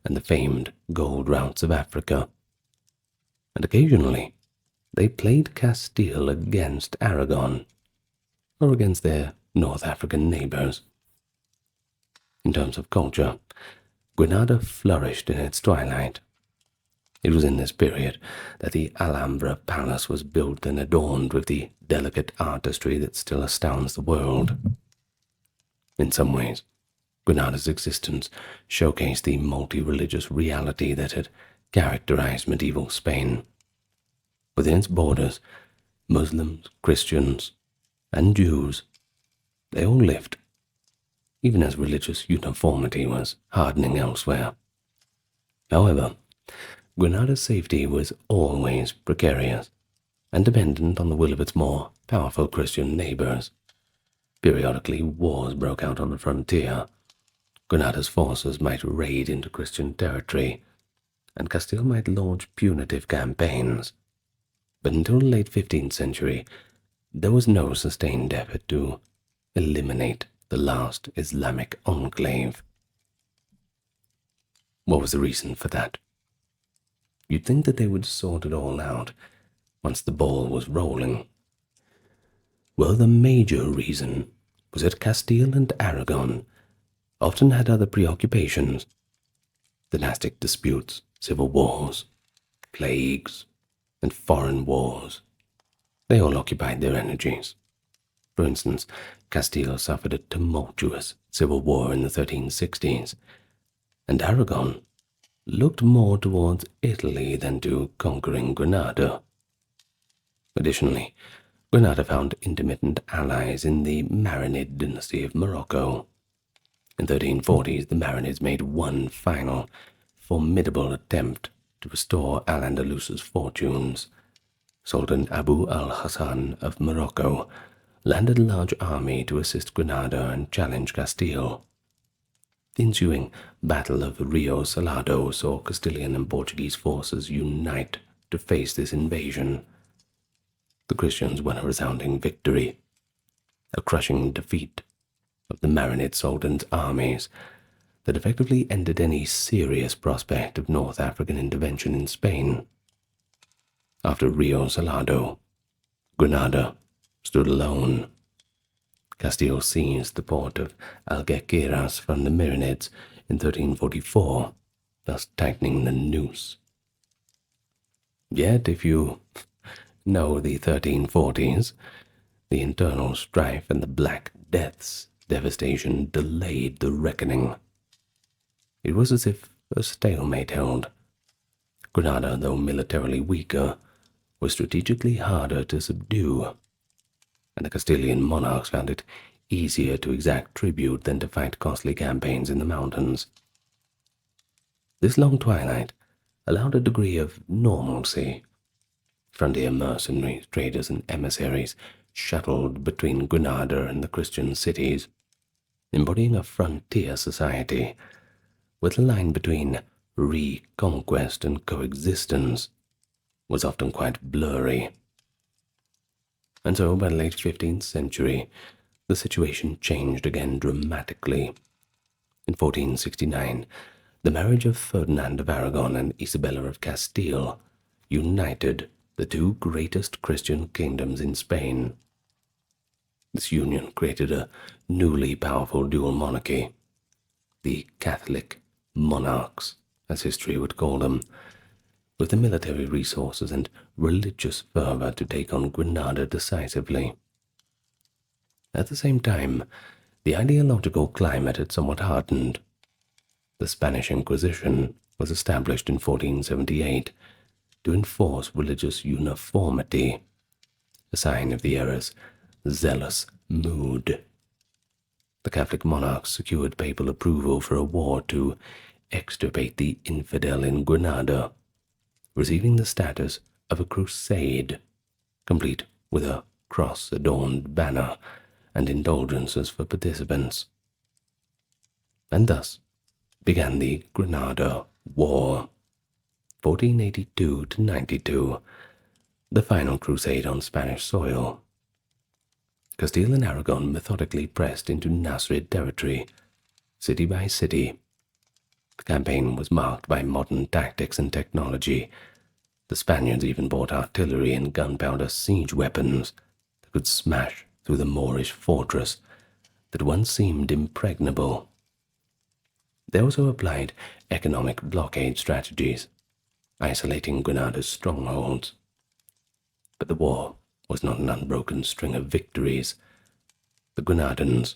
A: and the famed gold routes of Africa. And occasionally, they played Castile against Aragon, or against their North African neighbors. In terms of culture, Granada flourished in its twilight. It was in this period that the Alhambra Palace was built and adorned with the delicate artistry that still astounds the world. In some ways, Granada's existence showcased the multi-religious reality that had characterized medieval Spain. Within its borders, Muslims, Christians, and Jews, they all lived, even as religious uniformity was hardening elsewhere. However, Granada's safety was always precarious and dependent on the will of its more powerful Christian neighbors. Periodically, wars broke out on the frontier. Granada's forces might raid into Christian territory, and Castile might launch punitive campaigns. But until the late 15th century, there was no sustained effort to eliminate the last Islamic enclave. What was the reason for that? You'd think that they would sort it all out once the ball was rolling. Well, the major reason was that Castile and Aragon often had other preoccupations: dynastic disputes, civil wars, plagues, and foreign wars. They all occupied their energies. For instance, Castile suffered a tumultuous civil war in the 1360s, and Aragon looked more towards Italy than to conquering Granada. Additionally, Granada found intermittent allies in the Marinid dynasty of Morocco. In the 1340s, the Marinids made one final, formidable attempt to restore Al-Andalus's fortunes. Sultan Abu al-Hassan of Morocco landed a large army to assist Granada and challenge Castile. The ensuing Battle of Rio Salado saw Castilian and Portuguese forces unite to face this invasion. The Christians won a resounding victory, a crushing defeat of the Marinid Sultan's armies that effectively ended any serious prospect of North African intervention in Spain. After Rio Salado, Granada stood alone. Castile seized the port of Algeciras from the Marinids in 1344, thus tightening the noose. Yet, if you know the 1340s, the internal strife and the Black Death's devastation delayed the reckoning. It was as if a stalemate held. Granada, though militarily weaker, was strategically harder to subdue, and the Castilian monarchs found it easier to exact tribute than to fight costly campaigns in the mountains. This long twilight allowed a degree of normalcy. Frontier mercenaries, traders, and emissaries shuttled between Granada and the Christian cities, embodying a frontier society where the line between reconquest and coexistence was often quite blurry. And so, by the late 15th century, the situation changed again dramatically. In 1469, the marriage of Ferdinand of Aragon and Isabella of Castile united the 2 greatest Christian kingdoms in Spain. This union created a newly powerful dual monarchy, the Catholic monarchs, as history would call them, with the military resources and religious fervor to take on Granada decisively. At the same time, the ideological climate had somewhat hardened. The Spanish Inquisition was established in 1478 to enforce religious uniformity, a sign of the era's zealous mood. The Catholic monarchs secured papal approval for a war to extirpate the infidel in Granada, receiving the status of a crusade, complete with a cross-adorned banner and indulgences for participants. And thus began the Granada War, 1482 to 92, the final crusade on Spanish soil. Castile and Aragon methodically pressed into Nasrid territory, city by city. The campaign was marked by modern tactics and technology. The Spaniards even bought artillery and gunpowder siege weapons that could smash through the Moorish fortress that once seemed impregnable. They also applied economic blockade strategies, isolating Granada's strongholds. But the war was not an unbroken string of victories. The Granadans,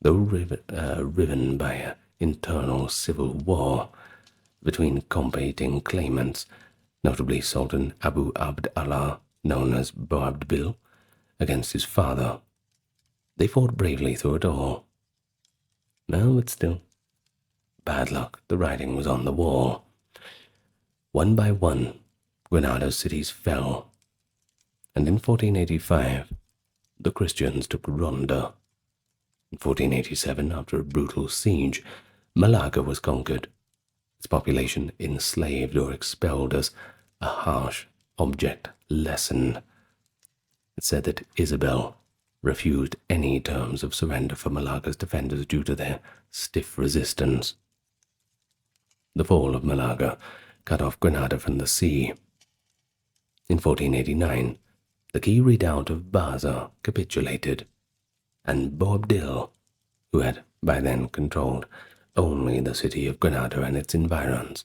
A: though riven by an internal civil war between competing claimants, notably Sultan Abu Abd Allah, known as Boabdil, against his father, they fought bravely through it all. No, but still, bad luck, the writing was on the wall. One by one, Granada's cities fell, and in 1485, the Christians took Ronda. In 1487, after a brutal siege, Malaga was conquered, its population enslaved or expelled as a harsh object lesson. It said that Isabel refused any terms of surrender for Malaga's defenders due to their stiff resistance. The fall of Malaga cut off Granada from the sea. In 1489, the key redoubt of Baza capitulated, and Boabdil, who had by then controlled only the city of Granada and its environs,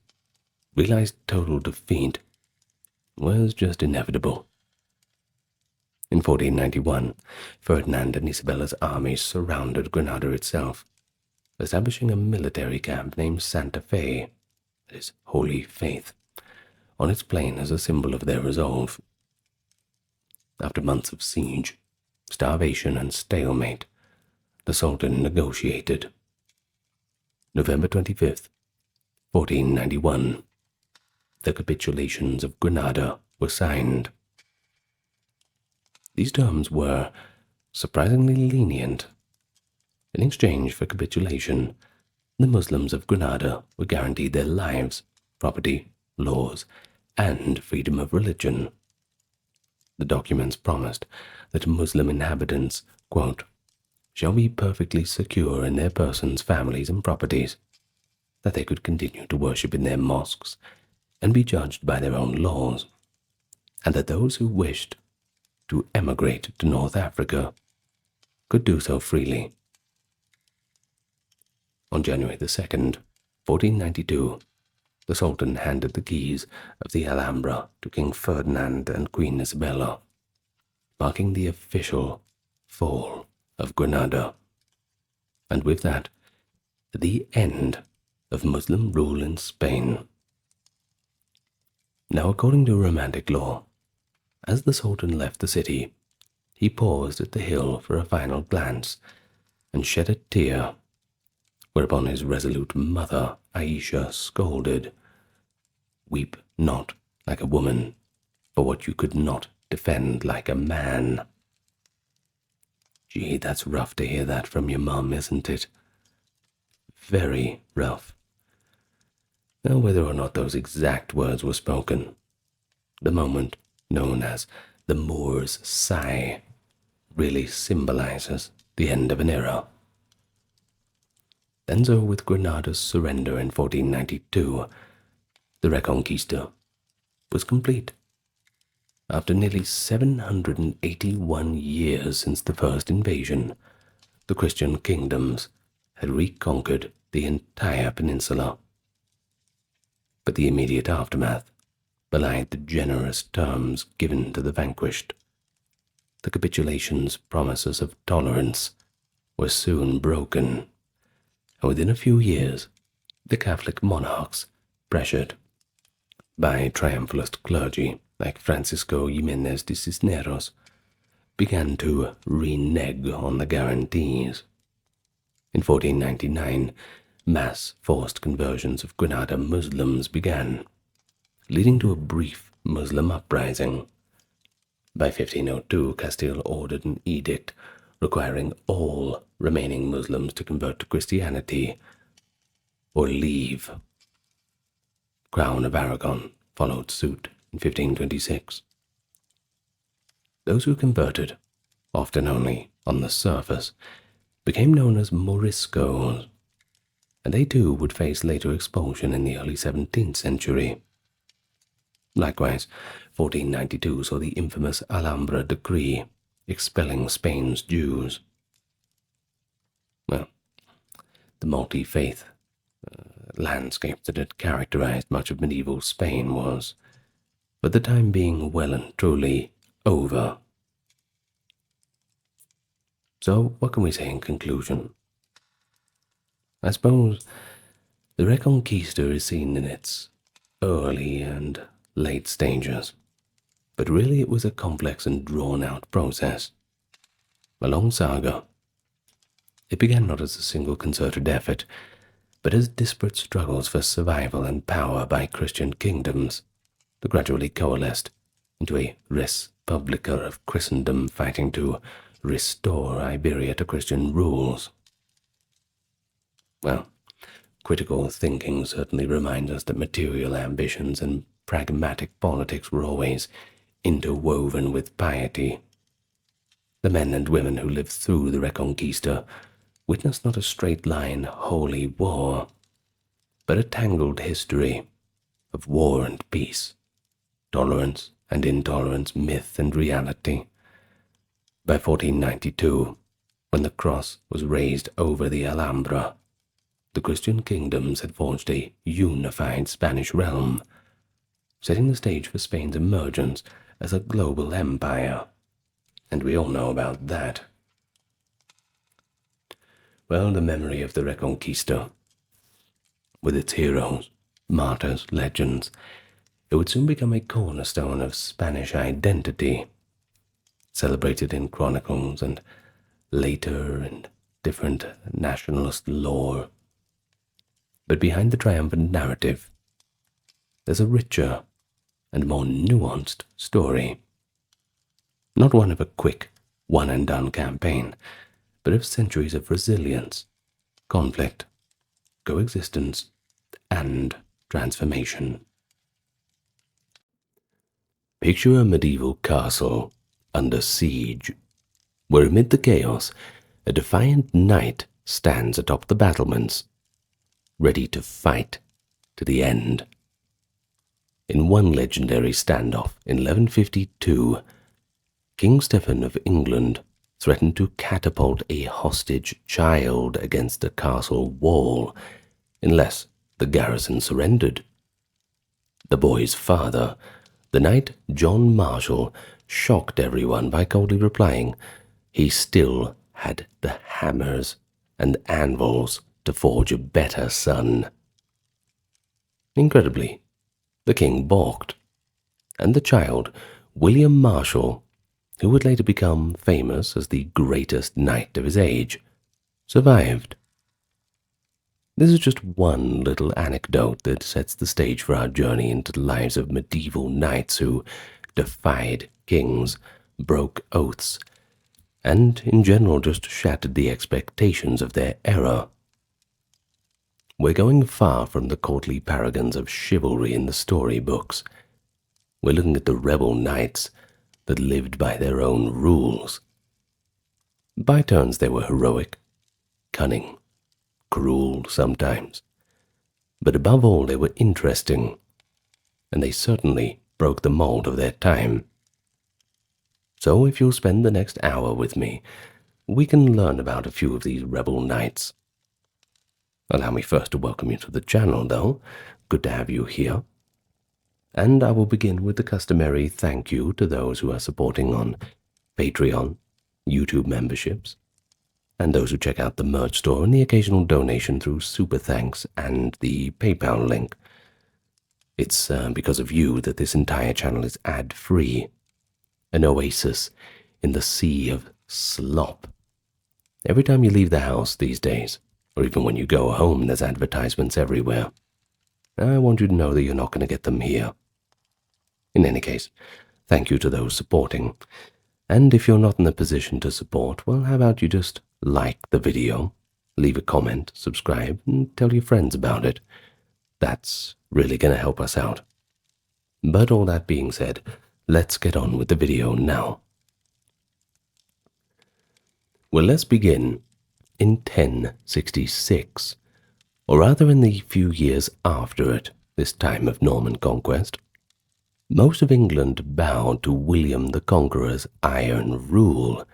A: realized total defeat was just inevitable. In 1491, Ferdinand and Isabella's armies surrounded Granada itself, establishing a military camp named Santa Fe, that is, Holy Faith, on its plain as a symbol of their resolve. After months of siege, starvation, and stalemate, the Sultan negotiated. November 25th, 1491, the capitulations of Granada were signed. These terms were surprisingly lenient. In exchange for capitulation, the Muslims of Granada were guaranteed their lives, property, laws, and freedom of religion. The documents promised that Muslim inhabitants, quote, shall be perfectly secure in their persons, families, and properties, that they could continue to worship in their mosques and be judged by their own laws, and that those who wished to emigrate to North Africa could do so freely. On January the 2nd, 1492, the Sultan handed the keys of the Alhambra to King Ferdinand and Queen Isabella, marking the official fall of Granada, and with that, the end of Muslim rule in Spain. Now, according to Romantic law, as the Sultan left the city, he paused at the hill for a final glance and shed a tear, whereupon his resolute mother, Aisha, scolded, "Weep not like a woman for what you could not defend like a man." Gee, that's rough to hear that from your mum, isn't it? Very rough. Now, whether or not those exact words were spoken, the moment known as the Moor's Sigh really symbolizes the end of an era. And so, with Granada's surrender in 1492, the Reconquista was complete. After nearly 781 years since the first invasion, the Christian kingdoms had reconquered the entire peninsula. But the immediate aftermath belied the generous terms given to the vanquished. the capitulation's promises of tolerance were soon broken, and within a few years, the Catholic monarchs, pressured by triumphalist clergy like Francisco Jimenez de Cisneros, began to renege on the guarantees. In 1499, mass forced conversions of Granada Muslims began, leading to a brief Muslim uprising. By 1502, Castile ordered an edict requiring all remaining Muslims to convert to Christianity or leave. Crown of Aragon followed suit in 1526. Those who converted, often only on the surface, became known as Moriscos, and they too would face later expulsion in the early 17th century. Likewise, 1492 saw the infamous Alhambra decree expelling Spain's Jews. Well, the multi-faith landscape that had characterized much of medieval Spain was, for the time being, well and truly over. So, what can we say in conclusion? I suppose the Reconquista is seen in its early and late stages, but really it was a complex and drawn-out process, a long saga. It began not as a single concerted effort, but as disparate struggles for survival and power by Christian kingdoms that gradually coalesced into a res publica of Christendom fighting to restore Iberia to Christian rules. Well, critical thinking certainly reminds us that material ambitions and pragmatic politics were always interwoven with piety. The men and women who lived through the Reconquista witnessed not a straight-line holy war, but a tangled history of war and peace, tolerance and intolerance, myth and reality. By 1492, when the cross was raised over the Alhambra, the Christian kingdoms had forged a unified Spanish realm, setting the stage for Spain's emergence as a global empire. And we all know about that. Well, the memory of the Reconquista, with its heroes, martyrs, legends, it would soon become a cornerstone of Spanish identity, celebrated in chronicles and later in different nationalist lore. But behind the triumphant narrative, there's a richer and more nuanced story. Not one of a quick, one-and-done campaign, but of centuries of resilience, conflict, coexistence, and transformation. Picture a medieval castle under siege, where amid the chaos, a defiant knight stands atop the battlements, ready to fight to the end. In one legendary standoff in 1152, King Stephen of England threatened to catapult a hostage child against the castle wall unless the garrison surrendered. The boy's father, the knight John Marshall, shocked everyone by coldly replying he still had the hammers and anvils to forge a better son. Incredibly, the king balked, and the child, William Marshall, who would later become famous as the greatest knight of his age, survived. This is just one little anecdote that sets the stage for our journey into the lives of medieval knights who defied kings, broke oaths, and in general just shattered the expectations of their era. We're going far from the courtly paragons of chivalry in the storybooks. We're looking at the rebel knights that lived by their own rules. By turns they were heroic, cunning, cruel sometimes, but above all they were interesting, and they certainly broke the mold of their time. So if you'll spend the next hour with me, we can learn about a few of these rebel knights. Allow me first to welcome you to the channel, though. Good to have you here. And I will begin with the customary thank you to those who are supporting on Patreon, YouTube memberships, and those who check out the merch store and the occasional donation through Super Thanks and the PayPal link. It's because of you that this entire channel is ad-free, an oasis in the sea of slop. Every time you leave the house these days, or even when you go home, there's advertisements everywhere. I want you to know that you're not going to get them here. In any case, thank you to those supporting. And if you're not in the position to support, well, how about you just like the video, leave a comment, subscribe, and tell your friends about it. That's really going to help us out. But all that being said, let's get on with the video now. Well, let's begin in 1066, or rather in the few years after it, this time of Norman conquest. Most of England bowed to William the Conqueror's iron rule,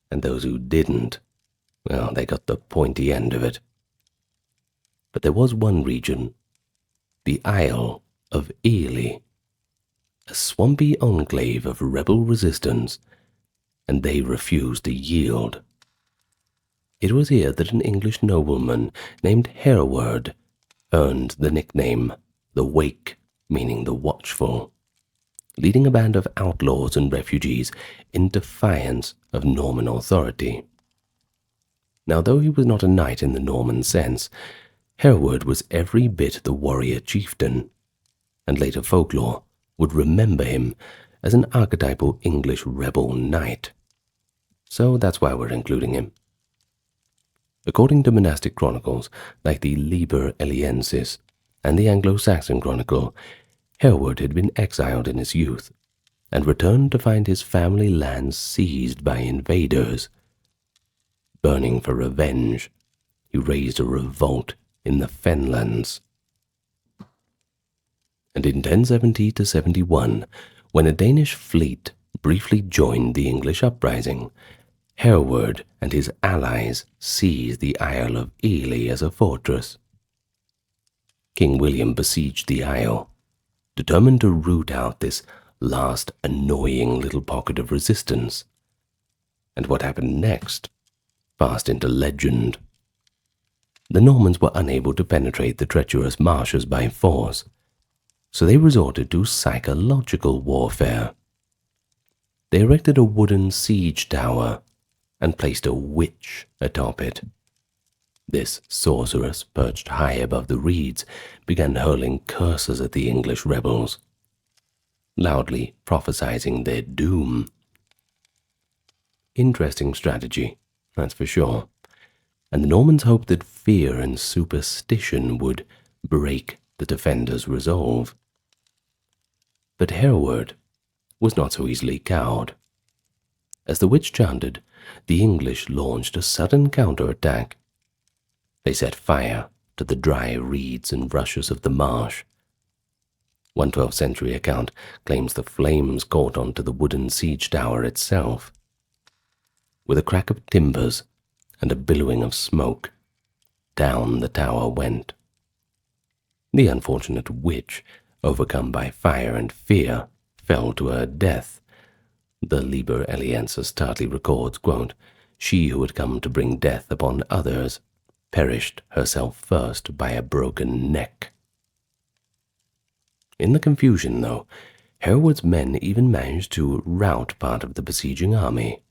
A: and those who didn't, well, they got the pointy end of it. But there was one region, the Isle of Ely, a swampy enclave of rebel resistance, and they refused to yield. It was here that an English nobleman named Hereward earned the nickname the Wake, meaning the watchful, leading a band of outlaws and refugees in defiance of Norman authority. Now, though he was not a knight in the Norman sense, Hereward was every bit the warrior chieftain, and later folklore would remember him as an archetypal English rebel knight. So that's why we're including him. According to monastic chronicles like the Liber Eliensis and the Anglo-Saxon Chronicle, Hereward had been exiled in his youth and returned to find his family lands seized by invaders. Burning for revenge, he raised a revolt in the Fenlands. And in 1070 to 71, when a Danish fleet briefly joined the English uprising, Hereward and his allies seized the Isle of Ely as a fortress. King William besieged the isle, determined to root out this last annoying little pocket of resistance. And what happened next passed into legend. The Normans were unable to penetrate the treacherous marshes by force, so they resorted to psychological warfare. They erected a wooden siege tower and placed a witch atop it. This sorceress, perched high above the reeds, began hurling curses at the English rebels, loudly prophesizing their doom. Interesting strategy, that's for sure, and the Normans hoped that fear and superstition would break the defenders' resolve. But Hereward was not so easily cowed. As the witch chanted, the English launched a sudden counterattack. They set fire to the dry reeds and rushes of the marsh. One 12th century account claims the flames caught onto the wooden siege tower itself. With a crack of timbers and a billowing of smoke, down the tower went. The unfortunate witch, overcome by fire and fear, fell to her death. The Liber Eliensis tartly records, quote, "She who had come to bring death upon others perished herself first by a broken neck." In the confusion, though, Hereward's men even managed to rout part of the besieging army.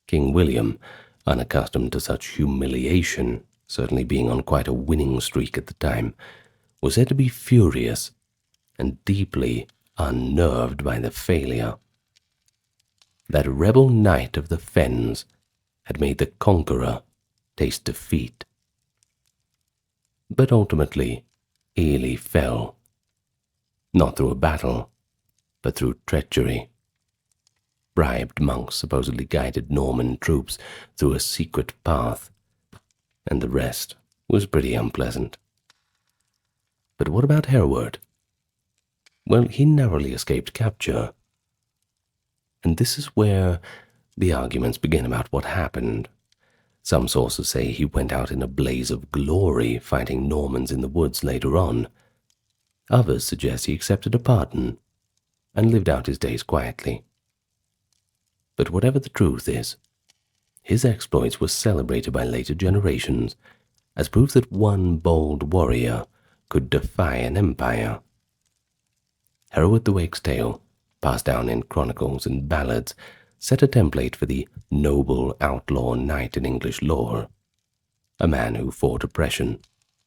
A: King William, unaccustomed to such humiliation, certainly being on quite a winning streak at the time, was said to be furious and deeply unnerved by the failure. That rebel knight of the fens had made the conqueror taste defeat. But ultimately, Ely fell, not through a battle, but through treachery. Bribed monks supposedly guided Norman troops through a secret path, and the rest was pretty unpleasant. But what about Hereward? Well, he narrowly escaped capture. And this is where the arguments begin about what happened. Some sources say he went out in a blaze of glory fighting Normans in the woods later on. Others suggest he accepted a pardon and lived out his days quietly. But whatever the truth is, his exploits were celebrated by later generations as proof that one bold warrior could defy an empire. Hereward the Wake's tale, passed down in chronicles and ballads, set a template for the noble outlaw knight in English lore, a man who fought oppression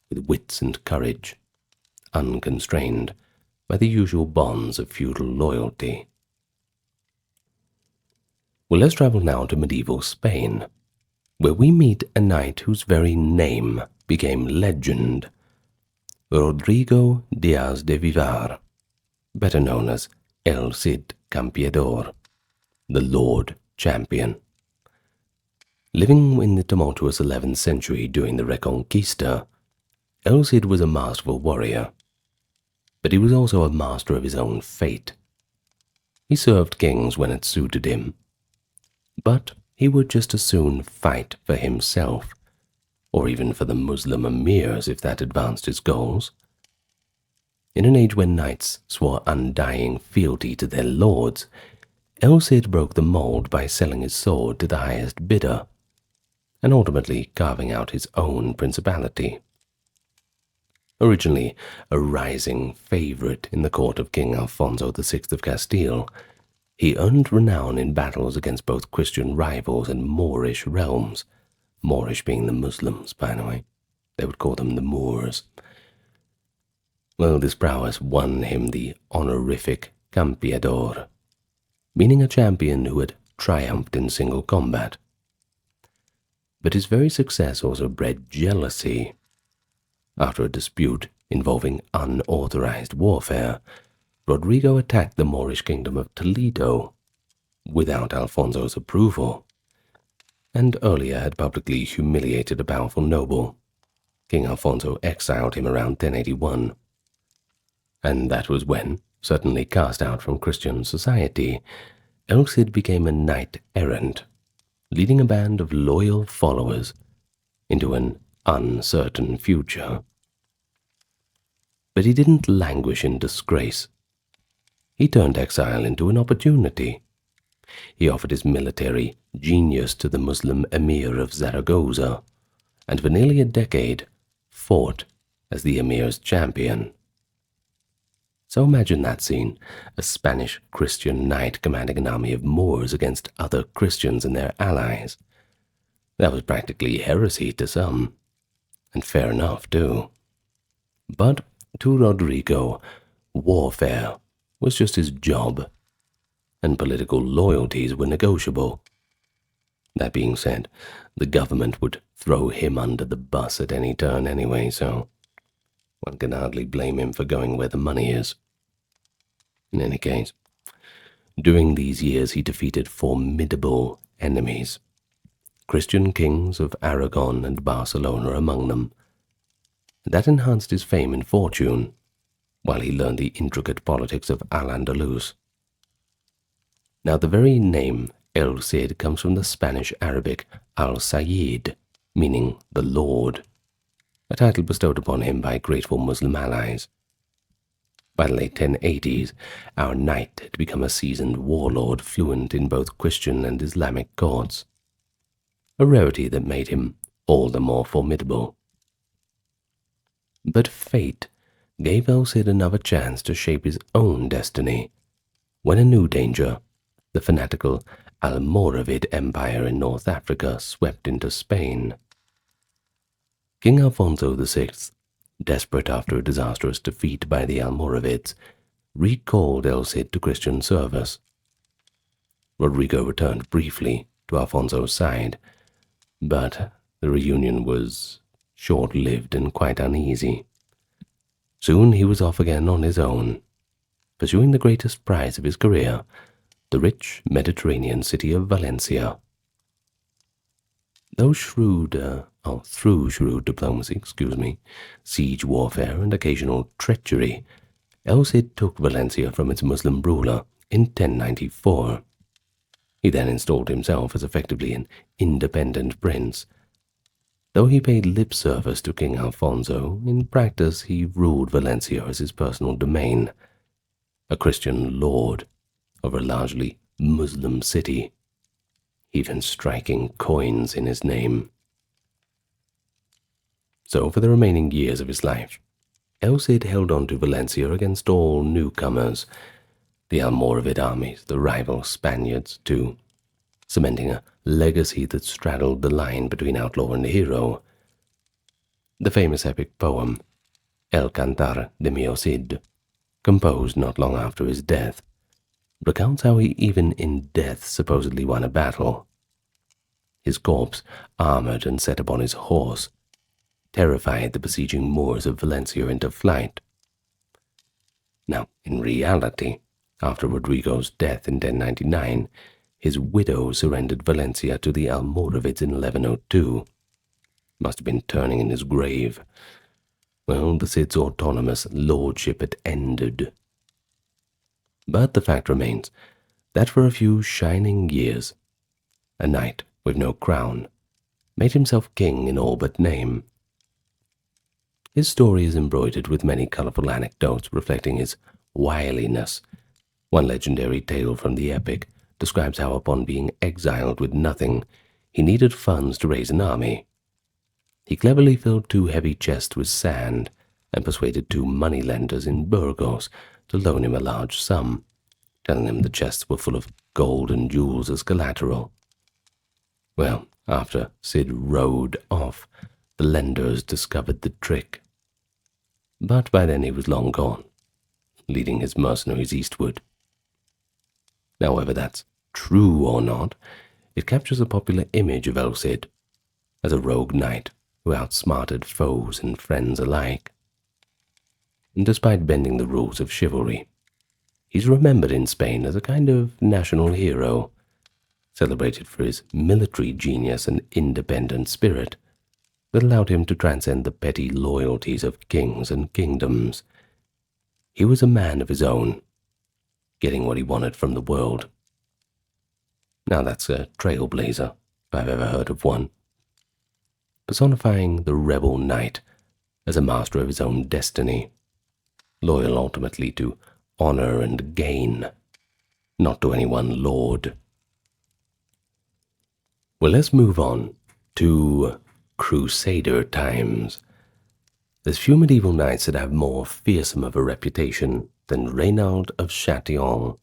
A: with wits and courage, unconstrained by the usual bonds of feudal loyalty. Well, let's travel now to medieval Spain, where we meet a knight whose very name became legend, Rodrigo Diaz de Vivar, better known as El Cid Campeador, the Lord Champion. Living in the tumultuous 11th century during the Reconquista, El Cid was a masterful warrior, but he was also a master of his own fate. He served kings when it suited him, but he would just as soon fight for himself, or even for the Muslim emirs if that advanced his goals. In an age when knights swore undying fealty to their lords, El Cid broke the mold by selling his sword to the highest bidder, and ultimately carving out his own principality. Originally a rising favorite in the court of King Alfonso VI of Castile, he earned renown in battles against both Christian rivals and Moorish realms, Moorish being the Muslims, by the way. They would call them the Moors. Well, this prowess won him the honorific Campeador, meaning a champion who had triumphed in single combat. But his very success also bred jealousy. After a dispute involving unauthorized warfare, Rodrigo attacked the Moorish kingdom of Toledo without Alfonso's approval, and earlier had publicly humiliated a powerful noble. King Alfonso exiled him around 1081, and that was when, suddenly cast out from Christian society, El Cid became a knight-errant, leading a band of loyal followers into an uncertain future. But he didn't languish in disgrace. He turned exile into an opportunity. He offered his military genius to the Muslim emir of Zaragoza, and for nearly a decade fought as the emir's champion. So imagine that scene, a Spanish Christian knight commanding an army of Moors against other Christians and their allies. That was practically heresy to some, and fair enough too. But to Rodrigo, warfare was just his job, and political loyalties were negotiable. That being said, the government would throw him under the bus at any turn anyway, so one can hardly blame him for going where the money is. In any case, during these years he defeated formidable enemies, Christian kings of Aragon and Barcelona among them. That enhanced his fame and fortune, while he learned the intricate politics of Al-Andalus. Now the very name El Cid comes from the Spanish Arabic al-Sayyid, meaning the Lord, a title bestowed upon him by grateful Muslim allies. By the late 1080s, our knight had become a seasoned warlord fluent in both Christian and Islamic courts, a rarity that made him all the more formidable. But fate gave El Cid another chance to shape his own destiny, when a new danger, the fanatical Almoravid Empire in North Africa, swept into Spain. King Alfonso VI, desperate after a disastrous defeat by the Almoravids, recalled El Cid to Christian service. Rodrigo returned briefly to Alfonso's side, but the reunion was short-lived and quite uneasy. Soon he was off again on his own, pursuing the greatest prize of his career, the rich Mediterranean city of Valencia. Through shrewd diplomacy, siege warfare, and occasional treachery, El Cid took Valencia from its Muslim ruler in 1094. He then installed himself as effectively an independent prince. Though he paid lip service to King Alfonso, in practice he ruled Valencia as his personal domain, a Christian lord of a largely Muslim city even striking coins in his name. So for the remaining years of his life, El Cid held on to Valencia against all newcomers, the Almoravid armies, the rival Spaniards too, cementing a legacy that straddled the line between outlaw and hero. The famous epic poem, El Cantar de mi Cid, composed not long after his death, recounts how he even in death supposedly won a battle. His corpse, armored and set upon his horse, terrified the besieging Moors of Valencia into flight. Now, in reality, after Rodrigo's death in 1099, his widow surrendered Valencia to the Almoravids in 1102. Must have been turning in his grave. Well, the Cid's autonomous lordship had ended. But the fact remains that for a few shining years, a knight with no crown made himself king in all but name. His story is embroidered with many colorful anecdotes reflecting his wiliness. One legendary tale from the epic describes how upon being exiled with nothing, he needed funds to raise an army. He cleverly filled 2 heavy chests with sand and persuaded 2 moneylenders in Burgos to loan him a large sum, telling them the chests were full of gold and jewels as collateral. Well, after Cid rode off, the lenders discovered the trick. But by then he was long gone, leading his mercenaries eastward. Now, whether that's true or not, it captures a popular image of El Cid as a rogue knight who outsmarted foes and friends alike. And despite bending the rules of chivalry, he's remembered in Spain as a kind of national hero, celebrated for his military genius and independent spirit that allowed him to transcend the petty loyalties of kings and kingdoms. He was a man of his own, getting what he wanted from the world. Now that's a trailblazer, if I've ever heard of one. Personifying the rebel knight as a master of his own destiny, loyal ultimately to honor and gain, not to any one lord. Well, let's move on to Crusader times. There's few medieval knights that have more fearsome of a reputation than Reynald of Chatillon,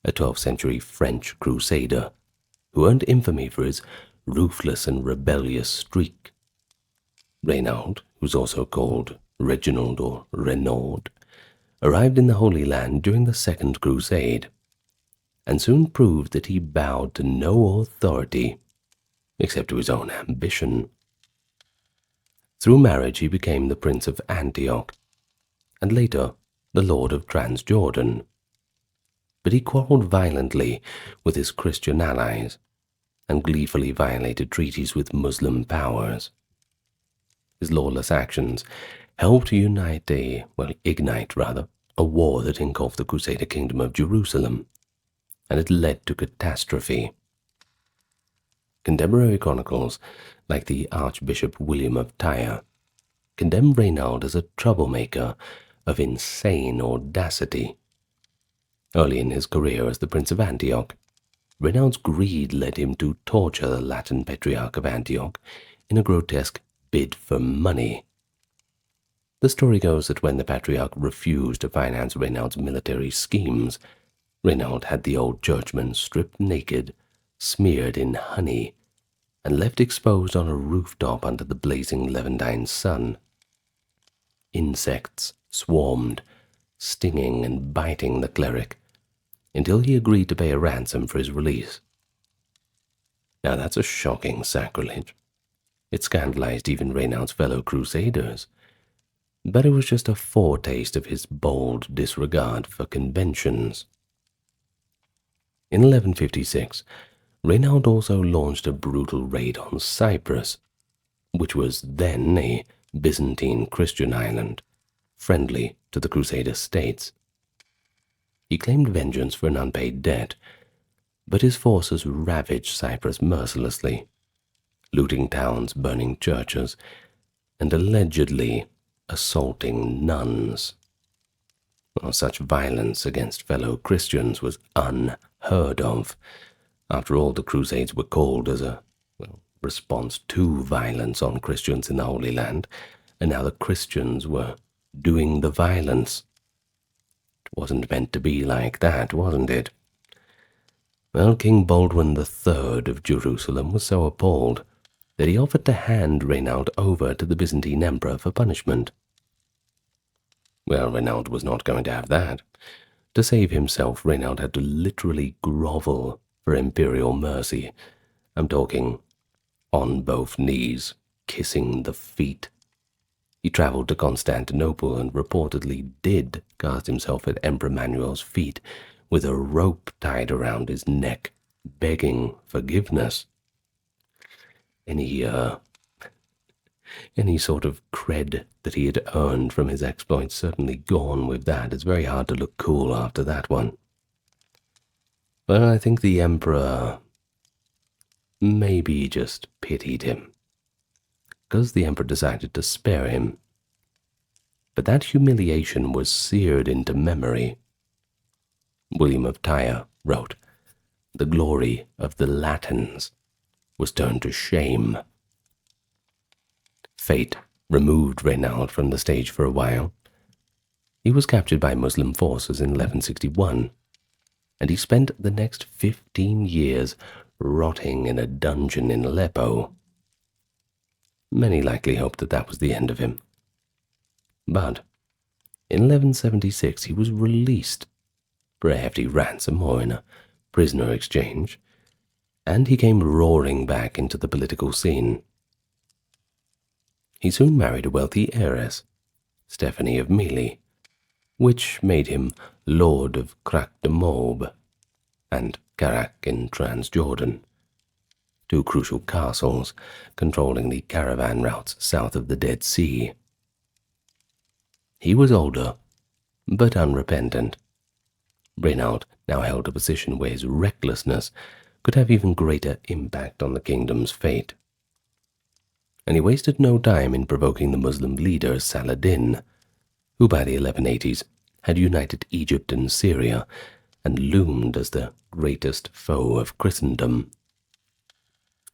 A: a 12th century French crusader who earned infamy for his ruthless and rebellious streak. Reynald, who's also called Reginald or Renaud, arrived in the Holy Land during the Second Crusade, and soon proved that he bowed to no authority except to his own ambition. Through marriage he became the Prince of Antioch, and later the Lord of Transjordan. But he quarreled violently with his Christian allies, and gleefully violated treaties with Muslim powers. His lawless actions helped to ignite a war that engulfed the Crusader kingdom of Jerusalem, and it led to catastrophe. Contemporary chronicles, like the Archbishop William of Tyre, condemn Reynald as a troublemaker of insane audacity. Early in his career as the Prince of Antioch, Reynald's greed led him to torture the Latin Patriarch of Antioch in a grotesque bid for money. The story goes that when the Patriarch refused to finance Reynald's military schemes, Reynald had the old churchman stripped naked, smeared in honey, and left exposed on a rooftop under the blazing Levantine sun. Insects swarmed, stinging and biting the cleric, until he agreed to pay a ransom for his release. Now that's a shocking sacrilege. It scandalized even Reynald's fellow crusaders, but it was just a foretaste of his bold disregard for conventions. In 1156, Reynald also launched a brutal raid on Cyprus, which was then a Byzantine Christian island, friendly to the Crusader states. He claimed vengeance for an unpaid debt, but his forces ravaged Cyprus mercilessly, looting towns, burning churches, and allegedly assaulting nuns. Well, such violence against fellow Christians was unheard of, After all, the Crusades were called as a response to violence on Christians in the Holy Land, and now the Christians were doing the violence. It wasn't meant to be like that, wasn't it? Well, King Baldwin III of Jerusalem was so appalled that he offered to hand Renaud over to the Byzantine emperor for punishment. Well, Renaud was not going to have that. To save himself, Renaud had to literally grovel for imperial mercy. I'm talking on both knees, kissing the feet. He traveled to Constantinople and reportedly did cast himself at Emperor Manuel's feet with a rope tied around his neck, begging forgiveness. Any sort of cred that he had earned from his exploits certainly gone with that. It's very hard to look cool after that one. But I think the Emperor maybe just pitied him, because the Emperor decided to spare him. But that humiliation was seared into memory. William of Tyre wrote, "The glory of the Latins was turned to shame." Fate removed Renaud from the stage for a while. He was captured by Muslim forces in 1161, and he spent the next 15 years rotting in a dungeon in Aleppo. Many likely hoped that that was the end of him. But in 1176 he was released for a hefty ransom or in a prisoner exchange, and he came roaring back into the political scene. He soon married a wealthy heiress, Stephanie of Mealy, which made him Lord of Crac de Moab and Carac in Transjordan, two crucial castles controlling the caravan routes south of the Dead Sea. He was older, but unrepentant. Renaud now held a position where his recklessness could have even greater impact on the kingdom's fate. And he wasted no time in provoking the Muslim leader Saladin, who by the 1180s had united Egypt and Syria and loomed as the greatest foe of Christendom.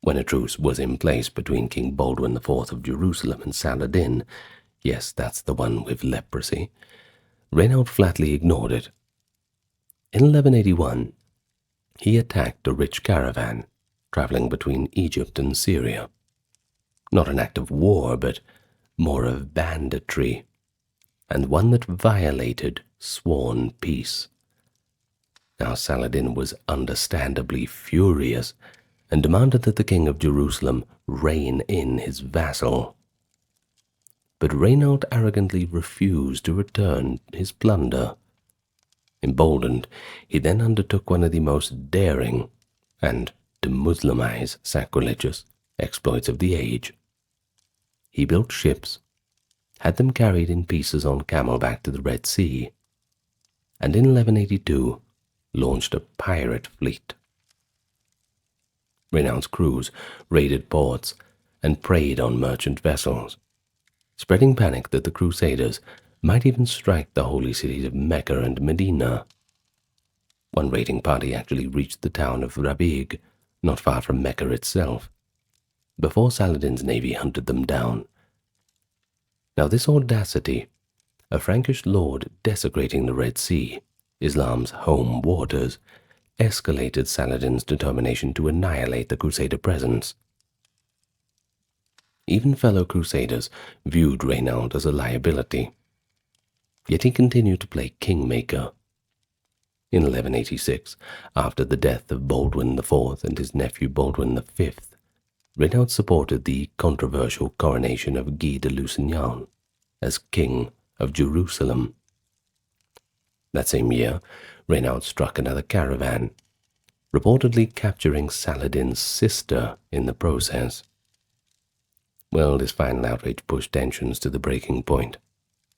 A: When a truce was in place between King Baldwin IV of Jerusalem and Saladin, yes, that's the one with leprosy, Renaud flatly ignored it. In 1181, he attacked a rich caravan traveling between Egypt and Syria. Not an act of war, but more of banditry, and one that violated sworn peace. Now Saladin was understandably furious and demanded that the king of Jerusalem rein in his vassal. But Renaud arrogantly refused to return his plunder. Emboldened, he then undertook one of the most daring and, to Muslimize, sacrilegious exploits of the age. He built ships, had them carried in pieces on camelback to the Red Sea, and in 1182 launched a pirate fleet. Renaud's crews raided ports and preyed on merchant vessels, spreading panic that the Crusaders might even strike the holy cities of Mecca and Medina. One raiding party actually reached the town of Rabig, not far from Mecca itself, before Saladin's navy hunted them down. Now this audacity, a Frankish lord desecrating the Red Sea, Islam's home waters, escalated Saladin's determination to annihilate the Crusader presence. Even fellow Crusaders viewed Renaud as a liability, yet he continued to play kingmaker. In 1186, after the death of Baldwin IV and his nephew Baldwin V, Renaud supported the controversial coronation of Guy de Lusignan as King of Jerusalem. That same year, Renaud struck another caravan, reportedly capturing Saladin's sister in the process. Well, this final outrage pushed tensions to the breaking point.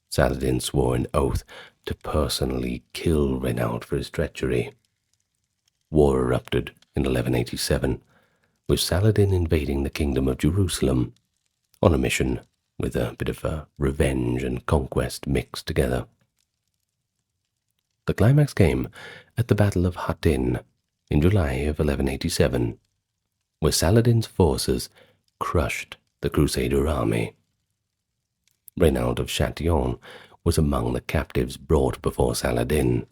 A: Saladin swore an oath to personally kill Renaud for his treachery. War erupted in 1187, with Saladin invading the kingdom of Jerusalem on a mission with a bit of revenge and conquest mixed together. The climax came at the Battle of Hattin in July of 1187, where Saladin's forces crushed the Crusader army. Renaud of Chatillon was among the captives brought before Saladin.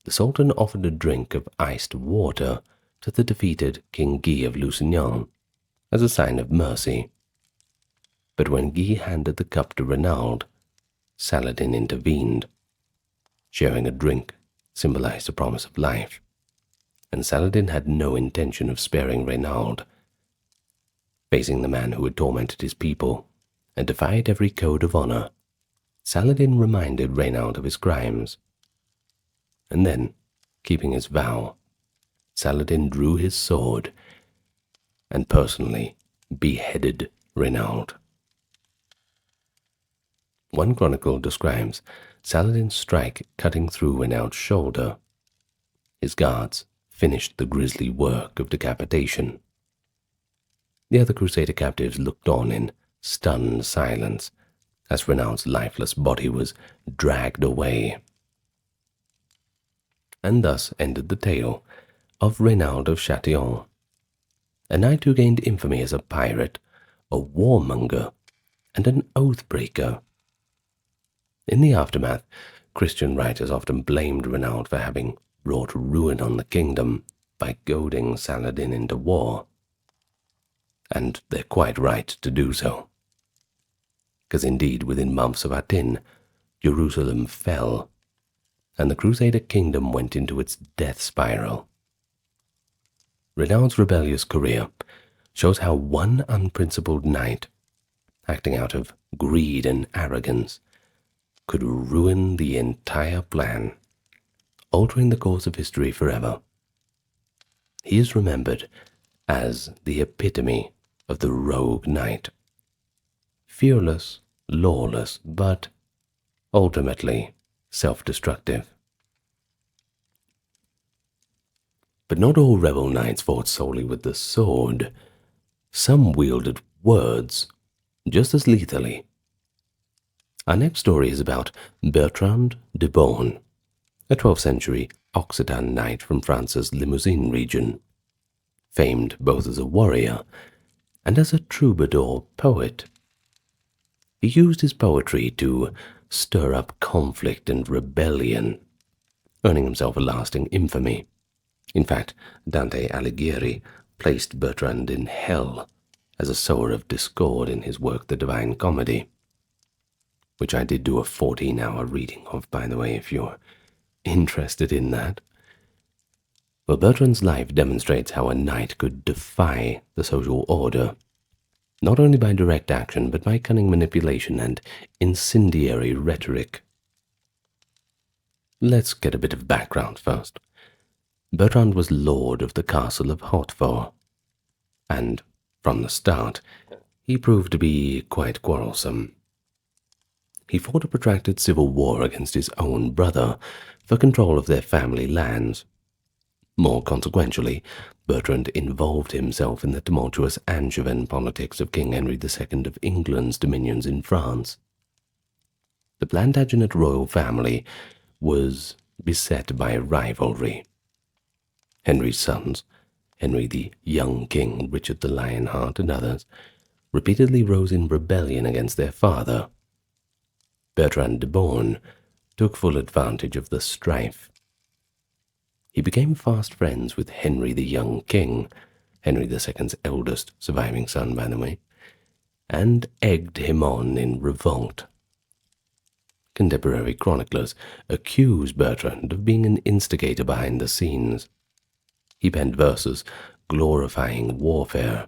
A: The Sultan offered a drink of iced water to the defeated King Guy of Lusignan as a sign of mercy. But when Guy handed the cup to Renaud, Saladin intervened. Sharing a drink symbolized a promise of life, and Saladin had no intention of sparing Renaud. Facing the man who had tormented his people and defied every code of honor, Saladin reminded Renaud of his crimes. And then, keeping his vow, Saladin drew his sword and personally beheaded Renaud. One chronicle describes Saladin's strike cutting through Renaud's shoulder. His guards finished the grisly work of decapitation. The other Crusader captives looked on in stunned silence as Renaud's lifeless body was dragged away. And thus ended the tale of Renaud of Chatillon, a knight who gained infamy as a pirate, a warmonger, and an oath-breaker. In the aftermath, Christian writers often blamed Renaud for having brought ruin on the kingdom by goading Saladin into war. And they're quite right to do so. Because indeed, within months of Atin, Jerusalem fell, and the Crusader kingdom went into its death spiral. Renaud's rebellious career shows how one unprincipled knight, acting out of greed and arrogance, could ruin the entire plan, altering the course of history forever. He is remembered as the epitome of the rogue knight. Fearless, lawless, but ultimately self-destructive. But not all rebel knights fought solely with the sword. Some wielded words just as lethally. Our next story is about Bertrand de Born, a 12th century Occitan knight from France's Limousin region, famed both as a warrior and as a troubadour poet. He used his poetry to stir up conflict and rebellion, earning himself a lasting infamy. In fact, Dante Alighieri placed Bertrand in hell as a sower of discord in his work The Divine Comedy, which I did do a 14-hour reading of, by the way, if you're interested in that. Well, Bertrand's life demonstrates how a knight could defy the social order, not only by direct action, but by cunning manipulation and incendiary rhetoric. Let's get a bit of background first. Bertrand was lord of the castle of Hautefort, and from the start, he proved to be quite quarrelsome. He fought a protracted civil war against his own brother for control of their family lands. More consequentially, Bertrand involved himself in the tumultuous Angevin politics of King Henry II of England's dominions in France. The Plantagenet royal family was beset by rivalry. Henry's sons, Henry the Young King, Richard the Lionheart, and others, repeatedly rose in rebellion against their father. Bertrand de Born took full advantage of the strife. He became fast friends with Henry the Young King, Henry II's eldest surviving son, by the way, and egged him on in revolt. Contemporary chroniclers accuse Bertrand of being an instigator behind the scenes. He penned verses glorifying warfare,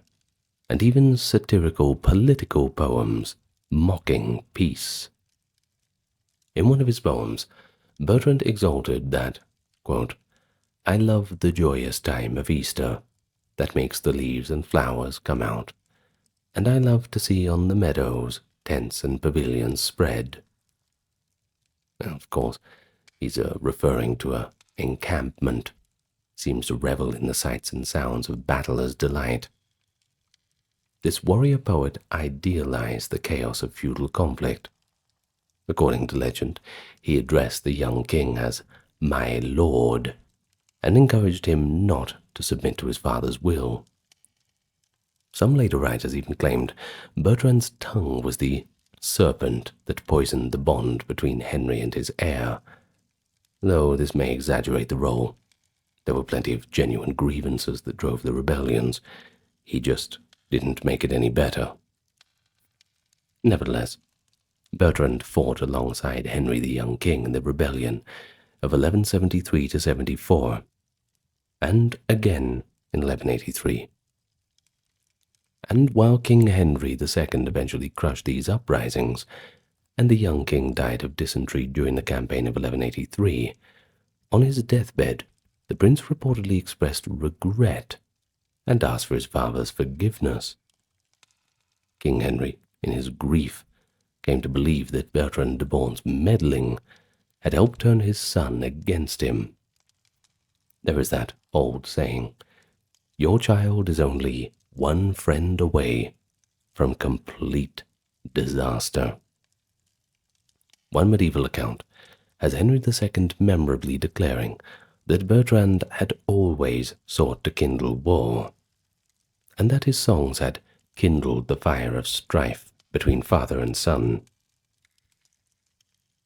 A: and even satirical political poems mocking peace. In one of his poems, Bertrand exalted that, quote, "I love the joyous time of Easter, that makes the leaves and flowers come out, and I love to see on the meadows tents and pavilions spread." Now, of course, he's referring to an encampment. Seems to revel in the sights and sounds of battlers' delight. This warrior poet idealized the chaos of feudal conflict. According to legend, he addressed the young king as "my lord," and encouraged him not to submit to his father's will. Some later writers even claimed Bertrand's tongue was the serpent that poisoned the bond between Henry and his heir. Though this may exaggerate the role, there were plenty of genuine grievances that drove the rebellions. He just didn't make it any better. Nevertheless, Bertrand fought alongside Henry the young king in the rebellion of 1173 to 74, and again in 1183. And while King Henry II eventually crushed these uprisings, and the young king died of dysentery during the campaign of 1183, on his deathbed, the prince reportedly expressed regret and asked for his father's forgiveness. King Henry, in his grief, came to believe that Bertrand de Born's meddling had helped turn his son against him. There is that old saying, "Your child is only one friend away from complete disaster." One medieval account has Henry II memorably declaring that Bertrand had always sought to kindle war, and that his songs had kindled the fire of strife between father and son.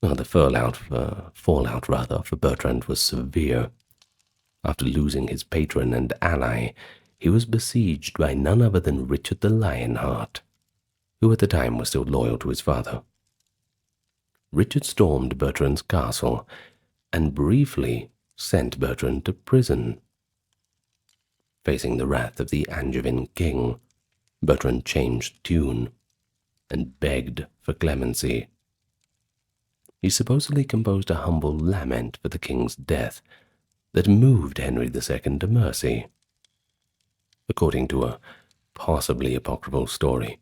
A: Well, the fallout for Bertrand was severe. After losing his patron and ally, he was besieged by none other than Richard the Lionheart, who at the time was still loyal to his father. Richard stormed Bertrand's castle and briefly sent Bertrand to prison. Facing the wrath of the Angevin king, Bertrand changed tune and begged for clemency. He supposedly composed a humble lament for the king's death that moved Henry II to mercy. According to a possibly apocryphal story,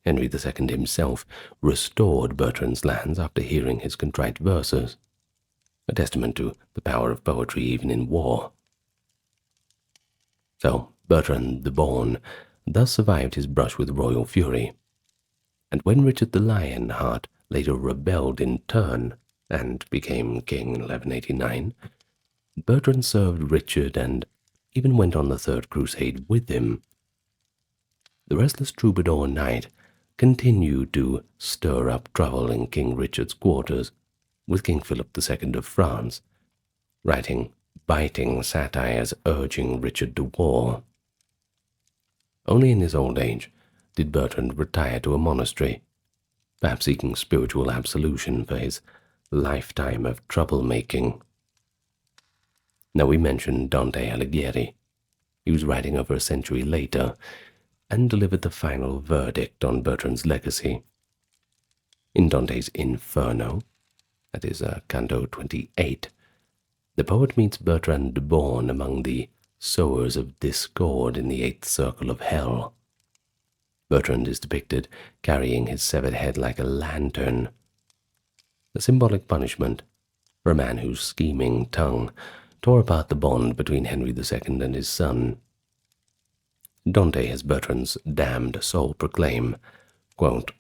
A: Henry II himself restored Bertrand's lands after hearing his contrite verses, a testament to the power of poetry even in war. So Bertrand de Born thus survived his brush with royal fury, and when Richard the Lionheart later rebelled in turn and became king in 1189, Bertrand served Richard and even went on the Third Crusade with him. The restless troubadour knight continued to stir up trouble in King Richard's quarters with King Philip II of France, writing biting satires urging Richard to war. Only in his old age did Bertrand retire to a monastery, perhaps seeking spiritual absolution for his lifetime of troublemaking. Now, we mentioned Dante Alighieri. He was writing over a century later and delivered the final verdict on Bertrand's legacy. In Dante's Inferno, that is Canto 28, the poet meets Bertrand de Born among the sowers of discord in the eighth circle of hell. Bertrand is depicted carrying his severed head like a lantern, a symbolic punishment for a man whose scheming tongue tore apart the bond between Henry II and his son. Dante has Bertrand's damned soul proclaim, quote,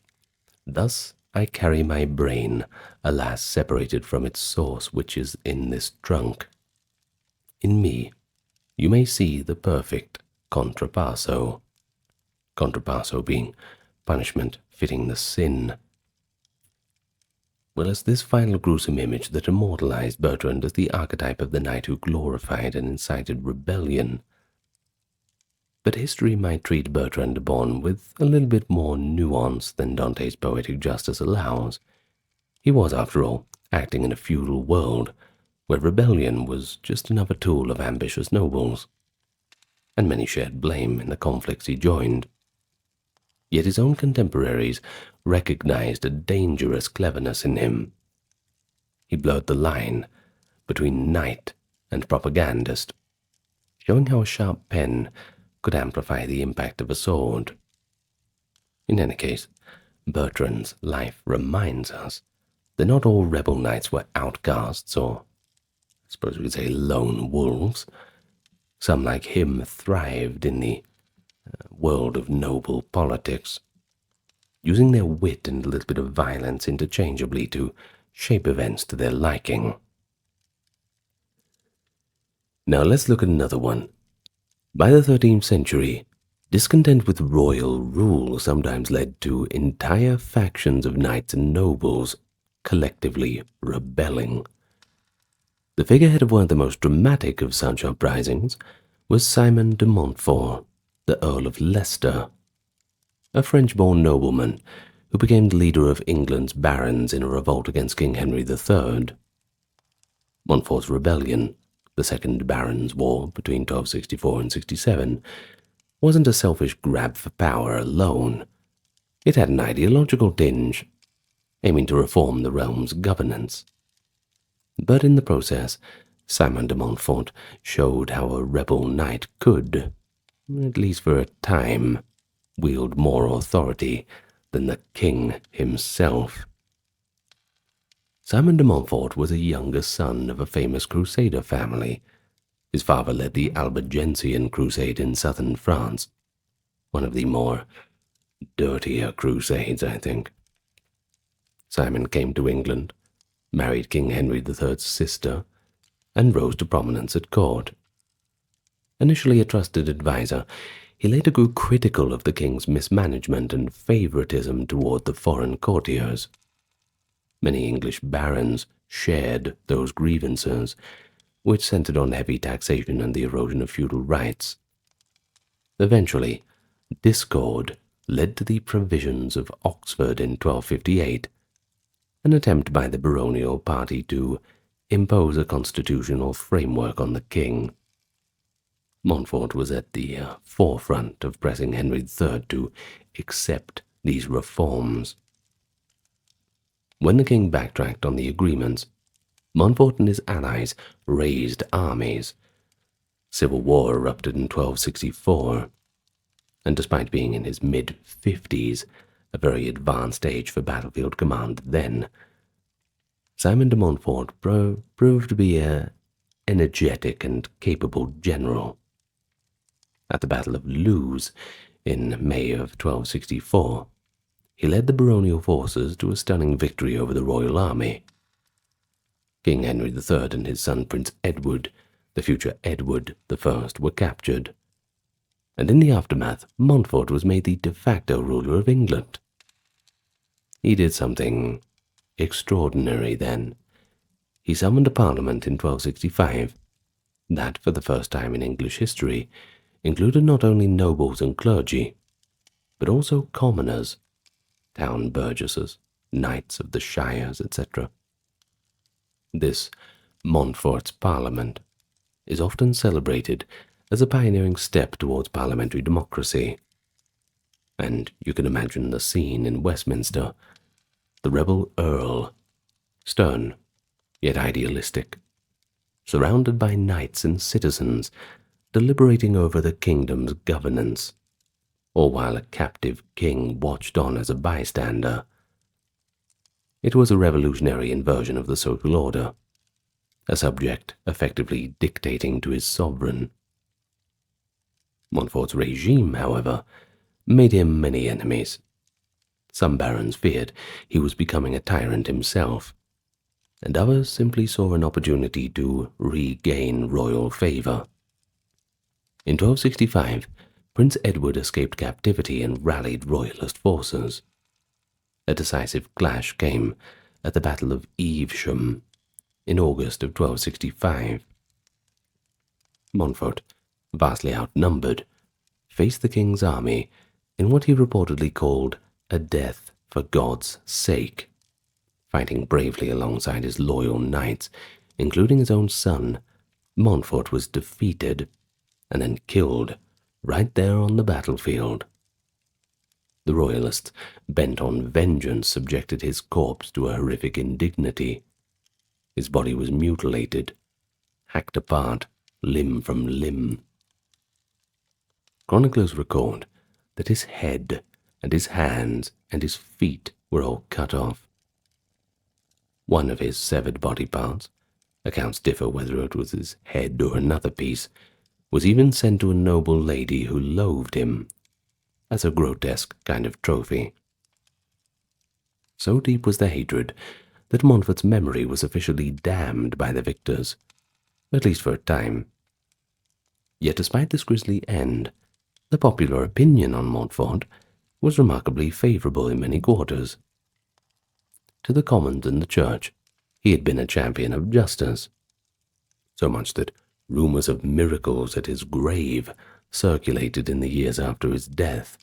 A: "Thus I carry my brain, alas, separated from its source which is in this trunk. In me you may see the perfect contrapasso," contrapasso being punishment fitting the sin. Well, it's this final gruesome image that immortalized Bertrand as the archetype of the knight who glorified and incited rebellion. But history might treat Bertrand de Born with a little bit more nuance than Dante's poetic justice allows. He was, after all, acting in a feudal world where rebellion was just another tool of ambitious nobles, and many shared blame in the conflicts he joined. Yet his own contemporaries recognized a dangerous cleverness in him. He blurred the line between knight and propagandist, showing how a sharp pen could amplify the impact of a sword. In any case, Bertrand's life reminds us that not all rebel knights were outcasts, or I suppose we could say lone wolves. Some like him thrived in the world of noble politics, using their wit and a little bit of violence interchangeably to shape events to their liking. Now let's look at another one. By the 13th century, discontent with royal rule sometimes led to entire factions of knights and nobles collectively rebelling. The figurehead of one of the most dramatic of such uprisings was Simon de Montfort, the Earl of Leicester, a French-born nobleman who became the leader of England's barons in a revolt against King Henry III. Montfort's rebellion, the Second Barons' War between 1264 and 67, wasn't a selfish grab for power alone. It had an ideological tinge, aiming to reform the realm's governance. But in the process, Simon de Montfort showed how a rebel knight could, at least for a time, wield more authority than the king himself. Simon de Montfort was a younger son of a famous crusader family. His father led the Albigensian crusade in southern France, one of the more dirtier crusades, I think. Simon came to England, married King Henry III's sister, and rose to prominence at court. Initially a trusted advisor, he later grew critical of the king's mismanagement and favoritism toward the foreign courtiers. Many English barons shared those grievances, which centered on heavy taxation and the erosion of feudal rights. Eventually, discord led to the Provisions of Oxford in 1258, an attempt by the baronial party to impose a constitutional framework on the king. Montfort was at the forefront of pressing Henry III to accept these reforms. When the king backtracked on the agreements, Montfort and his allies raised armies. Civil war erupted in 1264, and despite being in his mid-50s, a very advanced age for battlefield command then, Simon de Montfort proved to be an energetic and capable general. At the Battle of Lewes in May of 1264, he led the baronial forces to a stunning victory over the royal army. King Henry III and his son Prince Edward, the future Edward I, were captured, and in the aftermath, Montfort was made the de facto ruler of England. He did something extraordinary then. He summoned a parliament in 1265 that, for the first time in English history, included not only nobles and clergy, but also commoners, town burgesses, knights of the shires, etc. This Montfort's Parliament is often celebrated as a pioneering step towards parliamentary democracy. And you can imagine the scene in Westminster, the rebel Earl, stern yet idealistic, surrounded by knights and citizens deliberating over the kingdom's governance, all while a captive king watched on as a bystander. It was a revolutionary inversion of the social order, a subject effectively dictating to his sovereign. Montfort's regime, however, made him many enemies. Some barons feared he was becoming a tyrant himself, and others simply saw an opportunity to regain royal favor. In 1265, Prince Edward escaped captivity and rallied royalist forces. A decisive clash came at the Battle of Evesham in August of 1265. Montfort, vastly outnumbered, faced the king's army in what he reportedly called a death for God's sake, fighting bravely alongside his loyal knights, including his own son. Montfort was defeated and then killed right there on the battlefield. The royalists, bent on vengeance, subjected his corpse to a horrific indignity. His body was mutilated, hacked apart, limb from limb. Chroniclers record that his head and his hands and his feet were all cut off. One of his severed body parts, accounts differ whether it was his head or another piece, was even sent to a noble lady who loathed him, as a grotesque kind of trophy. So deep was the hatred that Montfort's memory was officially damned by the victors, at least for a time, Yet despite this grisly end, the popular opinion on Montfort was remarkably favourable in many quarters. To the commons and the church, he had been a champion of justice, so much that rumours of miracles at his grave circulated in the years after his death.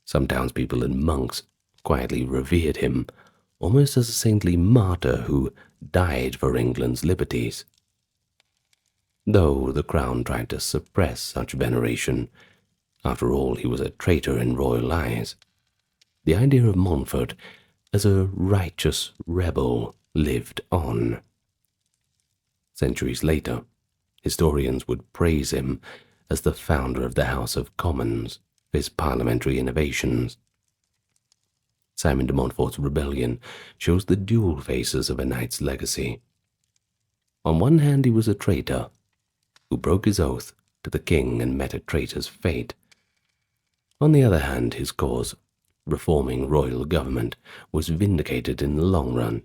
A: Some townspeople and monks quietly revered him, almost as a saintly martyr who died for England's liberties. Though the crown tried to suppress such veneration, after all he was a traitor in royal eyes, the idea of Montfort as a righteous rebel lived on. Centuries later, historians would praise him as the founder of the House of Commons for his parliamentary innovations. Simon de Montfort's rebellion shows the dual faces of a knight's legacy. On one hand, he was a traitor who broke his oath to the king and met a traitor's fate. On the other hand, his cause, reforming royal government, was vindicated in the long run,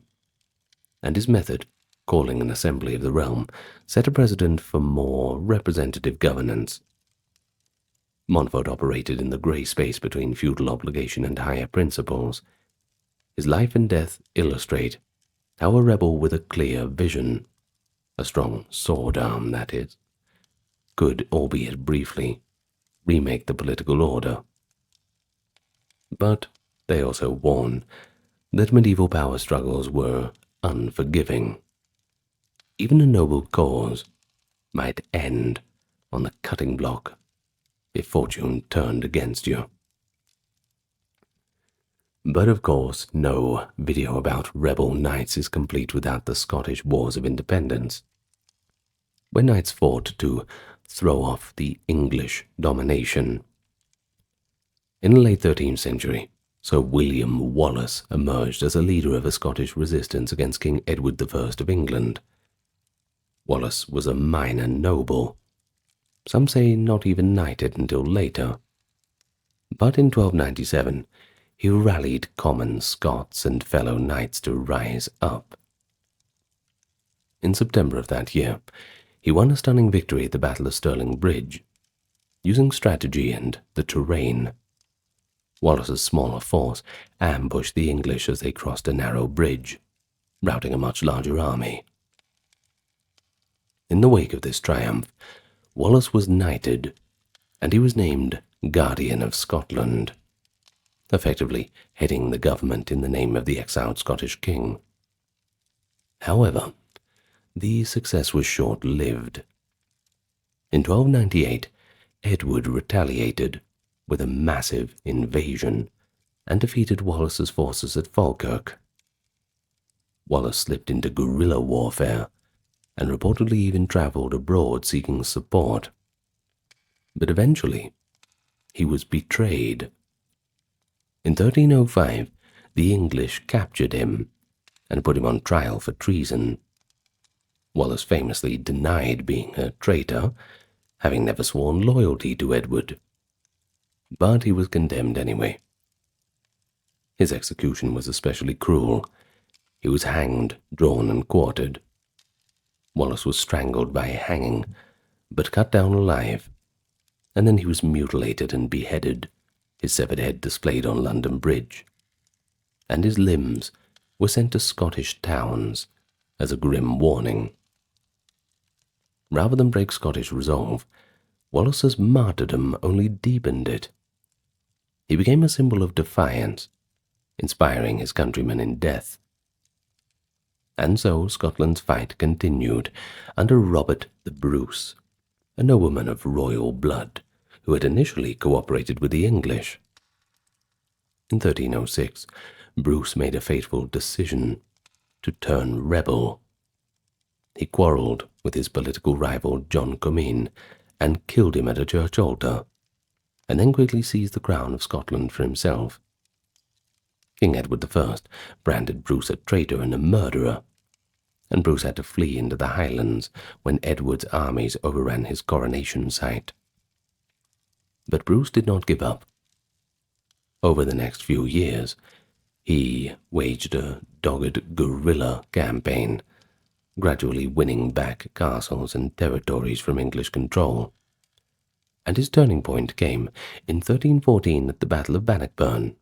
A: and his method, calling an assembly of the realm, set a precedent for more representative governance. Montfort operated in the grey space between feudal obligation and higher principles. His life and death illustrate how a rebel with a clear vision, a strong sword arm that is, could, albeit briefly, remake the political order. But they also warn that medieval power struggles were unforgiving. Even a noble cause might end on the cutting block if fortune turned against you. But of course, no video about rebel knights is complete without the Scottish Wars of Independence, where knights fought to throw off the English domination. In the late 13th century, Sir William Wallace emerged as a leader of a Scottish resistance against King Edward I of England. Wallace was a minor noble, some say not even knighted until later. But in 1297, he rallied common Scots and fellow knights to rise up. In September of that year, he won a stunning victory at the Battle of Stirling Bridge. Using strategy and the terrain, Wallace's smaller force ambushed the English as they crossed a narrow bridge, routing a much larger army. In the wake of this triumph, Wallace was knighted, and he was named Guardian of Scotland, effectively heading the government in the name of the exiled Scottish king. However, the success was short-lived. In 1298, Edward retaliated with a massive invasion and defeated Wallace's forces at Falkirk. Wallace slipped into guerrilla warfare and reportedly even travelled abroad seeking support. But eventually, he was betrayed. In 1305, the English captured him and put him on trial for treason. Wallace famously denied being a traitor, having never sworn loyalty to Edward. But he was condemned anyway. His execution was especially cruel. He was hanged, drawn, and quartered. Wallace was strangled by hanging, but cut down alive, and then he was mutilated and beheaded, his severed head displayed on London Bridge, and his limbs were sent to Scottish towns as a grim warning. Rather than break Scottish resolve, Wallace's martyrdom only deepened it. He became a symbol of defiance, inspiring his countrymen in death. And so Scotland's fight continued under Robert the Bruce, a nobleman of royal blood who had initially cooperated with the English. In 1306, Bruce made a fateful decision to turn rebel. He quarrelled with his political rival John Comyn and killed him at a church altar, and then quickly seized the crown of Scotland for himself. King Edward I branded Bruce a traitor and a murderer, and Bruce had to flee into the Highlands when Edward's armies overran his coronation site. But Bruce did not give up. Over the next few years, he waged a dogged guerrilla campaign, gradually winning back castles and territories from English control. And his turning point came in 1314 at the Battle of Bannockburn,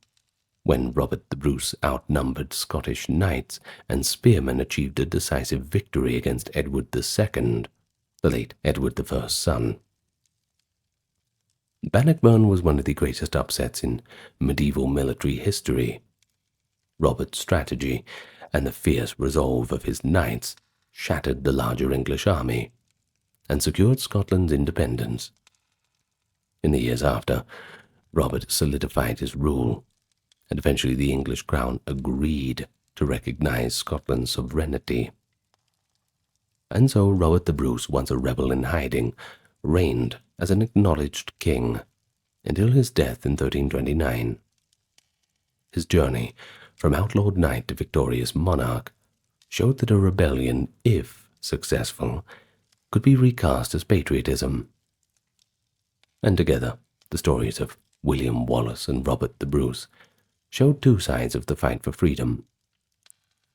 A: when Robert the Bruce outnumbered Scottish knights and spearmen achieved a decisive victory against Edward II, the late Edward I's son. Bannockburn was one of the greatest upsets in medieval military history. Robert's strategy and the fierce resolve of his knights shattered the larger English army and secured Scotland's independence. In the years after, Robert solidified his rule, and eventually the English crown agreed to recognize Scotland's sovereignty. And so Robert the Bruce, once a rebel in hiding, reigned as an acknowledged king until his death in 1329. His journey from outlawed knight to victorious monarch showed that a rebellion, if successful, could be recast as patriotism. And together, the stories of William Wallace and Robert the Bruce showed two sides of the fight for freedom.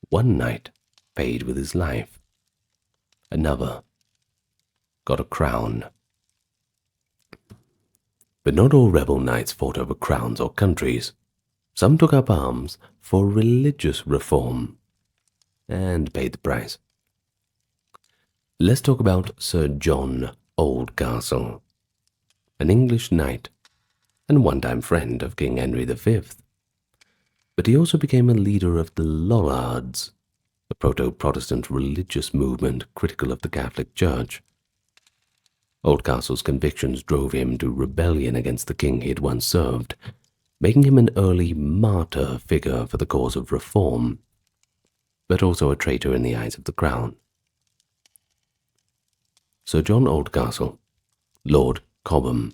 A: One knight paid with his life. Another got a crown. But not all rebel knights fought over crowns or countries. Some took up arms for religious reform and paid the price. Let's talk about Sir John Oldcastle, an English knight and one-time friend of King Henry V. But he also became a leader of the Lollards, a proto-Protestant religious movement critical of the Catholic Church. Oldcastle's convictions drove him to rebellion against the king he had once served, making him an early martyr figure for the cause of reform, but also a traitor in the eyes of the crown. Sir John Oldcastle, Lord Cobham,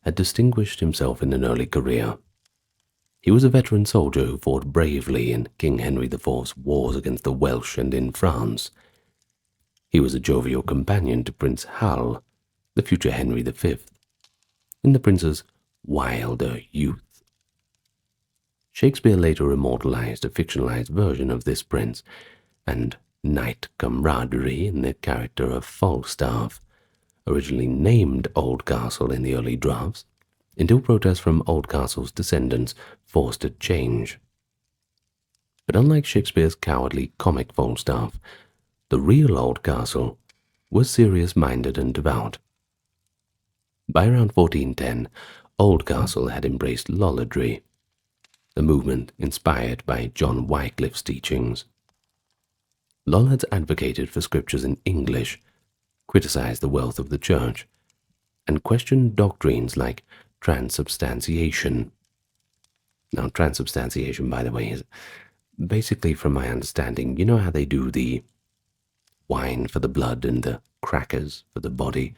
A: had distinguished himself in an early career. He was a veteran soldier who fought bravely in King Henry IV's wars against the Welsh and in France. He was a jovial companion to Prince Hal, the future Henry V, in the prince's wilder youth. Shakespeare later immortalized a fictionalized version of this prince and knight camaraderie in the character of Falstaff, originally named Oldcastle in the early drafts, until protests from Oldcastle's descendants forced a change. But unlike Shakespeare's cowardly comic Falstaff, the real Oldcastle was serious-minded and devout. By around 1410, Oldcastle had embraced Lollardry, a movement inspired by John Wycliffe's teachings. Lollards advocated for scriptures in English, criticized the wealth of the church, and questioned doctrines like transubstantiation. Now, transubstantiation, by the way, is basically, from my understanding, you know how they do the wine for the blood and the crackers for the body?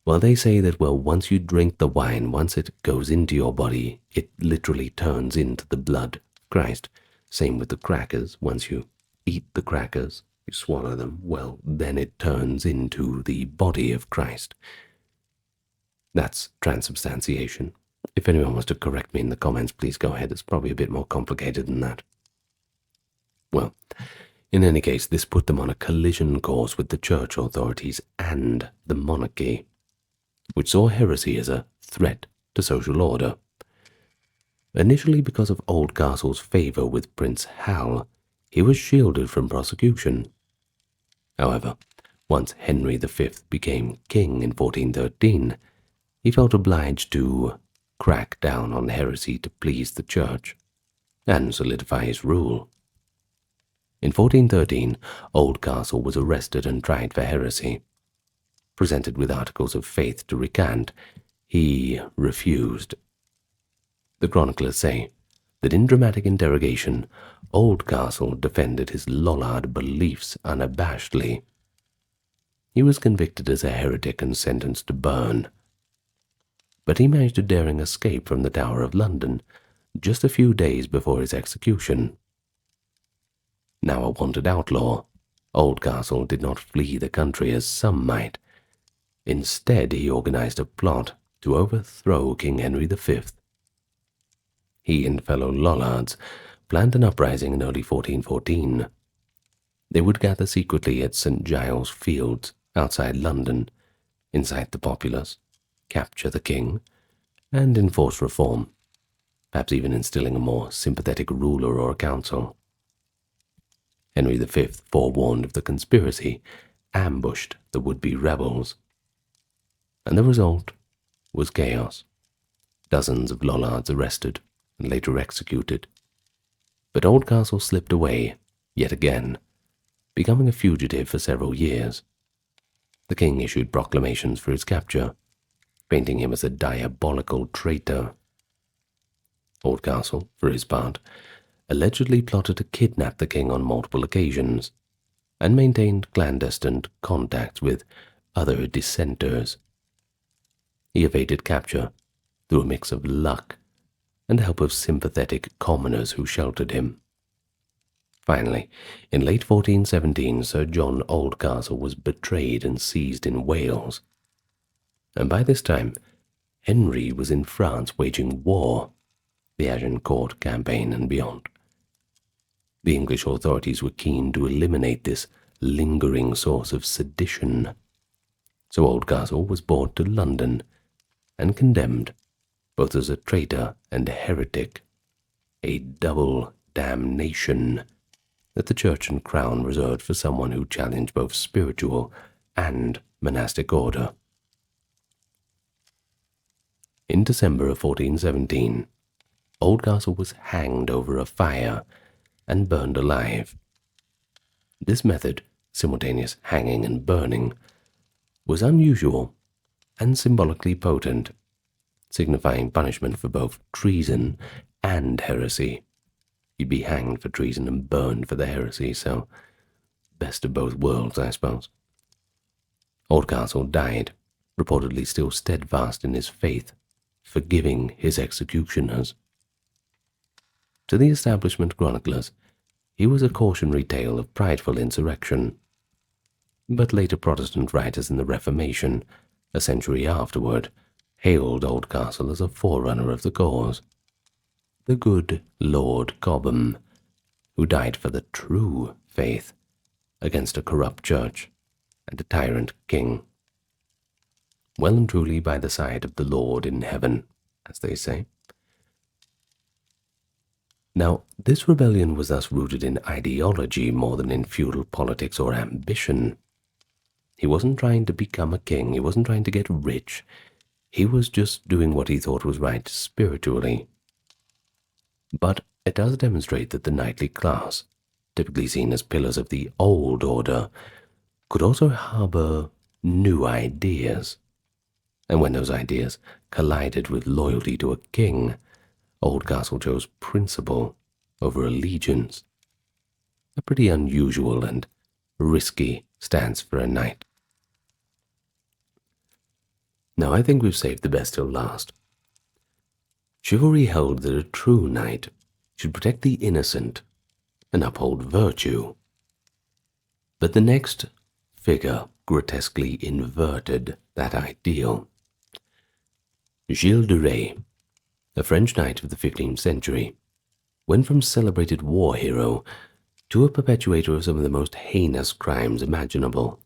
A: Well, they say that, well, once you drink the wine, once it goes into your body, it literally turns into the blood of Christ. Same with the crackers. Once you eat the crackers, you swallow them, well, then it turns into the body of Christ. That's transubstantiation. If anyone wants to correct me in the comments, please go ahead. It's probably a bit more complicated than that. Well, in any case, this put them on a collision course with the church authorities and the monarchy, which saw heresy as a threat to social order. Initially, because of Oldcastle's favor with Prince Hal, he was shielded from prosecution. However, once Henry V became king in 1413, he felt obliged to crack down on heresy to please the church and solidify his rule. In 1413, Oldcastle was arrested and tried for heresy. Presented with articles of faith to recant, he refused. The chroniclers say that in dramatic interrogation, Oldcastle defended his Lollard beliefs unabashedly. He was convicted as a heretic and sentenced to burn. But he managed a daring escape from the Tower of London just a few days before his execution. Now a wanted outlaw, Oldcastle did not flee the country as some might. Instead, he organized a plot to overthrow King Henry V. He and fellow Lollards planned an uprising in early 1414. They would gather secretly at St. Giles Fields, outside London, incite the populace, capture the king and enforce reform, perhaps even instilling a more sympathetic ruler or council. Henry V, forewarned of the conspiracy, ambushed the would-be rebels, and the result was chaos. Dozens of Lollards arrested and later executed. But Oldcastle slipped away, yet again, becoming a fugitive for several years. The king issued proclamations for his capture, painting him as a diabolical traitor. Oldcastle, for his part, allegedly plotted to kidnap the king on multiple occasions, and maintained clandestine contacts with other dissenters. He evaded capture through a mix of luck and the help of sympathetic commoners who sheltered him. Finally, in late 1417, Sir John Oldcastle was betrayed and seized in Wales. And by this time, Henry was in France waging war, the Agincourt campaign and beyond. The English authorities were keen to eliminate this lingering source of sedition, so Oldcastle was brought to London and condemned both as a traitor and a heretic, a double damnation that the Church and Crown reserved for someone who challenged both spiritual and monastic order. In December of 1417, Oldcastle was hanged over a fire and burned alive. This method, simultaneous hanging and burning, was unusual and symbolically potent, signifying punishment for both treason and heresy. You'd be hanged for treason and burned for the heresy, so best of both worlds, I suppose. Oldcastle died, reportedly still steadfast in his faith, forgiving his executioners. To the establishment chroniclers, he was a cautionary tale of prideful insurrection. But later Protestant writers in the Reformation, a century afterward, hailed Oldcastle as a forerunner of the cause. The good Lord Cobham, who died for the true faith against a corrupt church and a tyrant king. Well and truly by the side of the Lord in heaven, as they say. Now, this rebellion was thus rooted in ideology more than in feudal politics or ambition. He wasn't trying to become a king, he wasn't trying to get rich, he was just doing what he thought was right spiritually. But it does demonstrate that the knightly class, typically seen as pillars of the old order, could also harbor new ideas. And when those ideas collided with loyalty to a king, Oldcastle chose principle over allegiance. A pretty unusual and risky stance for a knight. Now I think we've saved the best till last. Chivalry held that a true knight should protect the innocent and uphold virtue. But the next figure grotesquely inverted that ideal. Gilles de Rais, a French knight of the 15th century, went from celebrated war hero to a perpetuator of some of the most heinous crimes imaginable.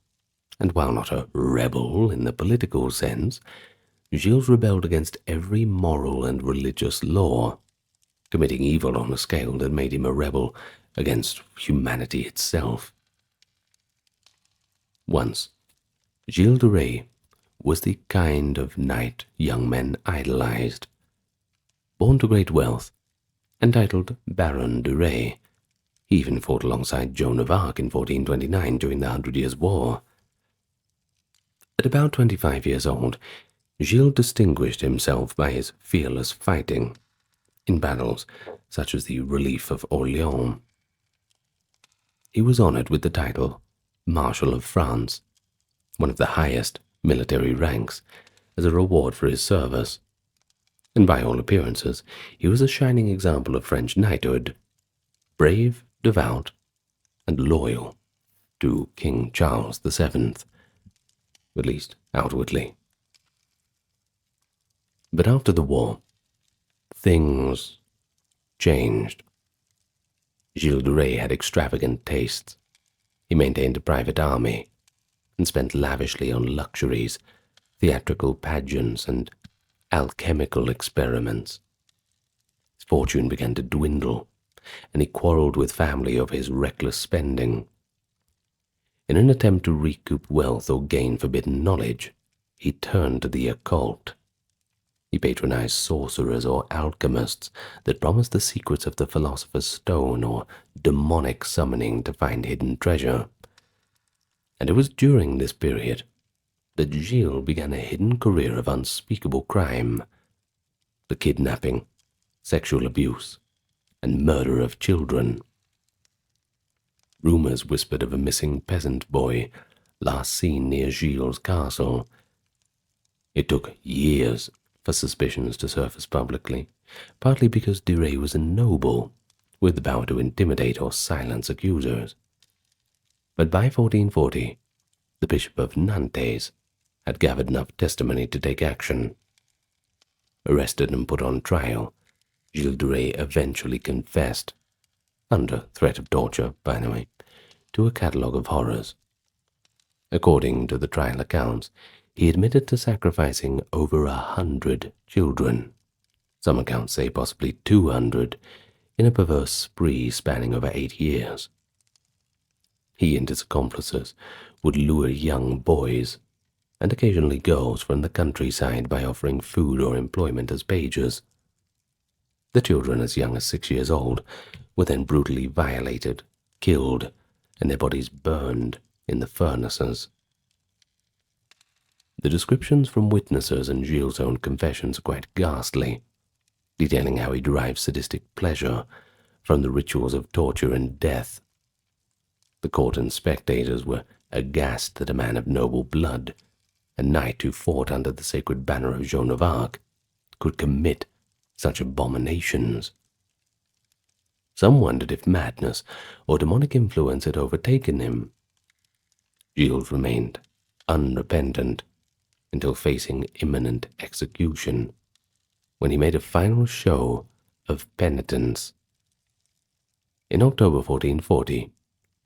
A: And while not a rebel in the political sense, Gilles rebelled against every moral and religious law, committing evil on a scale that made him a rebel against humanity itself. Once, Gilles de Rais was the kind of knight young men idolized. Born to great wealth, entitled Baron de Rais, he even fought alongside Joan of Arc in 1429 during the 100 Years' War. At about 25 years old, Gilles distinguished himself by his fearless fighting in battles such as the Relief of Orléans. He was honored with the title Marshal of France, one of the highest military ranks, as a reward for his service. And by all appearances, he was a shining example of French knighthood, brave, devout, and loyal to King Charles VII, at least outwardly. But after the war, things changed. Gilles de Rais had extravagant tastes. He maintained a private army and spent lavishly on luxuries, theatrical pageants, and alchemical experiments. His fortune began to dwindle, and he quarreled with family over his reckless spending. In an attempt to recoup wealth or gain forbidden knowledge, he turned to the occult. He patronized sorcerers or alchemists that promised the secrets of the philosopher's stone or demonic summoning to find hidden treasure. And it was during this period that Gilles began a hidden career of unspeakable crime, the kidnapping, sexual abuse, and murder of children. Rumors whispered of a missing peasant boy last seen near Gilles' castle. It took years for suspicions to surface publicly, partly because de Rais was a noble with the power to intimidate or silence accusers. But by 1440, the Bishop of Nantes had gathered enough testimony to take action. Arrested and put on trial, Gilles de Rais eventually confessed, under threat of torture, by the way, to a catalogue of horrors. According to the trial accounts, he admitted to sacrificing over 100 children. Some accounts say possibly 200, in a perverse spree spanning over 8 years. He and his accomplices would lure young boys and occasionally girls from the countryside by offering food or employment as pages. The children, as young as 6 years old, were then brutally violated, killed, and their bodies burned in the furnaces. The descriptions from witnesses and Gilles' own confessions are quite ghastly, detailing how he derived sadistic pleasure from the rituals of torture and death. The court and spectators were aghast that a man of noble blood, a knight who fought under the sacred banner of Joan of Arc, could commit such abominations. Some wondered if madness or demonic influence had overtaken him. Gilles remained unrepentant until facing imminent execution, when he made a final show of penitence. In October 1440,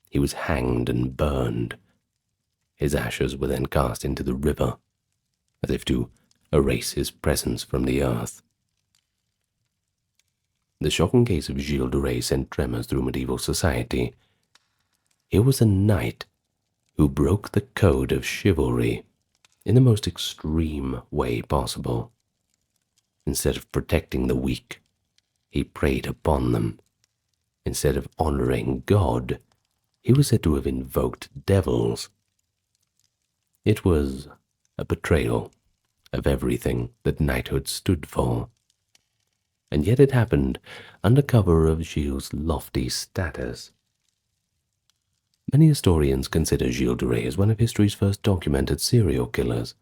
A: he was hanged and burned. His ashes were then cast into the river, as if to erase his presence from the earth. The shocking case of Gilles de Rais sent tremors through medieval society. Here was a knight who broke the code of chivalry in the most extreme way possible. Instead of protecting the weak, he preyed upon them. Instead of honoring God, he was said to have invoked devils. It was a betrayal of everything that knighthood stood for. And yet it happened under cover of Gilles' lofty status. Many historians consider Gilles de Rais as one of history's first documented serial killers,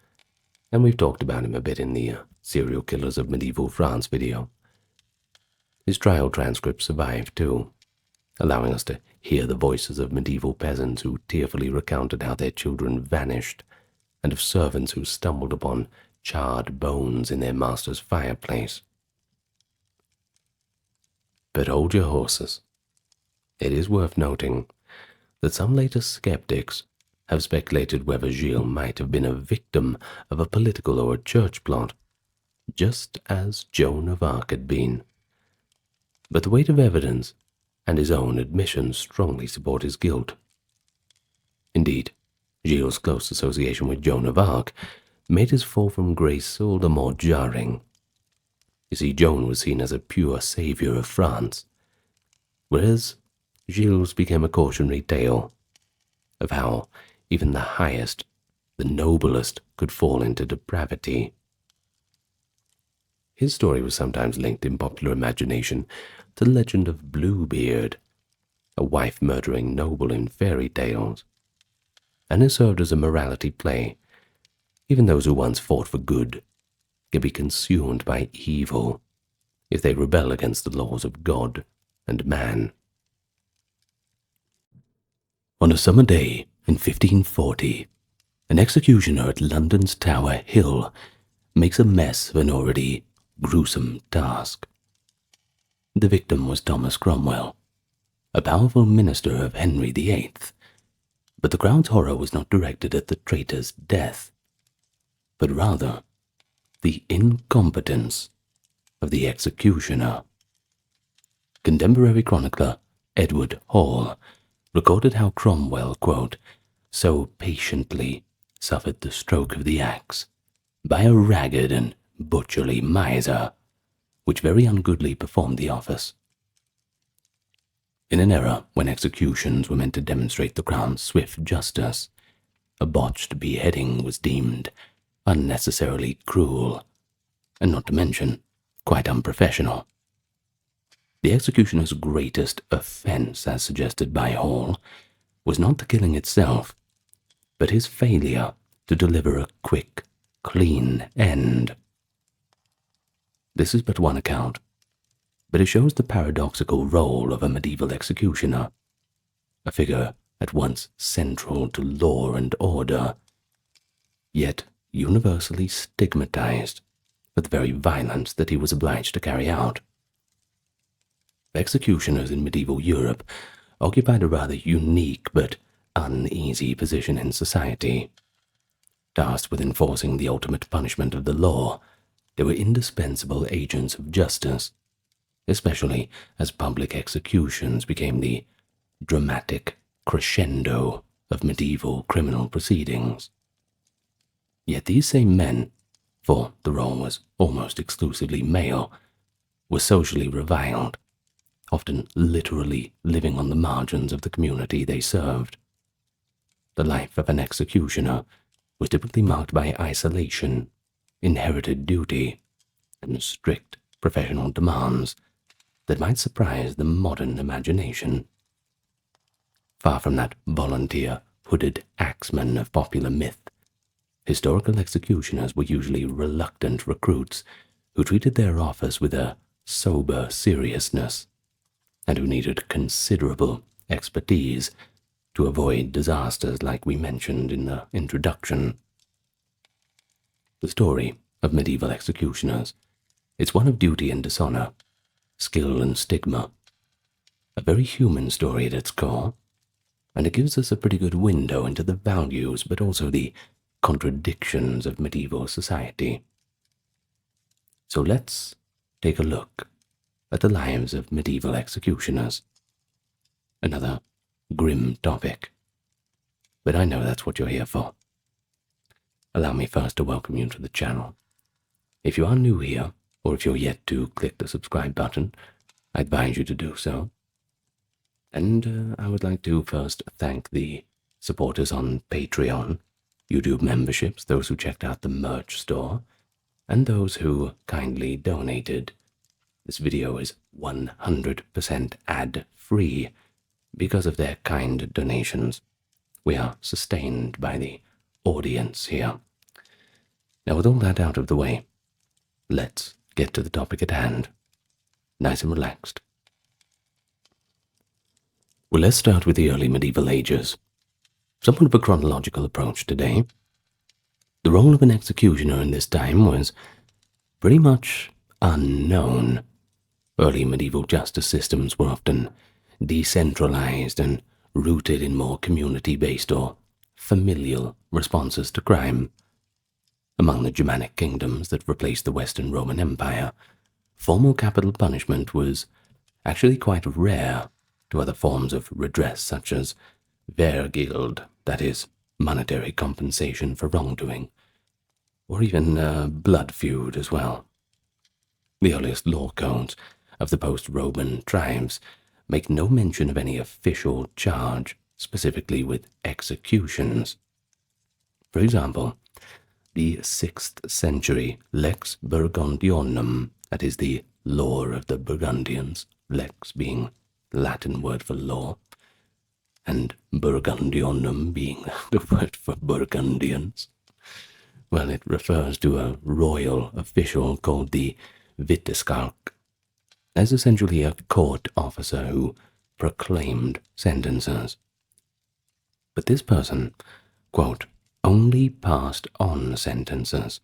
A: and we've talked about him a bit in the Serial Killers of Medieval France video. His trial transcripts survive too, allowing us to hear the voices of medieval peasants who tearfully recounted how their children vanished, and of servants who stumbled upon charred bones in their master's fireplace. But hold your horses. It is worth noting that some later skeptics have speculated whether Gilles might have been a victim of a political or a church plot, just as Joan of Arc had been. But the weight of evidence and his own admissions strongly support his guilt. Indeed, Gilles' close association with Joan of Arc made his fall from grace all the more jarring. You see, Joan was seen as a pure savior of France, whereas Gilles became a cautionary tale of how even the highest, the noblest, could fall into depravity. His story was sometimes linked in popular imagination to the legend of Bluebeard, a wife-murdering noble in fairy tales, and it served as a morality play. Even those who once fought for good can be consumed by evil if they rebel against the laws of God and man. On a summer day in 1540, an executioner at London's Tower Hill makes a mess of an already gruesome task. The victim was Thomas Cromwell, a powerful minister of Henry VIII, but the crowd's horror was not directed at the traitor's death, but rather the incompetence of the executioner. Contemporary chronicler Edward Hall recorded how Cromwell, quote, so patiently suffered the stroke of the axe by a ragged and butcherly miser, which very ungoodly performed the office. In an era when executions were meant to demonstrate the crown's swift justice, a botched beheading was deemed unnecessarily cruel, and not to mention quite unprofessional. The executioner's greatest offense, as suggested by Hall, was not the killing itself, but his failure to deliver a quick, clean end. This is but one account, but it shows the paradoxical role of a medieval executioner, a figure at once central to law and order, yet universally stigmatized for the very violence that he was obliged to carry out. Executioners in medieval Europe occupied a rather unique but uneasy position in society. Tasked with enforcing the ultimate punishment of the law, they were indispensable agents of justice, especially as public executions became the dramatic crescendo of medieval criminal proceedings. Yet these same men, for the role was almost exclusively male, were socially reviled, often literally living on the margins of the community they served. The life of an executioner was typically marked by isolation, inherited duty, and strict professional demands that might surprise the modern imagination. Far from that volunteer, hooded axeman of popular myth, historical executioners were usually reluctant recruits who treated their office with a sober seriousness, and who needed considerable expertise to avoid disasters like we mentioned in the introduction. The story of medieval executioners is one of duty and dishonor, skill and stigma, a very human story at its core, and it gives us a pretty good window into the values but also the contradictions of medieval society. So let's take a look at the lives of medieval executioners. Another grim topic, but I know that's what you're here for. Allow me first to welcome you to the channel. If you are new here, or if you're yet to click the subscribe button, I advise you to do so. And I would like to first thank the supporters on Patreon, YouTube memberships, those who checked out the merch store, and those who kindly donated. This video is 100% ad-free because of their kind donations. We are sustained by the audience here. Now, with all that out of the way, let's get to the topic at hand. Nice and relaxed. Well, let's start with the early medieval ages. Somewhat of a chronological approach today. The role of an executioner in this time was pretty much unknown. Early medieval justice systems were often decentralized and rooted in more community-based or familial responses to crime. Among the Germanic kingdoms that replaced the Western Roman Empire, formal capital punishment was actually quite rare to other forms of redress such as Wehrgild, that is, monetary compensation for wrongdoing, or even blood feud as well. The earliest law codes of the post-Roman tribes make no mention of any official charge, specifically with executions. For example, the 6th century Lex Burgundionum, that is the law of the Burgundians, lex being the Latin word for law, and Burgundionum being the word for Burgundians. Well, it refers to a royal official called the Vitiskalk, as essentially a court officer who proclaimed sentences. But this person, quote, only passed on sentences,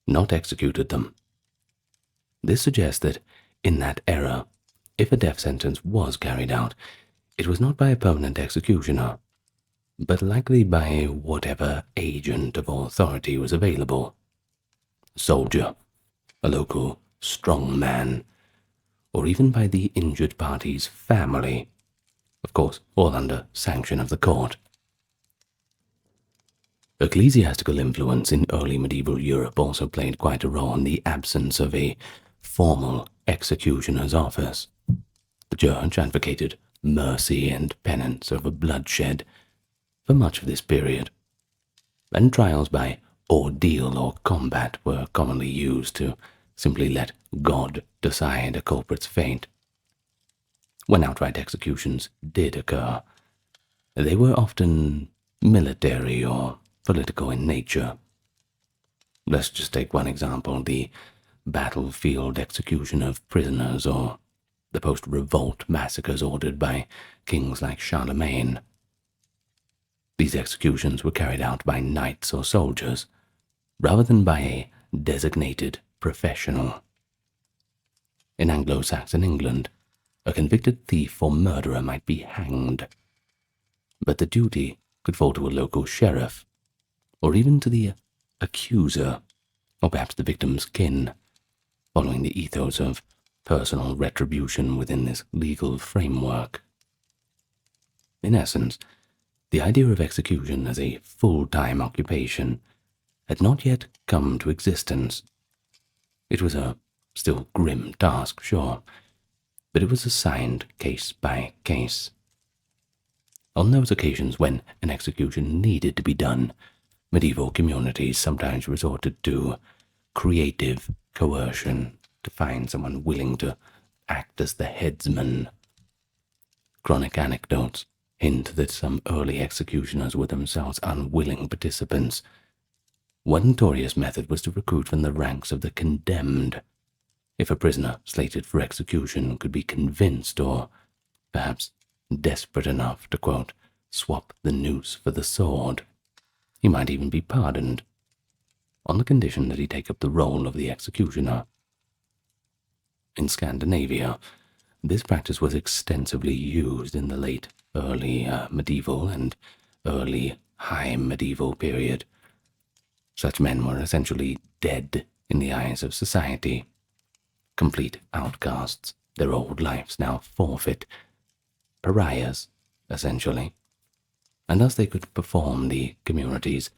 A: not executed them. This suggests that in that era, if a death sentence was carried out, it was not by a permanent executioner, but likely by whatever agent of authority was available soldier, a local strong man, or even by the injured party's family, of course, all under sanction of the court. Ecclesiastical influence in early medieval Europe also played quite a role in the absence of a formal executioner's office. The church advocated mercy and penance over bloodshed for much of this period, and trials by ordeal or combat were commonly used to simply let God decide a culprit's fate. When outright executions did occur, they were often military or political in nature. Let's just take one example, the battlefield execution of prisoners or the post-revolt massacres ordered by kings like Charlemagne. These executions were carried out by knights or soldiers, rather than by a designated professional. In Anglo-Saxon England, a convicted thief or murderer might be hanged, but the duty could fall to a local sheriff, or even to the accuser, or perhaps the victim's kin, following the ethos of personal retribution within this legal framework. In essence, the idea of execution as a full-time occupation had not yet come to existence. It was a still grim task, sure, but it was assigned case by case. On those occasions when an execution needed to be done, medieval communities sometimes resorted to creative coercion to find someone willing to act as the headsman. Chronic anecdotes hint that some early executioners were themselves unwilling participants. One notorious method was to recruit from the ranks of the condemned. If a prisoner slated for execution could be convinced or, perhaps, desperate enough to, quote, swap the noose for the sword, he might even be pardoned, on the condition that he take up the role of the executioner. In Scandinavia, this practice was extensively used in the late early medieval and early high medieval period. Such men were essentially dead in the eyes of society, complete outcasts, their old lives now forfeit, pariahs, essentially, and thus they could perform the community's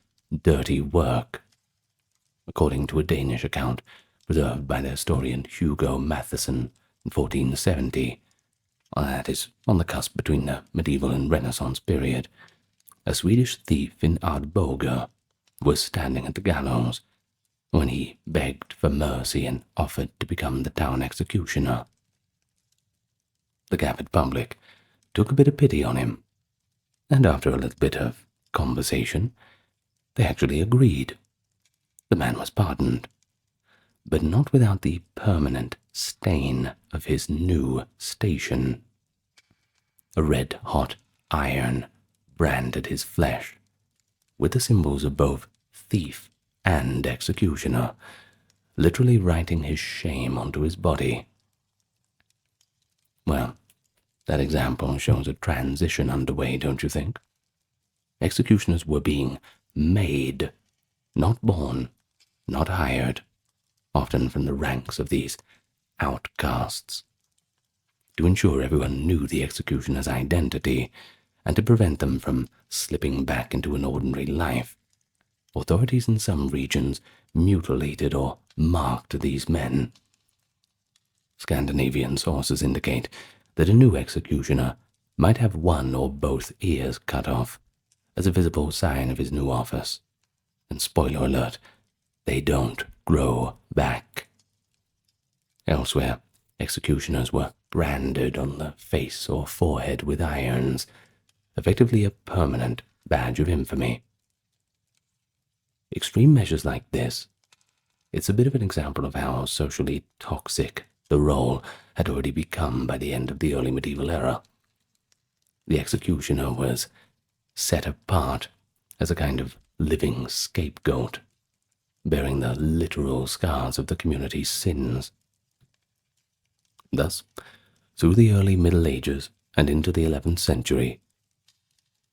A: dirty work. According to a Danish account preserved by the historian Hugo Matheson in 1470, that is on the cusp between the medieval and Renaissance period, a Swedish thief in Ardboga was standing at the gallows when he begged for mercy and offered to become the town executioner. The gathered public took a bit of pity on him, and after a little bit of conversation, they actually agreed. The man was pardoned, but not without the permanent stain of his new station. A red-hot iron branded his flesh, with the symbols of both thief and executioner, literally writing his shame onto his body. Well, that example shows a transition underway, don't you think? Executioners were being made, not born, not hired, often from the ranks of these outcasts. To ensure everyone knew the executioner's identity, and to prevent them from slipping back into an ordinary life, authorities in some regions mutilated or marked these men. Scandinavian sources indicate that a new executioner might have one or both ears cut off as a visible sign of his new office. And spoiler alert, they don't grow back. Elsewhere, executioners were branded on the face or forehead with irons, effectively a permanent badge of infamy. Extreme measures like this, it's a bit of an example of how socially toxic the role had already become by the end of the early medieval era. The executioner was set apart as a kind of living scapegoat, bearing the literal scars of the community's sins. Thus, through the early Middle Ages and into the 11th century,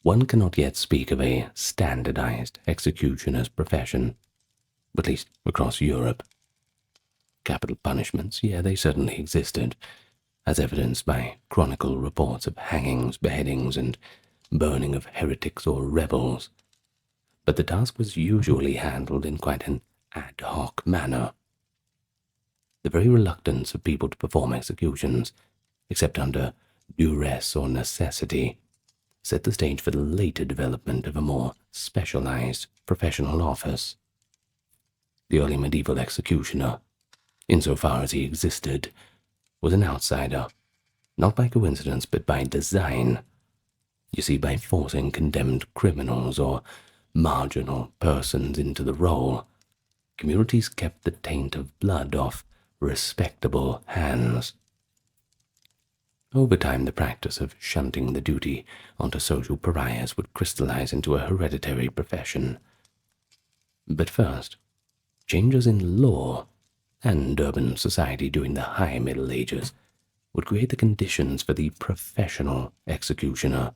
A: one cannot yet speak of a standardized executioner's profession. at least across Europe. Capital punishments, yeah, they certainly existed, as evidenced by chronicle reports of hangings, beheadings, and burning of heretics or rebels. But the task was usually handled in quite an ad hoc manner. The very reluctance of people to perform executions, except under duress or necessity, set the stage for the later development of a more specialized professional office. The early medieval executioner, insofar as he existed, was an outsider, not by coincidence but by design. You see, by forcing condemned criminals or marginal persons into the role, communities kept the taint of blood off respectable hands. Over time, the practice of shunting the duty onto social pariahs would crystallize into a hereditary profession. But first, changes in law and urban society during the High Middle Ages would create the conditions for the professional executioner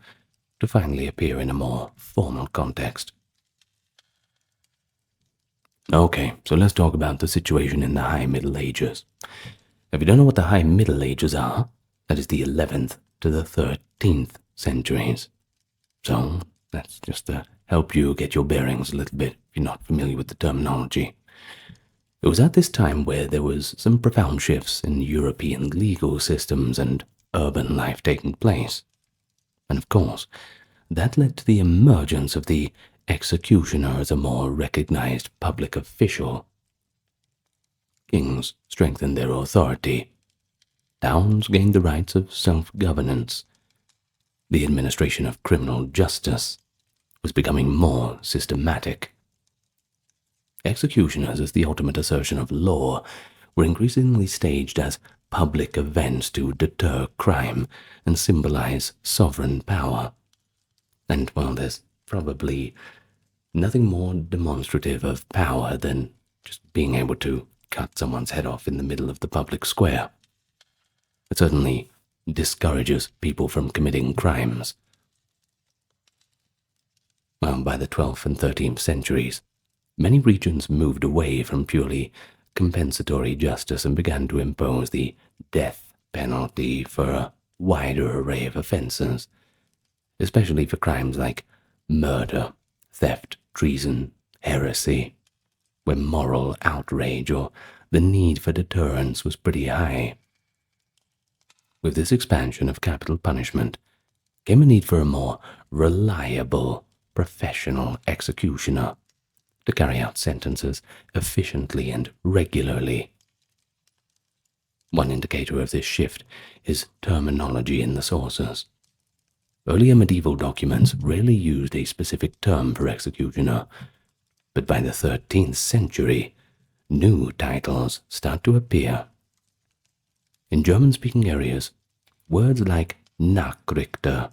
A: to finally appear in a more formal context. Okay, so let's talk about the situation in the High Middle Ages. If you don't know what the High Middle Ages are, that is the 11th to the 13th centuries. So, that's just to help you get your bearings a little bit if you're not familiar with the terminology. It was at this time where there was some profound shifts in European legal systems and urban life taking place. And of course, that led to the emergence of the executioner as a more recognized public official. Kings strengthened their authority. Towns gained the rights of self-governance. The administration of criminal justice was becoming more systematic. Executioners, as the ultimate assertion of law, were increasingly staged as public events to deter crime and symbolize sovereign power. And while there's probably nothing more demonstrative of power than just being able to cut someone's head off in the middle of the public square, it certainly discourages people from committing crimes. Well, by the 12th and 13th centuries, many regions moved away from purely compensatory justice and began to impose the death penalty for a wider array of offenses, especially for crimes like murder, theft, treason, heresy, where moral outrage or the need for deterrence was pretty high. With this expansion of capital punishment came a need for a more reliable professional executioner to carry out sentences efficiently and regularly. One indicator of this shift is terminology in the sources. Earlier medieval documents rarely used a specific term for executioner, but by the 13th century, new titles start to appear. In German-speaking areas, words like Nachrichter,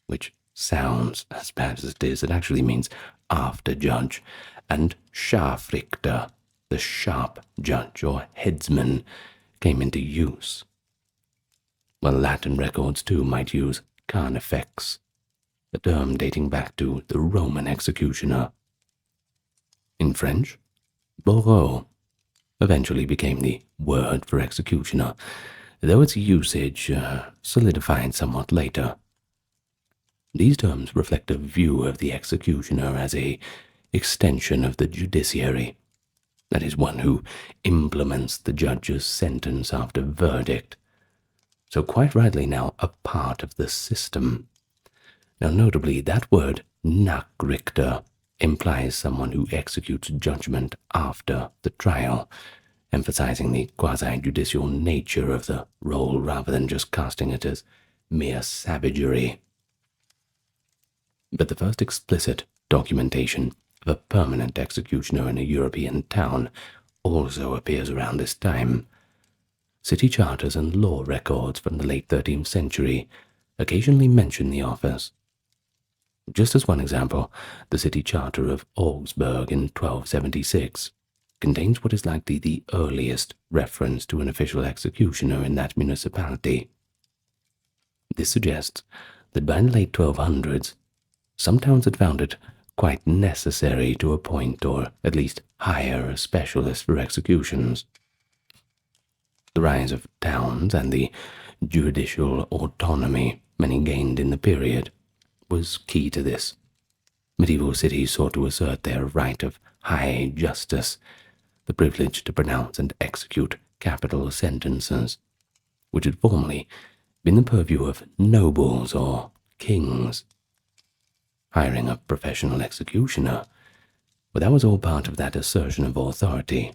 A: which sounds as bad as it is, it actually means after judge, and Scharfrichter, the sharp judge or headsman, came into use. While Latin records too might use carnifex, a term dating back to the Roman executioner. In French, bourreau eventually became the word for executioner, though its usage solidified somewhat later. These terms reflect a view of the executioner as an extension of the judiciary, that is, one who implements the judge's sentence after verdict. So quite rightly now a part of the system. Now notably, that word Nachrichter implies someone who executes judgment after the trial, emphasizing the quasi-judicial nature of the role rather than just casting it as mere savagery. But the first explicit documentation of a permanent executioner in a European town also appears around this time. City charters and law records from the late 13th century occasionally mention the office. Just as one example, the city charter of Augsburg in 1276 contains what is likely the earliest reference to an official executioner in that municipality. This suggests that by the late 1200s, some towns had founded quite necessary to appoint or at least hire a specialist for executions. The rise of towns and the judicial autonomy many gained in the period was key to this. Medieval cities sought to assert their right of high justice, the privilege to pronounce and execute capital sentences, which had formerly been the purview of nobles or kings. Hiring a professional executioner, but that was all part of that assertion of authority,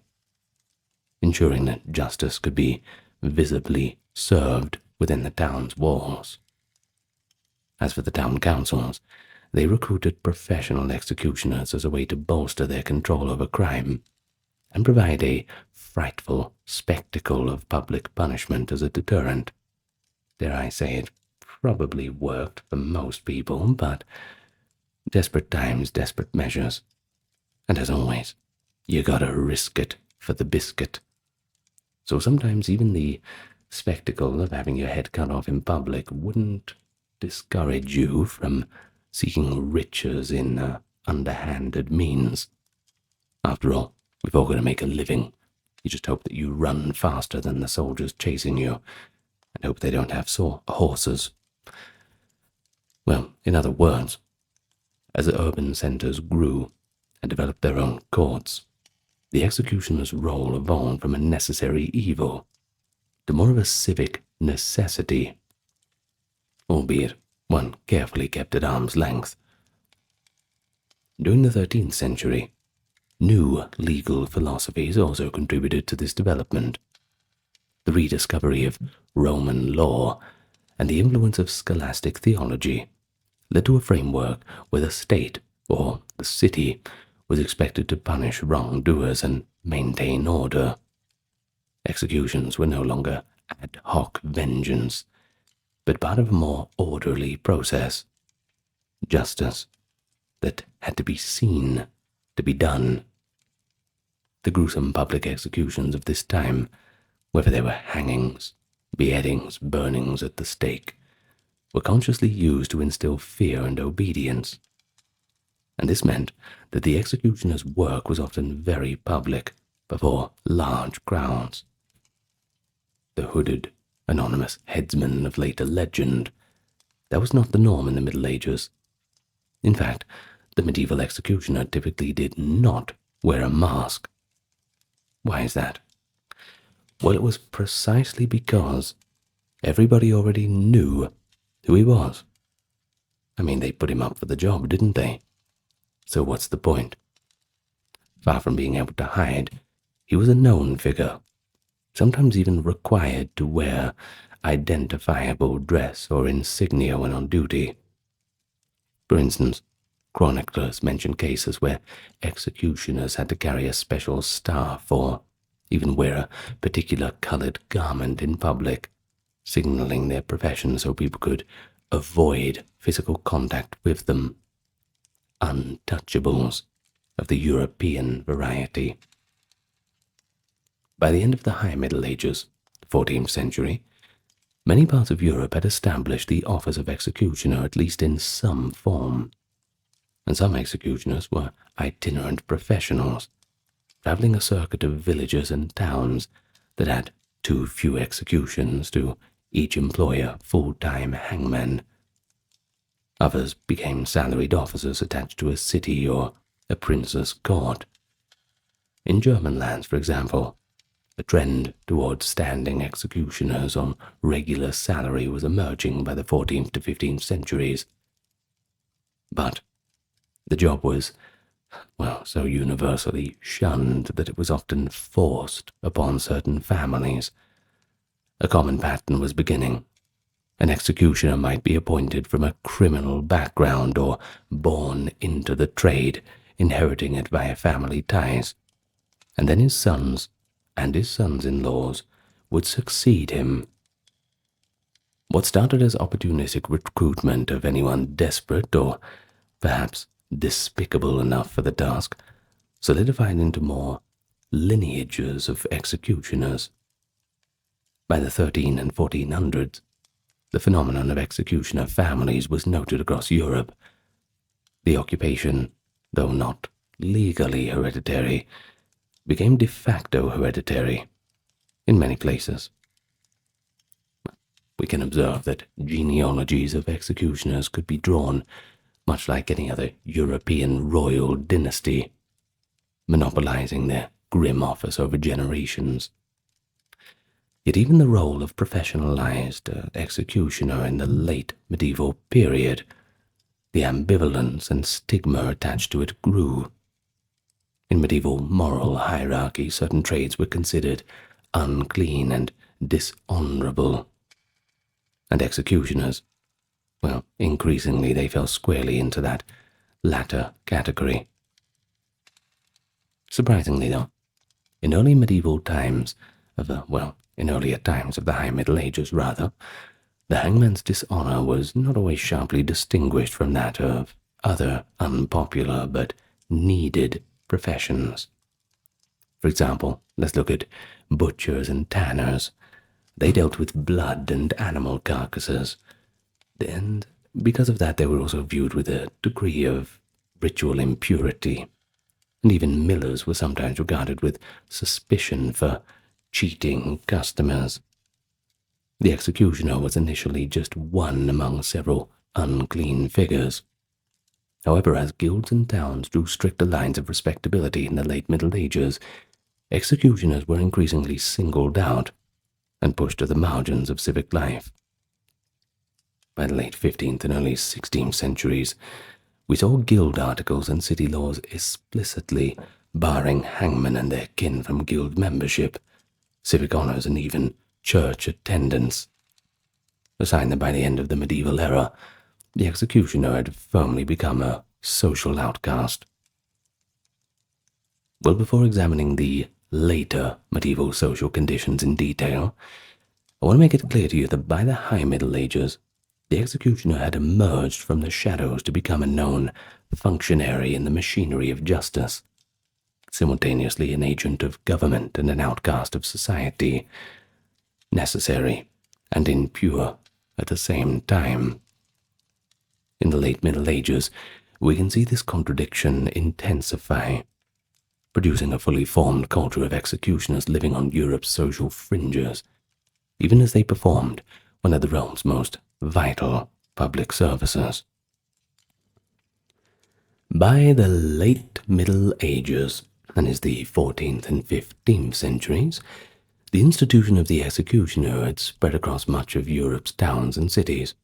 A: ensuring that justice could be visibly served within the town's walls. As for the town councils, they recruited professional executioners as a way to bolster their control over crime and provide a frightful spectacle of public punishment as a deterrent. Dare I say it probably worked for most people, but desperate times, desperate measures. And as always, you gotta risk it for the biscuit. So sometimes even the spectacle of having your head cut off in public wouldn't discourage you from seeking riches in underhanded means. After all, we've all got to make a living. You just hope that you run faster than the soldiers chasing you, and hope they don't have sore horses. Well, in other words, as the urban centers grew and developed their own courts, the executioner's role evolved from a necessary evil to more of a civic necessity, albeit one carefully kept at arm's length. During the 13th century, new legal philosophies also contributed to this development. The rediscovery of Roman law and the influence of scholastic theology led to a framework where the state, or the city, was expected to punish wrongdoers and maintain order. Executions were no longer ad hoc vengeance, but part of a more orderly process. Justice that had to be seen to be done. The gruesome public executions of this time, whether they were hangings, beheadings, burnings at the stake, were consciously used to instill fear and obedience. And this meant that the executioner's work was often very public, before large crowds. The hooded, anonymous headsman of later legend, that was not the norm in the Middle Ages. In fact, the medieval executioner typically did not wear a mask. Why is that? Well, it was precisely because everybody already knew who he was. I mean, they put him up for the job, didn't they? So what's the point? Far from being able to hide, he was a known figure, sometimes even required to wear identifiable dress or insignia when on duty. For instance, chroniclers mention cases where executioners had to carry a special staff or even wear a particular colored garment in public, signaling their profession so people could avoid physical contact with them. Untouchables of the European variety. By the end of the High Middle Ages, 14th century, many parts of Europe had established the office of executioner at least in some form, and some executioners were itinerant professionals, traveling a circuit of villages and towns that had too few executions to each employ a full-time hangman. Others became salaried officers attached to a city or a prince's court. In German lands, for example, a trend towards standing executioners on regular salary was emerging by the 14th to 15th centuries. But the job was, well, so universally shunned that it was often forced upon certain families. A common pattern was beginning. An executioner might be appointed from a criminal background or born into the trade, inheriting it via family ties, and then his sons and his sons-in-laws would succeed him. What started as opportunistic recruitment of anyone desperate or perhaps despicable enough for the task solidified into more lineages of executioners. By the 13 and 1400s, the phenomenon of executioner families was noted across Europe. The occupation though not legally hereditary, became de facto hereditary in many places. We can observe that genealogies of executioners could be drawn much like any other European royal dynasty, monopolizing their grim office over generations. Yet even the role of professionalized executioner in the late medieval period, the ambivalence and stigma attached to it grew. In medieval moral hierarchy, certain trades were considered unclean and dishonorable, and executioners, well, increasingly they fell squarely into that latter category. Surprisingly, though, in early medieval times in earlier times of the High Middle Ages, rather, the hangman's dishonor was not always sharply distinguished from that of other unpopular but needed professions. For example, let's look at butchers and tanners. They dealt with blood and animal carcasses, and because of that they were also viewed with a degree of ritual impurity, and even millers were sometimes regarded with suspicion for cheating customers. The executioner was initially just one among several unclean figures. However, as guilds and towns drew stricter lines of respectability in the late Middle Ages, executioners were increasingly singled out and pushed to the margins of civic life. By the late 15th and early 16th centuries, we saw guild articles and city laws explicitly barring hangmen and their kin from guild membership, civic honors, and even church attendance. A sign that by the end of the medieval era, the executioner had firmly become a social outcast. Well, before examining the later medieval social conditions in detail, I want to make it clear to you that by the High Middle Ages, the executioner had emerged from the shadows to become a known functionary in the machinery of justice, simultaneously an agent of government and an outcast of society, necessary and impure at the same time. In the late Middle Ages, we can see this contradiction intensify, producing a fully formed culture of executioners living on Europe's social fringes, even as they performed one of the realm's most vital public services. By the late Middle Ages, and is the 14th and 15th centuries, the institution of the executioner had spread across much of Europe's towns and cities,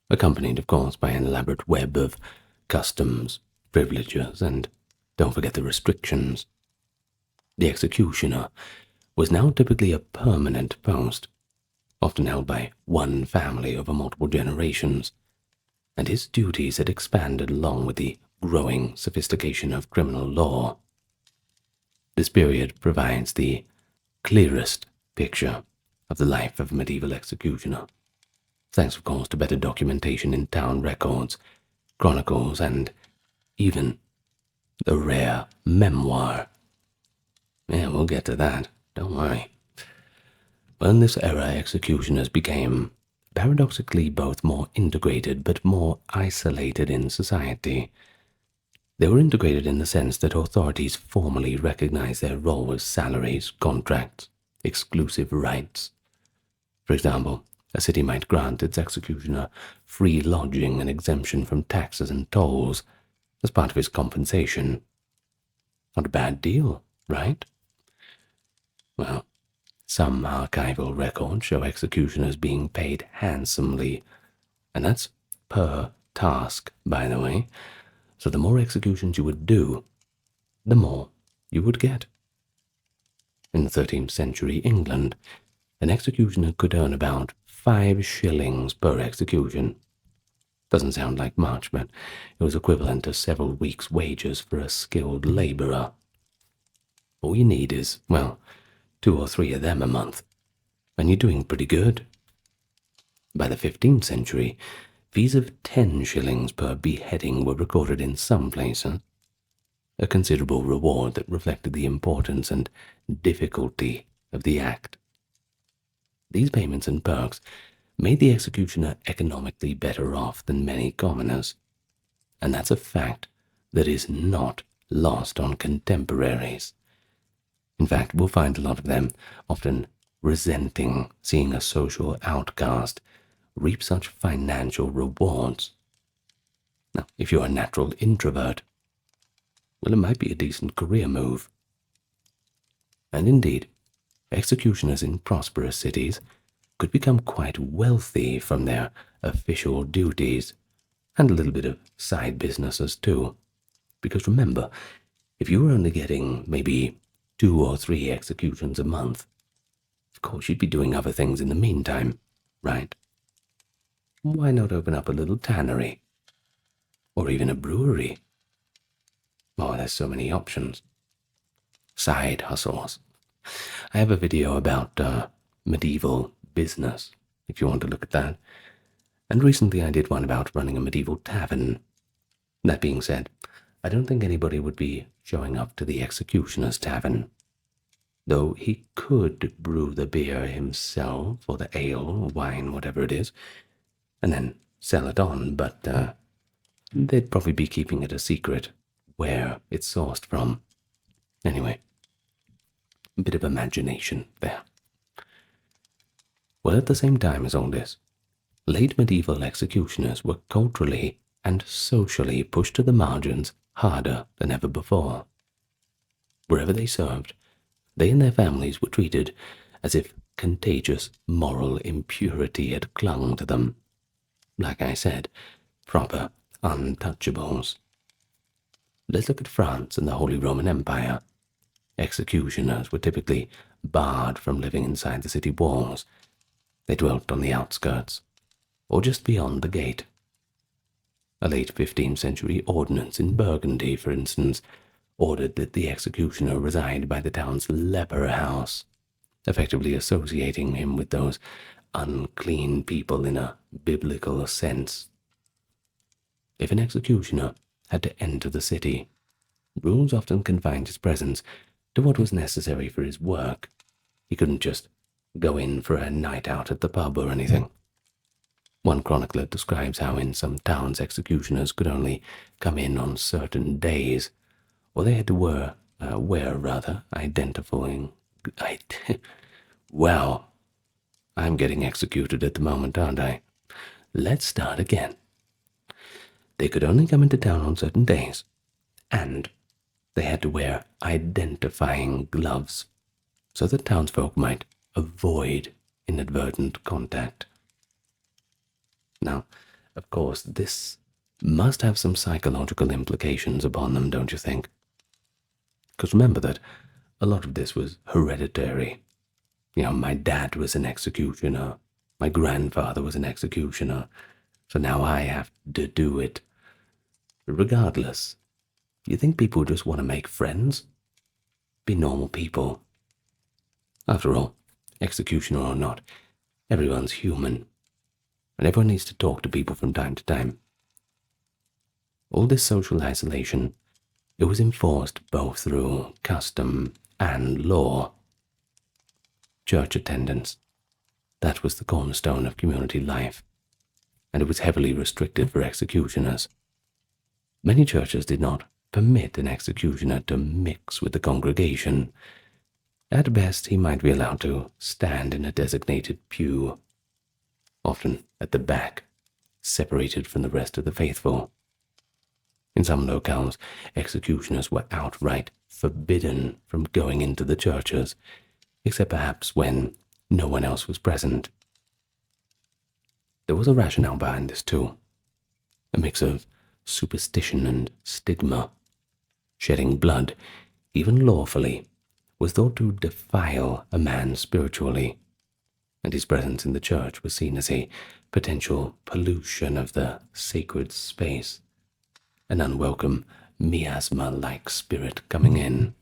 A: accompanied, of course, by an elaborate web of customs, privileges, and don't forget the restrictions. The executioner was now typically a permanent post, often held by one family over multiple generations, and his duties had expanded along with the growing sophistication of criminal law. This period provides the clearest picture of the life of a medieval executioner, thanks of course to better documentation in town records, chronicles, and even the rare memoir. Yeah, we'll get to that, don't worry. When this era, executioners became paradoxically both more integrated but more isolated in society. They were integrated in the sense that authorities formally recognized their role as salaries, contracts, exclusive rights. For example, a city might grant its executioner free lodging and exemption from taxes and tolls as part of his compensation. Not a bad deal, right? Well, some archival records show executioners being paid handsomely, and that's per task, by the way, so the more executions you would do, the more you would get. In the 13th century England, an executioner could earn about 5 shillings per execution. Doesn't sound like much, but it was equivalent to several weeks' wages for a skilled laborer. All you need is, well, 2 or 3 of them a month, and you're doing pretty good. By the 15th century, fees of 10 shillings per beheading were recorded in some places, a considerable reward that reflected the importance and difficulty of the act. These payments and perks made the executioner economically better off than many commoners, and that's a fact that is not lost on contemporaries. In fact, we'll find a lot of them often resenting seeing a social outcast reap such financial rewards. Now, if you're a natural introvert, well, it might be a decent career move. And indeed, executioners in prosperous cities could become quite wealthy from their official duties, and a little bit of side businesses too. Because remember, if you were only getting maybe 2 or 3 executions a month, of course you'd be doing other things in the meantime, right? Why not open up a little tannery? Or even a brewery? Oh, there's so many options. Side hustles. I have a video about medieval business, if you want to look at that. And recently I did one about running a medieval tavern. That being said, I don't think anybody would be showing up to the executioner's tavern. Though he could brew the beer himself, or the ale, or wine, whatever it is, and then sell it on, but they'd probably be keeping it a secret where it's sourced from. Anyway, a bit of imagination there. Well, at the same time as all this, late medieval executioners were culturally and socially pushed to the margins harder than ever before. Wherever they served, they and their families were treated as if contagious moral impurity had clung to them. Like I said, proper untouchables. Let's look at France and the Holy Roman Empire. Executioners were typically barred from living inside the city walls. They dwelt on the outskirts, or just beyond the gate. A late 15th century ordinance in Burgundy, for instance, ordered that the executioner reside by the town's leper house, effectively associating him with those unclean people in a biblical sense. If an executioner had to enter the city, rules often confined his presence to what was necessary for his work. He couldn't just go in for a night out at the pub or anything. One chronicler describes how in some towns executioners could only come in on certain days, or they had to wear identifying... Well, I'm getting executed at the moment, aren't I? Let's start again. They could only come into town on certain days, and they had to wear identifying gloves so that townsfolk might avoid inadvertent contact. Now, of course, this must have some psychological implications upon them, don't you think? Because remember that a lot of this was hereditary. You know, my dad was an executioner, my grandfather was an executioner, so now I have to do it. Regardless, you think people just want to make friends? Be normal people. After all, executioner or not, everyone's human, and everyone needs to talk to people from time to time. All this social isolation, it was enforced both through custom and law. Church attendance, that was the cornerstone of community life, and it was heavily restricted for executioners. Many churches did not permit an executioner to mix with the congregation. At best, he might be allowed to stand in a designated pew, often at the back, separated from the rest of the faithful. In some locales, executioners were outright forbidden from going into the churches, except perhaps when no one else was present. There was a rationale behind this too, a mix of superstition and stigma. Shedding blood, even lawfully, was thought to defile a man spiritually, and his presence in the church was seen as a potential pollution of the sacred space, an unwelcome miasma-like spirit coming in.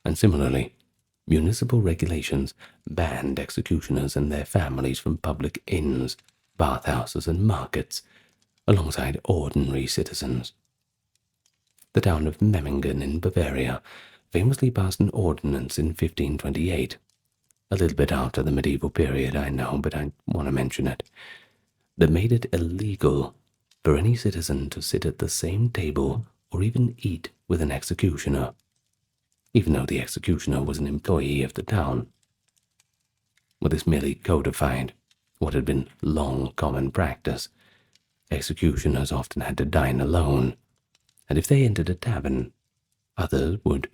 A: And similarly, municipal regulations banned executioners and their families from public inns, bathhouses, and markets, alongside ordinary citizens. The town of Memmingen in Bavaria famously passed an ordinance in 1528, a little bit after the medieval period, I know, but I want to mention it, that made it illegal for any citizen to sit at the same table or even eat with an executioner, even though the executioner was an employee of the town. Well, this merely codified what had been long common practice. Executioners often had to dine alone, and if they entered a tavern, others would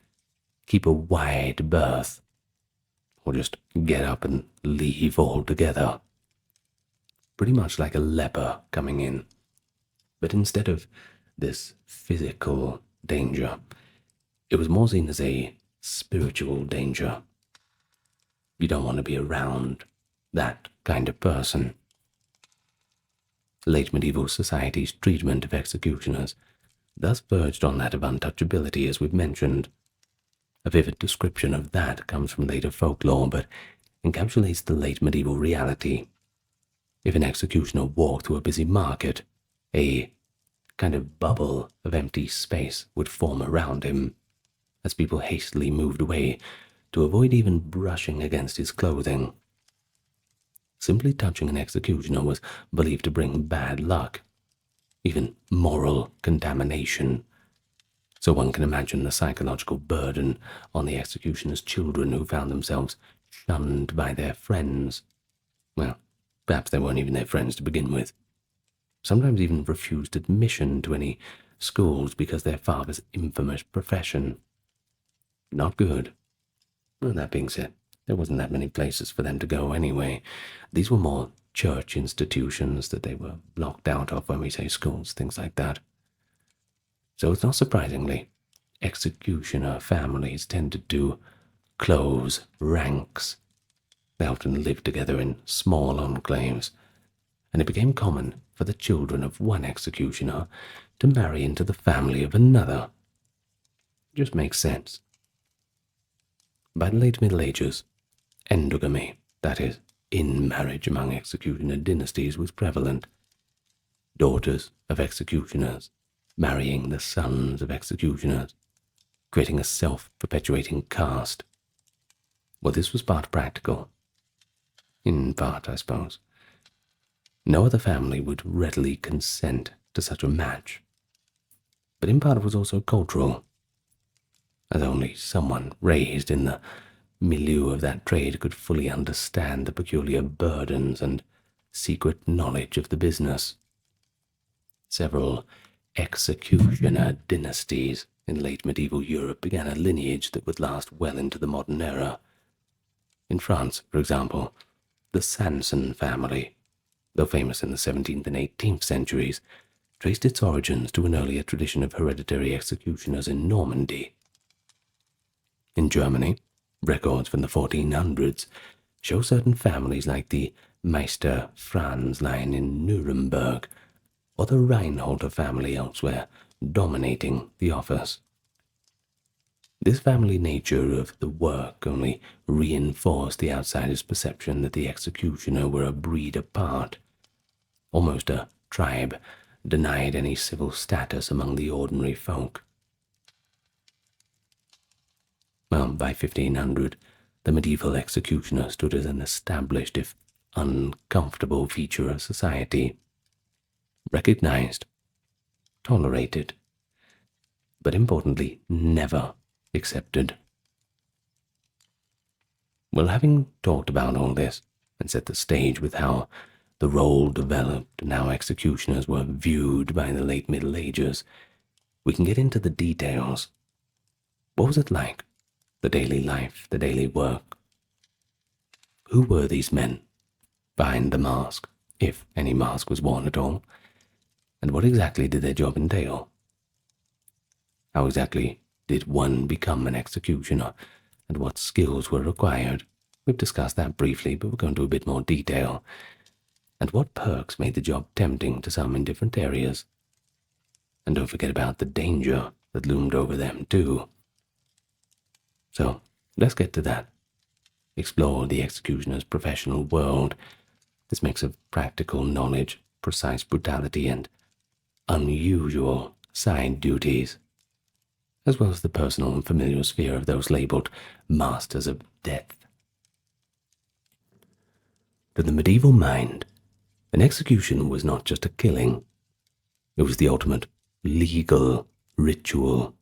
A: keep a wide berth, or just get up and leave altogether. Pretty much like a leper coming in. But instead of this physical danger, it was more seen as a spiritual danger. You don't want to be around that kind of person. Late medieval society's treatment of executioners thus verged on that of untouchability, as we've mentioned. A vivid description of that comes from later folklore, but encapsulates the late medieval reality. If an executioner walked through a busy market, a kind of bubble of empty space would form around him, as people hastily moved away to avoid even brushing against his clothing. Simply touching an executioner was believed to bring bad luck, even moral contamination. So one can imagine the psychological burden on the executioner's children who found themselves shunned by their friends. Well, perhaps they weren't even their friends to begin with. Sometimes even refused admission to any schools because their father's infamous profession. Not good. Well, that being said, there wasn't that many places for them to go anyway. These were more church institutions that they were locked out of when we say schools, things like that. So it's not surprisingly, executioner families tended to close ranks. They often lived together in small enclaves, and it became common for the children of one executioner to marry into the family of another. It just makes sense. By the late Middle Ages, endogamy, that is, in-marriage among executioner dynasties, was prevalent. Daughters of executioners marrying the sons of executioners, creating a self-perpetuating caste. Well, this was part practical. In part, I suppose. No other family would readily consent to such a match. But in part it was also cultural, as only someone raised in the milieu of that trade could fully understand the peculiar burdens and secret knowledge of the business. Several executioner dynasties in late medieval Europe began a lineage that would last well into the modern era. In France, for example, the Sanson family, though famous in the 17th and 18th centuries, traced its origins to an earlier tradition of hereditary executioners in Normandy. In Germany, records from the 1400s show certain families like the Meister Franz line in Nuremberg, or the Reinholder family elsewhere, dominating the office. This family nature of the work only reinforced the outsider's perception that the executioner were a breed apart, almost a tribe denied any civil status among the ordinary folk. Well, by 1500, the medieval executioner stood as an established, if uncomfortable, feature of society. Recognized, tolerated, but importantly, never accepted. Well, having talked about all this and set the stage with how the role developed and how executioners were viewed by the late Middle Ages, we can get into the details. What was it like? The daily life, the daily work? Who were these men behind the mask, if any mask was worn at all? And what exactly did their job entail? How exactly did one become an executioner, and what skills were required? We've discussed that briefly, but we'll go into a bit more detail. And what perks made the job tempting to some in different areas? And don't forget about the danger that loomed over them too. So, let's get to that. Explore the executioner's professional world, this mix of practical knowledge, precise brutality, and unusual side duties, as well as the personal and familiar sphere of those labeled masters of death. To the medieval mind, an execution was not just a killing. It was the ultimate legal ritual,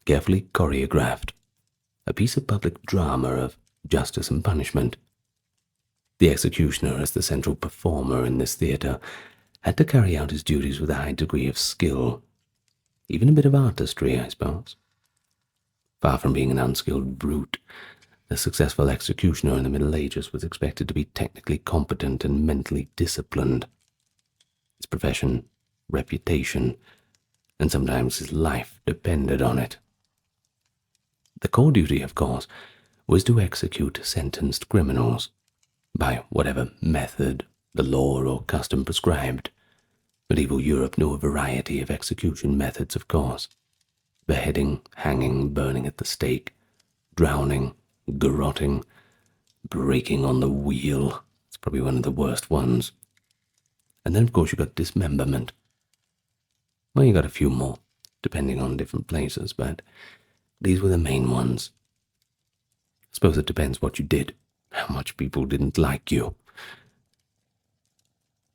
A: carefully choreographed, a piece of public drama of justice and punishment. The executioner, as the central performer in this theatre, had to carry out his duties with a high degree of skill, even a bit of artistry, I suppose. Far from being an unskilled brute, the successful executioner in the Middle Ages was expected to be technically competent and mentally disciplined. His profession, reputation, and sometimes his life depended on it. The core duty, of course, was to execute sentenced criminals, by whatever method the law or custom prescribed. Medieval Europe knew a variety of execution methods, of course. Beheading, hanging, burning at the stake, drowning, garroting, breaking on the wheel. It's probably one of the worst ones. And then, of course, you got dismemberment. Well, you got a few more, depending on different places, but these were the main ones. I suppose it depends what you did, how much people didn't like you.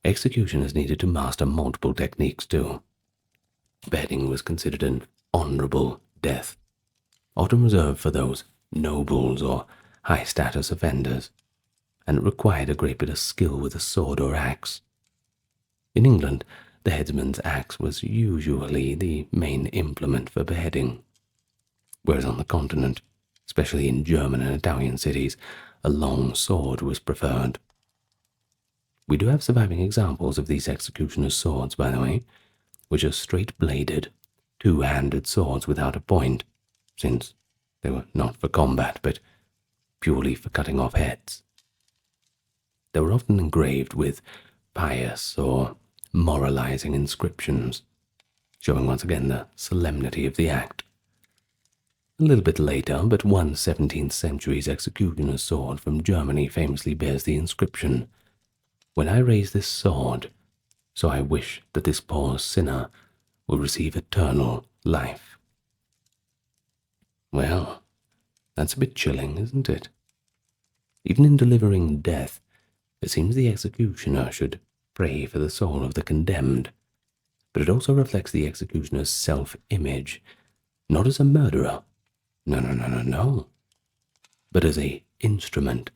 A: Executioners needed to master multiple techniques too. Beheading was considered an honorable death, often reserved for those nobles or high-status offenders, and it required a great bit of skill with a sword or axe. In England, the headsman's axe was usually the main implement for beheading, whereas on the continent, especially in German and Italian cities, a long sword was preferred. We do have surviving examples of these executioners' swords, by the way, which are straight-bladed, two-handed swords without a point, since they were not for combat, but purely for cutting off heads. They were often engraved with pious or moralizing inscriptions, showing once again the solemnity of the act. A little bit later, but one 17th century's executioner's sword from Germany famously bears the inscription, "When I raise this sword, so I wish that this poor sinner will receive eternal life." Well, that's a bit chilling, isn't it? Even in delivering death, it seems the executioner should pray for the soul of the condemned, but it also reflects the executioner's self-image, not as a murderer, no, but as an instrument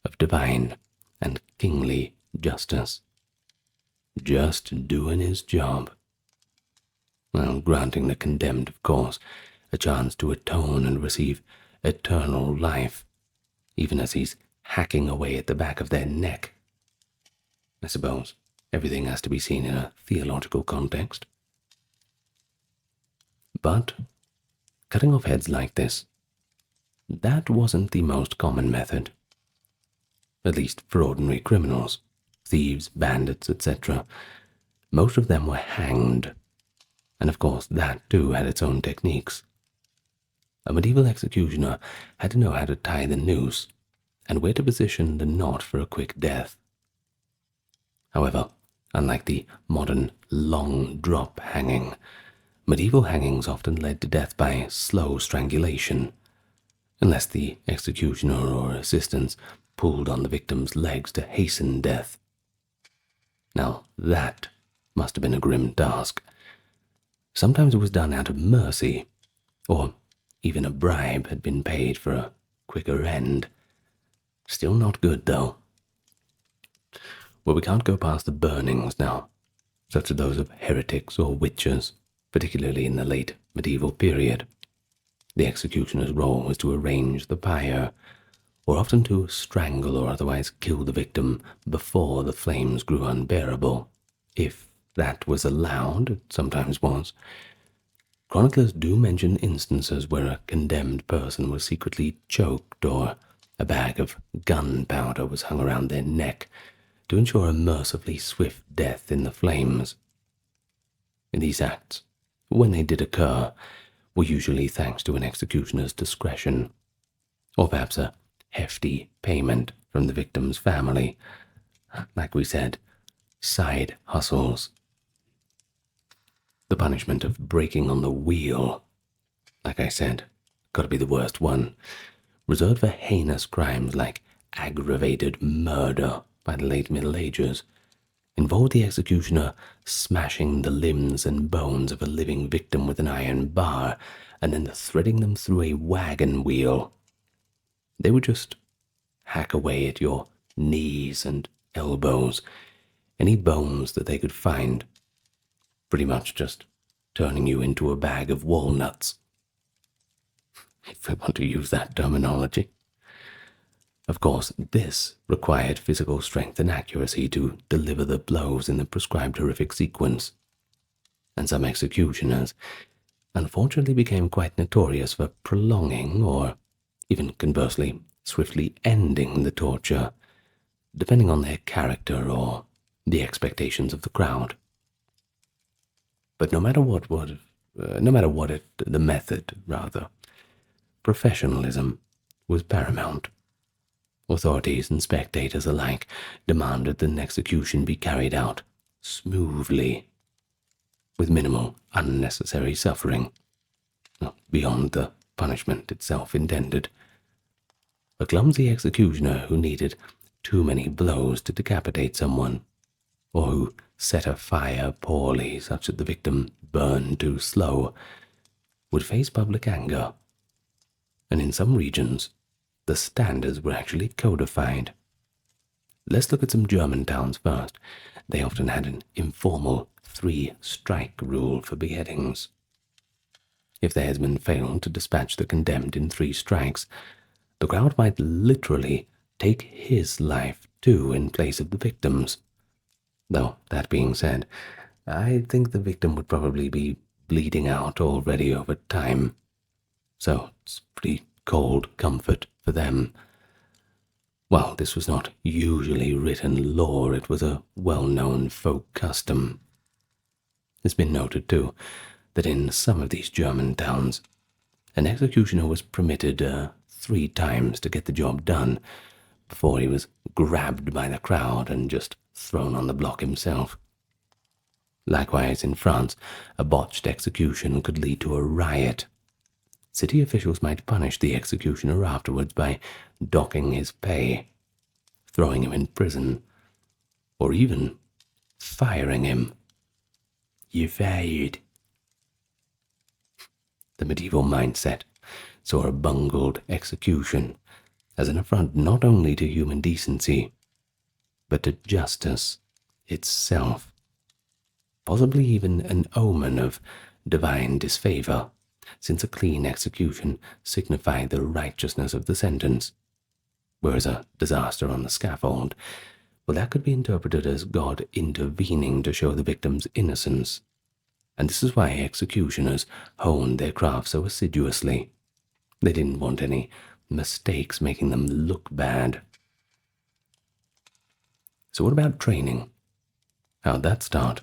A: of divine and kingly justice. Just doing his job. Well, granting the condemned, of course, a chance to atone and receive eternal life, even as he's hacking away at the back of their neck. I suppose everything has to be seen in a theological context. But cutting off heads like this, that wasn't the most common method. At least for ordinary criminals, thieves, bandits, etc. Most of them were hanged, and of course that too had its own techniques. A medieval executioner had to know how to tie the noose and where to position the knot for a quick death. However, unlike the modern long drop hanging, medieval hangings often led to death by slow strangulation, unless the executioner or assistants pulled on the victim's legs to hasten death. Now that must have been a grim task. Sometimes it was done out of mercy, or even a bribe had been paid for a quicker end. Still not good, though. Well, we can't go past the burnings now, such as those of heretics or witches, particularly in the late medieval period. The executioner's role was to arrange the pyre, or often to strangle or otherwise kill the victim before the flames grew unbearable, if that was allowed. It sometimes was. Chroniclers do mention instances where a condemned person was secretly choked or a bag of gunpowder was hung around their neck to ensure a mercifully swift death in the flames. In these acts, when they did occur, were usually thanks to an executioner's discretion, or perhaps a hefty payment from the victim's family. Like we said, side hustles. The punishment of breaking on the wheel, like I said, got to be the worst one, reserved for heinous crimes like aggravated murder by the late Middle Ages, involved the executioner smashing the limbs and bones of a living victim with an iron bar and then threading them through a wagon wheel. They would just hack away at your knees and elbows, any bones that they could find, pretty much just turning you into a bag of walnuts, if we want to use that terminology. Of course, this required physical strength and accuracy to deliver the blows in the prescribed horrific sequence, and some executioners unfortunately became quite notorious for prolonging or even conversely swiftly ending the torture, depending on their character or the expectations of the crowd. But no matter what the method, professionalism was paramount. Authorities and spectators alike demanded that an execution be carried out smoothly, with minimal unnecessary suffering, beyond the punishment itself intended. A clumsy executioner who needed too many blows to decapitate someone, or who set a fire poorly such that the victim burned too slow, would face public anger. And in some regions, the standards were actually codified. Let's look at some German towns first. They often had an informal 3-strike rule for beheadings. If the headsman failed to dispatch the condemned in 3 strikes, the crowd might literally take his life too in place of the victim's. Though, that being said, I think the victim would probably be bleeding out already over time, so it's pretty cold comfort for them. While this was not usually written law, it was a well-known folk custom. It's been noted, too, that in some of these German towns, an executioner was permitted 3 times to get the job done before he was grabbed by the crowd and just thrown on the block himself. Likewise, in France, a botched execution could lead to a riot. City officials might punish the executioner afterwards by docking his pay, throwing him in prison, or even firing him. "You're fired." The medieval mindset saw a bungled execution as an affront not only to human decency, but to justice itself, possibly even an omen of divine disfavor, since a clean execution signified the righteousness of the sentence, whereas a disaster on the scaffold, well, that could be interpreted as God intervening to show the victim's innocence. And this is why executioners honed their craft so assiduously. They didn't want any mistakes making them look bad. So what about training? How'd that start?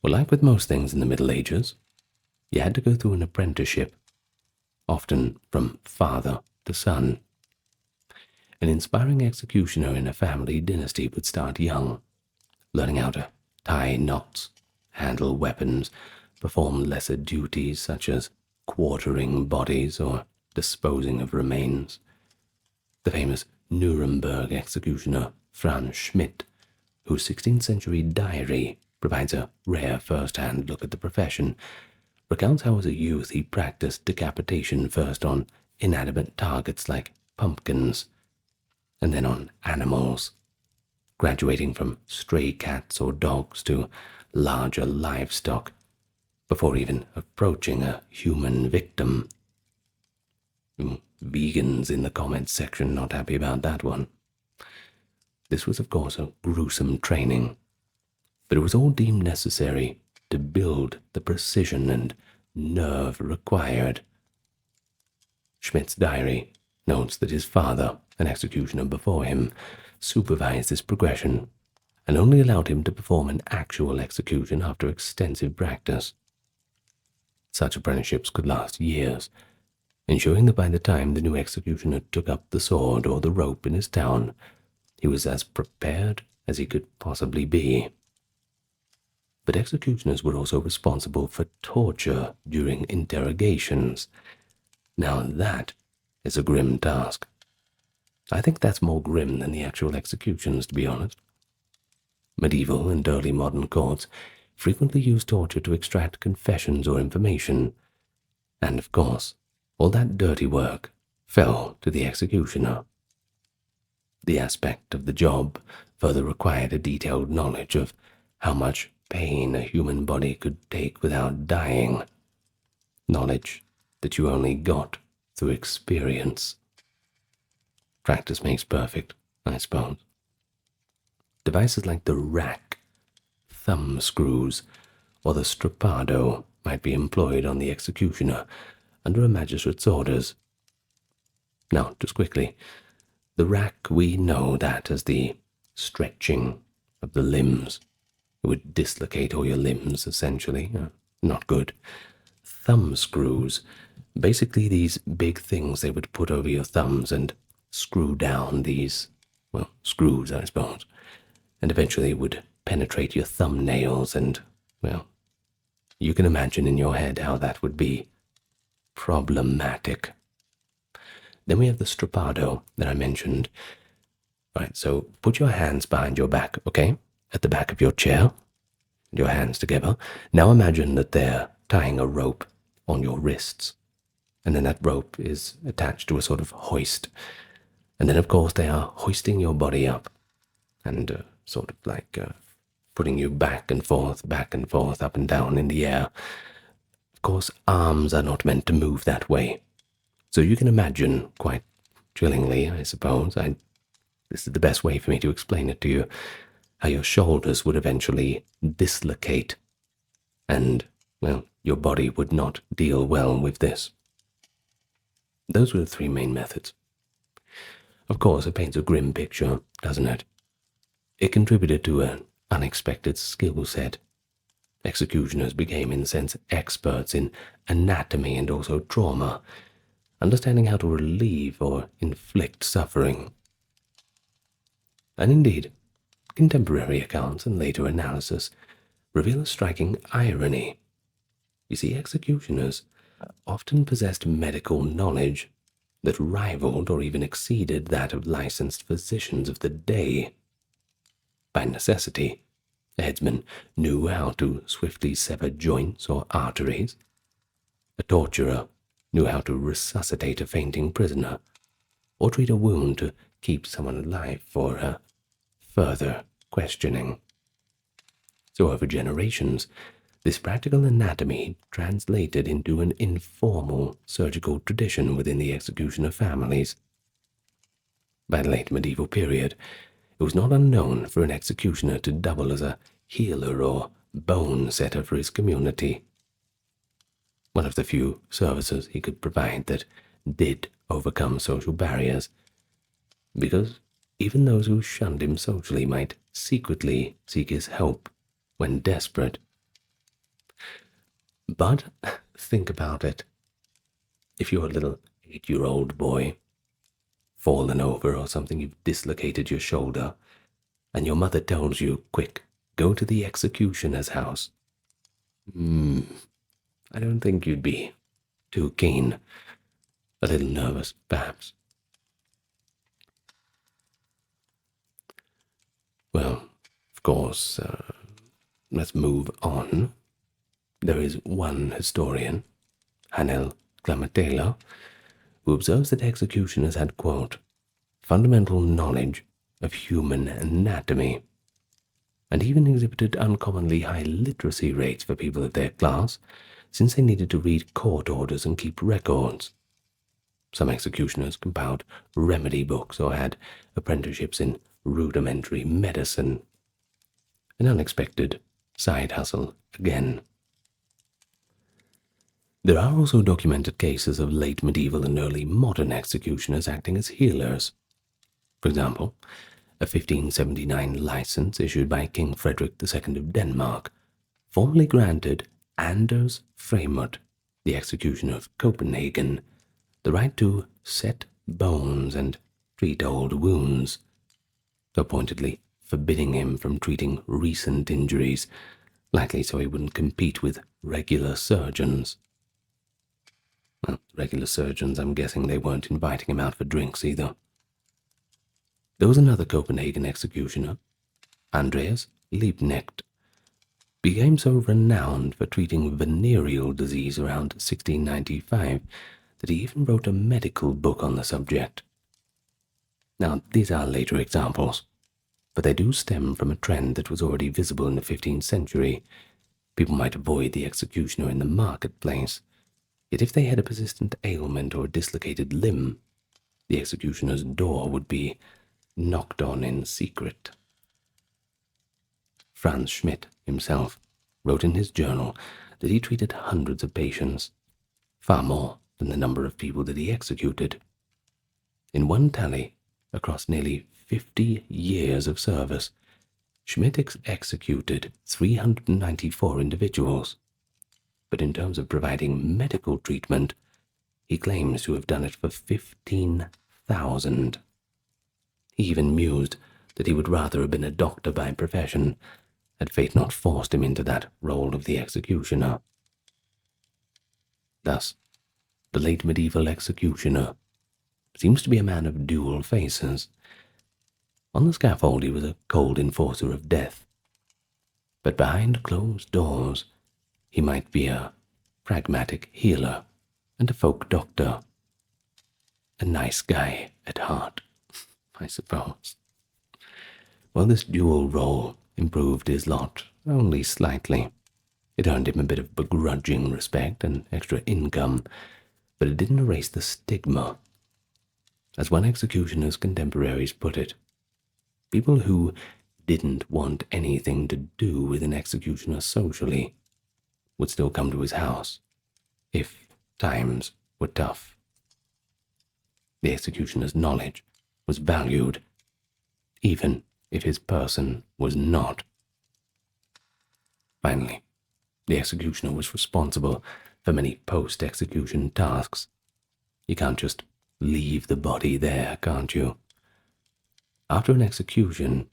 A: Well, like with most things in the Middle Ages, you had to go through an apprenticeship, often from father to son. An inspiring executioner in a family dynasty would start young, learning how to tie knots, handle weapons, perform lesser duties such as quartering bodies or disposing of remains. The famous Nuremberg executioner Franz Schmidt, whose 16th century diary provides a rare first-hand look at the profession, recounts how as a youth he practiced decapitation first on inanimate targets like pumpkins, and then on animals, graduating from stray cats or dogs to larger livestock, before even approaching a human victim. Vegans in the comments section not happy about that one. This was, of course, a gruesome training, but it was all deemed necessary to build the precision and nerve required. Schmidt's diary notes that his father, an executioner before him, supervised this progression and only allowed him to perform an actual execution after extensive practice. Such apprenticeships could last years, ensuring that by the time the new executioner took up the sword or the rope in his town, he was as prepared as he could possibly be. But executioners were also responsible for torture during interrogations. Now that is a grim task. I think that's more grim than the actual executions, to be honest. Medieval and early modern courts frequently used torture to extract confessions or information, and of course, all that dirty work fell to the executioner. The aspect of the job further required a detailed knowledge of how much pain a human body could take without dying, knowledge that you only got through experience. Practice makes perfect, I suppose. Devices like the rack, thumb screws, or the strappado might be employed on the executioner under a magistrate's orders. Now, just quickly, the rack, we know that as the stretching of the limbs. It would dislocate all your limbs, essentially. Not good. Thumb screws, basically these big things they would put over your thumbs and screw down these, well, screws, I suppose, and eventually would penetrate your thumbnails and, well, you can imagine in your head how that would be problematic. Then we have the strappado that I mentioned. Right, so put your hands behind your back, okay? At the back of your chair, your hands together. Now imagine that they're tying a rope on your wrists, and then that rope is attached to a sort of hoist. And then, of course, they are hoisting your body up and sort of like putting you back and forth, up and down in the air. Of course, arms are not meant to move that way. So you can imagine, quite chillingly, I suppose, this is the best way for me to explain it to you, how your shoulders would eventually dislocate, and, well, your body would not deal well with this. Those were the three main methods. Of course, it paints a grim picture, doesn't it? It contributed to an unexpected skill set. Executioners became, in a sense, experts in anatomy and also trauma, understanding how to relieve or inflict suffering. And indeed, contemporary accounts and later analysis reveal a striking irony. You see, executioners often possessed medical knowledge that rivaled or even exceeded that of licensed physicians of the day. By necessity, a headsman knew how to swiftly sever joints or arteries. A torturer knew how to resuscitate a fainting prisoner, or treat a wound to keep someone alive for further questioning. So over generations, this practical anatomy translated into an informal surgical tradition within the executioner families. By the late medieval period, it was not unknown for an executioner to double as a healer or bone setter for his community. One of the few services he could provide that did overcome social barriers, because even those who shunned him socially might secretly seek his help when desperate. But think about it. If you're a little 8-year-old boy, fallen over or something, you've dislocated your shoulder, and your mother tells you, quick, go to the executioner's house. I don't think you'd be too keen. A little nervous, perhaps. Well, of course, let's move on. There is one historian, Hanel Clamatela, who observes that executioners had, quote, fundamental knowledge of human anatomy, and even exhibited uncommonly high literacy rates for people of their class, since they needed to read court orders and keep records. Some executioners compiled remedy books or had apprenticeships in rudimentary medicine. An unexpected side hustle again. There are also documented cases of late medieval and early modern executioners acting as healers. For example, a 1579 license issued by King Frederick II of Denmark formally granted Anders Fremont, the executioner of Copenhagen, the right to set bones and treat old wounds, so pointedly forbidding him from treating recent injuries, likely so he wouldn't compete with regular surgeons. Well, regular surgeons, I'm guessing they weren't inviting him out for drinks either. There was another Copenhagen executioner, Andreas Liebknecht became so renowned for treating venereal disease around 1695 that he even wrote a medical book on the subject. Now, these are later examples, but they do stem from a trend that was already visible in the 15th century. People might avoid the executioner in the marketplace, yet if they had a persistent ailment or a dislocated limb, the executioner's door would be knocked on in secret. Franz Schmidt himself wrote in his journal that he treated hundreds of patients, far more than the number of people that he executed. In one tally, across nearly 50 years of service, Schmidt executed 394 individuals, but in terms of providing medical treatment, he claims to have done it for 15,000. He even mused that he would rather have been a doctor by profession, had fate not forced him into that role of the executioner. Thus, the late medieval executioner seems to be a man of dual faces. On the scaffold he was a cold enforcer of death, but behind closed doors he might be a pragmatic healer and a folk doctor. A nice guy at heart, I suppose. Well, this dual role improved his lot only slightly. It earned him a bit of begrudging respect and extra income, but it didn't erase the stigma. As one executioner's contemporaries put it, people who didn't want anything to do with an executioner socially would still come to his house if times were tough. The executioner's knowledge was valued, even if his person was not. Finally, the executioner was responsible for many post-execution tasks. You can't just leave the body there, can't you? After an execution,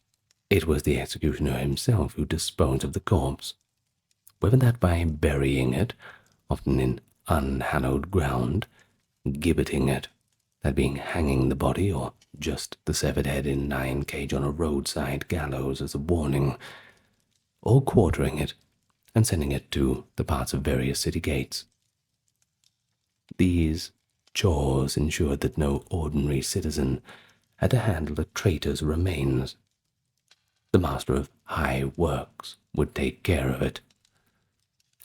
A: it was the executioner himself who disposed of the corpse, whether that by burying it, often in unhallowed ground, gibbeting it, that being hanging the body, or just the severed head in an iron cage on a roadside gallows as a warning, or quartering it and sending it to the parts of various city gates. These chores ensured that no ordinary citizen had to handle a traitor's remains. The master of high works would take care of it.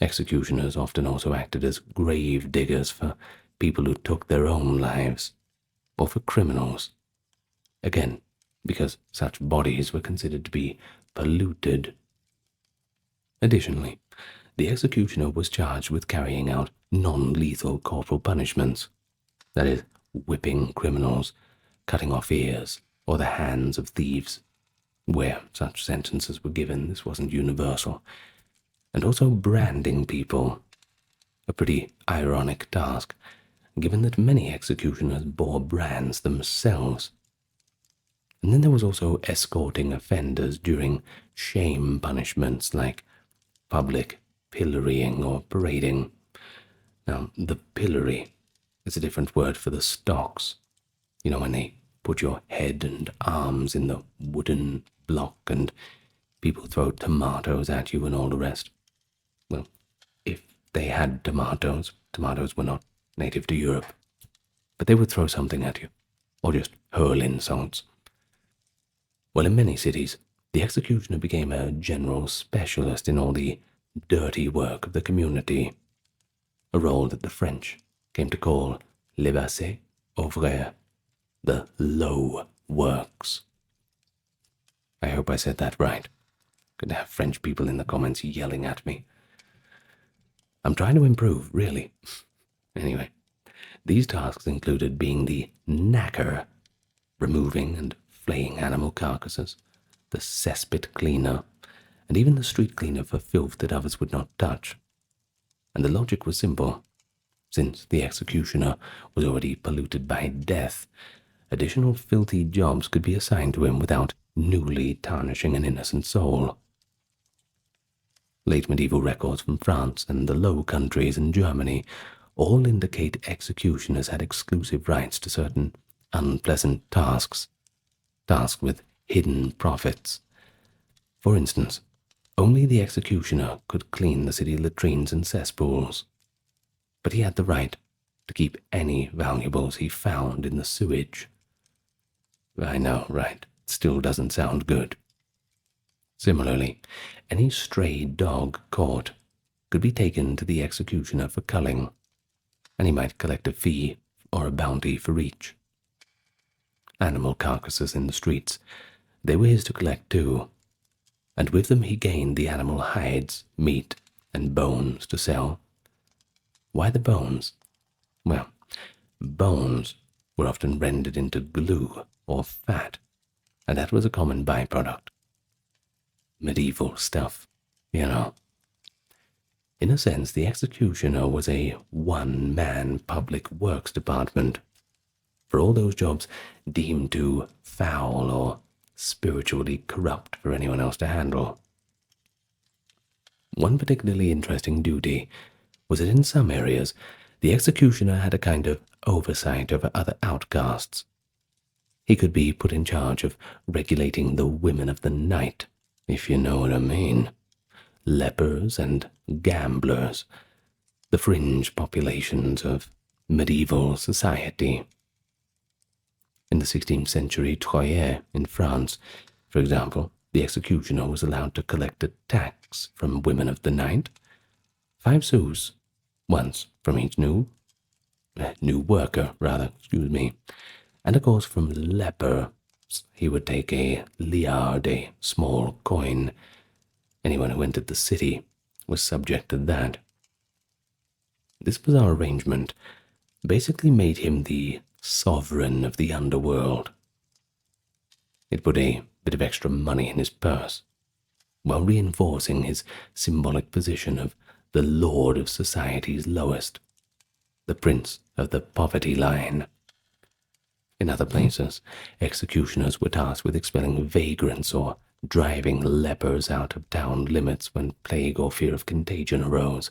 A: Executioners often also acted as grave diggers for people who took their own lives, or for criminals, again, because such bodies were considered to be polluted. Additionally, the executioner was charged with carrying out non-lethal corporal punishments, that is, whipping criminals, cutting off ears, or the hands of thieves. Where such sentences were given, this wasn't universal, and also branding people, a pretty ironic task, given that many executioners bore brands themselves. And then there was also escorting offenders during shame punishments like public pillorying or parading. Now, the pillory is a different word for the stocks. You know, when they put your head and arms in the wooden block and people throw tomatoes at you and all the rest. Well, if they had tomatoes were not native to Europe, but they would throw something at you, or just hurl insults. Well, in many cities, the executioner became a general specialist in all the dirty work of the community, a role that the French came to call les basses ouvriers, the low works. I hope I said that right. Could have French people in the comments yelling at me. I'm trying to improve, really. Anyway, these tasks included being the knacker, removing and flaying animal carcasses, the cesspit cleaner, and even the street cleaner for filth that others would not touch. And the logic was simple. Since the executioner was already polluted by death, additional filthy jobs could be assigned to him without newly tarnishing an innocent soul. Late medieval records from France and the Low Countries and Germany all indicate executioners had exclusive rights to certain unpleasant tasks with hidden profits. For instance, only the executioner could clean the city latrines and cesspools, but he had the right to keep any valuables he found in the sewage. I know, right? It still doesn't sound good. Similarly, any stray dog caught could be taken to the executioner for culling, and he might collect a fee or a bounty for each. Animal carcasses in the streets, they were his to collect too, and with them he gained the animal hides, meat, and bones to sell. Why the bones? Well, bones were often rendered into glue or fat, and that was a common byproduct. Medieval stuff, you know. In a sense, the executioner was a one-man public works department for all those jobs deemed too foul or spiritually corrupt for anyone else to handle. One particularly interesting duty was that in some areas, the executioner had a kind of oversight over other outcasts. He could be put in charge of regulating the women of the night, if you know what I mean. Lepers and gamblers, the fringe populations of medieval society. In the 16th century Troyes in France, for example, the executioner was allowed to collect a tax from women of the night, 5 sous, once from each new worker, and of course from lepers he would take a liard, a small coin. Anyone who entered the city was subject to that. This bizarre arrangement basically made him the sovereign of the underworld. It put a bit of extra money in his purse, while reinforcing his symbolic position of the lord of society's lowest, the prince of the poverty line. In other places, executioners were tasked with expelling vagrants or driving lepers out of town limits when plague or fear of contagion arose,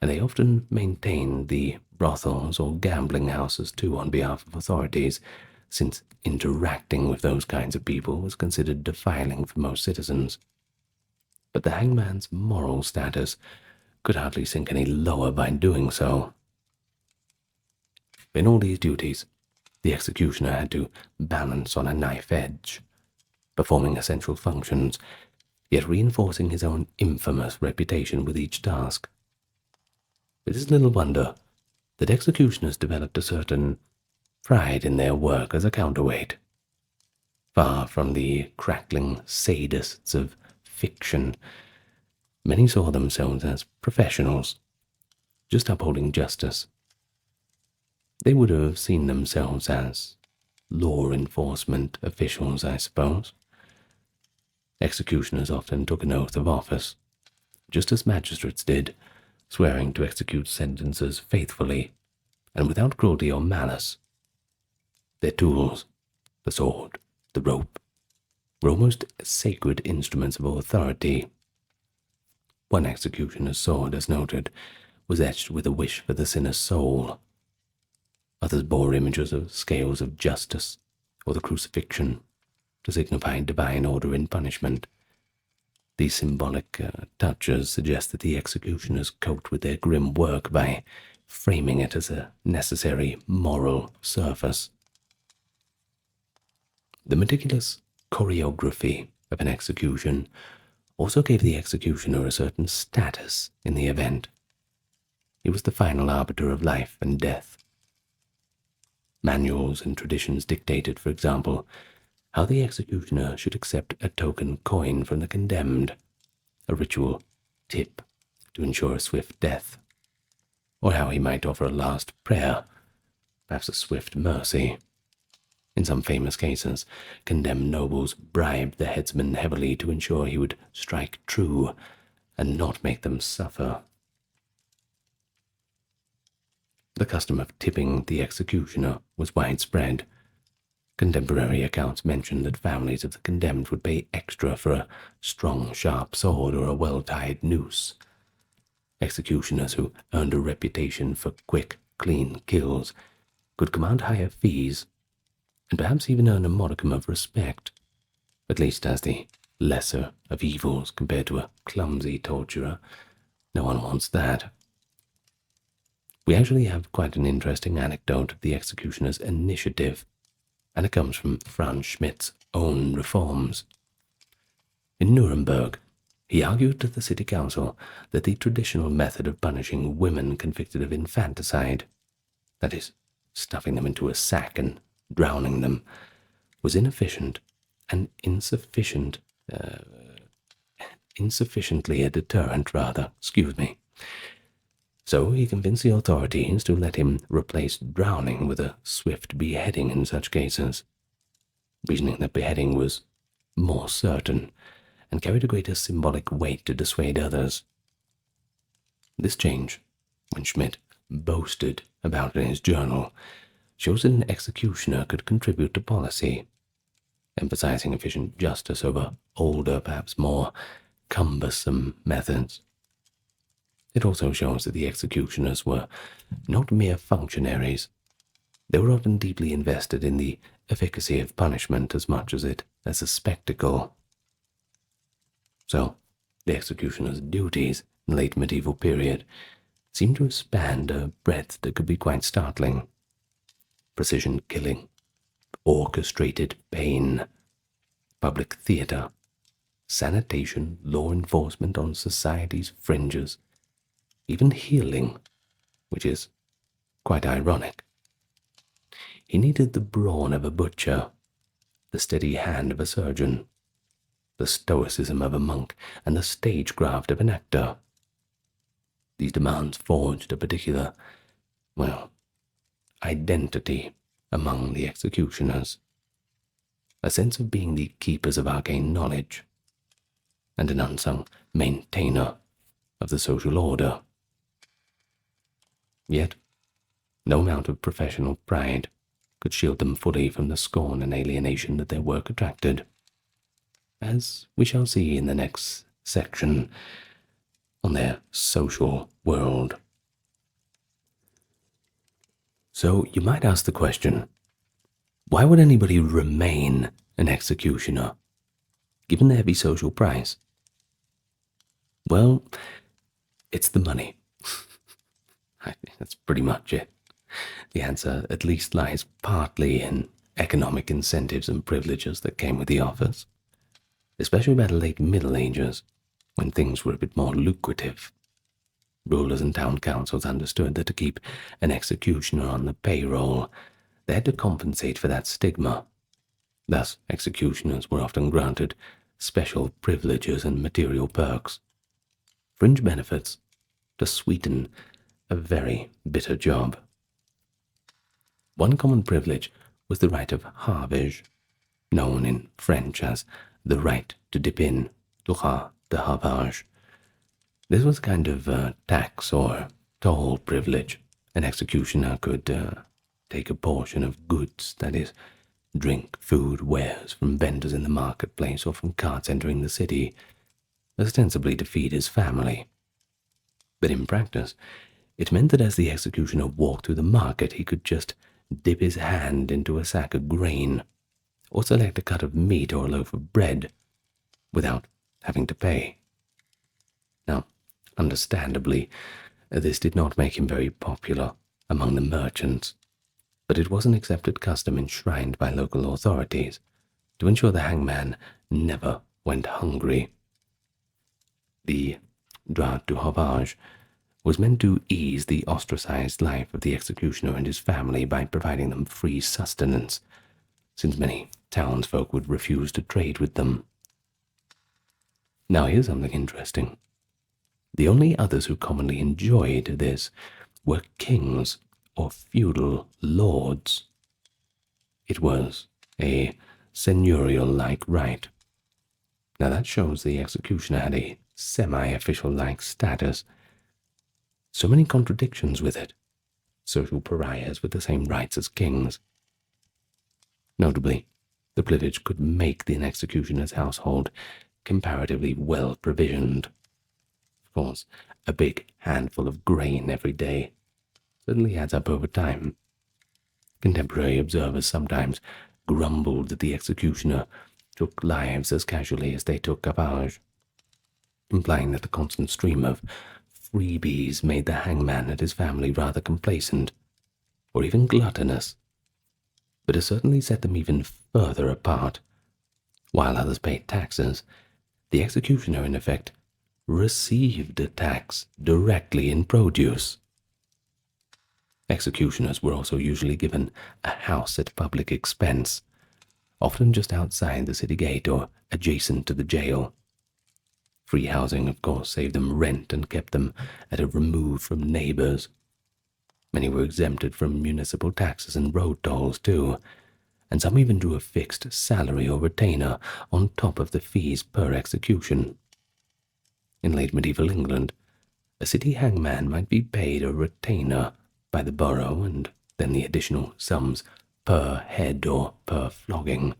A: and they often maintained the brothels or gambling houses too on behalf of authorities, since interacting with those kinds of people was considered defiling for most citizens. But the hangman's moral status could hardly sink any lower by doing so. In all these duties, the executioner had to balance on a knife edge, performing essential functions, yet reinforcing his own infamous reputation with each task. It is little wonder that executioners developed a certain pride in their work as a counterweight. Far from the crackling sadists of fiction, many saw themselves as professionals, just upholding justice. They would have seen themselves as law enforcement officials, I suppose. Executioners often took an oath of office, just as magistrates did, swearing to execute sentences faithfully and without cruelty or malice. Their tools, the sword, the rope, were almost sacred instruments of authority. One executioner's sword, as noted, was etched with a wish for the sinner's soul. Others bore images of scales of justice or the crucifixion to signify divine order in punishment. These symbolic touches suggest that the executioners coped with their grim work by framing it as a necessary moral surface. The meticulous choreography of an execution also gave the executioner a certain status in the event. He was the final arbiter of life and death. Manuals and traditions dictated, for example, how the executioner should accept a token coin from the condemned, a ritual tip to ensure a swift death, or how he might offer a last prayer, perhaps a swift mercy. In some famous cases, condemned nobles bribed the headsman heavily to ensure he would strike true and not make them suffer. The custom of tipping the executioner was widespread. Contemporary accounts mention that families of the condemned would pay extra for a strong, sharp sword or a well-tied noose. Executioners who earned a reputation for quick, clean kills could command higher fees, and perhaps even earn a modicum of respect, at least as the lesser of evils compared to a clumsy torturer. No one wants that. We actually have quite an interesting anecdote of the executioner's initiative, and it comes from Franz Schmidt's own reforms. In Nuremberg, he argued to the city council that the traditional method of punishing women convicted of infanticide, that is, stuffing them into a sack and drowning them, was inefficient and insufficiently a deterrent, rather, So he convinced the authorities to let him replace drowning with a swift beheading in such cases, reasoning that beheading was more certain and carried a greater symbolic weight to dissuade others. This change, when Schmidt boasted about it in his journal, shows that an executioner could contribute to policy, emphasizing efficient justice over older, perhaps more cumbersome methods. It also shows that the executioners were not mere functionaries. They were often deeply invested in the efficacy of punishment as much as a spectacle. So, the executioner's duties in the late medieval period seem to have spanned a breadth that could be quite startling. Precision killing, orchestrated pain, public theater, sanitation, law enforcement on society's fringes, even healing, which is quite ironic. He needed the brawn of a butcher, the steady hand of a surgeon, the stoicism of a monk, and the stagecraft of an actor. These demands forged a particular, identity among the executioners, a sense of being the keepers of arcane knowledge, and an unsung maintainer of the social order. Yet, no amount of professional pride could shield them fully from the scorn and alienation that their work attracted, as we shall see in the next section on their social world. So you might ask the question, why would anybody remain an executioner, given the heavy social price? Well, it's the money. That's pretty much it. The answer at least lies partly in economic incentives and privileges that came with the office, especially by the late Middle Ages, when things were a bit more lucrative. Rulers and town councils understood that to keep an executioner on the payroll, they had to compensate for that stigma. Thus, executioners were often granted special privileges and material perks, fringe benefits, to sweeten a very bitter job. One common privilege was the right of harvage, known in French as the right to dip in, droit de harvage. This was a kind of tax or toll privilege. An executioner could take a portion of goods, that is, drink, food, wares, from vendors in the marketplace or from carts entering the city, ostensibly to feed his family. But in practice, it meant that as the executioner walked through the market, he could just dip his hand into a sack of grain, or select a cut of meat or a loaf of bread, without having to pay. Now, understandably, this did not make him very popular among the merchants, but it was an accepted custom enshrined by local authorities to ensure the hangman never went hungry. The droit de harvage was meant to ease the ostracized life of the executioner and his family by providing them free sustenance, since many townsfolk would refuse to trade with them. Now here's something interesting. The only others who commonly enjoyed this were kings or feudal lords. It was a seigneurial-like right. Now that shows the executioner had a semi-official-like status. So many contradictions with it. Social pariahs with the same rights as kings. Notably, the privilege could make the executioner's household comparatively well provisioned. Of course, a big handful of grain every day certainly adds up over time. Contemporary observers sometimes grumbled that the executioner took lives as casually as they took garbage, implying that the constant stream of freebies made the hangman and his family rather complacent, or even gluttonous. But it certainly set them even further apart. While others paid taxes, the executioner, in effect, received a tax directly in produce. Executioners were also usually given a house at public expense, often just outside the city gate or adjacent to the jail. Free housing, of course, saved them rent and kept them at a remove from neighbors. Many were exempted from municipal taxes and road tolls, too, and some even drew a fixed salary or retainer on top of the fees per execution. In late medieval England, a city hangman might be paid a retainer by the borough and then the additional sums per head or per flogging.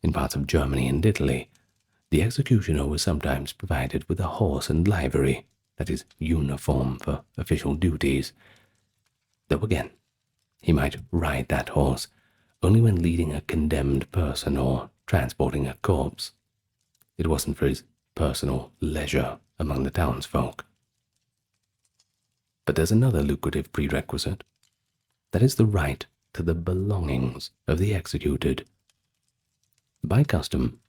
A: In parts of Germany and Italy, the executioner was sometimes provided with a horse and livery, that is, uniform for official duties. Though again, he might ride that horse only when leading a condemned person or transporting a corpse. It wasn't for his personal leisure among the townsfolk. But there's another lucrative prerequisite. That is the right to the belongings of the executed. By custom,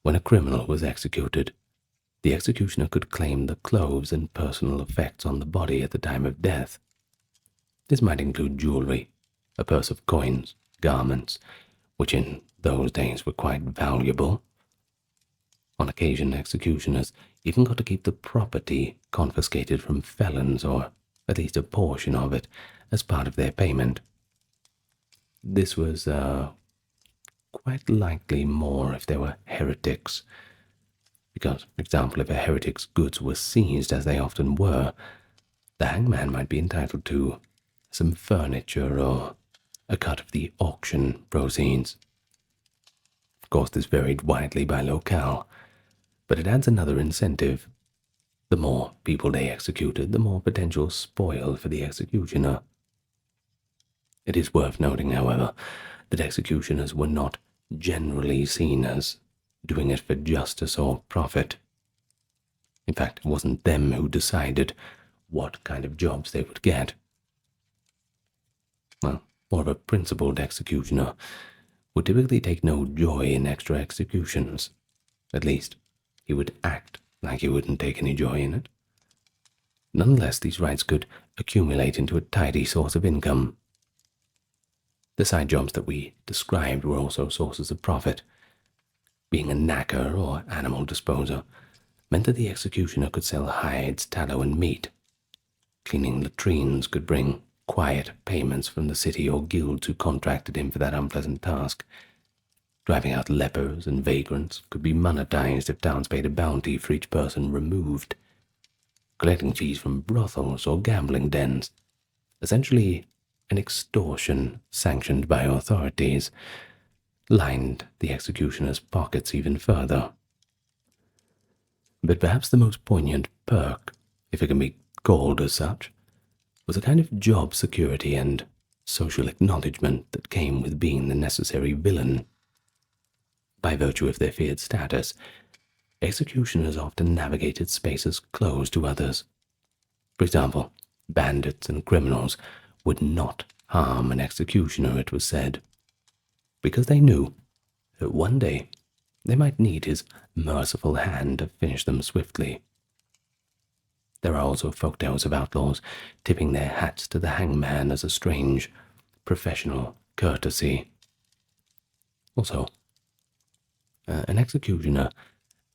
A: when a criminal was executed, the executioner could claim the clothes and personal effects on the body at the time of death. This might include jewelry, a purse of coins, garments, which in those days were quite valuable. On occasion, executioners even got to keep the property confiscated from felons, or at least a portion of it, as part of their payment. This was quite likely more if they were heretics, because, for example, if a heretic's goods were seized, as they often were, the hangman might be entitled to some furniture or a cut of the auction proceeds. Of course, this varied widely by locale, but it adds another incentive. The more people they executed, the more potential spoil for the executioner. It is worth noting, however, that executioners were not generally seen as doing it for justice or profit. In fact, it wasn't them who decided what kind of jobs they would get. Well, more of a principled executioner would typically take no joy in extra executions. At least, he would act like he wouldn't take any joy in it. Nonetheless, these rights could accumulate into a tidy source of income. The side jobs that we described were also sources of profit. Being a knacker or animal disposer meant that the executioner could sell hides, tallow, and meat. Cleaning latrines could bring quiet payments from the city or guilds who contracted him for that unpleasant task. Driving out lepers and vagrants could be monetized if towns paid a bounty for each person removed. Collecting fees from brothels or gambling dens, essentially an extortion sanctioned by authorities, lined the executioner's pockets even further. But perhaps the most poignant perk, if it can be called as such, was a kind of job security and social acknowledgement that came with being the necessary villain. By virtue of their feared status, executioners often navigated spaces closed to others. For example, bandits and criminals would not harm an executioner, it was said, because they knew that one day they might need his merciful hand to finish them swiftly. There are also folktales of outlaws tipping their hats to the hangman as a strange, professional courtesy. Also, an executioner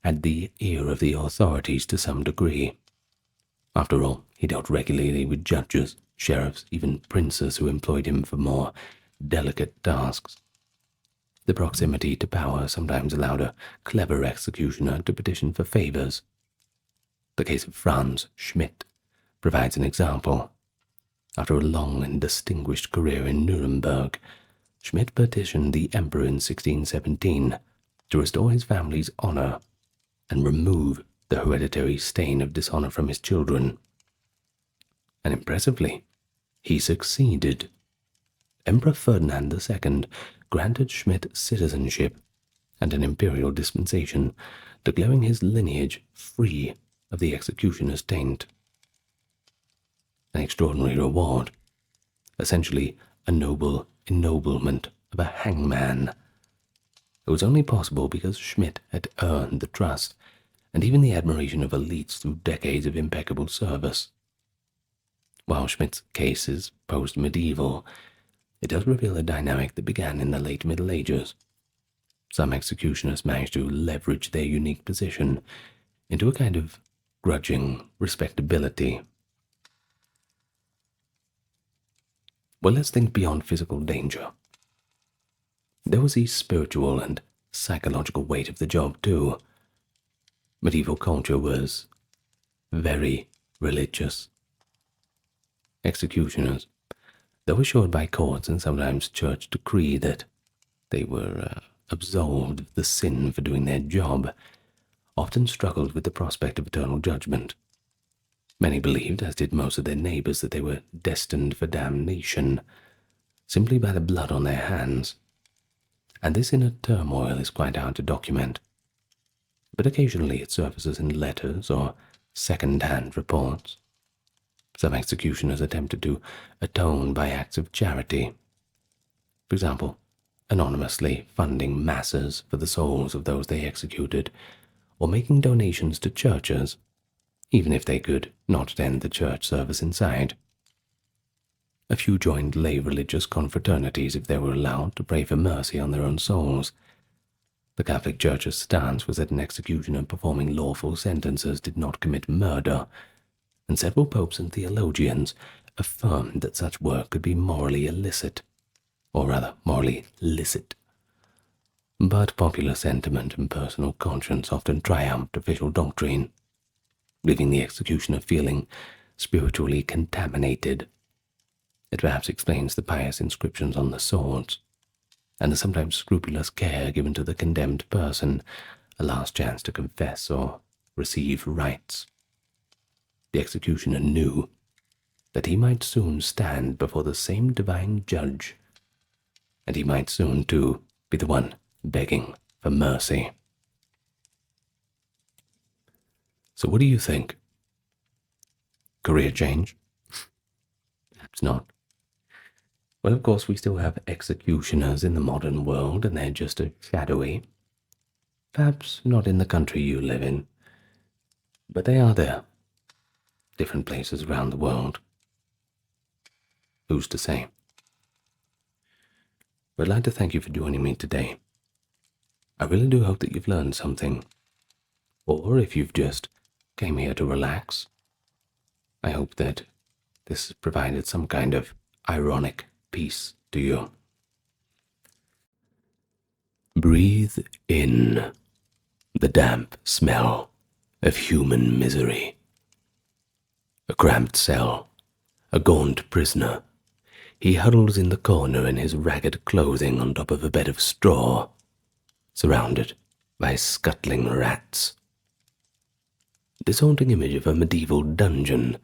A: had the ear of the authorities to some degree. After all, he dealt regularly with judges, sheriffs, even princes who employed him for more delicate tasks. The proximity to power sometimes allowed a clever executioner to petition for favors. The case of Franz Schmidt provides an example. After a long and distinguished career in Nuremberg, Schmidt petitioned the emperor in 1617 to restore his family's honor and remove the hereditary stain of dishonor from his children. And impressively, he succeeded. Emperor Ferdinand II granted Schmidt citizenship, and an imperial dispensation declaring his lineage free of the executioner's taint. An extraordinary reward, essentially a noble ennoblement of a hangman. It was only possible because Schmidt had earned the trust and even the admiration of elites through decades of impeccable service. While Schmidt's case is post-medieval, it does reveal a dynamic that began in the late Middle Ages. Some executioners managed to leverage their unique position into a kind of grudging respectability. Well, let's think beyond physical danger. There was the spiritual and psychological weight of the job, too. Medieval culture was very religious. Executioners, though assured by courts and sometimes church decree that they were absolved of the sin for doing their job, often struggled with the prospect of eternal judgment. Many believed, as did most of their neighbors, that they were destined for damnation, simply by the blood on their hands. And this inner turmoil is quite hard to document, but occasionally it surfaces in letters or second-hand reports. Some executioners attempted to atone by acts of charity. For example, anonymously funding masses for the souls of those they executed, or making donations to churches, even if they could not attend the church service inside. A few joined lay religious confraternities if they were allowed to pray for mercy on their own souls. The Catholic Church's stance was that an executioner performing lawful sentences did not commit murder, and several popes and theologians affirmed that such work could be morally illicit, or rather morally licit. But popular sentiment and personal conscience often triumphed official doctrine, leaving the executioner feeling spiritually contaminated. It perhaps explains the pious inscriptions on the swords, and the sometimes scrupulous care given to the condemned person, a last chance to confess or receive rites. The executioner knew that he might soon stand before the same divine judge, and he might soon, too, be the one begging for mercy. So what do you think? Career change? Perhaps not. Well, of course, we still have executioners in the modern world, and they're just as shadowy. Perhaps not in the country you live in, but they are there. Different places around the world. Who's to say? But I'd like to thank you for joining me today. I really do hope that you've learned something. Or if you've just came here to relax, I hope that this has provided some kind of ironic peace to you. Breathe in the damp smell of human misery. A cramped cell, a gaunt prisoner. He huddles in the corner in his ragged clothing on top of a bed of straw, surrounded by scuttling rats. This haunting image of a medieval dungeon,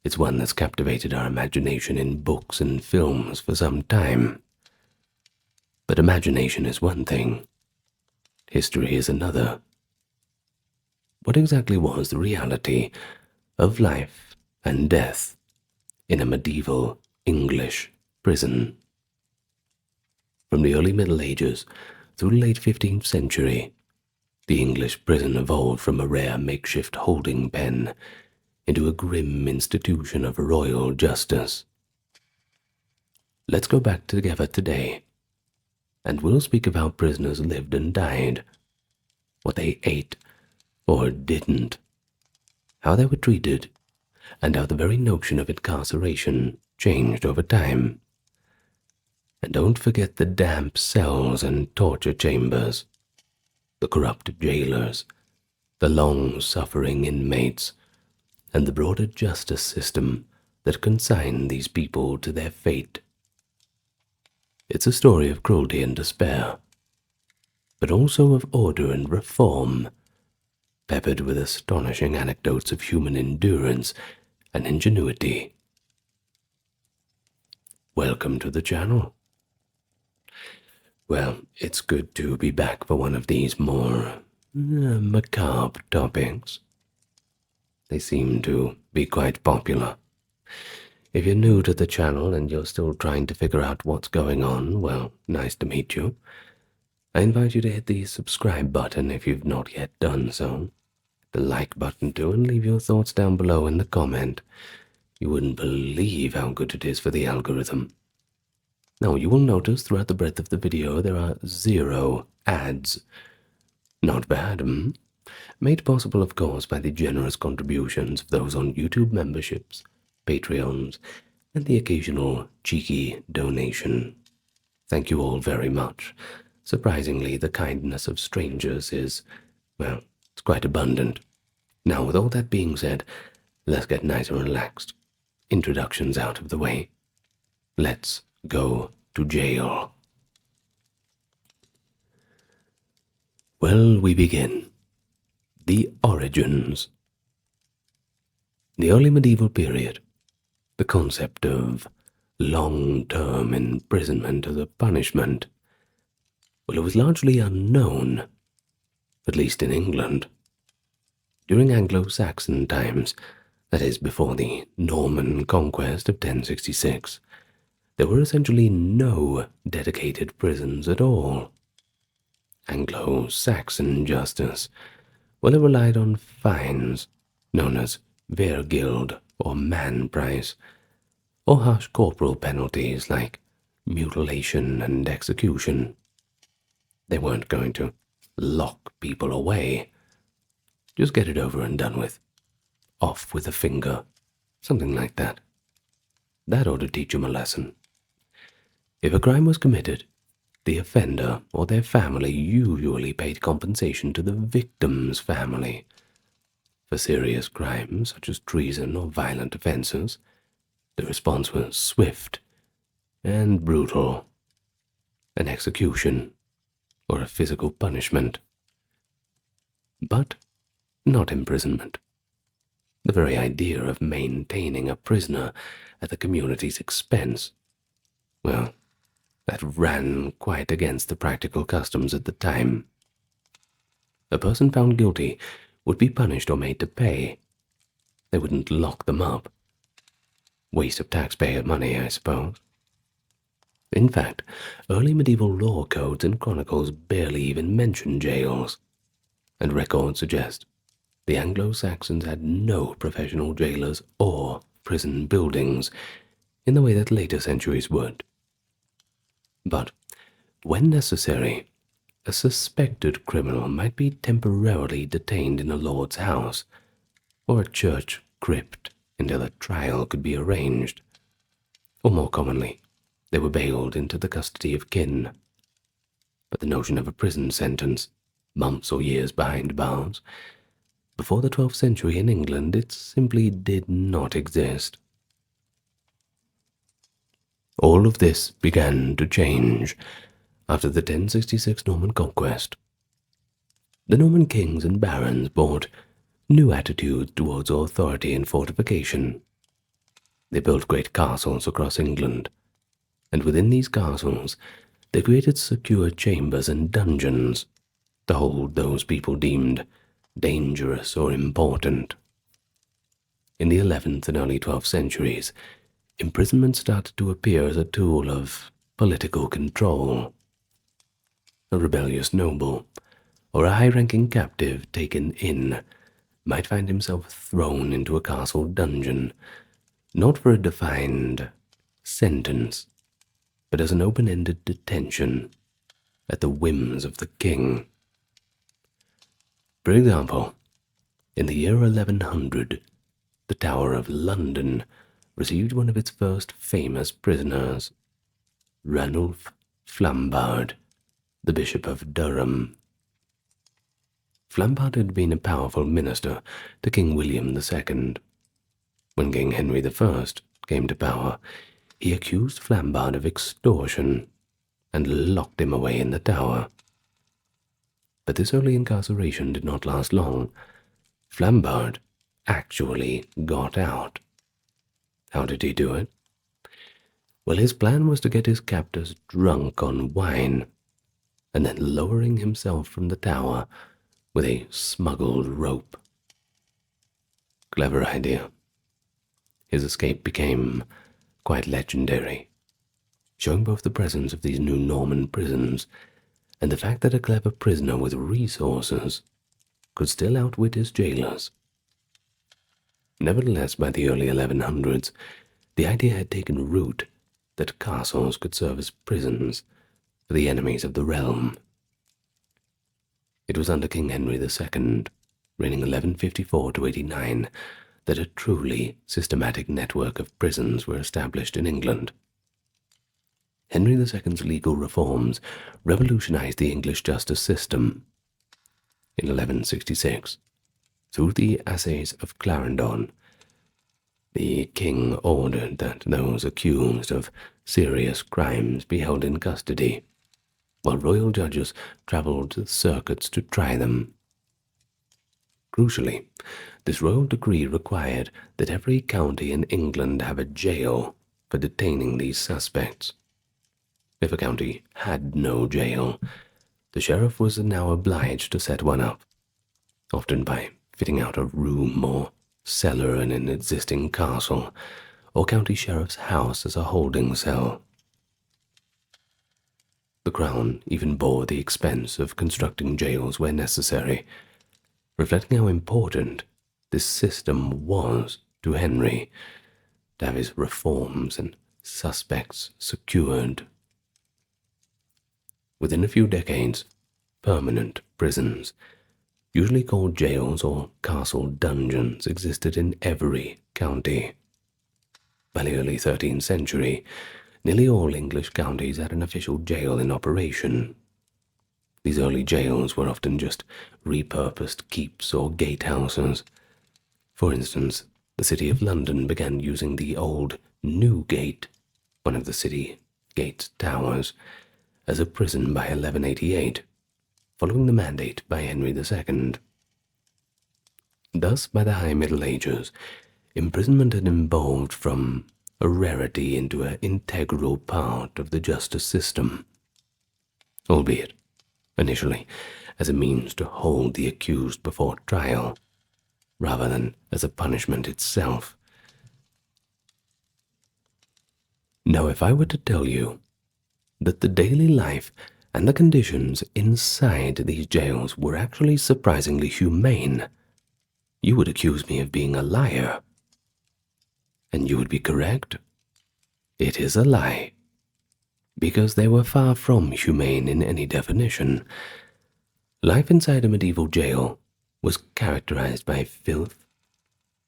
A: it's one that's captivated our imagination in books and films for some time. But imagination is one thing, history is another. What exactly was the reality of life and death in a medieval English prison? From the early Middle Ages through the late 15th century, the English prison evolved from a rare makeshift holding pen into a grim institution of royal justice. Let's go back together today, and we'll speak of how prisoners lived and died, what they ate or didn't, how they were treated, and how the very notion of incarceration changed over time. And don't forget the damp cells and torture chambers, the corrupt jailers, the long-suffering inmates, and the broader justice system that consigned these people to their fate. It's a story of cruelty and despair, but also of order and reform, peppered with astonishing anecdotes of human endurance and ingenuity. Welcome to the channel. Well, it's good to be back for one of these more macabre topics. They seem to be quite popular. If you're new to the channel and you're still trying to figure out what's going on, well, nice to meet you. I invite you to hit the subscribe button if you've not yet done so. The like button too, and leave your thoughts down below in the comment. You wouldn't believe how good it is for the algorithm. Now, you will notice throughout the breadth of the video there are 0 ads. Not bad, Made possible, of course, by the generous contributions of those on YouTube memberships, Patreons, and the occasional cheeky donation. Thank you all very much. Surprisingly, the kindness of strangers is, well, it's quite abundant. Now, with all that being said, let's get nice and relaxed. Introductions out of the way. Let's go to jail. Well, we begin. The origins. The early medieval period, the concept of long-term imprisonment as a punishment, well, it was largely unknown, at least in England. During Anglo-Saxon times, that is, before the Norman conquest of 1066, there were essentially no dedicated prisons at all. Anglo-Saxon justice, well, it relied on fines, known as vergild or man price, or harsh corporal penalties like mutilation and execution. They weren't going to lock people away. Just get it over and done with. Off with a finger, something like that. That ought to teach them a lesson. If a crime was committed, the offender or their family usually paid compensation to the victim's family. For serious crimes such as treason or violent offenses, the response was swift and brutal, an execution or a physical punishment. But not imprisonment. The very idea of maintaining a prisoner at the community's expense, well, that ran quite against the practical customs at the time. A person found guilty would be punished or made to pay. They wouldn't lock them up. Waste of taxpayer money, I suppose. In fact, early medieval law codes and chronicles barely even mention jails, and records suggest the Anglo-Saxons had no professional jailers or prison buildings in the way that later centuries would. But, when necessary, a suspected criminal might be temporarily detained in a lord's house or a church crypt until a trial could be arranged, or more commonly, they were bailed into the custody of kin. But the notion of a prison sentence, months or years behind bars, before the 12th century in England, it simply did not exist. All of this began to change after the 1066 Norman conquest. The Norman kings and barons brought new attitudes towards authority and fortification. They built great castles across England, and within these castles they created secure chambers and dungeons to hold those people deemed dangerous or important. In the 11th and early 12th centuries, imprisonment started to appear as a tool of political control. A rebellious noble or a high-ranking captive taken in might find himself thrown into a castle dungeon, not for a defined sentence, but as an open-ended detention at the whims of the king. For example, in the year 1100, the Tower of London received one of its first famous prisoners, Ranulph Flambard, the Bishop of Durham. Flambard had been a powerful minister to King William II. When King Henry I came to power, he accused Flambard of extortion and locked him away in the Tower. But this early incarceration did not last long. Flambard actually got out. How did he do it? Well, his plan was to get his captors drunk on wine and then lowering himself from the tower with a smuggled rope. Clever idea. His escape became quite legendary, showing both the presence of these new Norman prisons and the fact that a clever prisoner with resources could still outwit his jailers. Nevertheless, by the early 1100s, the idea had taken root that castles could serve as prisons for the enemies of the realm. It was under King Henry II, reigning 1154 to 89, that a truly systematic network of prisons were established in England. Henry II's legal reforms revolutionized the English justice system. In 1166, through the Assays of Clarendon, the king ordered that those accused of serious crimes be held in custody, while royal judges travelled the circuits to try them. Crucially, this royal decree required that every county in England have a jail for detaining these suspects. If a county had no jail, the sheriff was now obliged to set one up, often by fitting out a room or cellar in an existing castle, or county sheriff's house as a holding cell. The crown even bore the expense of constructing jails where necessary, reflecting how important this system was to Henry to have his reforms and suspects secured. Within a few decades, permanent prisons, usually called jails or castle dungeons, existed in every county. By the early 13th century, nearly all English counties had an official jail in operation. These early jails were often just repurposed keeps or gatehouses. For instance, the City of London began using the old Newgate, one of the city gate's towers, as a prison by 1188, following the mandate by Henry II. Thus, by the High Middle Ages, imprisonment had evolved from a rarity into an integral part of the justice system, albeit initially as a means to hold the accused before trial, rather than as a punishment itself. Now, if I were to tell you that the daily life and the conditions inside these jails were actually surprisingly humane, you would accuse me of being a liar. And you would be correct. It is a lie, because they were far from humane in any definition. Life inside a medieval jail was characterized by filth,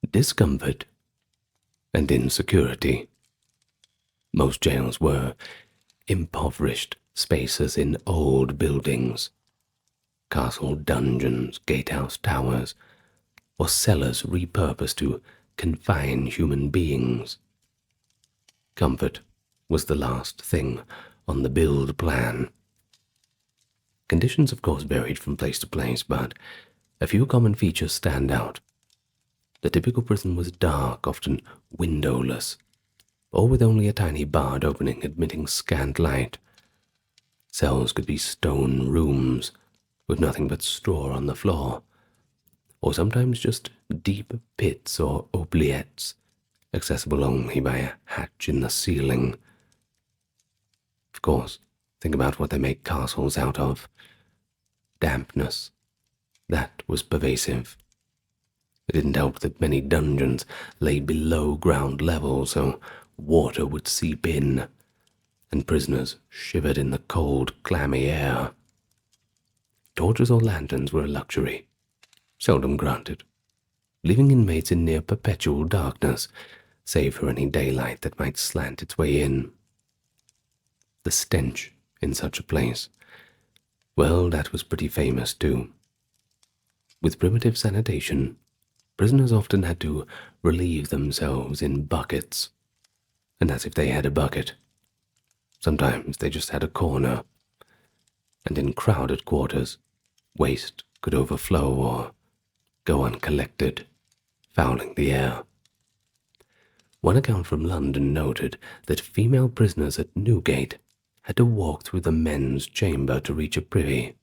A: discomfort, and insecurity. Most jails were impoverished spaces in old buildings, castle dungeons, gatehouse towers, or cellars repurposed to confine human beings. Comfort was the last thing on the build plan. Conditions, of course, varied from place to place, but a few common features stand out. The typical prison was dark, often windowless, or with only a tiny barred opening admitting scant light. Cells could be stone rooms with nothing but straw on the floor, or sometimes just deep pits or oubliettes, accessible only by a hatch in the ceiling. Of course, think about what they make castles out of. Dampness. That was pervasive. It didn't help that many dungeons lay below ground level, so water would seep in, and prisoners shivered in the cold, clammy air. Torches or lanterns were a luxury, seldom granted, leaving inmates in near perpetual darkness, save for any daylight that might slant its way in. The stench in such a place, well, that was pretty famous too. With primitive sanitation, prisoners often had to relieve themselves in buckets, and as if they had a bucket. Sometimes they just had a corner, and in crowded quarters, waste could overflow or go uncollected, fouling the air. One account from London noted that female prisoners at Newgate had to walk through the men's chamber to reach a privy,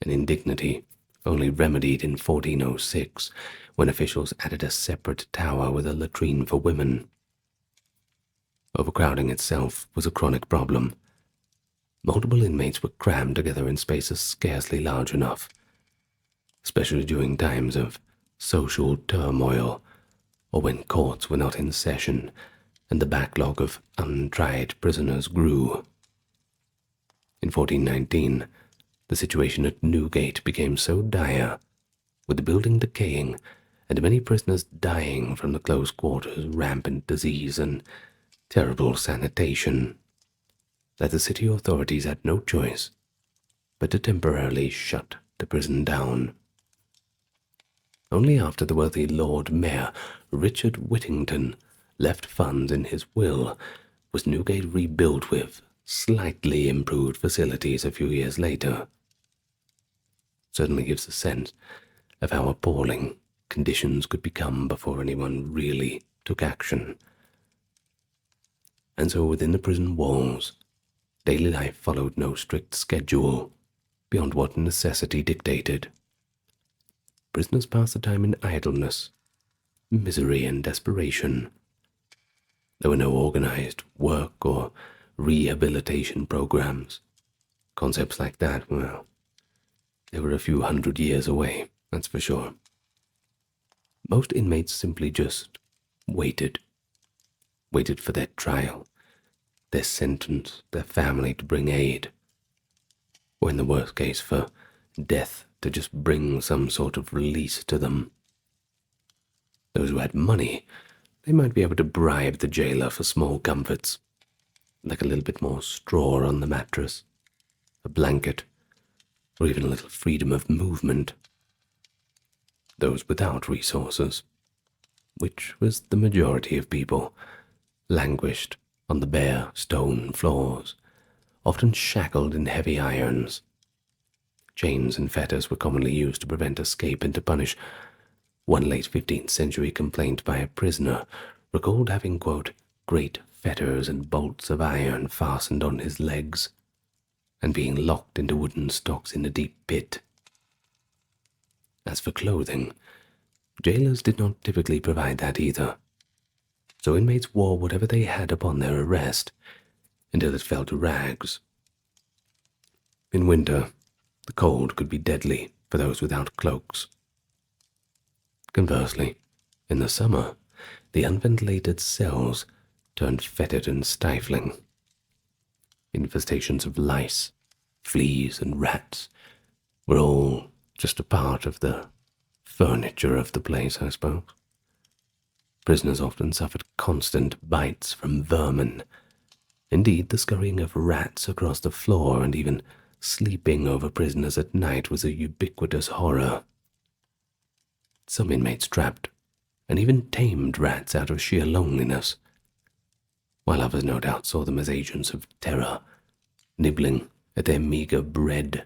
A: an indignity only remedied in 1406 when officials added a separate tower with a latrine for women. Overcrowding itself was a chronic problem. Multiple inmates were crammed together in spaces scarcely large enough, especially during times of social turmoil or when courts were not in session and the backlog of untried prisoners grew. In 1419, the situation at Newgate became so dire, with the building decaying and many prisoners dying from the close quarters, rampant disease, and terrible sanitation, that the city authorities had no choice but to temporarily shut the prison down. Only after the wealthy Lord Mayor Richard Whittington left funds in his will was Newgate rebuilt with slightly improved facilities a few years later. Certainly gives a sense of how appalling conditions could become before anyone really took action. And so within the prison walls, daily life followed no strict schedule beyond what necessity dictated. Prisoners passed the time in idleness, misery, and desperation. There were no organized work or rehabilitation programs. Concepts like that, well, they were a few hundred years away, that's for sure. Most inmates simply just waited for their trial, their sentence, their family to bring aid, or in the worst case for death to just bring some sort of release to them. Those who had money, they might be able to bribe the jailer for small comforts, like a little bit more straw on the mattress, a blanket, or even a little freedom of movement. Those without resources, which was the majority of people, languished on the bare stone floors, often shackled in heavy irons. Chains and fetters were commonly used to prevent escape and to punish. One late 15th century complaint by a prisoner recalled having, quote, great fetters and bolts of iron fastened on his legs, and being locked into wooden stocks in a deep pit. As for clothing, jailers did not typically provide that either, so inmates wore whatever they had upon their arrest until it fell to rags. In winter, the cold could be deadly for those without cloaks. Conversely, in the summer, the unventilated cells turned fetid and stifling. Infestations of lice, fleas, and rats were all just a part of the furniture of the place, I suppose. Prisoners often suffered constant bites from vermin. Indeed, the scurrying of rats across the floor and even sleeping over prisoners at night was a ubiquitous horror. Some inmates trapped and even tamed rats out of sheer loneliness, while others no doubt saw them as agents of terror, nibbling at their meager bread,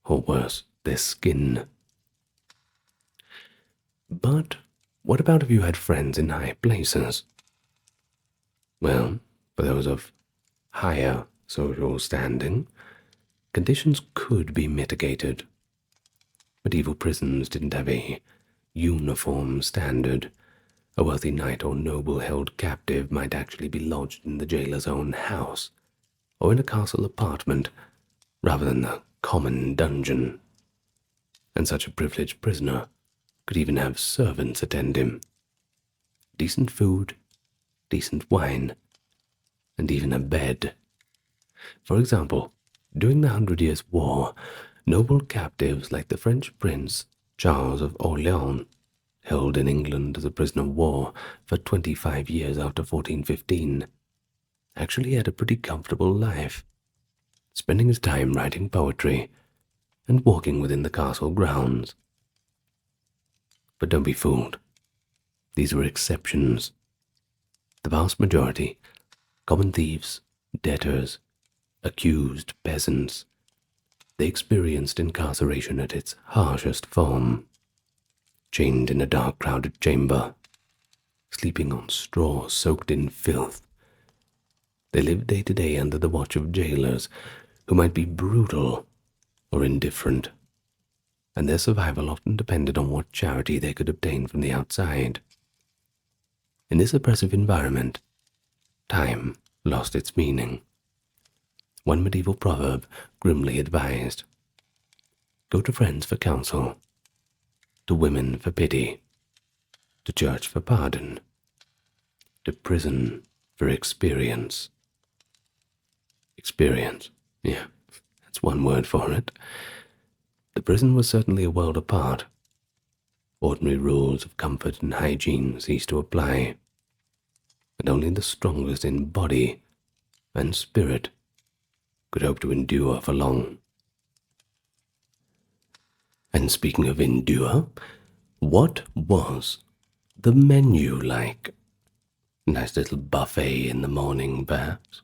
A: or worse, their skin. But what about if you had friends in high places? Well, for those of higher social standing, conditions could be mitigated. Medieval prisons didn't have a uniform standard. A wealthy knight or noble held captive might actually be lodged in the jailer's own house, or in a castle apartment, rather than the common dungeon. And such a privileged prisoner could even have servants attend him. Decent food, decent wine, and even a bed. For example, during the 100 Years' War, noble captives like the French prince Charles of Orleans, held in England as a prisoner of war for 25 years after 1415, actually had a pretty comfortable life, spending his time writing poetry and walking within the castle grounds. But don't be fooled. These were exceptions. The vast majority, common thieves, debtors, accused peasants, they experienced incarceration at its harshest form, chained in a dark, crowded chamber, sleeping on straw soaked in filth, They lived day to day under the watch of jailers who might be brutal or indifferent, and their survival often depended on what charity they could obtain from the outside. In this oppressive environment, time lost its meaning. One medieval proverb grimly advised, "Go to friends for counsel, to women for pity, to church for pardon, to prison for experience." Experience, yeah, that's one word for it. The prison was certainly a world apart. Ordinary rules of comfort and hygiene ceased to apply, and only the strongest in body and spirit could hope to endure for long. And speaking of endure, what was the menu like? Nice little buffet in the morning, perhaps?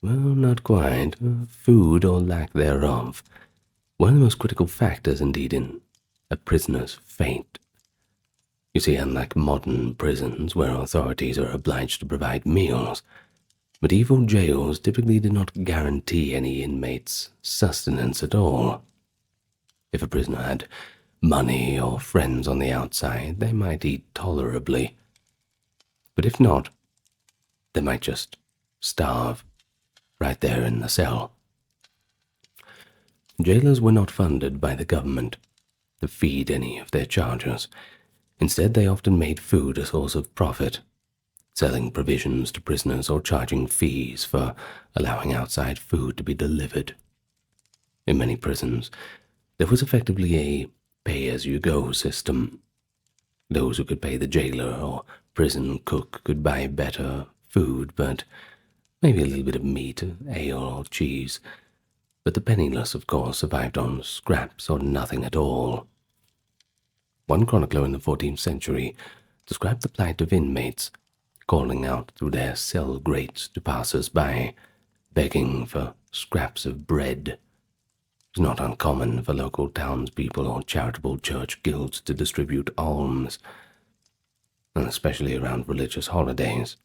A: Well, not quite. Food, or lack thereof, one of the most critical factors indeed in a prisoner's fate. You see, unlike modern prisons where authorities are obliged to provide meals, medieval jails typically did not guarantee any inmates sustenance at all. If a prisoner had money or friends on the outside, they might eat tolerably. But if not, they might just starve right there in the cell. Jailers were not funded by the government to feed any of their charges. Instead, they often made food a source of profit, selling provisions to prisoners or charging fees for allowing outside food to be delivered. In many prisons, there was effectively a pay-as-you-go system. Those who could pay the jailer or prison cook could buy better food, but maybe a little bit of meat, ale, or cheese. But the penniless, of course, survived on scraps or nothing at all. One chronicler in the 14th century described the plight of inmates calling out through their cell grates to passers-by, begging for scraps of bread. It was not uncommon for local townspeople or charitable church guilds to distribute alms, and especially around religious holidays,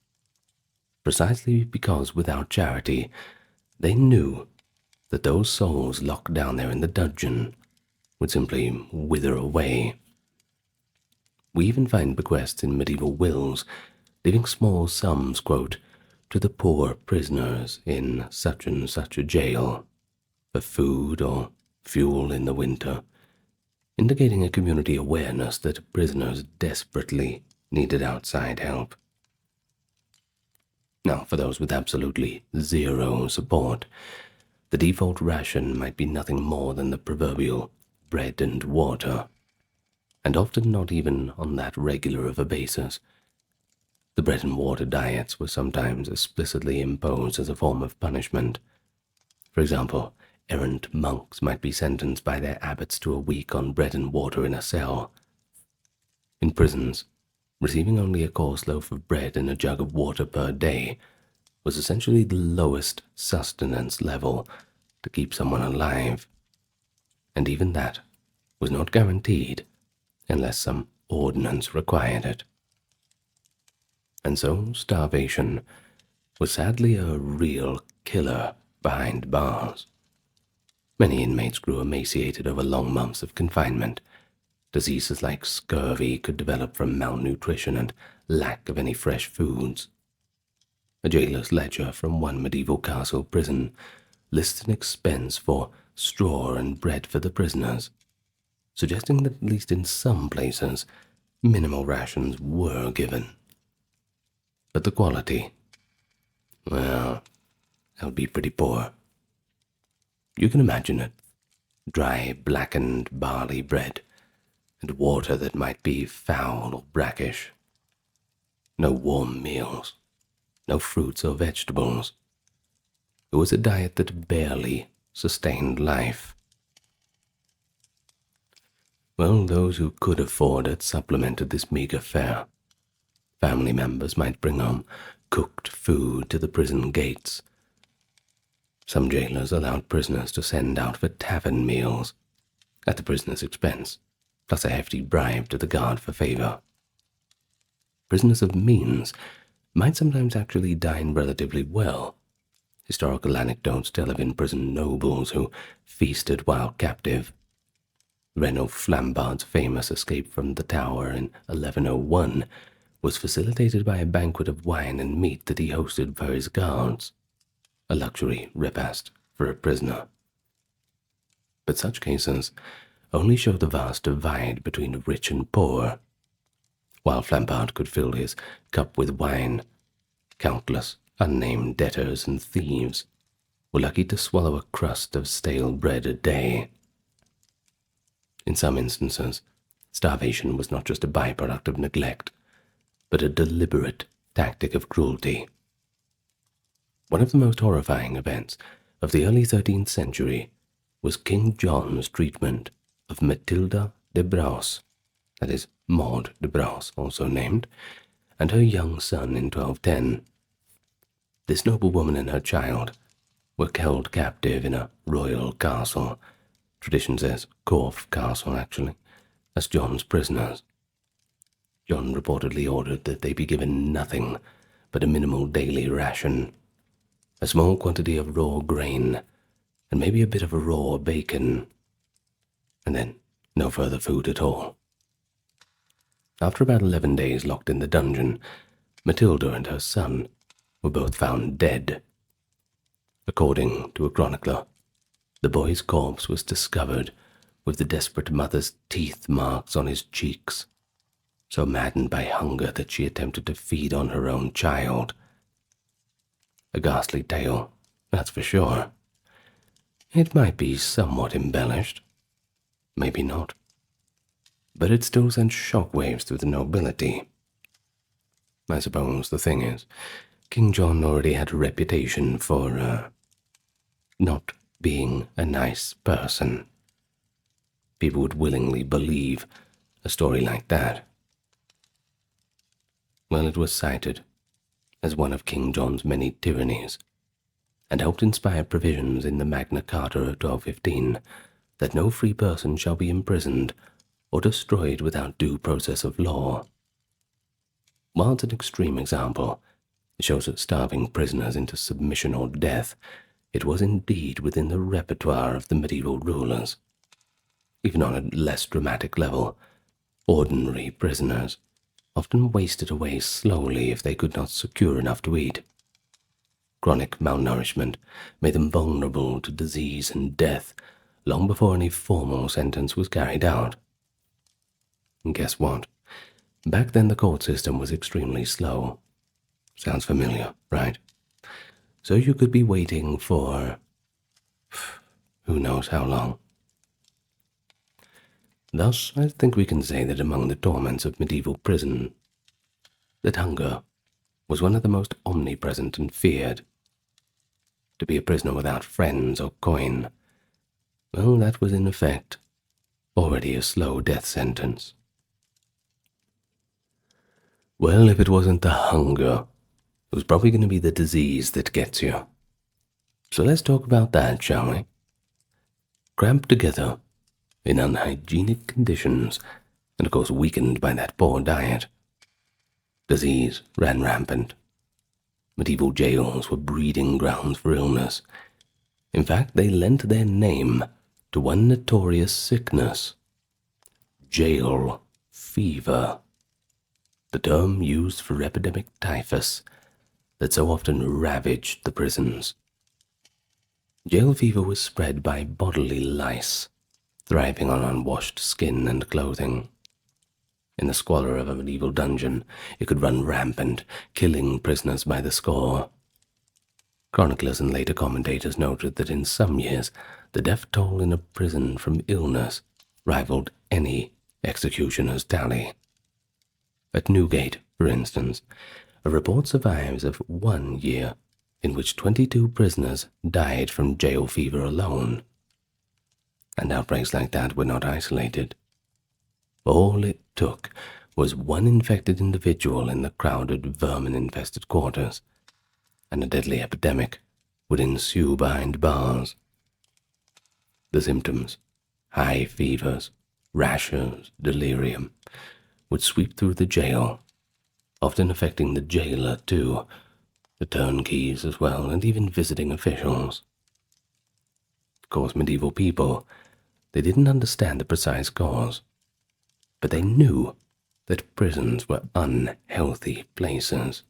A: precisely because without charity, they knew that those souls locked down there in the dungeon would simply wither away. We even find bequests in medieval wills, leaving small sums, quote, "to the poor prisoners in such and such a jail, for food or fuel in the winter," indicating a community awareness that prisoners desperately needed outside help. Now, for those with absolutely zero support, the default ration might be nothing more than the proverbial bread and water, and often not even on that regular of a basis. The bread and water diets were sometimes explicitly imposed as a form of punishment. For example, errant monks might be sentenced by their abbots to a week on bread and water in a cell. In prisons, receiving only a coarse loaf of bread and a jug of water per day was essentially the lowest sustenance level to keep someone alive, and even that was not guaranteed unless some ordinance required it. And so starvation was sadly a real killer behind bars. Many inmates grew emaciated over long months of confinement. Diseases like scurvy could develop from malnutrition and lack of any fresh foods. A jailer's ledger from one medieval castle prison lists an expense for straw and bread for the prisoners, suggesting that at least in some places, minimal rations were given. But the quality, well, that would be pretty poor. You can imagine it. Dry, blackened barley bread, and water that might be foul or brackish. No warm meals, no fruits or vegetables. It was a diet that barely sustained life. Well, those who could afford it supplemented this meager fare. Family members might bring home cooked food to the prison gates. Some jailers allowed prisoners to send out for tavern meals at the prisoner's expense, plus a hefty bribe to the guard for favor. Prisoners of means might sometimes actually dine relatively well. Historical anecdotes tell of imprisoned nobles who feasted while captive. Renaud Flambard's famous escape from the Tower in 1101 was facilitated by a banquet of wine and meat that he hosted for his guards, a luxury repast for a prisoner. But such cases only show the vast divide between rich and poor. While Flambard could fill his cup with wine, countless unnamed debtors and thieves were lucky to swallow a crust of stale bread a day. In some instances, starvation was not just a byproduct of neglect, but a deliberate tactic of cruelty. One of the most horrifying events of the early 13th century was King John's treatment of Matilda de Braose, that is, Maud de Braose, also named, and her young son in 1210. This noblewoman and her child were held captive in a royal castle, tradition says Corfe Castle actually, as John's prisoners. John reportedly ordered that they be given nothing but a minimal daily ration, a small quantity of raw grain, and maybe a bit of raw bacon, and then no further food at all. After about 11 days locked in the dungeon, Matilda and her son were both found dead. According to a chronicler, the boy's corpse was discovered with the desperate mother's teeth marks on his cheeks, so maddened by hunger that she attempted to feed on her own child. A ghastly tale, that's for sure. It might be somewhat embellished, maybe not, but it still sent shockwaves through the nobility. I suppose the thing is, King John already had a reputation for, not being a nice person. People would willingly believe a story like that. Well, it was cited as one of King John's many tyrannies, and helped inspire provisions in the Magna Carta of 1215 that no free person shall be imprisoned or destroyed without due process of law. While it's an extreme example, it shows that starving prisoners into submission or death, it was indeed within the repertoire of the medieval rulers. Even on a less dramatic level, ordinary prisoners often wasted away slowly if they could not secure enough to eat. Chronic malnourishment made them vulnerable to disease and death long before any formal sentence was carried out. And guess what? Back then the court system was extremely slow. Sounds familiar, right? So you could be waiting for who knows how long. Thus, I think we can say that among the torments of medieval prison, that hunger was one of the most omnipresent and feared. To be a prisoner without friends or coin, well, that was in effect already a slow death sentence. Well, if it wasn't the hunger, it was probably going to be the disease that gets you. So let's talk about that, shall we? Cramped together in unhygienic conditions, and of course weakened by that poor diet, disease ran rampant. Medieval jails were breeding grounds for illness. In fact, they lent their name to one notorious sickness: jail fever, the term used for epidemic typhus that so often ravaged the prisons. Jail fever was spread by bodily lice, thriving on unwashed skin and clothing. In the squalor of a medieval dungeon, it could run rampant, killing prisoners by the score. Chroniclers and later commentators noted that in some years, the death toll in a prison from illness rivaled any executioner's tally. At Newgate, for instance, a report survives of 1 year in which 22 prisoners died from jail fever alone. And outbreaks like that were not isolated. All it took was one infected individual in the crowded, vermin-infested quarters, and a deadly epidemic would ensue behind bars. The symptoms, high fevers, rashes, delirium, would sweep through the jail, often affecting the jailer too, the turnkeys as well, and even visiting officials. Of course, medieval people, they didn't understand the precise cause, but they knew that prisons were unhealthy places.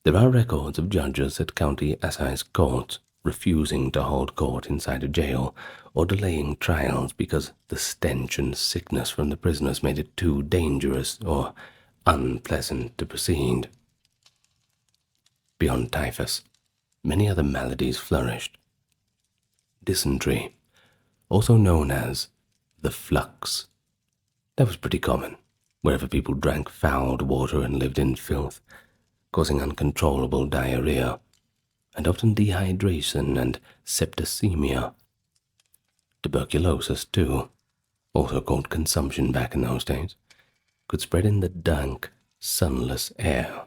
A: There are records of judges at county assize courts refusing to hold court inside a jail or delaying trials because the stench and sickness from the prisoners made it too dangerous or unpleasant to proceed. Beyond typhus, many other maladies flourished. Dysentery, also known as the flux, that was pretty common wherever people drank foul water and lived in filth, causing uncontrollable diarrhea, and often dehydration and septicemia. Tuberculosis, too, also called consumption back in those days, could spread in the dank, sunless air.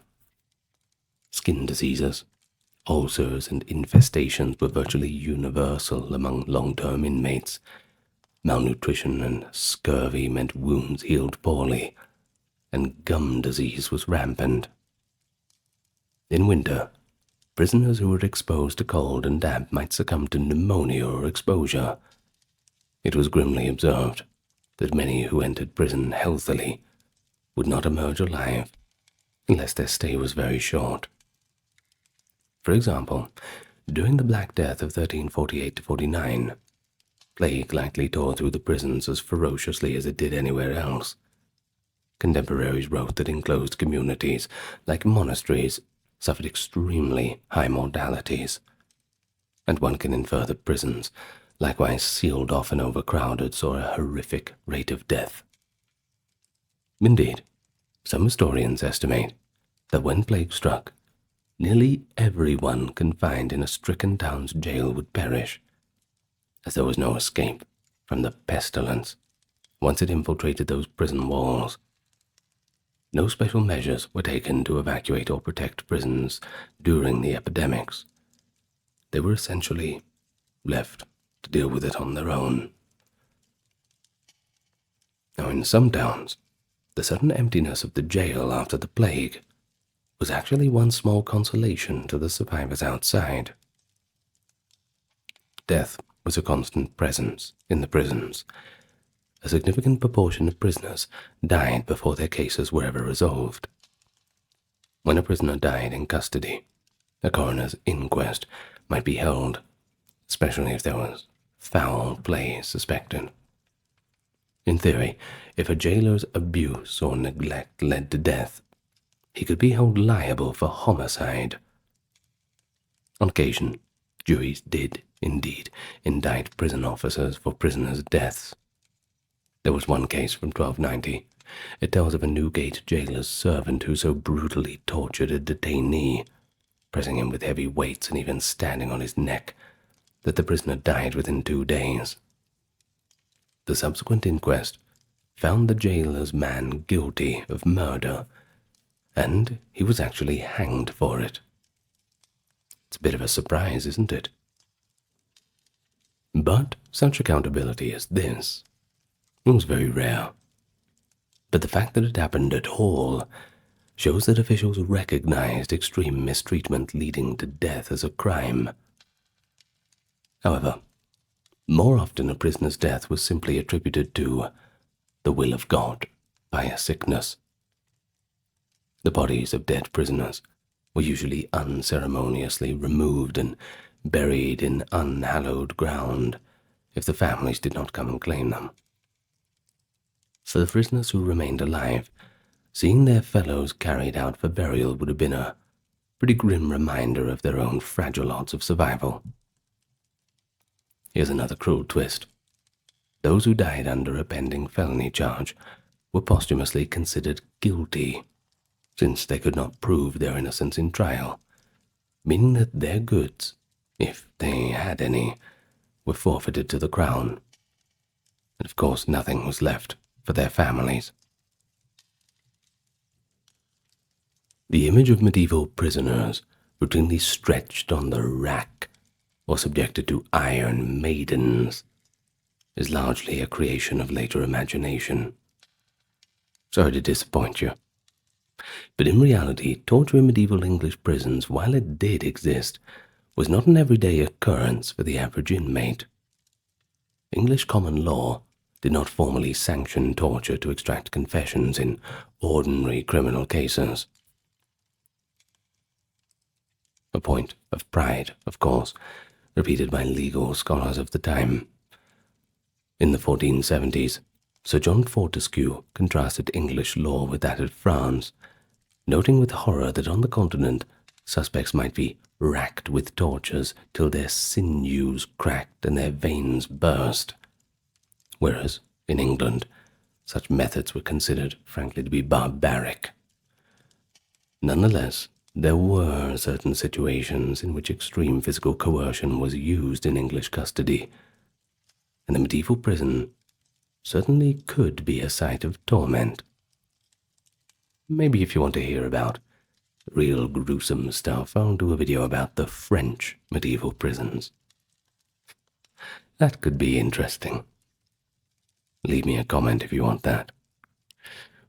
A: Skin diseases, ulcers, and infestations were virtually universal among long-term inmates. Malnutrition and scurvy meant wounds healed poorly, and gum disease was rampant. In winter, prisoners who were exposed to cold and damp might succumb to pneumonia or exposure. It was grimly observed that many who entered prison healthily would not emerge alive unless their stay was very short. For example, during the Black Death of 1348-49, plague likely tore through the prisons as ferociously as it did anywhere else. Contemporaries wrote that enclosed communities, like monasteries, suffered extremely high mortalities, and one can infer that prisons, likewise sealed off and overcrowded, saw a horrific rate of death. Indeed, some historians estimate that when plague struck, nearly everyone confined in a stricken town's jail would perish, as there was no escape from the pestilence once it infiltrated those prison walls. No special measures were taken to evacuate or protect prisons during the epidemics. They were essentially left to deal with it on their own. Now, in some towns, the sudden emptiness of the jail after the plague was actually one small consolation to the survivors outside. Death was a constant presence in the prisons. A significant proportion of prisoners died before their cases were ever resolved. When a prisoner died in custody, a coroner's inquest might be held, especially if there was foul play suspected. In theory, if a jailer's abuse or neglect led to death, he could be held liable for homicide. On occasion, juries did, indeed, indict prison officers for prisoners' deaths. There was one case from 1290. It tells of a Newgate jailer's servant who so brutally tortured a detainee, pressing him with heavy weights and even standing on his neck, that the prisoner died within 2 days. The subsequent inquest found the jailer's man guilty of murder, and he was actually hanged for it. It's a bit of a surprise, isn't it? But such accountability as this was very rare. But the fact that it happened at all shows that officials recognized extreme mistreatment leading to death as a crime. However, more often a prisoner's death was simply attributed to the will of God by a sickness. The bodies of dead prisoners were usually unceremoniously removed and buried in unhallowed ground if the families did not come and claim them. For the prisoners who remained alive, seeing their fellows carried out for burial would have been a pretty grim reminder of their own fragile odds of survival. Here's another cruel twist. Those who died under a pending felony charge were posthumously considered guilty, since they could not prove their innocence in trial, meaning that their goods, if they had any, were forfeited to the crown, and of course nothing was left for their families. The image of medieval prisoners routinely stretched on the rack or subjected to iron maidens is largely a creation of later imagination. Sorry to disappoint you, But in reality, torture in medieval English prisons, while it did exist, was not an everyday occurrence for the average inmate. English common law did not formally sanction torture to extract confessions in ordinary criminal cases. A point of pride, of course, repeated by legal scholars of the time. In the 1470s, Sir John Fortescue contrasted English law with that of France, noting with horror that on the continent, suspects might be racked with tortures till their sinews cracked and their veins burst, whereas in England, such methods were considered, frankly, to be barbaric. Nonetheless, there were certain situations in which extreme physical coercion was used in English custody, and the medieval prison certainly could be a site of torment. Maybe if you want to hear about real gruesome stuff, I'll do a video about the French medieval prisons. That could be interesting. Leave me a comment if you want that.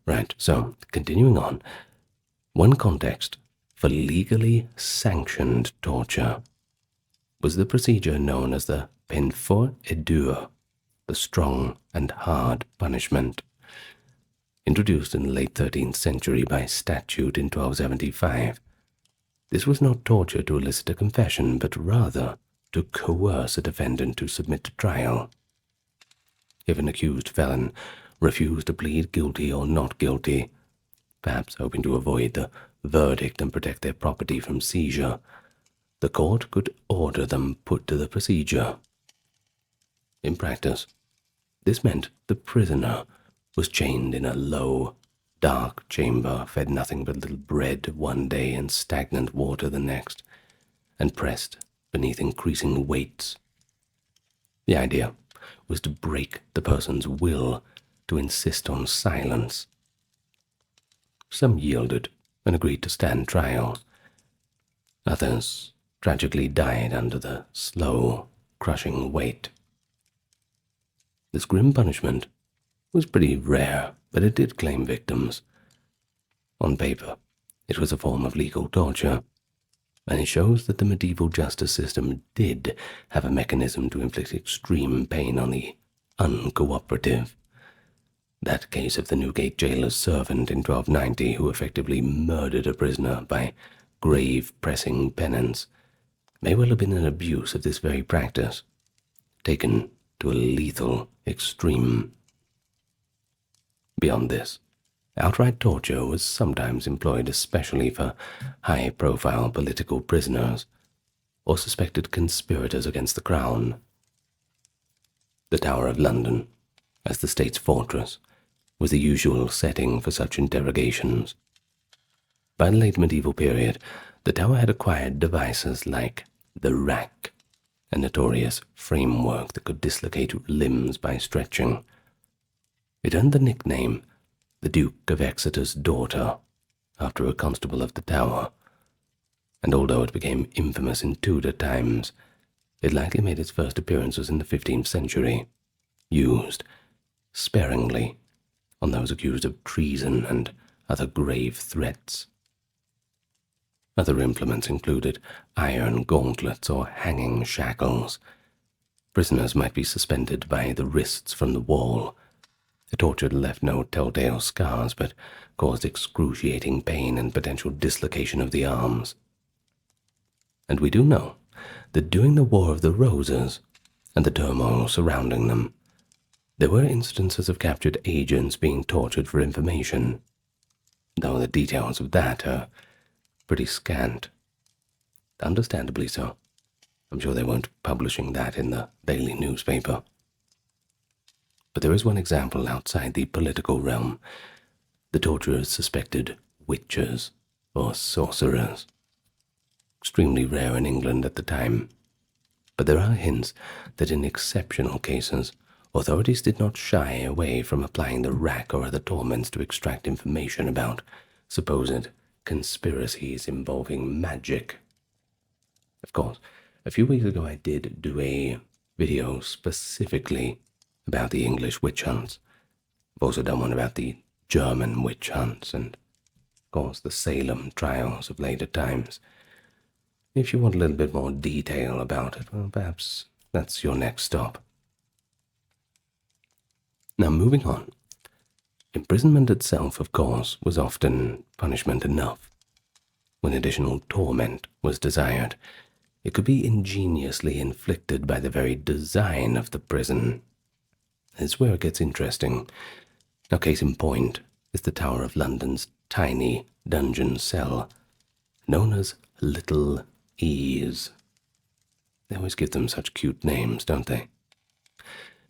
A: Right, so continuing on, one context for legally sanctioned torture was the procedure known as the peine forte et dure, the strong and hard punishment, introduced in the late 13th century by statute in 1275. This was not torture to elicit a confession, but rather to coerce a defendant to submit to trial. If an accused felon refused to plead guilty or not guilty, perhaps hoping to avoid the verdict and protect their property from seizure, the court could order them put to the procedure. In practice, this meant the prisoner was chained in a low, dark chamber, fed nothing but little bread one day and stagnant water the next, and pressed beneath increasing weights. The idea was to break the person's will to insist on silence. Some yielded and agreed to stand trial. Others tragically died under the slow, crushing weight. This grim punishment was pretty rare, but it did claim victims. On paper, it was a form of legal torture, and it shows that the medieval justice system did have a mechanism to inflict extreme pain on the uncooperative. That case of the Newgate jailer's servant in 1290 who effectively murdered a prisoner by grave pressing penance may well have been an abuse of this very practice, taken to a lethal extreme. Beyond this, outright torture was sometimes employed especially for high-profile political prisoners or suspected conspirators against the crown. The Tower of London, as the state's fortress, was the usual setting for such interrogations. By the late medieval period, the tower had acquired devices like the rack, a notorious framework that could dislocate limbs by stretching. It earned the nickname the Duke of Exeter's daughter, after a constable of the Tower, and although it became infamous in Tudor times, it likely made its first appearances in the 15th century, used sparingly on those accused of treason and other grave threats. Other implements included iron gauntlets or hanging shackles. Prisoners might be suspended by the wrists from the wall. The torture left no telltale scars, but caused excruciating pain and potential dislocation of the arms. And we do know that during the War of the Roses and the turmoil surrounding them, there were instances of captured agents being tortured for information, though the details of that are pretty scant. Understandably so. I'm sure they weren't publishing that in the daily newspaper. But there is one example outside the political realm. The torturers suspected witches or sorcerers. Extremely rare in England at the time. But there are hints that in exceptional cases, authorities did not shy away from applying the rack or other torments to extract information about supposed conspiracies involving magic. Of course, a few weeks ago I did do a video specifically about the English witch hunts. I've also done one about the German witch hunts, and course, the Salem trials of later times. If you want a little bit more detail about it, well, perhaps that's your next stop. Now, moving on. Imprisonment itself, of course, was often punishment enough. When additional torment was desired, it could be ingeniously inflicted by the very design of the prison. This is where it gets interesting. Now, case in point is the Tower of London's tiny dungeon cell, known as Little Ease. They always give them such cute names, don't they?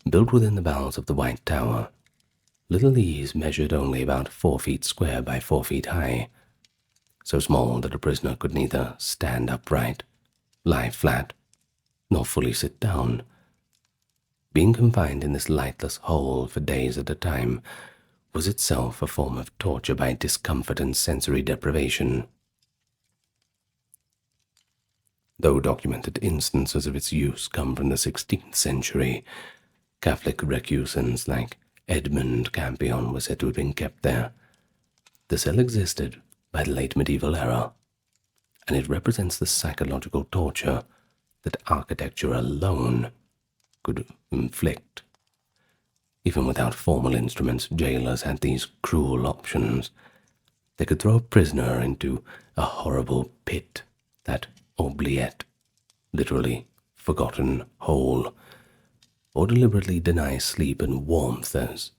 A: Built within the bowels of the White Tower, Little Ease measured only about 4 feet square by 4 feet high, so small that a prisoner could neither stand upright, lie flat, nor fully sit down. Being confined in this lightless hole for days at a time was itself a form of torture by discomfort and sensory deprivation. Though documented instances of its use come from the 16th century, Catholic recusants like Edmund Campion were said to have been kept there. The cell existed by the late medieval era, and it represents the psychological torture that architecture alone could inflict. Even without formal instruments, jailers had these cruel options. They could throw a prisoner into a horrible pit, that oubliette, literally forgotten hole, or deliberately deny sleep and warmth as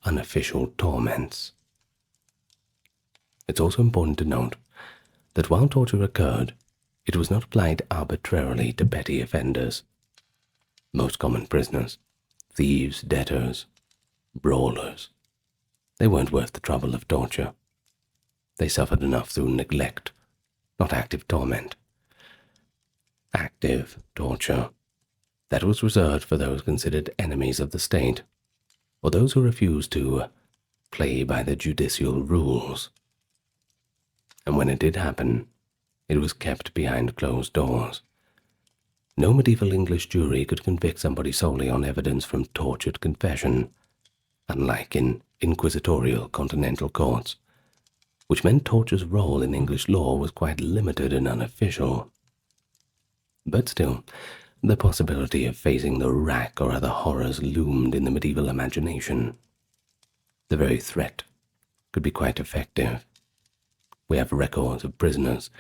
A: unofficial torments. It's also important to note that while torture occurred, it was not applied arbitrarily to petty offenders. Most common prisoners, thieves, debtors, brawlers, they weren't worth the trouble of torture. They suffered enough through neglect, not active torment. Active torture, that was reserved for those considered enemies of the state, or those who refused to play by the judicial rules. And when it did happen, it was kept behind closed doors. No medieval English jury could convict somebody solely on evidence from tortured confession, unlike in inquisitorial continental courts, which meant torture's role in English law was quite limited and unofficial. But still, the possibility of facing the rack or other horrors loomed in the medieval imagination. The very threat could be quite effective. We have records of prisoners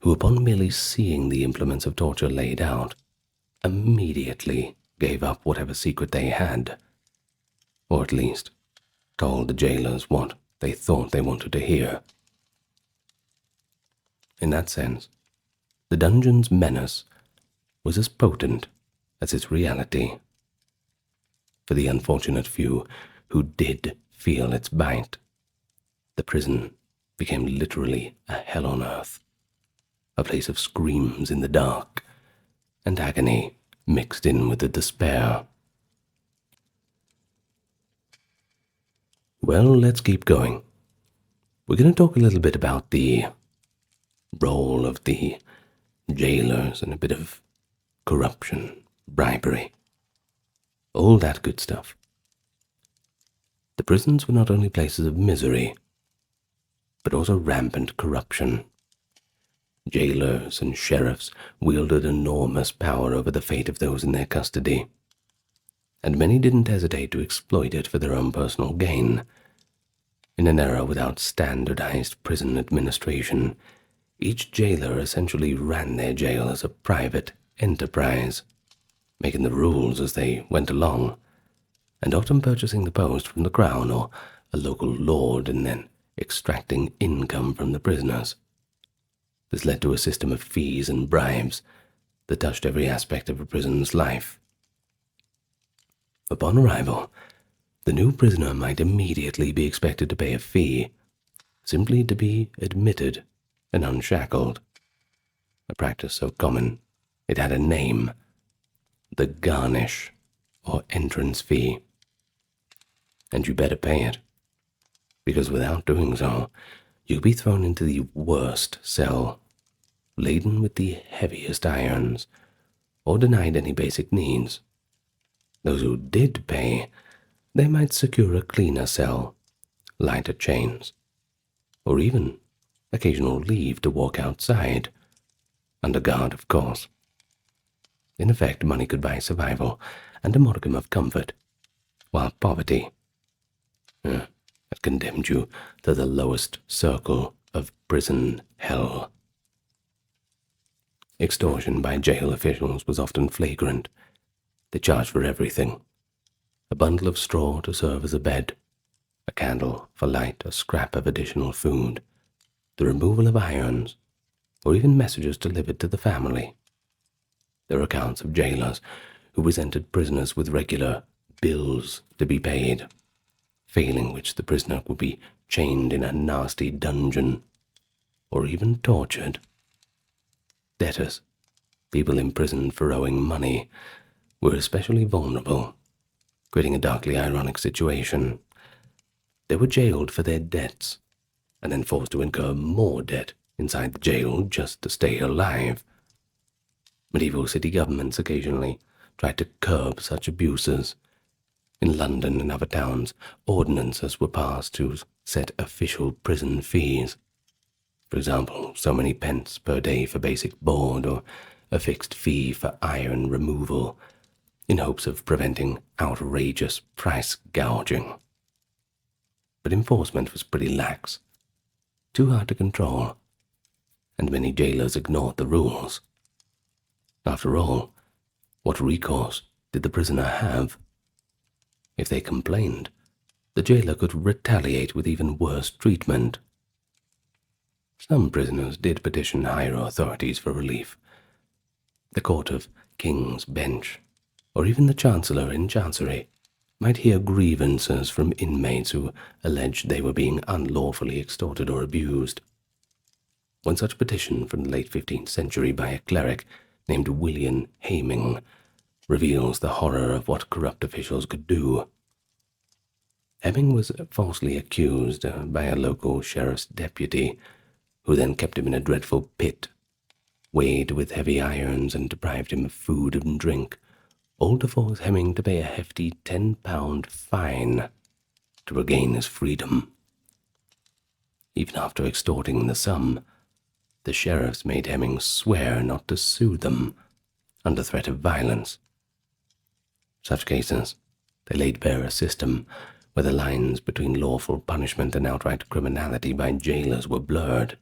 A: who, upon merely seeing the implements of torture laid out, immediately gave up whatever secret they had, or at least told the jailers what they thought they wanted to hear. In that sense, the dungeon's menace was as potent as its reality. For the unfortunate few who did feel its bite, the prison became literally a hell on earth, a place of screams in the dark and agony mixed in with the despair. Well, let's keep going. We're going to talk a little bit about the role of the jailers and a bit of corruption, bribery, all that good stuff. The prisons were not only places of misery, but also rampant corruption. Jailers and sheriffs wielded enormous power over the fate of those in their custody, and many didn't hesitate to exploit it for their own personal gain. In an era without standardized prison administration, each jailer essentially ran their jail as a private enterprise, making the rules as they went along, and often purchasing the post from the crown or a local lord and then extracting income from the prisoners. This led to a system of fees and bribes that touched every aspect of a prison's life. Upon arrival, the new prisoner might immediately be expected to pay a fee, simply to be admitted and unshackled. A practice so common, it had a name: the garnish, or entrance fee. And you better pay it, because without doing so, you'll be thrown into the worst cell, laden with the heaviest irons, or denied any basic needs. Those who did pay, they might secure a cleaner cell, lighter chains, or even occasional leave to walk outside, under guard, of course. In effect, money could buy survival and a modicum of comfort, while poverty had condemned you to the lowest circle of prison hell. Extortion by jail officials was often flagrant. They charged for everything: a bundle of straw to serve as a bed, a candle for light, a scrap of additional food, the removal of irons, or even messages delivered to the family. There are accounts of jailers who presented prisoners with regular bills to be paid, failing which the prisoner would be chained in a nasty dungeon, or even tortured. Debtors, people imprisoned for owing money, were especially vulnerable, creating a darkly ironic situation. They were jailed for their debts, and then forced to incur more debt inside the jail just to stay alive. Medieval city governments occasionally tried to curb such abuses. In London and other towns, ordinances were passed to set official prison fees. For example, so many pence per day for basic board, or a fixed fee for iron removal, in hopes of preventing outrageous price gouging. But enforcement was pretty lax, too hard to control, and many jailers ignored the rules. After all, what recourse did the prisoner have? If they complained, the jailer could retaliate with even worse treatment. Some prisoners did petition higher authorities for relief. The Court of King's Bench, or even the Chancellor in Chancery, might hear grievances from inmates who alleged they were being unlawfully extorted or abused. One such petition from the late 15th century by a cleric named William Haming reveals the horror of what corrupt officials could do. Hemming was falsely accused by a local sheriff's deputy, who then kept him in a dreadful pit, weighed with heavy irons and deprived him of food and drink, all to force Hemming to pay a hefty £10 fine to regain his freedom. Even after extorting the sum, the sheriffs made Hemming swear not to sue them under threat of violence. Such cases, they laid bare a system where the lines between lawful punishment and outright criminality by jailers were blurred,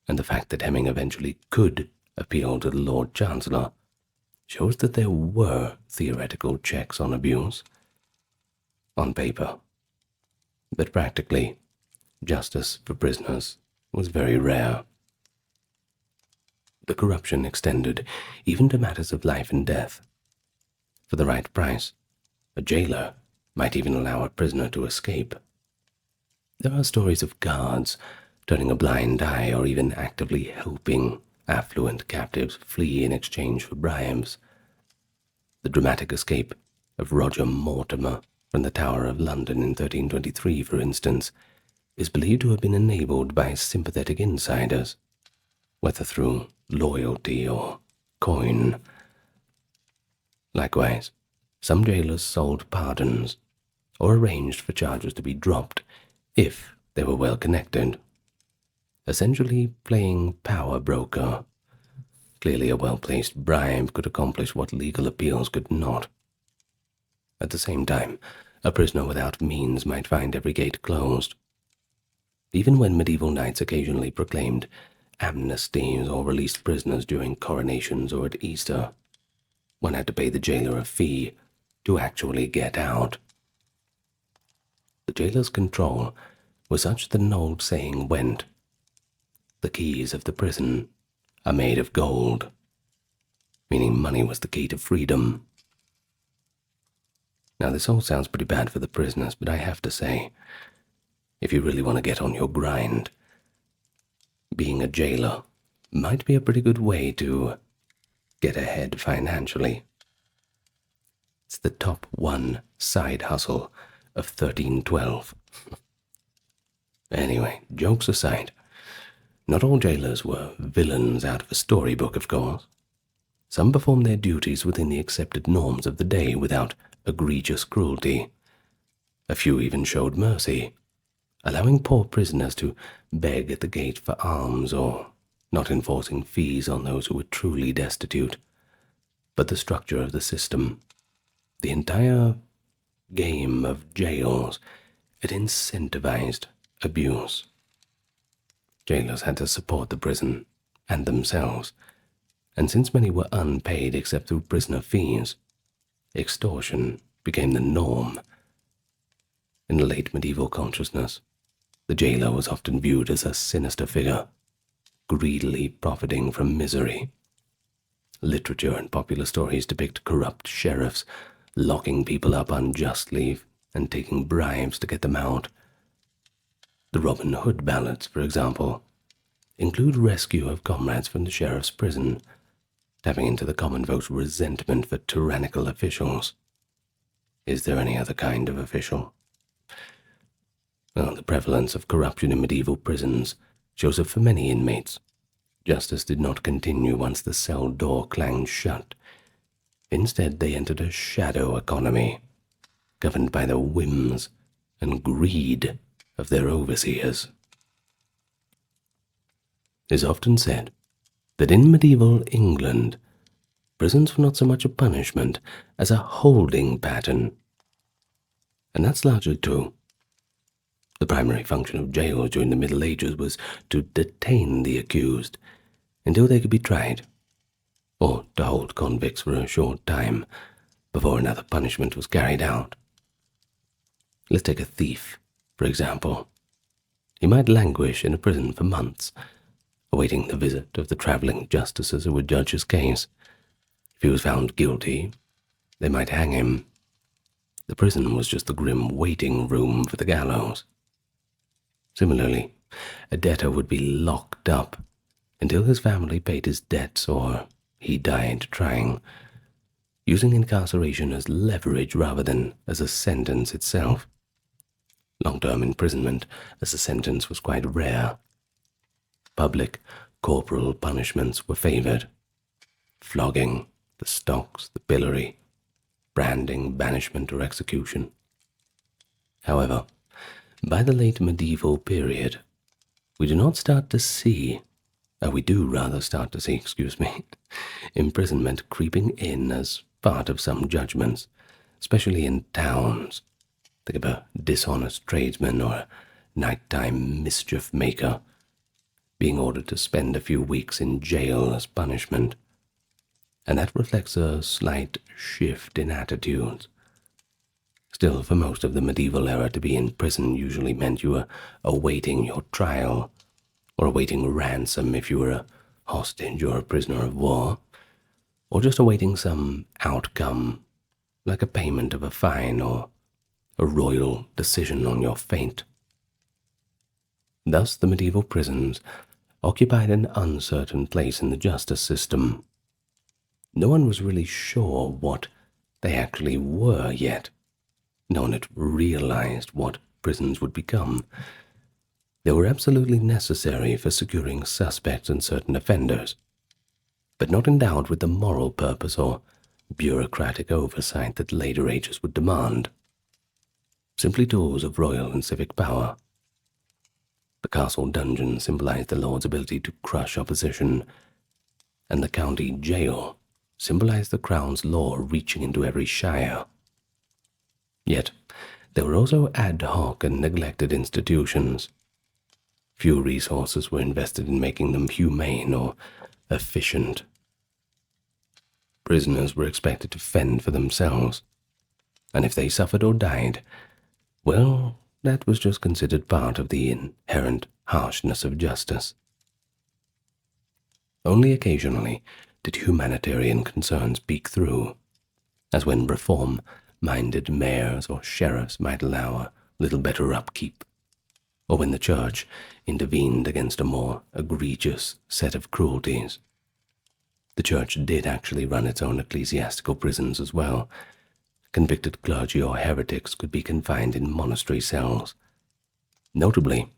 A: and the fact that Hemming eventually could appeal to the Lord Chancellor shows that there were theoretical checks on abuse. On paper. But practically, justice for prisoners was very rare. The corruption extended even to matters of life and death. For the right price, a jailer might even allow a prisoner to escape. There are stories of guards turning a blind eye or even actively helping affluent captives flee in exchange for bribes. The dramatic escape of Roger Mortimer from the Tower of London in 1323, for instance, is believed to have been enabled by sympathetic insiders, whether through loyalty or coin. Likewise, some jailers sold pardons or arranged for charges to be dropped if they were well connected, essentially playing power broker. Clearly, a well-placed bribe could accomplish what legal appeals could not. At the same time, a prisoner without means might find every gate closed. Even when medieval knights occasionally proclaimed amnesties or released prisoners during coronations or at Easter, one had to pay the jailer a fee to actually get out. The jailer's control was such that an old saying went, "The keys of the prison are made of gold," meaning money was the key to freedom. Now, this all sounds pretty bad for the prisoners, but I have to say, if you really want to get on your grind, being a jailer might be a pretty good way to get ahead financially. It's the top one side hustle of 1312. Anyway, jokes aside, not all jailers were villains out of a storybook, of course. Some performed their duties within the accepted norms of the day without egregious cruelty. A few even showed mercy, allowing poor prisoners to beg at the gate for alms or not enforcing fees on those who were truly destitute. But the structure of the system, the entire game of jails, it incentivized abuse. Jailers had to support the prison and themselves, and since many were unpaid except through prisoner fees, extortion became the norm. In the late medieval consciousness, the jailer was often viewed as a sinister figure, greedily profiting from misery. Literature and popular stories depict corrupt sheriffs locking people up unjustly and taking bribes to get them out. The Robin Hood ballads, for example, include rescue of comrades from the sheriff's prison, tapping into the common folk's resentment for tyrannical officials. Is there any other kind of official? Well, the prevalence of corruption in medieval prisons shows that for many inmates, justice did not continue once the cell door clanged shut. Instead, they entered a shadow economy, governed by the whims and greed of their overseers. It is often said that in medieval England, prisons were not so much a punishment as a holding pattern. And that's largely true. The primary function of jails during the Middle Ages was to detain the accused until they could be tried, or to hold convicts for a short time before another punishment was carried out. Let's take a thief, for example. He might languish in a prison for months, awaiting the visit of the traveling justices who would judge his case. If he was found guilty, they might hang him. The prison was just the grim waiting room for the gallows. Similarly, a debtor would be locked up until his family paid his debts or he died trying, using incarceration as leverage rather than as a sentence itself. Long-term imprisonment as a sentence was quite rare. Public, corporal punishments were favored. Flogging, the stocks, the pillory, branding, banishment, or execution. However, by the late medieval period, we do start to see, imprisonment creeping in as part of some judgments, especially in towns. Think of a dishonest tradesman or a nighttime mischief maker being ordered to spend a few weeks in jail as punishment. And that reflects a slight shift in attitudes. Still, for most of the medieval era, to be in prison usually meant you were awaiting your trial, or awaiting ransom if you were a hostage or a prisoner of war, or just awaiting some outcome, like a payment of a fine or a royal decision on your fate. Thus, the medieval prisons occupied an uncertain place in the justice system. No one was really sure what they actually were yet. No one had realized what prisons would become. They were absolutely necessary for securing suspects and certain offenders, but not endowed with the moral purpose or bureaucratic oversight that later ages would demand. Simply tools of royal and civic power. The castle dungeon symbolized the lord's ability to crush opposition, and the county jail symbolized the crown's law reaching into every shire. Yet, there were also ad hoc and neglected institutions. Few resources were invested in making them humane or efficient. Prisoners were expected to fend for themselves, and if they suffered or died, well, that was just considered part of the inherent harshness of justice. Only occasionally did humanitarian concerns peek through, as when reform-minded mayors or sheriffs might allow a little better upkeep, or when the church intervened against a more egregious set of cruelties. The church did actually run its own ecclesiastical prisons as well. Convicted clergy or heretics could be confined in monastery cells. Notably,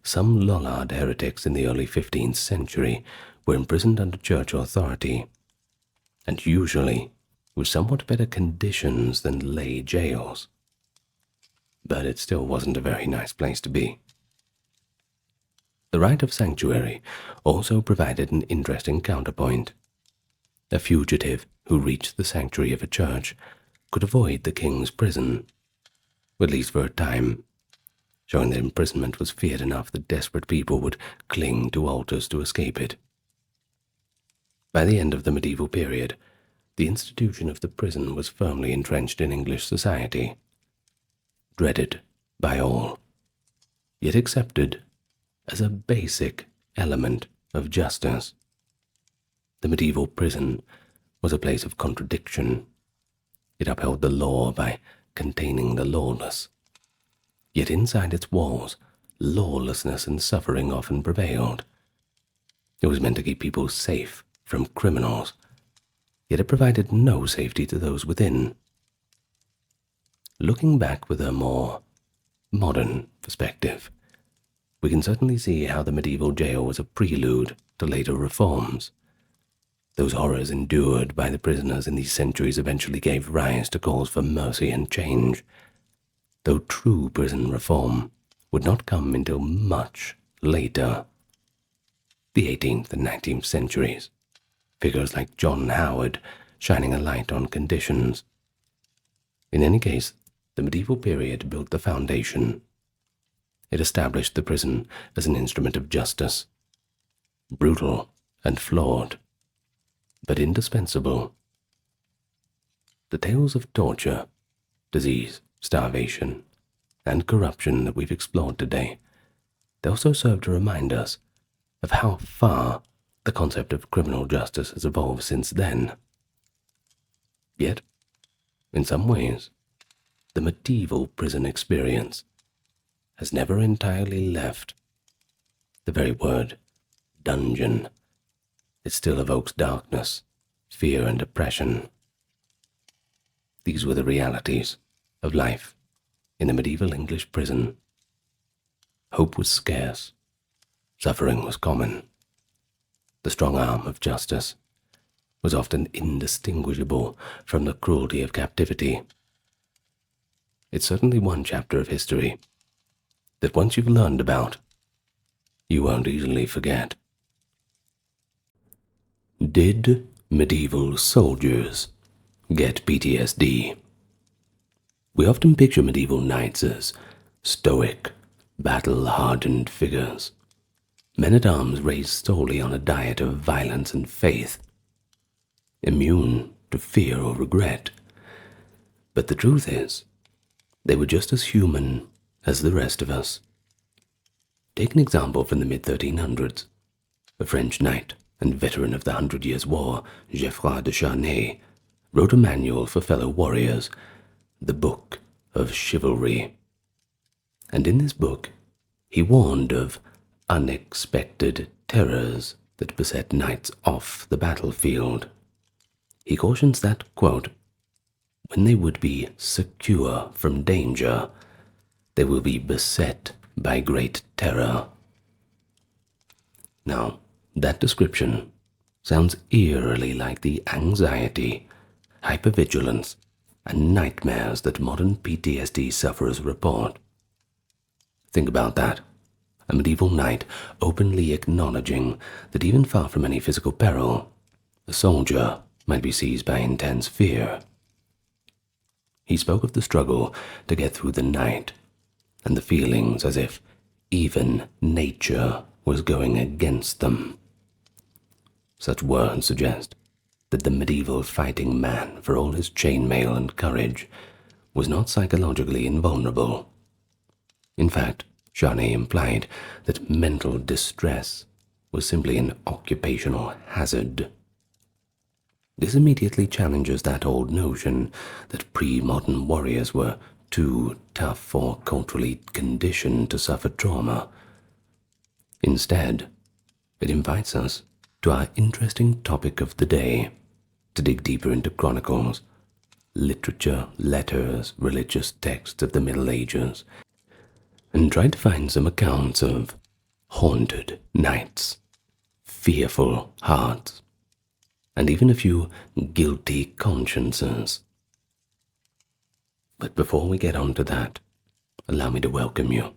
A: some Lollard heretics in the early 15th century were imprisoned under church authority, and usually with somewhat better conditions than lay jails. But it still wasn't a very nice place to be. The right of sanctuary also provided an interesting counterpoint. A fugitive who reached the sanctuary of a church could avoid the king's prison, at least for a time, showing that imprisonment was feared enough that desperate people would cling to altars to escape it. By the end of the medieval period, the institution of the prison was firmly entrenched in English society, dreaded by all, yet accepted as a basic element of justice. The medieval prison was a place of contradiction. It upheld the law by containing the lawless. Yet inside its walls, lawlessness and suffering often prevailed. It was meant to keep people safe from criminals, yet it provided no safety to those within. Looking back with a more modern perspective, we can certainly see how the medieval jail was a prelude to later reforms. Those horrors endured by the prisoners in these centuries eventually gave rise to calls for mercy and change, though true prison reform would not come until much later. The 18th and 19th centuries, figures like John Howard shining a light on conditions. In any case, the medieval period built the foundation. It established the prison as an instrument of justice, brutal and flawed, but indispensable. The tales of torture, disease, starvation, and corruption that we've explored today, they also serve to remind us of how far the concept of criminal justice has evolved since then. Yet, in some ways, the medieval prison experience has never entirely left. The very word, dungeon, it still evokes darkness, fear, and oppression. These were the realities of life in the medieval English prison. Hope was scarce, suffering was common. The strong arm of justice was often indistinguishable from the cruelty of captivity. It's certainly one chapter of history that once you've learned about, you won't easily forget. Did medieval soldiers get PTSD? We often picture medieval knights as stoic, battle-hardened figures, men-at-arms raised solely on a diet of violence and faith, immune to fear or regret. But the truth is, they were just as human as the rest of us. Take an example from the mid-1300s. A French knight and veteran of the 100 Years' War, Geoffroy de Charnay, wrote a manual for fellow warriors, the Book of Chivalry. And in this book, he warned of unexpected terrors that beset knights off the battlefield. He cautions that, quote, when they would be secure from danger, they will be beset by great terror. Now, that description sounds eerily like the anxiety, hypervigilance, and nightmares that modern PTSD sufferers report. Think about that. A medieval knight openly acknowledging that even far from any physical peril, a soldier might be seized by intense fear. He spoke of the struggle to get through the night, and the feelings as if even nature was going against them. Such words suggest that the medieval fighting man, for all his chainmail and courage, was not psychologically invulnerable. In fact, Charnay implied that mental distress was simply an occupational hazard. This immediately challenges that old notion that pre-modern warriors were too tough or culturally conditioned to suffer trauma. Instead, it invites us to our interesting topic of the day, to dig deeper into chronicles, literature, letters, religious texts of the Middle Ages, and try to find some accounts of haunted nights, fearful hearts, and even a few guilty consciences. But before we get on to that, allow me to welcome you.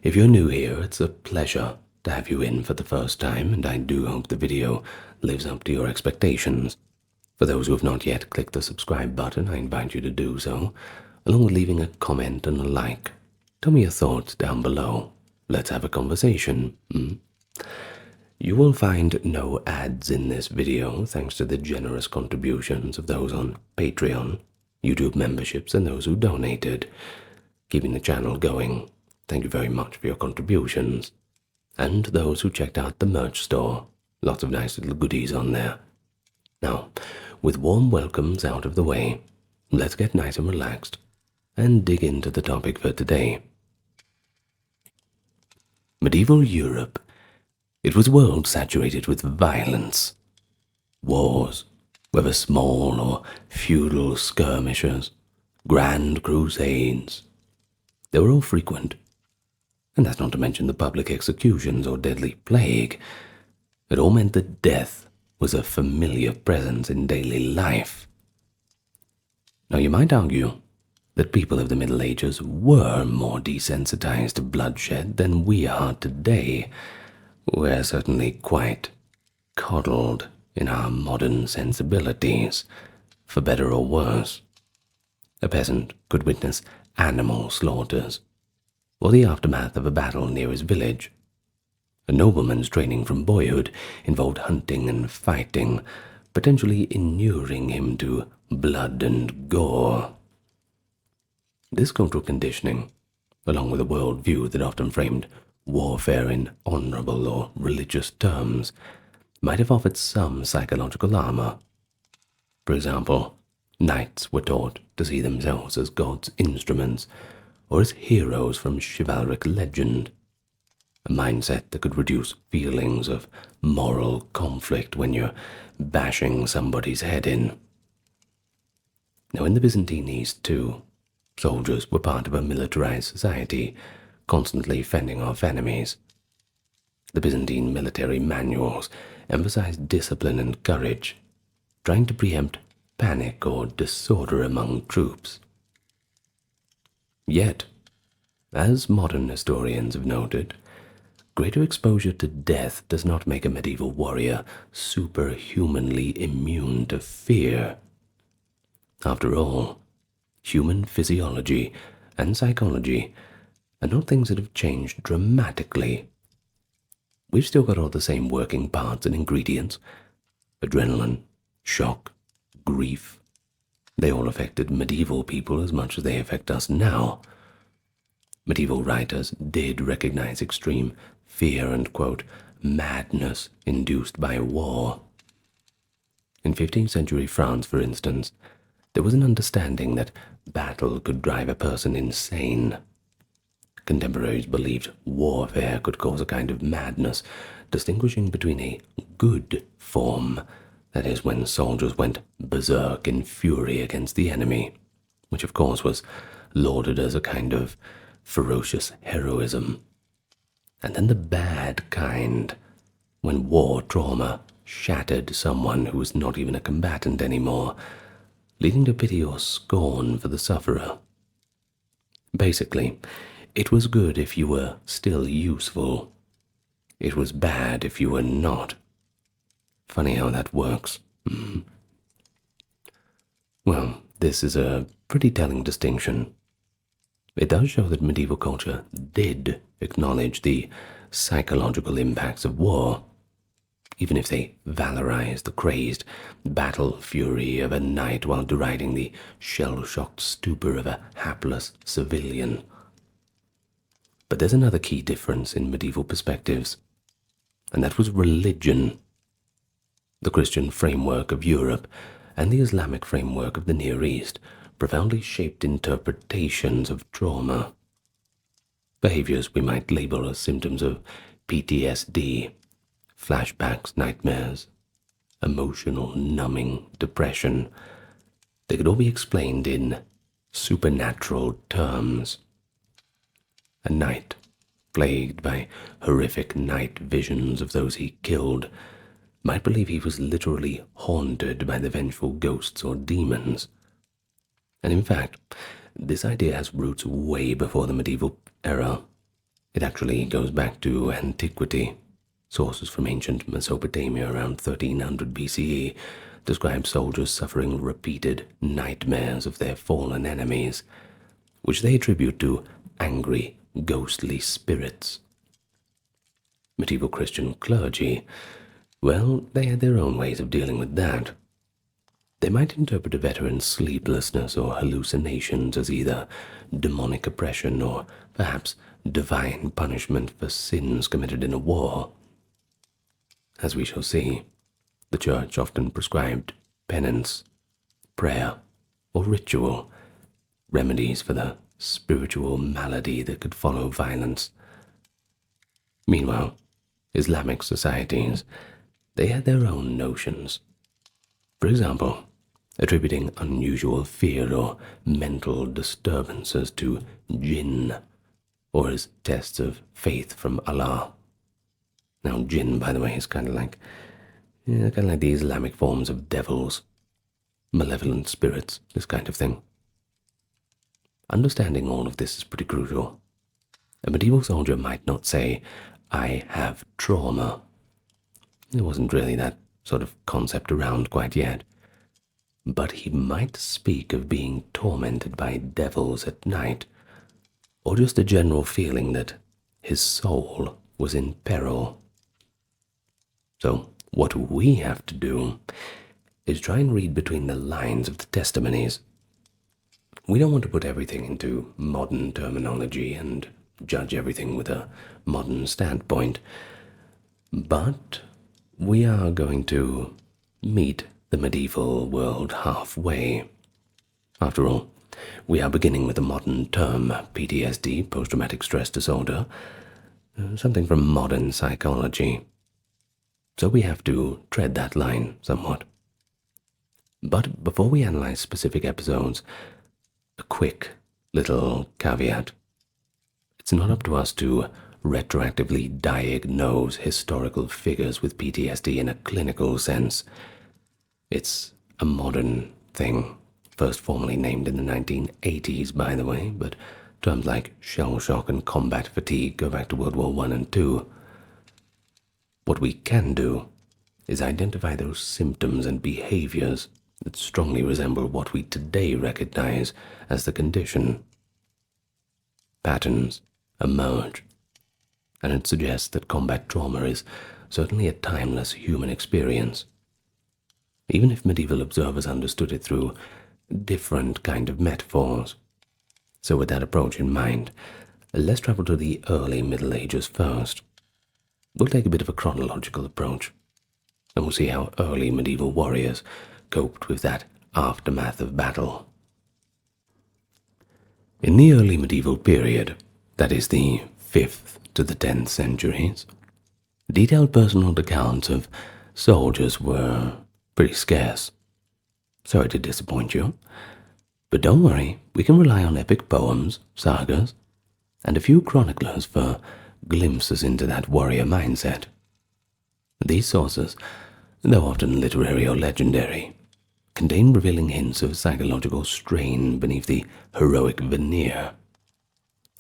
A: If you're new here, it's a pleasure to have you in for the first time, and I do hope the video lives up to your expectations. For those who have not yet clicked the subscribe button, I invite you to do so, along with leaving a comment and a like. Tell me your thoughts down below. Let's have a conversation. You will find no ads in this video thanks to the generous contributions of those on Patreon, YouTube memberships, and those who donated, keeping the channel going. Thank you very much for your contributions. And those who checked out the merch store. Lots of nice little goodies on there. Now, with warm welcomes out of the way, let's get nice and relaxed and dig into the topic for today. Medieval Europe. It was a world saturated with violence. Wars, whether small or feudal skirmishes, grand crusades, they were all frequent. And that's not to mention the public executions or deadly plague. It all meant that death was a familiar presence in daily life. Now you might argue that people of the Middle Ages were more desensitized to bloodshed than we are today. We're certainly quite coddled in our modern sensibilities, for better or worse. A peasant could witness animal slaughters, or the aftermath of a battle near his village. A nobleman's training from boyhood involved hunting and fighting, potentially inuring him to blood and gore. This cultural conditioning, along with a worldview that often framed warfare in honorable or religious terms, might have offered some psychological armor. For example, knights were taught to see themselves as God's instruments, or as heroes from chivalric legend, a mindset that could reduce feelings of moral conflict when you're bashing somebody's head in. Now, in the Byzantine East, too, soldiers were part of a militarized society, constantly fending off enemies. The Byzantine military manuals emphasized discipline and courage, trying to preempt panic or disorder among troops. Yet, as modern historians have noted, greater exposure to death does not make a medieval warrior superhumanly immune to fear. After all, human physiology and psychology are not things that have changed dramatically. We've still got all the same working parts and ingredients: adrenaline, shock, grief. They all affected medieval people as much as they affect us now. Medieval writers did recognize extreme fear and, quote, madness induced by war. In 15th century France, for instance, there was an understanding that battle could drive a person insane. Contemporaries believed warfare could cause a kind of madness, distinguishing between a good form, that is, when soldiers went berserk in fury against the enemy, which of course was lauded as a kind of ferocious heroism, and then the bad kind, when war trauma shattered someone who was not even a combatant anymore, leading to pity or scorn for the sufferer. Basically, it was good if you were still useful. It was bad if you were not. Funny how that works. Well, this is a pretty telling distinction. It does show that medieval culture did acknowledge the psychological impacts of war, even if they valorized the crazed battle fury of a knight while deriding the shell-shocked stupor of a hapless civilian. But there's another key difference in medieval perspectives, and that was religion. The Christian framework of Europe and the Islamic framework of the Near East profoundly shaped interpretations of trauma. Behaviors we might label as symptoms of PTSD, flashbacks, nightmares, emotional numbing, depression. They could all be explained in supernatural terms. A knight, plagued by horrific night visions of those he killed, might believe he was literally haunted by the vengeful ghosts or demons. And in fact, this idea has roots way before the medieval era. It actually goes back to antiquity. Sources from ancient Mesopotamia around 1300 BCE describe soldiers suffering repeated nightmares of their fallen enemies, which they attribute to angry, ghostly spirits. Medieval Christian clergy, well, they had their own ways of dealing with that. They might interpret a veteran's sleeplessness or hallucinations as either demonic oppression or perhaps divine punishment for sins committed in a war. As we shall see, the Church often prescribed penance, prayer, or ritual, remedies for the spiritual malady that could follow violence. Meanwhile, Islamic societies, they had their own notions. For example, attributing unusual fear or mental disturbances to jinn, or as tests of faith from Allah. Now, jinn, by the way, is kind of like the Islamic forms of devils, malevolent spirits, this kind of thing. Understanding all of this is pretty crucial. A medieval soldier might not say, "I have trauma." There wasn't really that sort of concept around quite yet. But he might speak of being tormented by devils at night, or just a general feeling that his soul was in peril. So what we have to do is try and read between the lines of the testimonies. We don't want to put everything into modern terminology and judge everything with a modern standpoint, but we are going to meet the medieval world halfway. After all, we are beginning with a modern term, PTSD, post-traumatic stress disorder, something from modern psychology. So we have to tread that line somewhat. But before we analyze specific episodes, a quick little caveat. It's not up to us to retroactively diagnose historical figures with PTSD in a clinical sense. It's a modern thing, first formally named in the 1980s, by the way, but terms like shell shock and combat fatigue go back to World War I and II. What we can do is identify those symptoms and behaviors that strongly resemble what we today recognize as the condition. Patterns emerge, and it suggests that combat trauma is certainly a timeless human experience, even if medieval observers understood it through different kind of metaphors. So with that approach in mind, let's travel to the early Middle Ages first. We'll take a bit of a chronological approach, and we'll see how early medieval warriors coped with that aftermath of battle. In the early medieval period, that is the 5th to the 10th centuries, detailed personal accounts of soldiers were pretty scarce. Sorry to disappoint you, but don't worry, we can rely on epic poems, sagas, and a few chroniclers for glimpses into that warrior mindset. These sources, though often literary or legendary, contain revealing hints of psychological strain beneath the heroic veneer.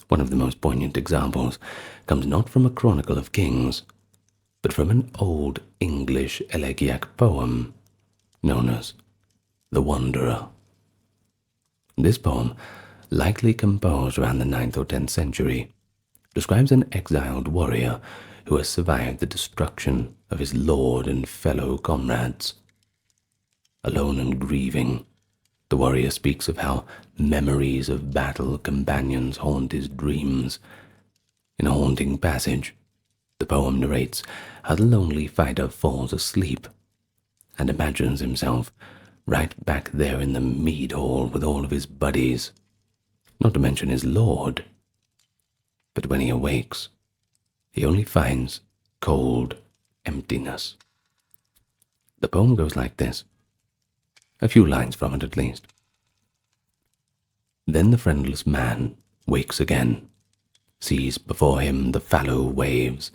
A: One of the most poignant examples comes not from a chronicle of kings, but from an old English elegiac poem known as The Wanderer. This poem, likely composed around the 9th or 10th century, describes an exiled warrior who has survived the destruction of his lord and fellow comrades. Alone and grieving, the warrior speaks of how memories of battle companions haunt his dreams. In a haunting passage, the poem narrates how the lonely fighter falls asleep and imagines himself right back there in the mead hall with all of his buddies, not to mention his lord. But when he awakes, he only finds cold emptiness. The poem goes like this, a few lines from it at least. Then the friendless man wakes again, sees before him the fallow waves,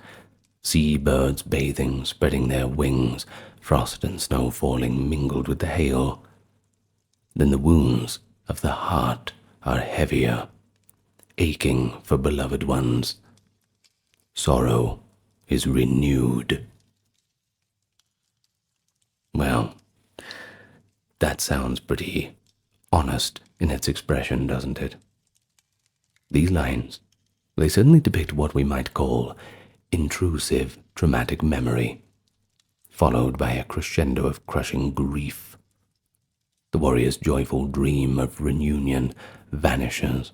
A: sea birds bathing, spreading their wings, frost and snow falling mingled with the hail. Then the wounds of the heart are heavier, aching for beloved ones, sorrow is renewed. Well, that sounds pretty honest in its expression, doesn't it? These lines, they certainly depict what we might call intrusive traumatic memory, followed by a crescendo of crushing grief. The warrior's joyful dream of reunion vanishes,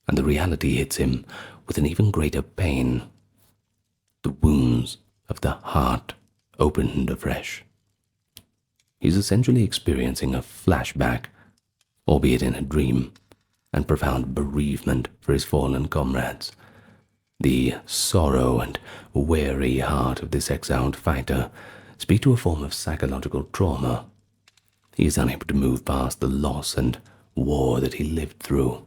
A: and the reality hits him with an even greater pain. The wounds of the heart opened afresh. He's essentially experiencing a flashback, albeit in a dream, and profound bereavement for his fallen comrades. The sorrow and weary heart of this exiled fighter speak to a form of psychological trauma. He is unable to move past the loss and war that he lived through.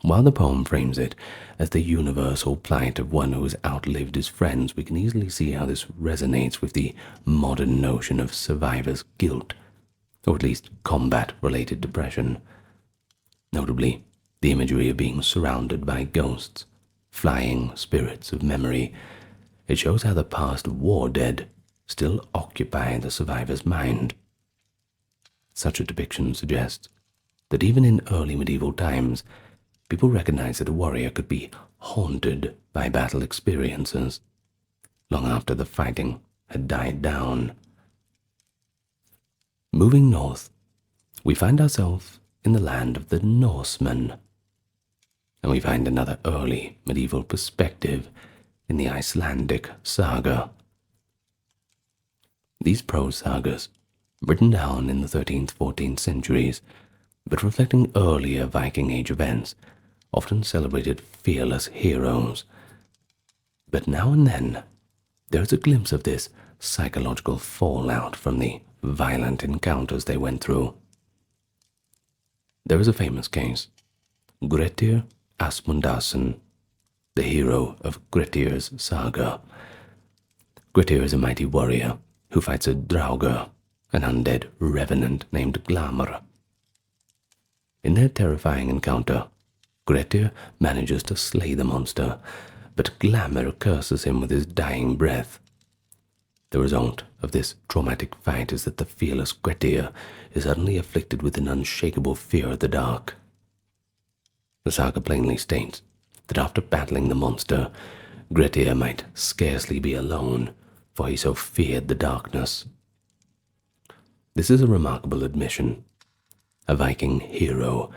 A: While the poem frames it as the universal plight of one who has outlived his friends, we can easily see how this resonates with the modern notion of survivor's guilt, or at least combat-related depression. Notably, the imagery of being surrounded by ghosts, flying spirits of memory. It shows how the past war dead still occupy the survivor's mind. Such a depiction suggests that even in early medieval times, people recognized that a warrior could be haunted by battle experiences long after the fighting had died down. Moving north, we find ourselves in the land of the Norsemen, and we find another early medieval perspective in the Icelandic saga. These prose sagas, written down in the 13th, 14th centuries, but reflecting earlier Viking Age events, often celebrated fearless heroes. But now and then, there is a glimpse of this psychological fallout from the violent encounters they went through. There is a famous case, Grettir Asmundarson, the hero of Grettir's saga. Grettir is a mighty warrior who fights a Draugr, an undead revenant named Glamr. In their terrifying encounter, Grettir manages to slay the monster, but Glamr curses him with his dying breath. The result of this traumatic fight is that the fearless Grettir is suddenly afflicted with an unshakable fear of the dark. The saga plainly states that after battling the monster, Grettir might scarcely be alone, for he so feared the darkness. This is a remarkable admission. A Viking hero,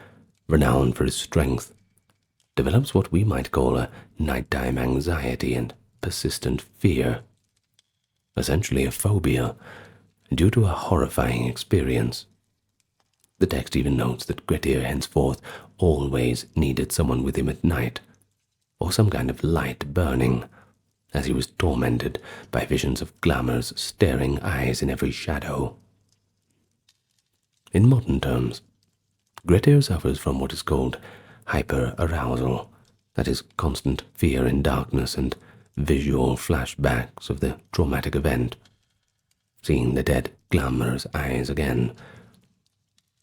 A: renowned for his strength, develops what we might call a nighttime anxiety and persistent fear, essentially a phobia, due to a horrifying experience. The text even notes that Grettir henceforth always needed someone with him at night, or some kind of light burning, as he was tormented by visions of Glamr's staring eyes in every shadow. In modern terms, Grettir suffers from what is called hyperarousal, that is, constant fear in darkness and visual flashbacks of the traumatic event, seeing the dead Glamr's eyes again.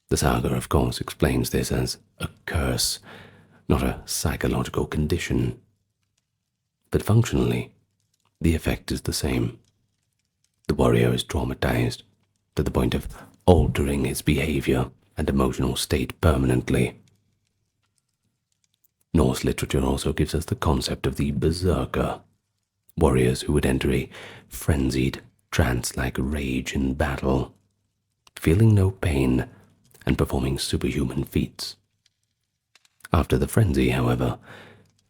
A: The saga, of course, explains this as a curse, not a psychological condition. But functionally, the effect is the same. The warrior is traumatized to the point of altering his behavior and emotional state permanently. Norse literature also gives us the concept of the berserker, warriors who would enter a frenzied, trance-like rage in battle, feeling no pain and performing superhuman feats. After the frenzy, however,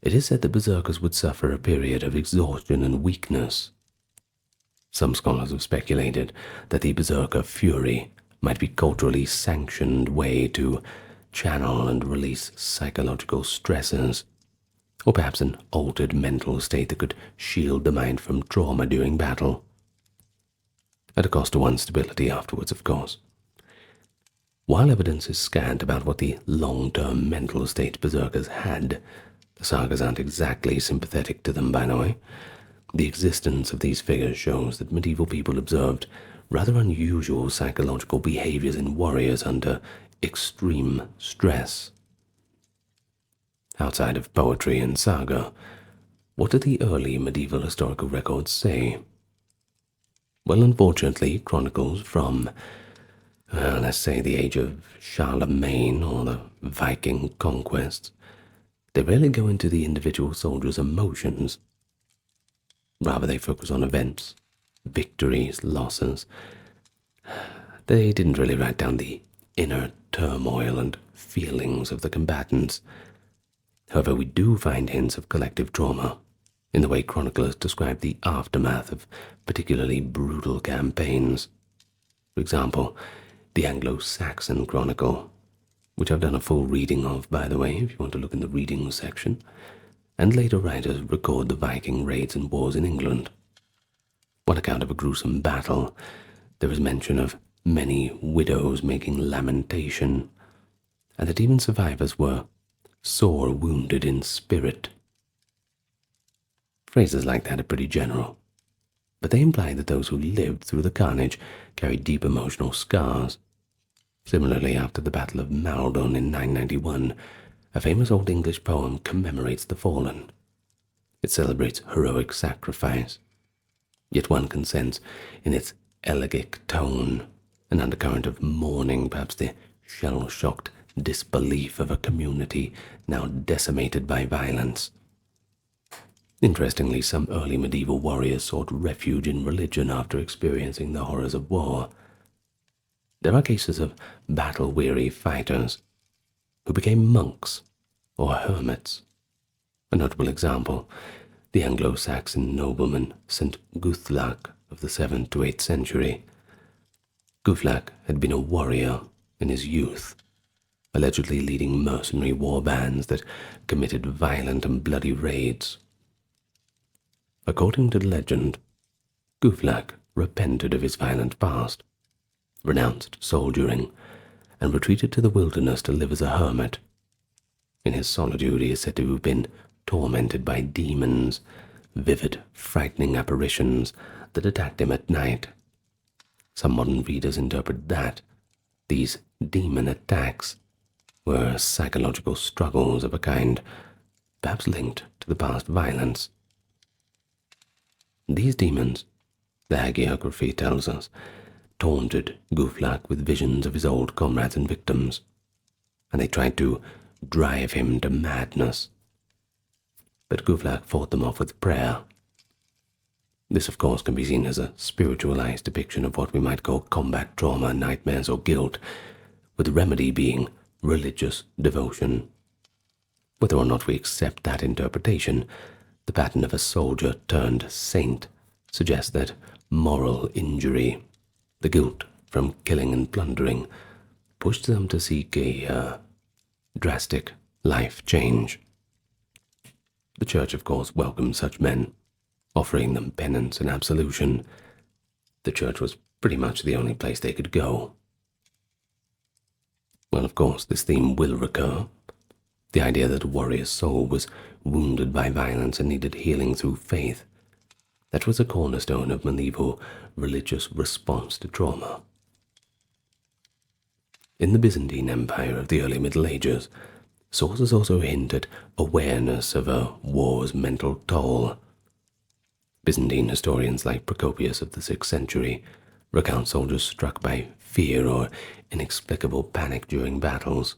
A: it is said that berserkers would suffer a period of exhaustion and weakness. Some scholars have speculated that the berserker fury might be a culturally sanctioned way to channel and release psychological stresses, or perhaps an altered mental state that could shield the mind from trauma during battle, at a cost to one's stability afterwards, of course. While evidence is scant about what the long-term mental state berserkers had, the sagas aren't exactly sympathetic to them, by the way. The existence of these figures shows that medieval people observed rather unusual psychological behaviors in warriors under extreme stress. Outside of poetry and saga, What do the early medieval historical records say? Well, unfortunately, chronicles from, let's say, the age of Charlemagne or the Viking conquests, they rarely go into the individual soldier's emotions. Rather, they focus on events, victories, losses. They didn't really write down the inner turmoil and feelings of the combatants. However, we do find hints of collective trauma in the way chroniclers describe the aftermath of particularly brutal campaigns. For example, the Anglo-Saxon Chronicle, which I've done a full reading of, by the way, if you want to look in the readings section, and later writers record the Viking raids and wars in England. One account of a gruesome battle, there is mention of many widows making lamentation, and that even survivors were sore wounded in spirit. Phrases like that are pretty general, but they imply that those who lived through the carnage carried deep emotional scars. Similarly, after the Battle of Maldon in 991, a famous Old English poem commemorates the fallen. It celebrates heroic sacrifice, yet one can sense in its elegiac tone an undercurrent of mourning, perhaps the shell-shocked disbelief of a community now decimated by violence. Interestingly, some early medieval warriors sought refuge in religion after experiencing the horrors of war. There are cases of battle-weary fighters who became monks or hermits. A notable example, the Anglo-Saxon nobleman St. Guthlac of the 7th to 8th century. Guthlac had been a warrior in his youth, allegedly leading mercenary war bands that committed violent and bloody raids. According to the legend, Guthlac repented of his violent past, renounced soldiering, and retreated to the wilderness to live as a hermit. In his solitude, he is said to have been tormented by demons, vivid, frightening apparitions that attacked him at night. Some modern readers interpret that these demon attacks were psychological struggles of a kind, perhaps linked to the past violence. These demons, the hagiography tells us, taunted Guthlac with visions of his old comrades and victims, and they tried to drive him to madness. But Guthlac fought them off with prayer. This, of course, can be seen as a spiritualized depiction of what we might call combat trauma, nightmares, or guilt, with the remedy being religious devotion. Whether or not we accept that interpretation, the pattern of a soldier turned saint suggests that moral injury, the guilt from killing and plundering, pushed them to seek a drastic life change. The Church, of course, welcomed such men, offering them penance and absolution. The Church was pretty much the only place they could go. Well, of course, this theme will recur. The idea that a warrior's soul was wounded by violence and needed healing through faith. That was a cornerstone of medieval religious response to trauma. In the Byzantine Empire of the early Middle Ages, sources also hint at awareness of a war's mental toll. Byzantine historians like Procopius of the 6th century recount soldiers struck by fear or inexplicable panic during battles,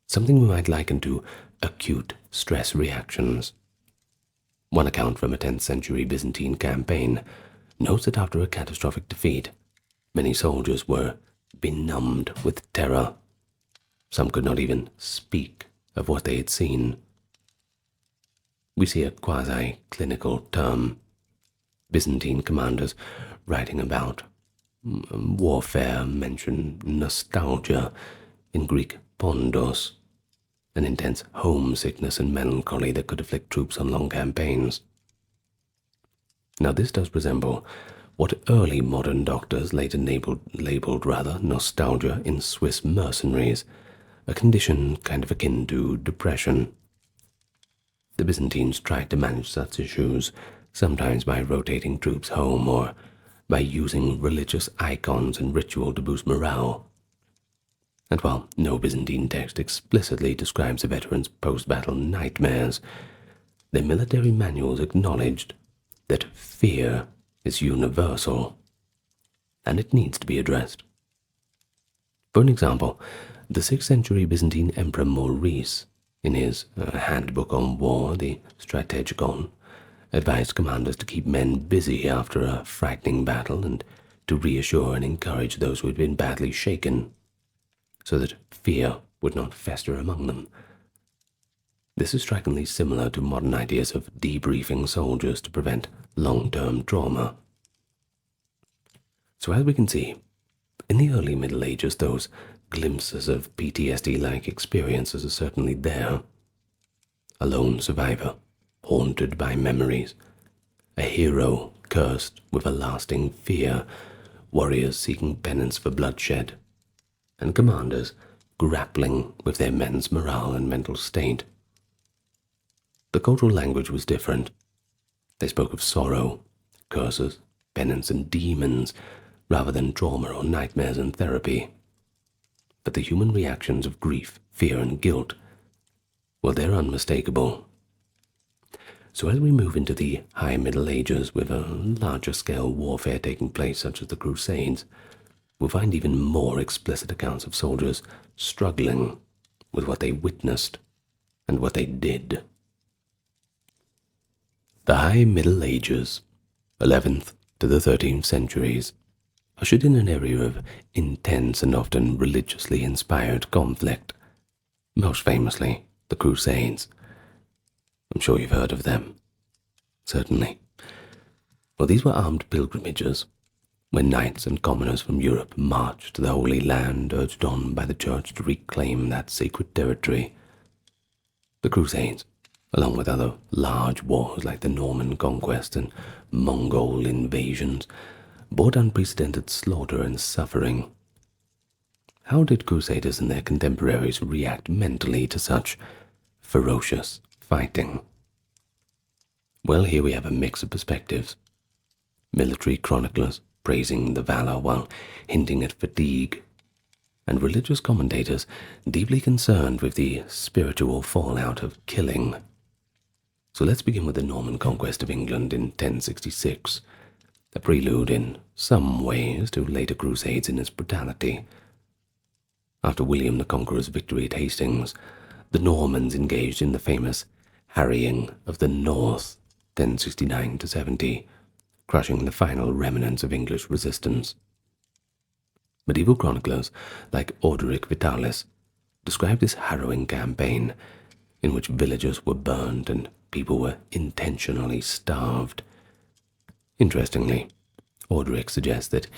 A: something we might liken to acute stress reactions. One account from a 10th century Byzantine campaign notes that after a catastrophic defeat, many soldiers were benumbed with terror. Some could not even speak of what they had seen. We see a quasi-clinical term. Byzantine commanders writing about warfare mention nostalgia, in Greek pondos, an intense homesickness and melancholy that could afflict troops on long campaigns. Now this does resemble what early modern doctors later labeled nostalgia in Swiss mercenaries, a condition kind of akin to depression. The Byzantines tried to manage such issues, sometimes by rotating troops home or by using religious icons and ritual to boost morale. And while no Byzantine text explicitly describes a veteran's post-battle nightmares, their military manuals acknowledged that fear is universal, and it needs to be addressed. For an example, the 6th century Byzantine Emperor Maurice, in his handbook on war, the Strategicon, advised commanders to keep men busy after a frightening battle and to reassure and encourage those who had been badly shaken, so that fear would not fester among them. This is strikingly similar to modern ideas of debriefing soldiers to prevent long-term trauma. So as we can see, in the early Middle Ages, those glimpses of PTSD-like experiences are certainly there. A lone survivor, haunted by memories, a hero cursed with a lasting fear, warriors seeking penance for bloodshed, and commanders grappling with their men's morale and mental state. The cultural language was different. They spoke of sorrow, curses, penance, and demons, rather than trauma or nightmares and therapy. But the human reactions of grief, fear, and guilt, well, they're unmistakable. So as we move into the High Middle Ages with a larger scale warfare taking place such as the Crusades, we'll find even more explicit accounts of soldiers struggling with what they witnessed and what they did. The High Middle Ages, 11th to the 13th centuries, ushered in an era of intense and often religiously inspired conflict, most famously the Crusades. I'm sure you've heard of them. Certainly. Well, these were armed pilgrimages, when knights and commoners from Europe marched to the Holy Land, urged on by the Church to reclaim that sacred territory. The Crusades, along with other large wars like the Norman Conquest and Mongol invasions, brought unprecedented slaughter and suffering. How did Crusaders and their contemporaries react mentally to such ferocious fighting? Well, here we have a mix of perspectives. Military chroniclers praising the valor while hinting at fatigue, and religious commentators deeply concerned with the spiritual fallout of killing. So let's begin with the Norman conquest of England in 1066, a prelude in some ways to later crusades in its brutality. After William the Conqueror's victory at Hastings, the Normans engaged in the famous harrying of the North, 1069-70, crushing the final remnants of English resistance. Medieval chroniclers like Orderic Vitalis describe this harrowing campaign in which villages were burned and people were intentionally starved. Interestingly, Orderic suggests that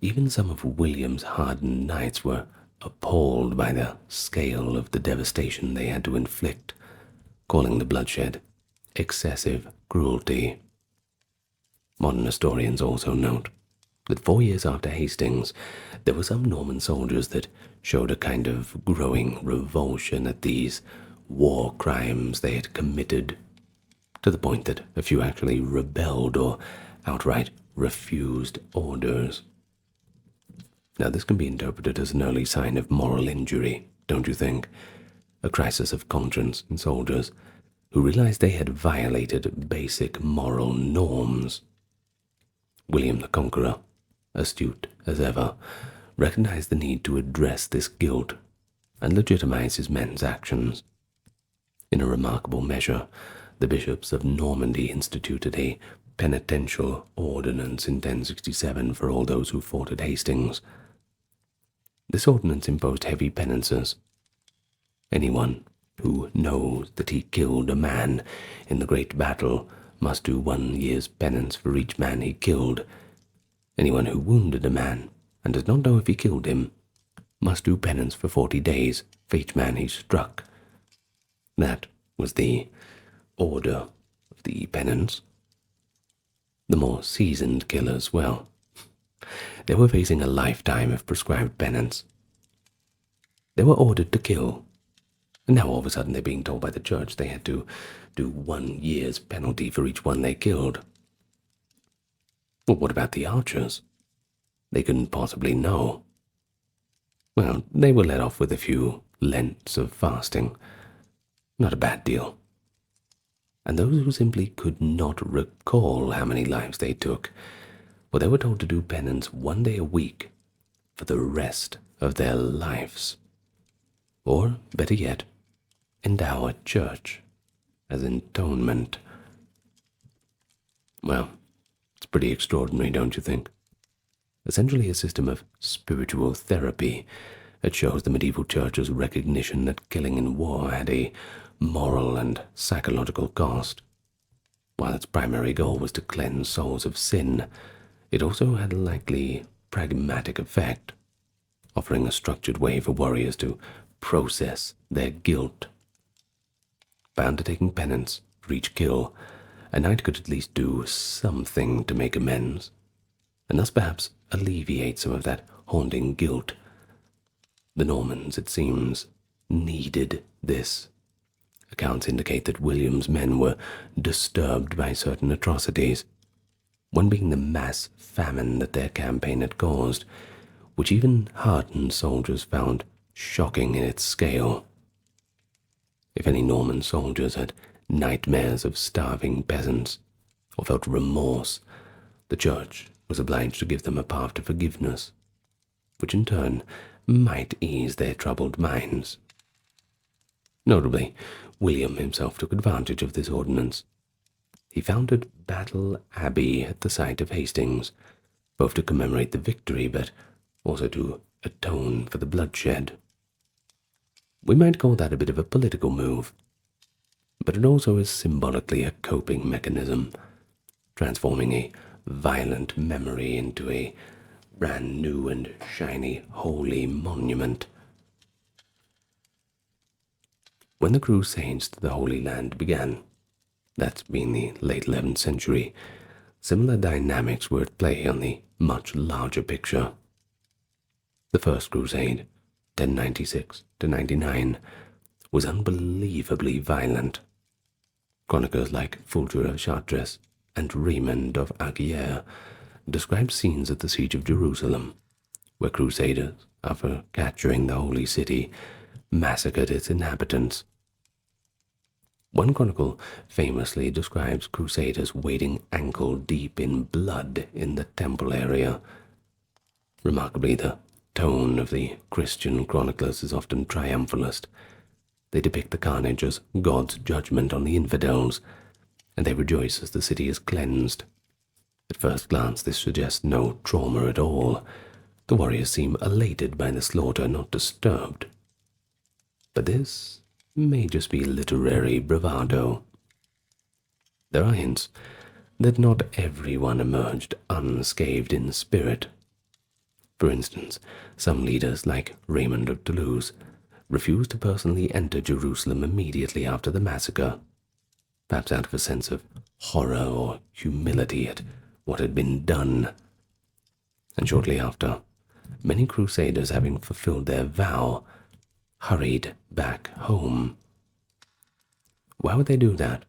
A: even some of William's hardened knights were appalled by the scale of the devastation they had to inflict, calling the bloodshed excessive cruelty. Modern historians also note that 4 years after Hastings, there were some Norman soldiers that showed a kind of growing revulsion at these war crimes they had committed, to the point that a few actually rebelled or outright refused orders. Now, this can be interpreted as an early sign of moral injury, don't you think? A crisis of conscience in soldiers who realized they had violated basic moral norms. William the Conqueror, astute as ever, recognized the need to address this guilt and legitimize his men's actions. In a remarkable measure, the bishops of Normandy instituted a penitential ordinance in 1067 for all those who fought at Hastings. This ordinance imposed heavy penances. Anyone who knows that he killed a man in the great battle must do 1 year's penance for each man he killed. Anyone who wounded a man and does not know if he killed him must do penance for 40 days for each man he struck. That was the order of the penance. The more seasoned killers, well, they were facing a lifetime of prescribed penance. They were ordered to kill, and now all of a sudden they're being told by the church they had to do 1 year's penalty for each one they killed. Well, what about the archers? They couldn't possibly know. Well, they were let off with a few Lents of fasting. Not a bad deal. and those who simply could not recall how many lives they took, well, they were told to do penance 1 day a week for the rest of their lives. Or, better yet, endow a church as atonement. Well, it's pretty extraordinary, don't you think? Essentially a system of spiritual therapy. It shows the medieval church's recognition that killing in war had a moral and psychological cost. While its primary goal was to cleanse souls of sin, it also had a likely pragmatic effect, offering a structured way for warriors to process their guilt. By undertaking penance for each kill, a knight could at least do something to make amends, and thus perhaps alleviate some of that haunting guilt. The Normans, it seems, needed this. Accounts indicate that William's men were disturbed by certain atrocities, one being the mass famine that their campaign had caused, which even hardened soldiers found shocking in its scale. If any Norman soldiers had nightmares of starving peasants, or felt remorse, the church was obliged to give them a path to forgiveness, which in turn might ease their troubled minds. Notably, William himself took advantage of this ordinance. He founded Battle Abbey at the site of Hastings, both to commemorate the victory, but also to atone for the bloodshed. We might call that a bit of a political move, but it also is symbolically a coping mechanism, transforming a violent memory into a brand new and shiny holy monument. When the Crusades to the Holy Land began, that's been the late 11th century, similar dynamics were at play on the much larger picture. The First Crusade, 1096 to 99, was unbelievably violent. Chroniclers like Fulcher of Chartres and Raymond of Archaeological describe scenes at the siege of Jerusalem, where crusaders, after capturing the holy city, massacred its inhabitants. One chronicle famously describes crusaders wading ankle-deep in blood in the temple area. Remarkably, the tone of the Christian chroniclers is often triumphalist. They depict the carnage as God's judgment on the infidels, and they rejoice as the city is cleansed. At first glance, this suggests no trauma at all. The warriors seem elated by the slaughter, not disturbed. But this may just be literary bravado. There are hints that not everyone emerged unscathed in spirit. For instance, some leaders, like Raymond of Toulouse, refused to personally enter Jerusalem immediately after the massacre, perhaps out of a sense of horror or humility at what had been done. And shortly after, many crusaders, having fulfilled their vow, hurried back home. Why would they do that?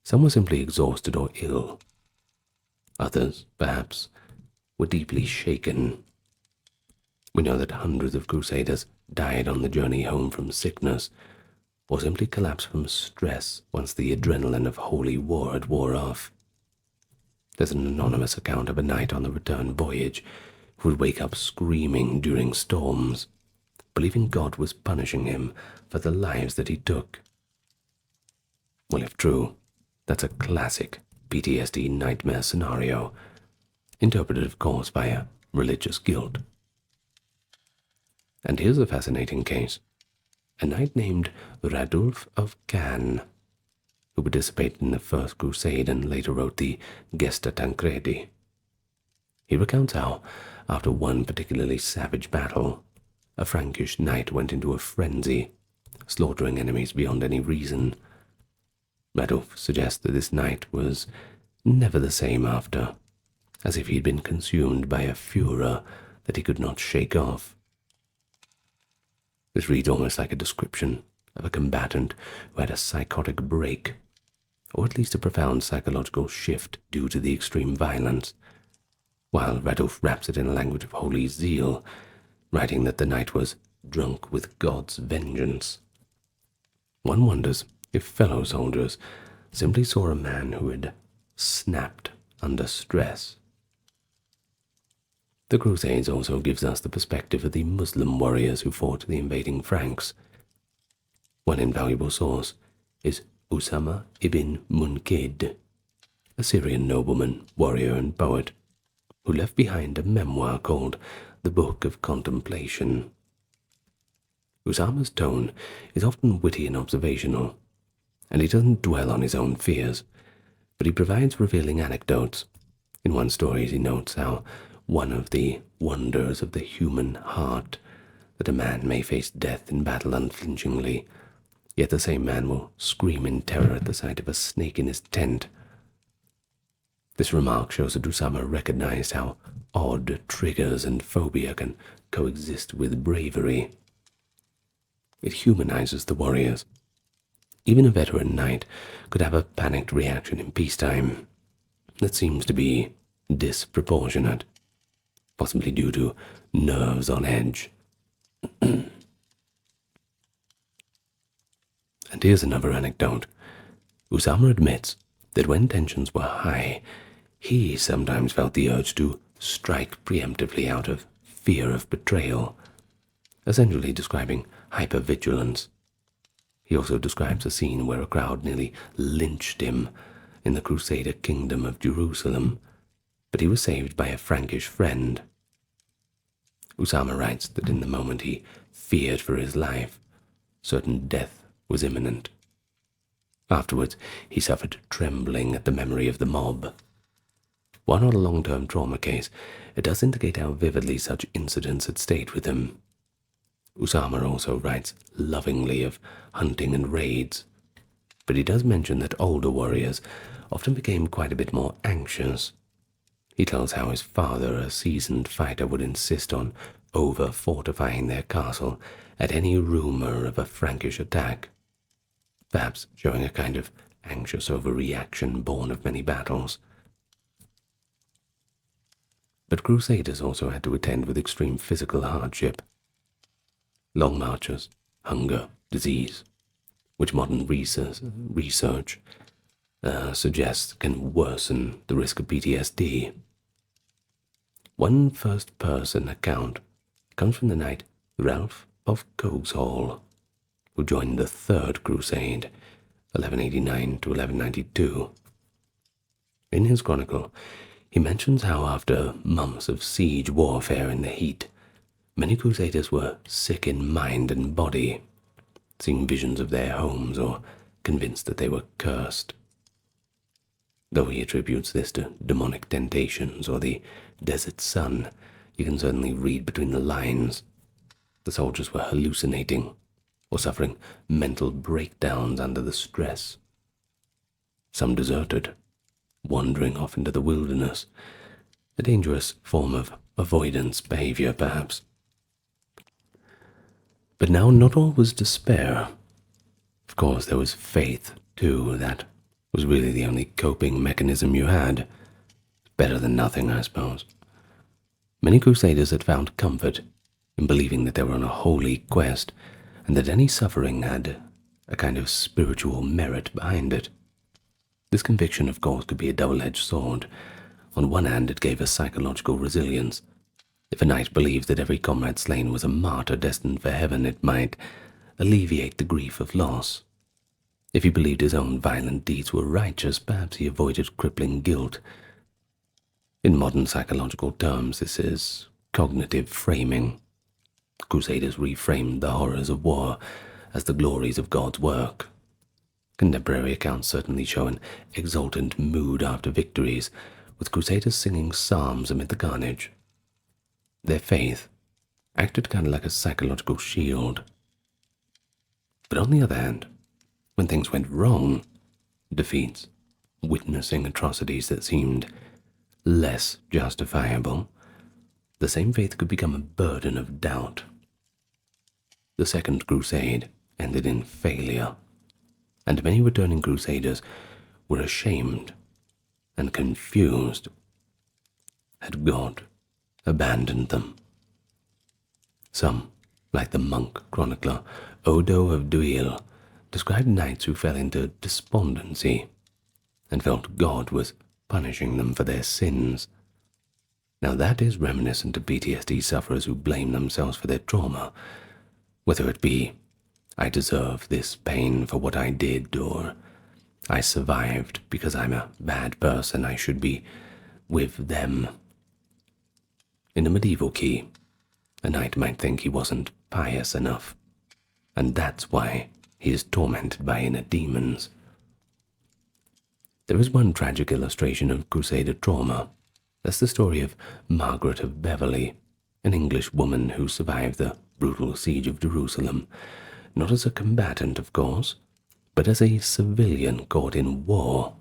A: Some were simply exhausted or ill. Others, perhaps, were deeply shaken. We know that hundreds of crusaders died on the journey home from sickness, or simply collapsed from stress once the adrenaline of holy war had wore off. There's an anonymous account of a knight on the return voyage who would wake up screaming during storms, believing God was punishing him for the lives that he took. Well, if true, that's a classic PTSD nightmare scenario, interpreted of course via religious guilt. And here's a fascinating case. A knight named Radulf of Caen, who participated in the First Crusade and later wrote the Gesta Tancredi. He recounts how, after one particularly savage battle, a Frankish knight went into a frenzy, slaughtering enemies beyond any reason. Radulf suggests that this knight was never the same after, as if he had been consumed by a furor that he could not shake off. This reads almost like a description of a combatant who had a psychotic break, or at least a profound psychological shift due to the extreme violence, while Radulf wraps it in a language of holy zeal, writing that the knight was drunk with God's vengeance. One wonders if fellow soldiers simply saw a man who had snapped under stress. The Crusades also gives us the perspective of the Muslim warriors who fought the invading Franks. One invaluable source is Usama ibn Munkid, a Syrian nobleman, warrior, and poet, who left behind a memoir called The Book of Contemplation. Usama's tone is often witty and observational, and he doesn't dwell on his own fears, but he provides revealing anecdotes. In one story he notes how one of the wonders of the human heart, that a man may face death in battle unflinchingly, yet the same man will scream in terror at the sight of a snake in his tent. This remark shows that Usama recognized how odd triggers and phobia can coexist with bravery. It humanizes the warriors. Even a veteran knight could have a panicked reaction in peacetime that seems to be disproportionate, possibly due to nerves on edge. And here's another anecdote. Usama admits that when tensions were high, he sometimes felt the urge to strike preemptively out of fear of betrayal, essentially describing hypervigilance. He also describes a scene where a crowd nearly lynched him in the Crusader kingdom of Jerusalem, but he was saved by a Frankish friend. Usama writes that in the moment he feared for his life, certain death was imminent. Afterwards, he suffered trembling at the memory of the mob. While not a long-term trauma case, it does indicate how vividly such incidents had stayed with him. Usama also writes lovingly of hunting and raids, but he does mention that older warriors often became quite a bit more anxious. He tells how his father, a seasoned fighter, would insist on over-fortifying their castle at any rumor of a Frankish attack, perhaps showing a kind of anxious overreaction born of many battles. But Crusaders also had to attend with extreme physical hardship. Long marches, hunger, disease, which modern research suggests can worsen the risk of PTSD. One first-person account comes from the knight Ralph of Coggeshall, who joined the Third Crusade, 1189 to 1192. In his chronicle, he mentions how after months of siege warfare in the heat, many Crusaders were sick in mind and body, seeing visions of their homes or convinced that they were cursed. Though he attributes this to demonic temptations or the desert sun, you can certainly read between the lines. The soldiers were hallucinating or suffering mental breakdowns under the stress. Some deserted, wandering off into the wilderness, a dangerous form of avoidance behavior, perhaps. But now not all was despair. Of course, there was faith, too. That was really the only coping mechanism you had. Better than nothing, I suppose. Many Crusaders had found comfort in believing that they were on a holy quest, and that any suffering had a kind of spiritual merit behind it. This conviction, of course, could be a double-edged sword. On one hand, it gave us psychological resilience. If a knight believed that every comrade slain was a martyr destined for heaven, it might alleviate the grief of loss. If he believed his own violent deeds were righteous, perhaps he avoided crippling guilt. In modern psychological terms, this is cognitive framing. Crusaders reframed the horrors of war as the glories of God's work. Contemporary accounts certainly show an exultant mood after victories, with Crusaders singing psalms amid the carnage. Their faith acted kind of like a psychological shield. But on the other hand, when things went wrong, defeats, witnessing atrocities that seemed less justifiable, the same faith could become a burden of doubt. The Second Crusade ended in failure, and many returning Crusaders were ashamed and confused. Had God abandoned them? Some, like the monk chronicler Odo of Duil, described knights who fell into despondency and felt God was punishing them for their sins. Now that is reminiscent of PTSD sufferers who blame themselves for their trauma, whether it be, I deserve this pain for what I did, or I survived because I'm a bad person, I should be with them. In a medieval key, a knight might think he wasn't pious enough, and that's why he is tormented by inner demons. There is one tragic illustration of Crusader trauma. That's the story of Margaret of Beverley, an English woman who survived the brutal siege of Jerusalem, not as a combatant, of course, but as a civilian caught in war.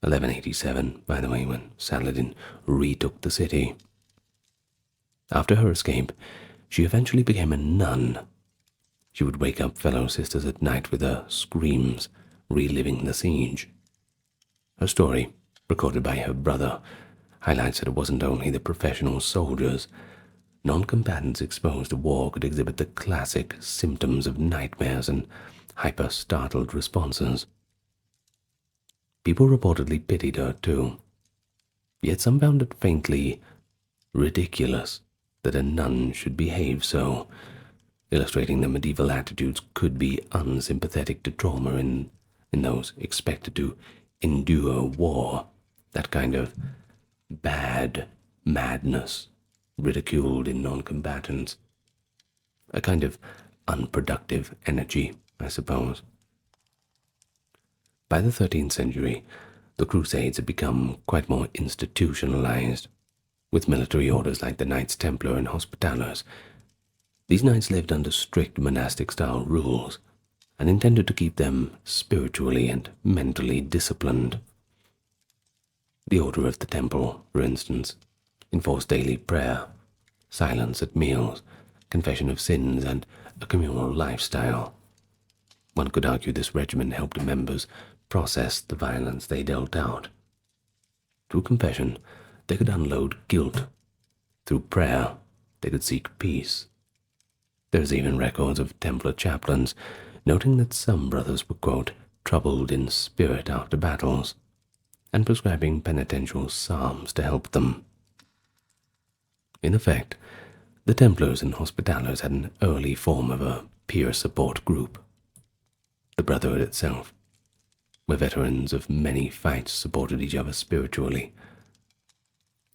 A: 1187, by the way, when Saladin retook the city. After her escape, she eventually became a nun. She would wake up fellow sisters at night with her screams, reliving the siege. Her story, recorded by her brother, highlights that it wasn't only the professional soldiers. Non-combatants exposed to war could exhibit the classic symptoms of nightmares and hyper-startled responses. People reportedly pitied her too, yet some found it faintly ridiculous that a nun should behave so, illustrating that medieval attitudes could be unsympathetic to trauma in those expected to endure war, that kind of bad madness ridiculed in non-combatants, a kind of unproductive energy, I suppose. By the 13th century, the Crusades had become quite more institutionalized, with military orders like the Knights Templar and Hospitallers. These knights lived under strict monastic-style rules and intended to keep them spiritually and mentally disciplined. The Order of the Temple, for instance, enforced daily prayer, silence at meals, confession of sins, and a communal lifestyle. One could argue this regimen helped members process the violence they dealt out. Through confession, they could unload guilt. Through prayer, they could seek peace. There's even records of Templar chaplains noting that some brothers were, quote, troubled in spirit after battles, and prescribing penitential psalms to help them. In effect, the Templars and Hospitallers had an early form of a peer support group, the Brotherhood itself, where veterans of many fights supported each other spiritually.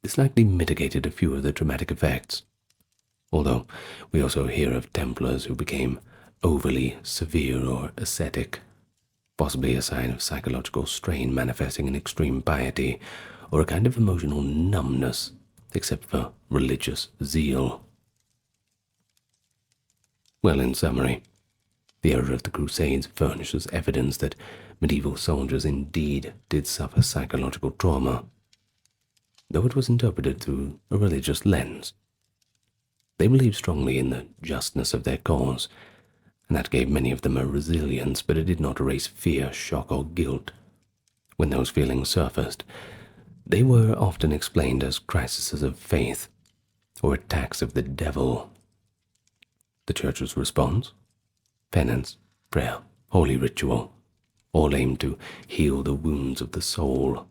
A: This likely mitigated a few of the traumatic effects, although we also hear of Templars who became overly severe or ascetic, possibly a sign of psychological strain manifesting in extreme piety or a kind of emotional numbness, except for religious zeal. Well, in summary, the era of the Crusades furnishes evidence that medieval soldiers indeed did suffer psychological trauma, though it was interpreted through a religious lens. They believed strongly in the justness of their cause, and that gave many of them a resilience, but it did not erase fear, shock, or guilt. When those feelings surfaced, they were often explained as crises of faith or attacks of the devil. The Church's response? Penance, prayer, holy ritual, all aimed to heal the wounds of the soul.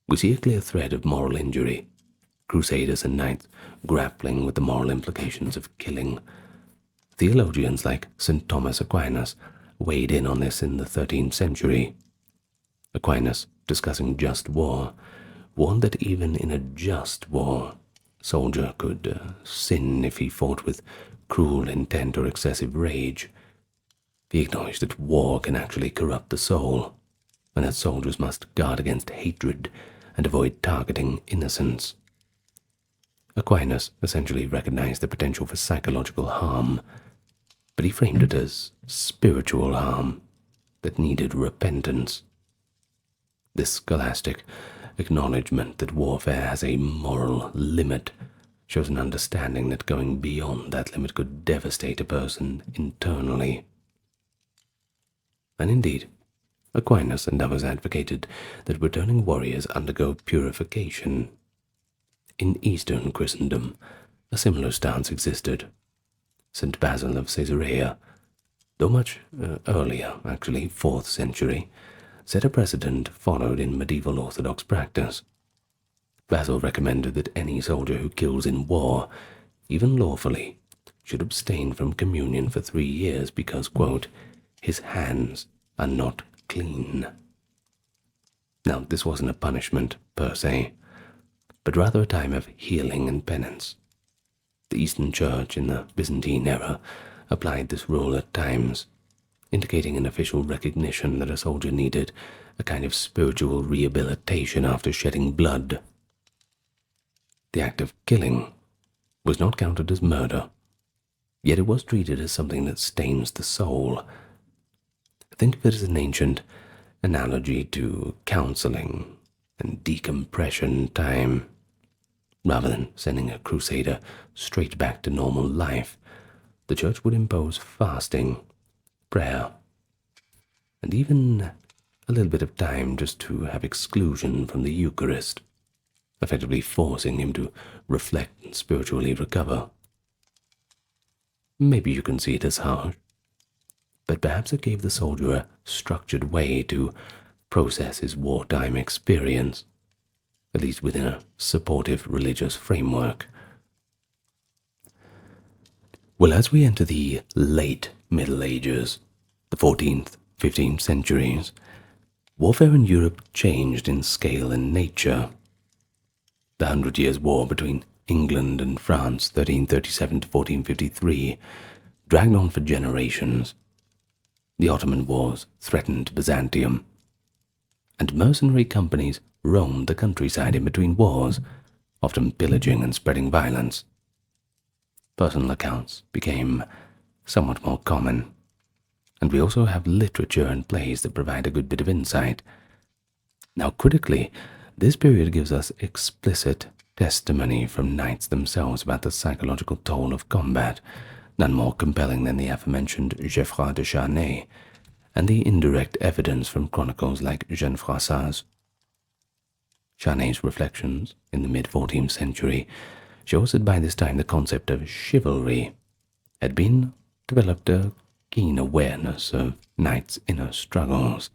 A: We see a clear thread of moral injury, crusaders and knights grappling with the moral implications of killing. Theologians like St. Thomas Aquinas weighed in on this in the 13th century. Aquinas, discussing just war, warned that even in a just war, a soldier could sin if he fought with cruel intent or excessive rage. He acknowledged that war can actually corrupt the soul, and that soldiers must guard against hatred and avoid targeting innocents. Aquinas essentially recognized the potential for psychological harm, but he framed it as spiritual harm that needed repentance. This scholastic acknowledgement that warfare has a moral limit shows an understanding that going beyond that limit could devastate a person internally. And indeed, Aquinas and others advocated that returning warriors undergo purification. In Eastern Christendom, a similar stance existed. St. Basil of Caesarea, though much earlier, actually, 4th century, set a precedent followed in medieval Orthodox practice. Basil recommended that any soldier who kills in war, even lawfully, should abstain from communion for 3 years because, quote, his hands are not clean. Now, this wasn't a punishment per se, but rather a time of healing and penance. The Eastern Church in the Byzantine era applied this rule at times, indicating an official recognition that a soldier needed a kind of spiritual rehabilitation after shedding blood. The act of killing was not counted as murder, yet it was treated as something that stains the soul. Think of it as an ancient analogy to counseling and decompression time. Rather than sending a crusader straight back to normal life, the church would impose fasting, prayer, and even a little bit of time just to have exclusion from the Eucharist, effectively forcing him to reflect and spiritually recover. Maybe you can see it as harsh, but perhaps it gave the soldier a structured way to process his wartime experience, at least within a supportive religious framework. Well, as we enter the late Middle Ages, the 14th, 15th centuries, warfare in Europe changed in scale and nature. The 100 Years' War between England and France, 1337 to 1453, dragged on for generations. The Ottoman Wars threatened Byzantium, and mercenary companies roamed the countryside in between wars, often pillaging and spreading violence. Personal accounts became somewhat more common, and we also have literature and plays that provide a good bit of insight. Now, critically, this period gives us explicit testimony from knights themselves about the psychological toll of combat, none more compelling than the aforementioned Geoffroy de Charnay, and the indirect evidence from chronicles like Jean Froissart's. Charnay's reflections in the mid-14th century shows that by this time the concept of chivalry had been developed a keen awareness of knights' inner struggles.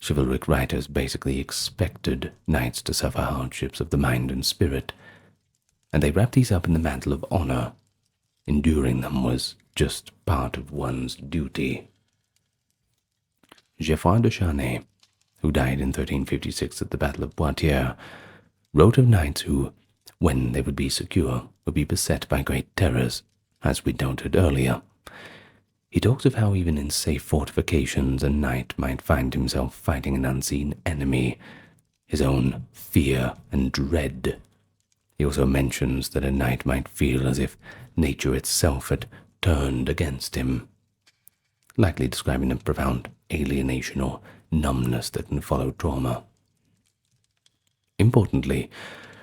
A: Chivalric writers basically expected knights to suffer hardships of the mind and spirit, and they wrapped these up in the mantle of honor. Enduring them was just part of one's duty. Geoffroy de Charnay, who died in 1356 at the Battle of Poitiers, wrote of knights who, when they would be secure, would be beset by great terrors, as we noted earlier. He talks of how even in safe fortifications a knight might find himself fighting an unseen enemy, his own fear and dread. He also mentions that a knight might feel as if nature itself had turned against him, likely describing the profound alienation or numbness that can follow trauma. Importantly,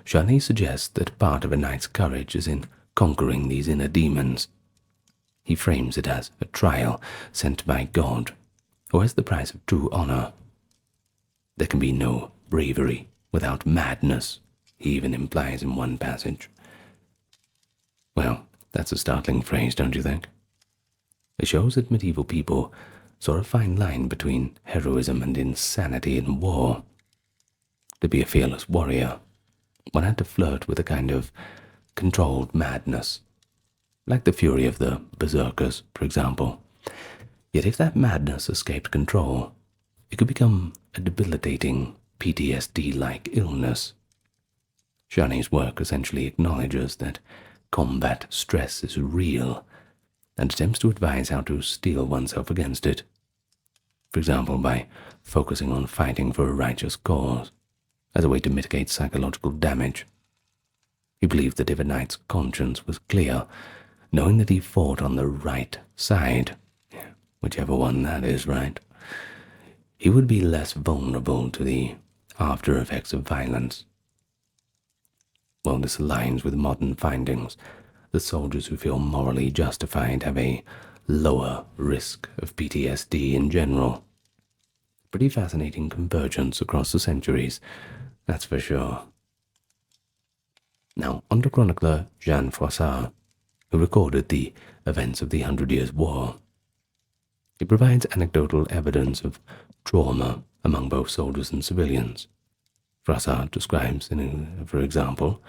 A: Charnay suggests that part of a knight's courage is in conquering these inner demons. He frames it as a trial sent by God, or as the price of true honor. There can be no bravery without madness, he even implies in one passage. Well, that's a startling phrase, don't you think? It shows that medieval people saw a fine line between heroism and insanity in war. To be a fearless warrior, one had to flirt with a kind of controlled madness, like the fury of the berserkers, for example. Yet if that madness escaped control, it could become a debilitating PTSD-like illness. Charnay's work essentially acknowledges that combat stress is real and attempts to advise how to steel oneself against it, for example by focusing on fighting for a righteous cause as a way to mitigate psychological damage. He believed that if a knight's conscience was clear, knowing that he fought on the right side, whichever one that is, right, he would be less vulnerable to the after effects of violence. Well, this aligns with modern findings. The soldiers who feel morally justified have a lower risk of PTSD in general. Pretty fascinating convergence across the centuries, that's for sure. Now, under chronicler Jean Froissart, who recorded the events of the 100 Years' War, It provides anecdotal evidence of trauma among both soldiers and civilians. Froissart describes, for example,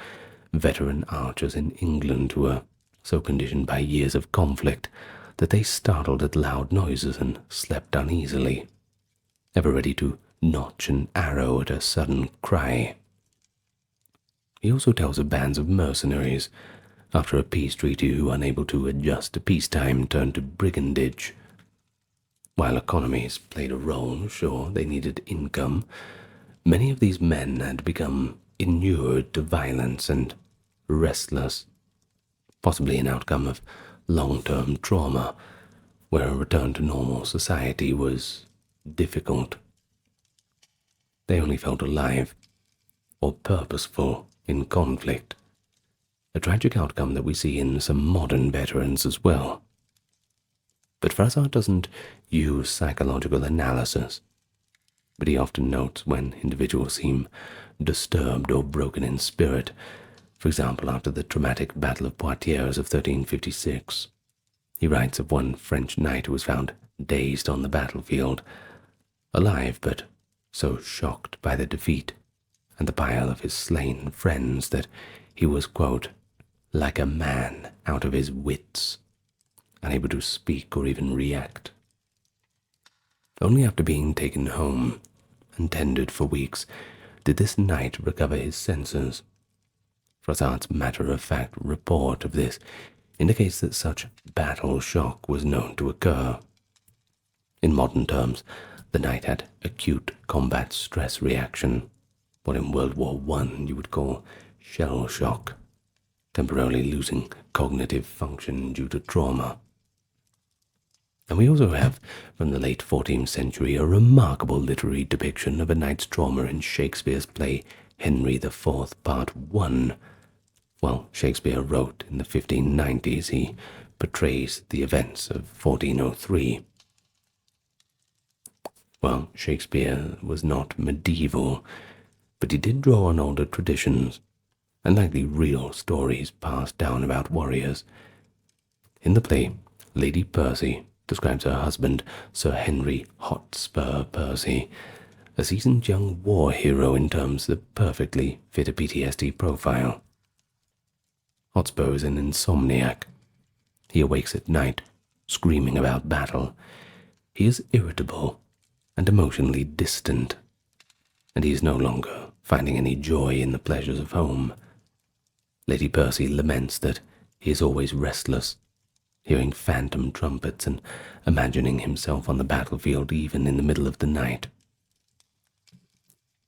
A: veteran archers in England who were so conditioned by years of conflict that they startled at loud noises and slept uneasily, ever ready to notch an arrow at a sudden cry. He also tells of bands of mercenaries after a peace treaty who, unable to adjust to peacetime, turned to brigandage. While economies played a role, sure, they needed income, many of these men had become inured to violence and restless, possibly an outcome of long-term trauma, where a return to normal society was difficult. They only felt alive or purposeful in conflict, a tragic outcome that we see in some modern veterans as well. But Froissart doesn't use psychological analysis, but he often notes when individuals seem disturbed or broken in spirit, for example after the traumatic Battle of Poitiers of 1356. He writes of one French knight who was found dazed on the battlefield, alive but so shocked by the defeat and the pile of his slain friends that he was, quote, like a man out of his wits, unable to speak or even react. Only after being taken home and tended for weeks did this knight recover his senses. Froissart's matter-of-fact report of this indicates that such battle shock was known to occur. In modern terms, the knight had acute combat stress reaction, what in World War I you would call shell shock, temporarily losing cognitive function due to trauma. And we also have, from the late 14th century, a remarkable literary depiction of a knight's trauma in Shakespeare's play Henry IV, Part 1. While Shakespeare wrote in the 1590s, he portrays the events of 1403. Well, Shakespeare was not medieval, but he did draw on older traditions, and likely real stories passed down about warriors. In the play, Lady Percy describes her husband, Sir Henry Hotspur Percy, a seasoned young war hero in terms that perfectly fit a PTSD profile. Hotspur is an insomniac. He awakes at night, screaming about battle. He is irritable and emotionally distant, and he is no longer finding any joy in the pleasures of home. Lady Percy laments that he is always restless, hearing phantom trumpets and imagining himself on the battlefield even in the middle of the night.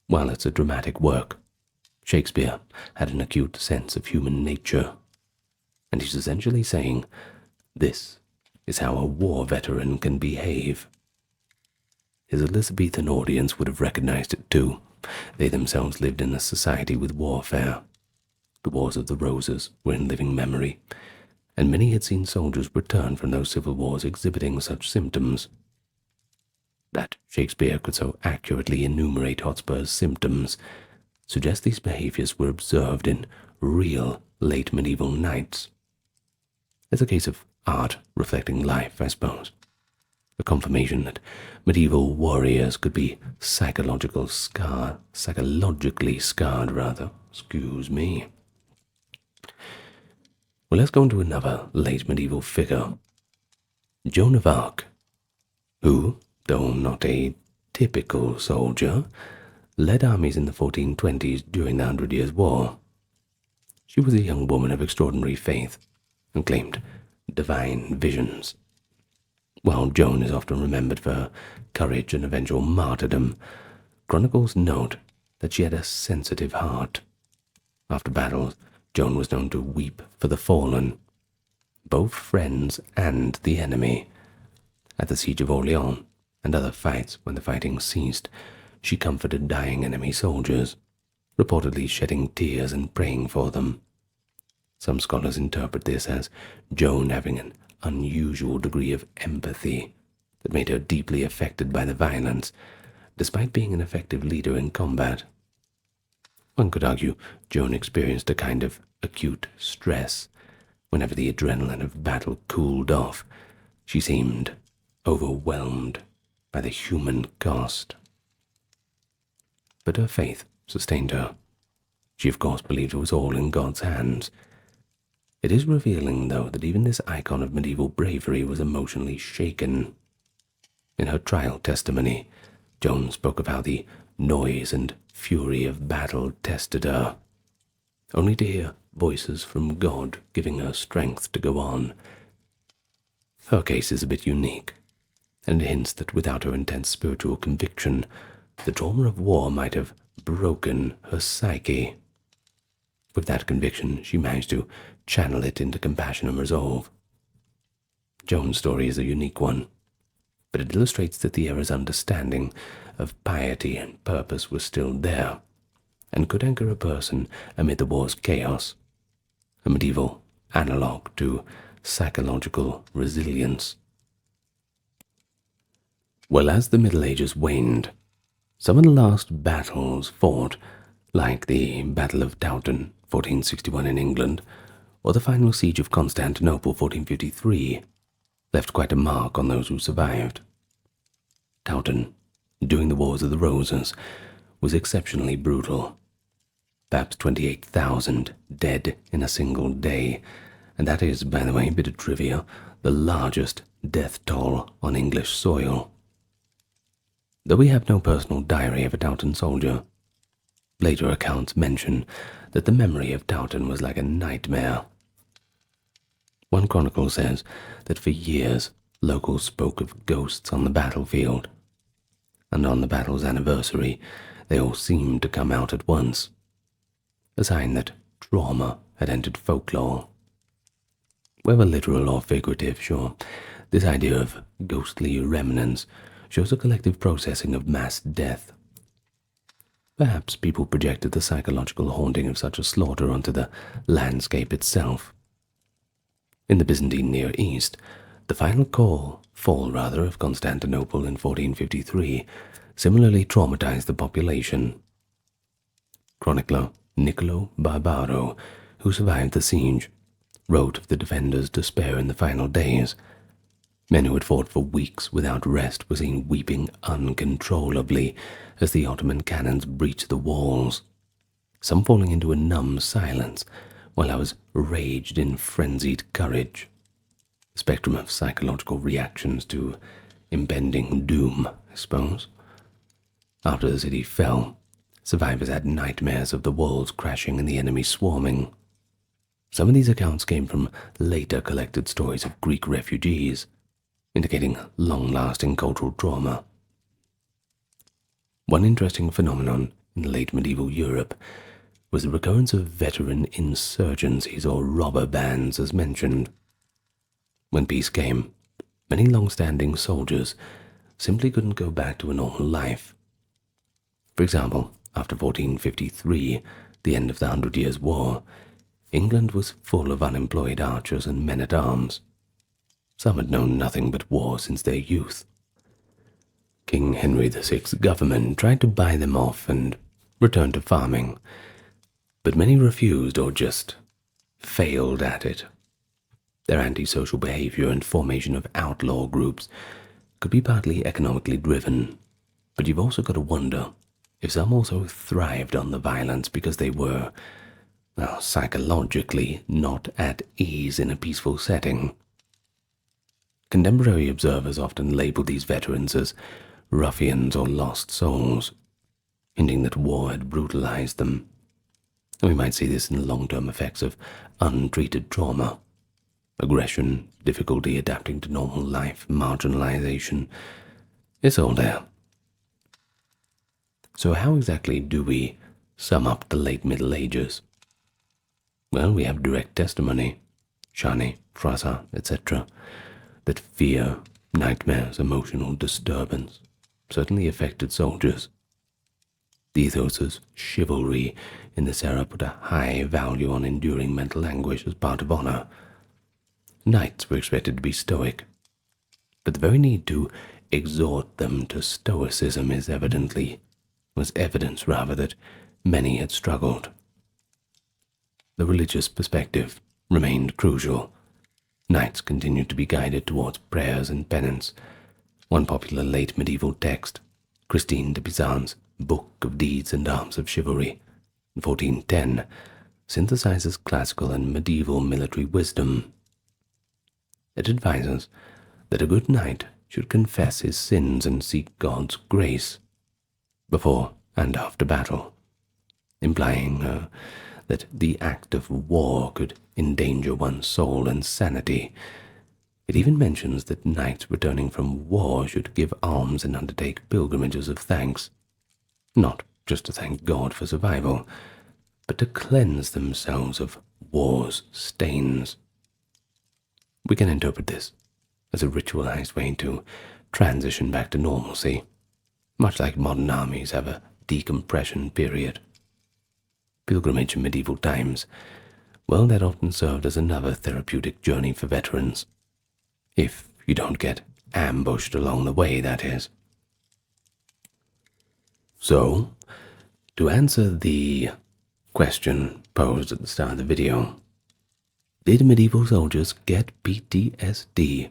A: While it's a dramatic work, Shakespeare had an acute sense of human nature, and he's essentially saying, this is how a war veteran can behave. His Elizabethan audience would have recognized it too. They themselves lived in a society with warfare. The Wars of the Roses were in living memory, and many had seen soldiers return from those civil wars exhibiting such symptoms. That Shakespeare could so accurately enumerate Hotspur's symptoms suggests these behaviors were observed in real late medieval knights. It's a case of art reflecting life, I suppose. A confirmation that medieval warriors could be psychologically scarred, excuse me. Well, let's go into another late medieval figure, Joan of Arc, who, though not a typical soldier, led armies in the 1420s during the 100 Years' War. She was a young woman of extraordinary faith and claimed divine visions. While Joan is often remembered for her courage and eventual martyrdom, chronicles note that she had a sensitive heart. After battles, Joan was known to weep for the fallen, both friends and the enemy. At the Siege of Orleans and other fights when the fighting ceased, she comforted dying enemy soldiers, reportedly shedding tears and praying for them. Some scholars interpret this as Joan having an unusual degree of empathy that made her deeply affected by the violence, despite being an effective leader in combat. One could argue Joan experienced a kind of acute stress. Whenever the adrenaline of battle cooled off, she seemed overwhelmed by the human cost. But her faith sustained her. She of course believed it was all in God's hands. It is revealing, though, that even this icon of medieval bravery was emotionally shaken. In her trial testimony, Joan spoke of how the noise and fury of battle tested her, only to hear voices from God giving her strength to go on. Her case is a bit unique, and hints that without her intense spiritual conviction, the trauma of war might have broken her psyche. With that conviction, she managed to channel it into compassion and resolve. Joan's story is a unique one, but it illustrates that the era's understanding of piety and purpose was still there, and could anchor a person amid the war's chaos, a medieval analog to psychological resilience. Well, as the Middle Ages waned, some of the last battles fought, like the Battle of Towton, 1461 in England, or the final siege of Constantinople, 1453, left quite a mark on those who survived. Towton, during the Wars of the Roses, was exceptionally brutal. Perhaps 28,000 dead in a single day, and that is, by the way, a bit of trivia, the largest death toll on English soil. Though we have no personal diary of a Towton soldier, later accounts mention that the memory of Towton was like a nightmare. One chronicle says that for years locals spoke of ghosts on the battlefield, and on the battle's anniversary they all seemed to come out at once, a sign that trauma had entered folklore. Whether literal or figurative, sure, this idea of ghostly remnants shows a collective processing of mass death. Perhaps people projected the psychological haunting of such a slaughter onto the landscape itself. In the Byzantine Near East, the final fall of Constantinople in 1453 similarly traumatized the population. Chronicler Niccolo Barbaro, who survived the siege, wrote of the defenders' despair in the final days. Men who had fought for weeks without rest were seen weeping uncontrollably as the Ottoman cannons breached the walls, some falling into a numb silence, while others raged in frenzied courage. A spectrum of psychological reactions to impending doom, I suppose. After the city fell, survivors had nightmares of the walls crashing and the enemy swarming. Some of these accounts came from later collected stories of Greek refugees, indicating long-lasting cultural trauma. One interesting phenomenon in late medieval Europe was the recurrence of veteran insurgencies or robber bands, as mentioned. When peace came, many long-standing soldiers simply couldn't go back to a normal life. For example, after 1453, the end of the 100 Years' War, England was full of unemployed archers and men-at-arms. Some had known nothing but war since their youth. King Henry VI's government tried to buy them off and return to farming, but many refused or just failed at it. Their antisocial behavior and formation of outlaw groups could be partly economically driven, but you've also got to wonder if some also thrived on the violence because they were, well, psychologically not at ease in a peaceful setting. Contemporary observers often label these veterans as ruffians or lost souls, hinting that war had brutalized them. And we might see this in the long-term effects of untreated trauma, aggression, difficulty adapting to normal life, marginalization. It's all there. So how exactly do we sum up the late Middle Ages? Well, we have direct testimony, Shani, Froissart, etc., that fear, nightmares, emotional disturbance certainly affected soldiers. The ethos of chivalry in this era put a high value on enduring mental anguish as part of honor. Knights were expected to be stoic, but the very need to exhort them to stoicism was evidence that many had struggled. The religious perspective remained crucial. Knights continued to be guided towards prayers and penance, One popular late medieval text, Christine de Pizan's Book of Deeds and Arms of Chivalry, 1410, synthesizes classical and medieval military wisdom. It advises that a good knight should confess his sins and seek God's grace before and after battle, implying that the act of war could endanger one's soul and sanity. It even mentions that knights returning from war should give alms and undertake pilgrimages of thanks, not just to thank God for survival, but to cleanse themselves of war's stains. We can interpret this as a ritualized way to transition back to normalcy, much like modern armies have a decompression period. Pilgrimage in medieval times, well, that often served as another therapeutic journey for veterans. If you don't get ambushed along the way, that is. So, to answer the question posed at the start of the video, did medieval soldiers get PTSD?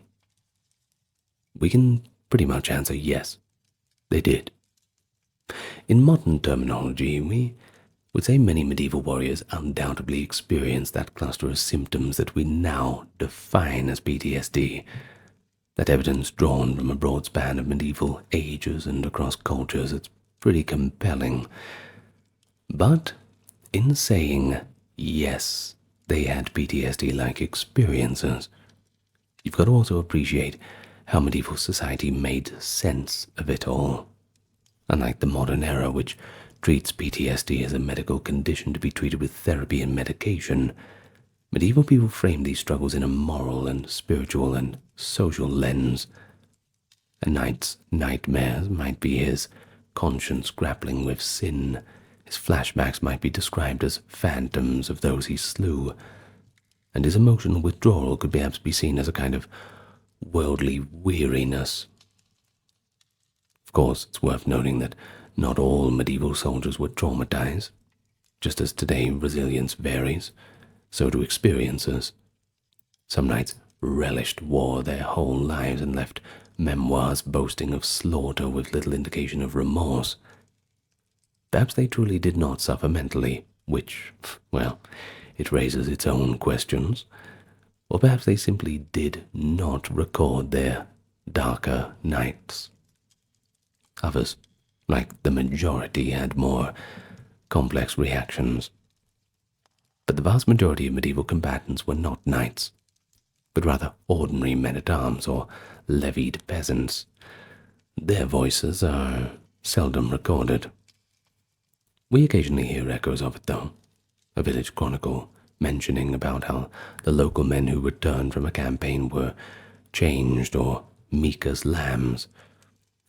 A: We can pretty much answer yes, they did. In modern terminology, we would say many medieval warriors undoubtedly experienced that cluster of symptoms that we now define as PTSD, that evidence drawn from a broad span of medieval ages and across cultures. It's pretty compelling. But in saying yes, they had PTSD-like experiences, you've got to also appreciate how medieval society made sense of it all. Unlike the modern era, which treats PTSD as a medical condition to be treated with therapy and medication, medieval people framed these struggles in a moral and spiritual and social lens. A knight's nightmares might be his conscience grappling with sin. His flashbacks might be described as phantoms of those he slew, and his emotional withdrawal could perhaps be seen as a kind of worldly weariness. Of course, it's worth noting that not all medieval soldiers were traumatized. Just as today resilience varies, so do experiences. Some knights relished war their whole lives and left memoirs boasting of slaughter with little indication of remorse. Perhaps they truly did not suffer mentally, which, well, it raises its own questions. Or perhaps they simply did not record their darker nights. Others, like the majority, had more complex reactions. But the vast majority of medieval combatants were not knights, but rather ordinary men-at-arms or levied peasants. Their voices are seldom recorded. We occasionally hear echoes of it, though. A village chronicle mentioning about how the local men who returned from a campaign were changed or meek as lambs,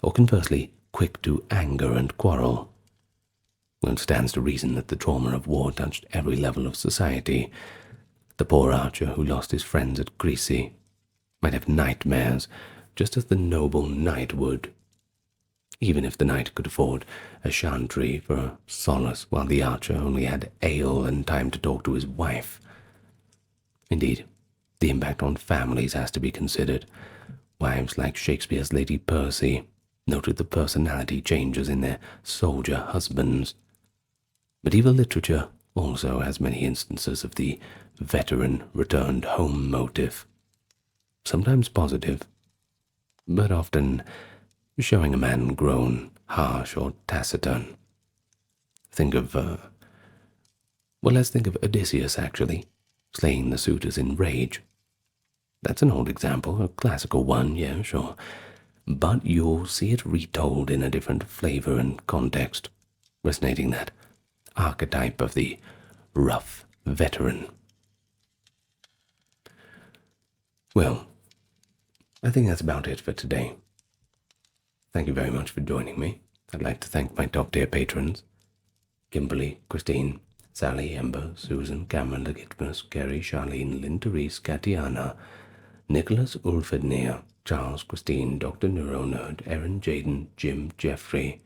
A: or conversely quick to anger and quarrel. Well, it stands to reason that the trauma of war touched every level of society. The poor archer who lost his friends at Crecy might have nightmares, just as the noble knight would, even if the knight could afford a chantry for solace while the archer only had ale and time to talk to his wife. Indeed, the impact on families has to be considered. Wives like Shakespeare's Lady Percy noted the personality changes in their soldier husbands. Medieval literature also has many instances of the veteran returned home motif, sometimes positive, but often showing a man grown harsh or taciturn. Let's think of Odysseus, actually, slaying the suitors in rage. That's an old example, a classical one, yeah, sure, but you'll see it retold in a different flavor and context, resonating that archetype of the rough veteran. Well, I think that's about it for today. Thank you very much for joining me. I'd like to thank my top-tier patrons: Kimberly, Christine, Sally, Ember, Susan, Cameron, Legitmus, Gary, Charlene, Lynn, Therese, Katiana, Nicholas, Ulfednir, Charles, Christine, Dr. Neuronerd, Erin, Jaden, Jim, Jeffrey,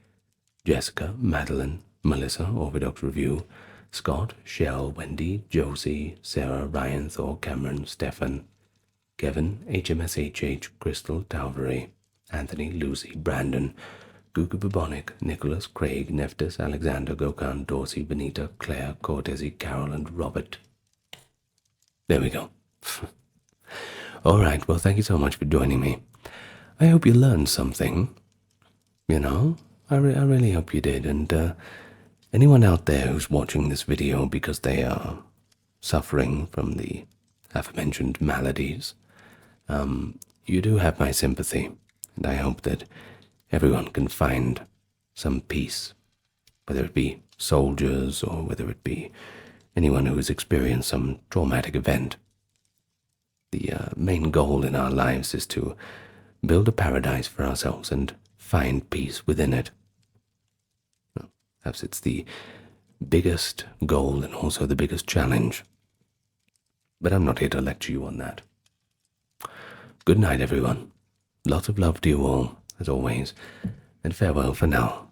A: Jessica, Madeline, Melissa, Orthodox Review, Scott, Shell, Wendy, Josie, Sarah, Ryan, Thor, Cameron, Stefan, Kevin, HMSHH, Crystal, Talvery, Anthony, Lucy, Brandon, Gugu Bubonic, Nicholas, Craig, Nephthys, Alexander, Gokhan, Dorsey, Benita, Claire, Cortesi, Carol, and Robert. There we go. All right, well, thank you so much for joining me. I hope you learned something. You know, I really hope you did. And anyone out there who's watching this video because they are suffering from the aforementioned maladies, you do have my sympathy, and I hope that everyone can find some peace, whether it be soldiers or whether it be anyone who has experienced some traumatic event. The main goal in our lives is to build a paradise for ourselves and find peace within it. Perhaps it's the biggest goal and also the biggest challenge. But I'm not here to lecture you on that. Good night, everyone. Lots of love to you all, as always, and farewell for now.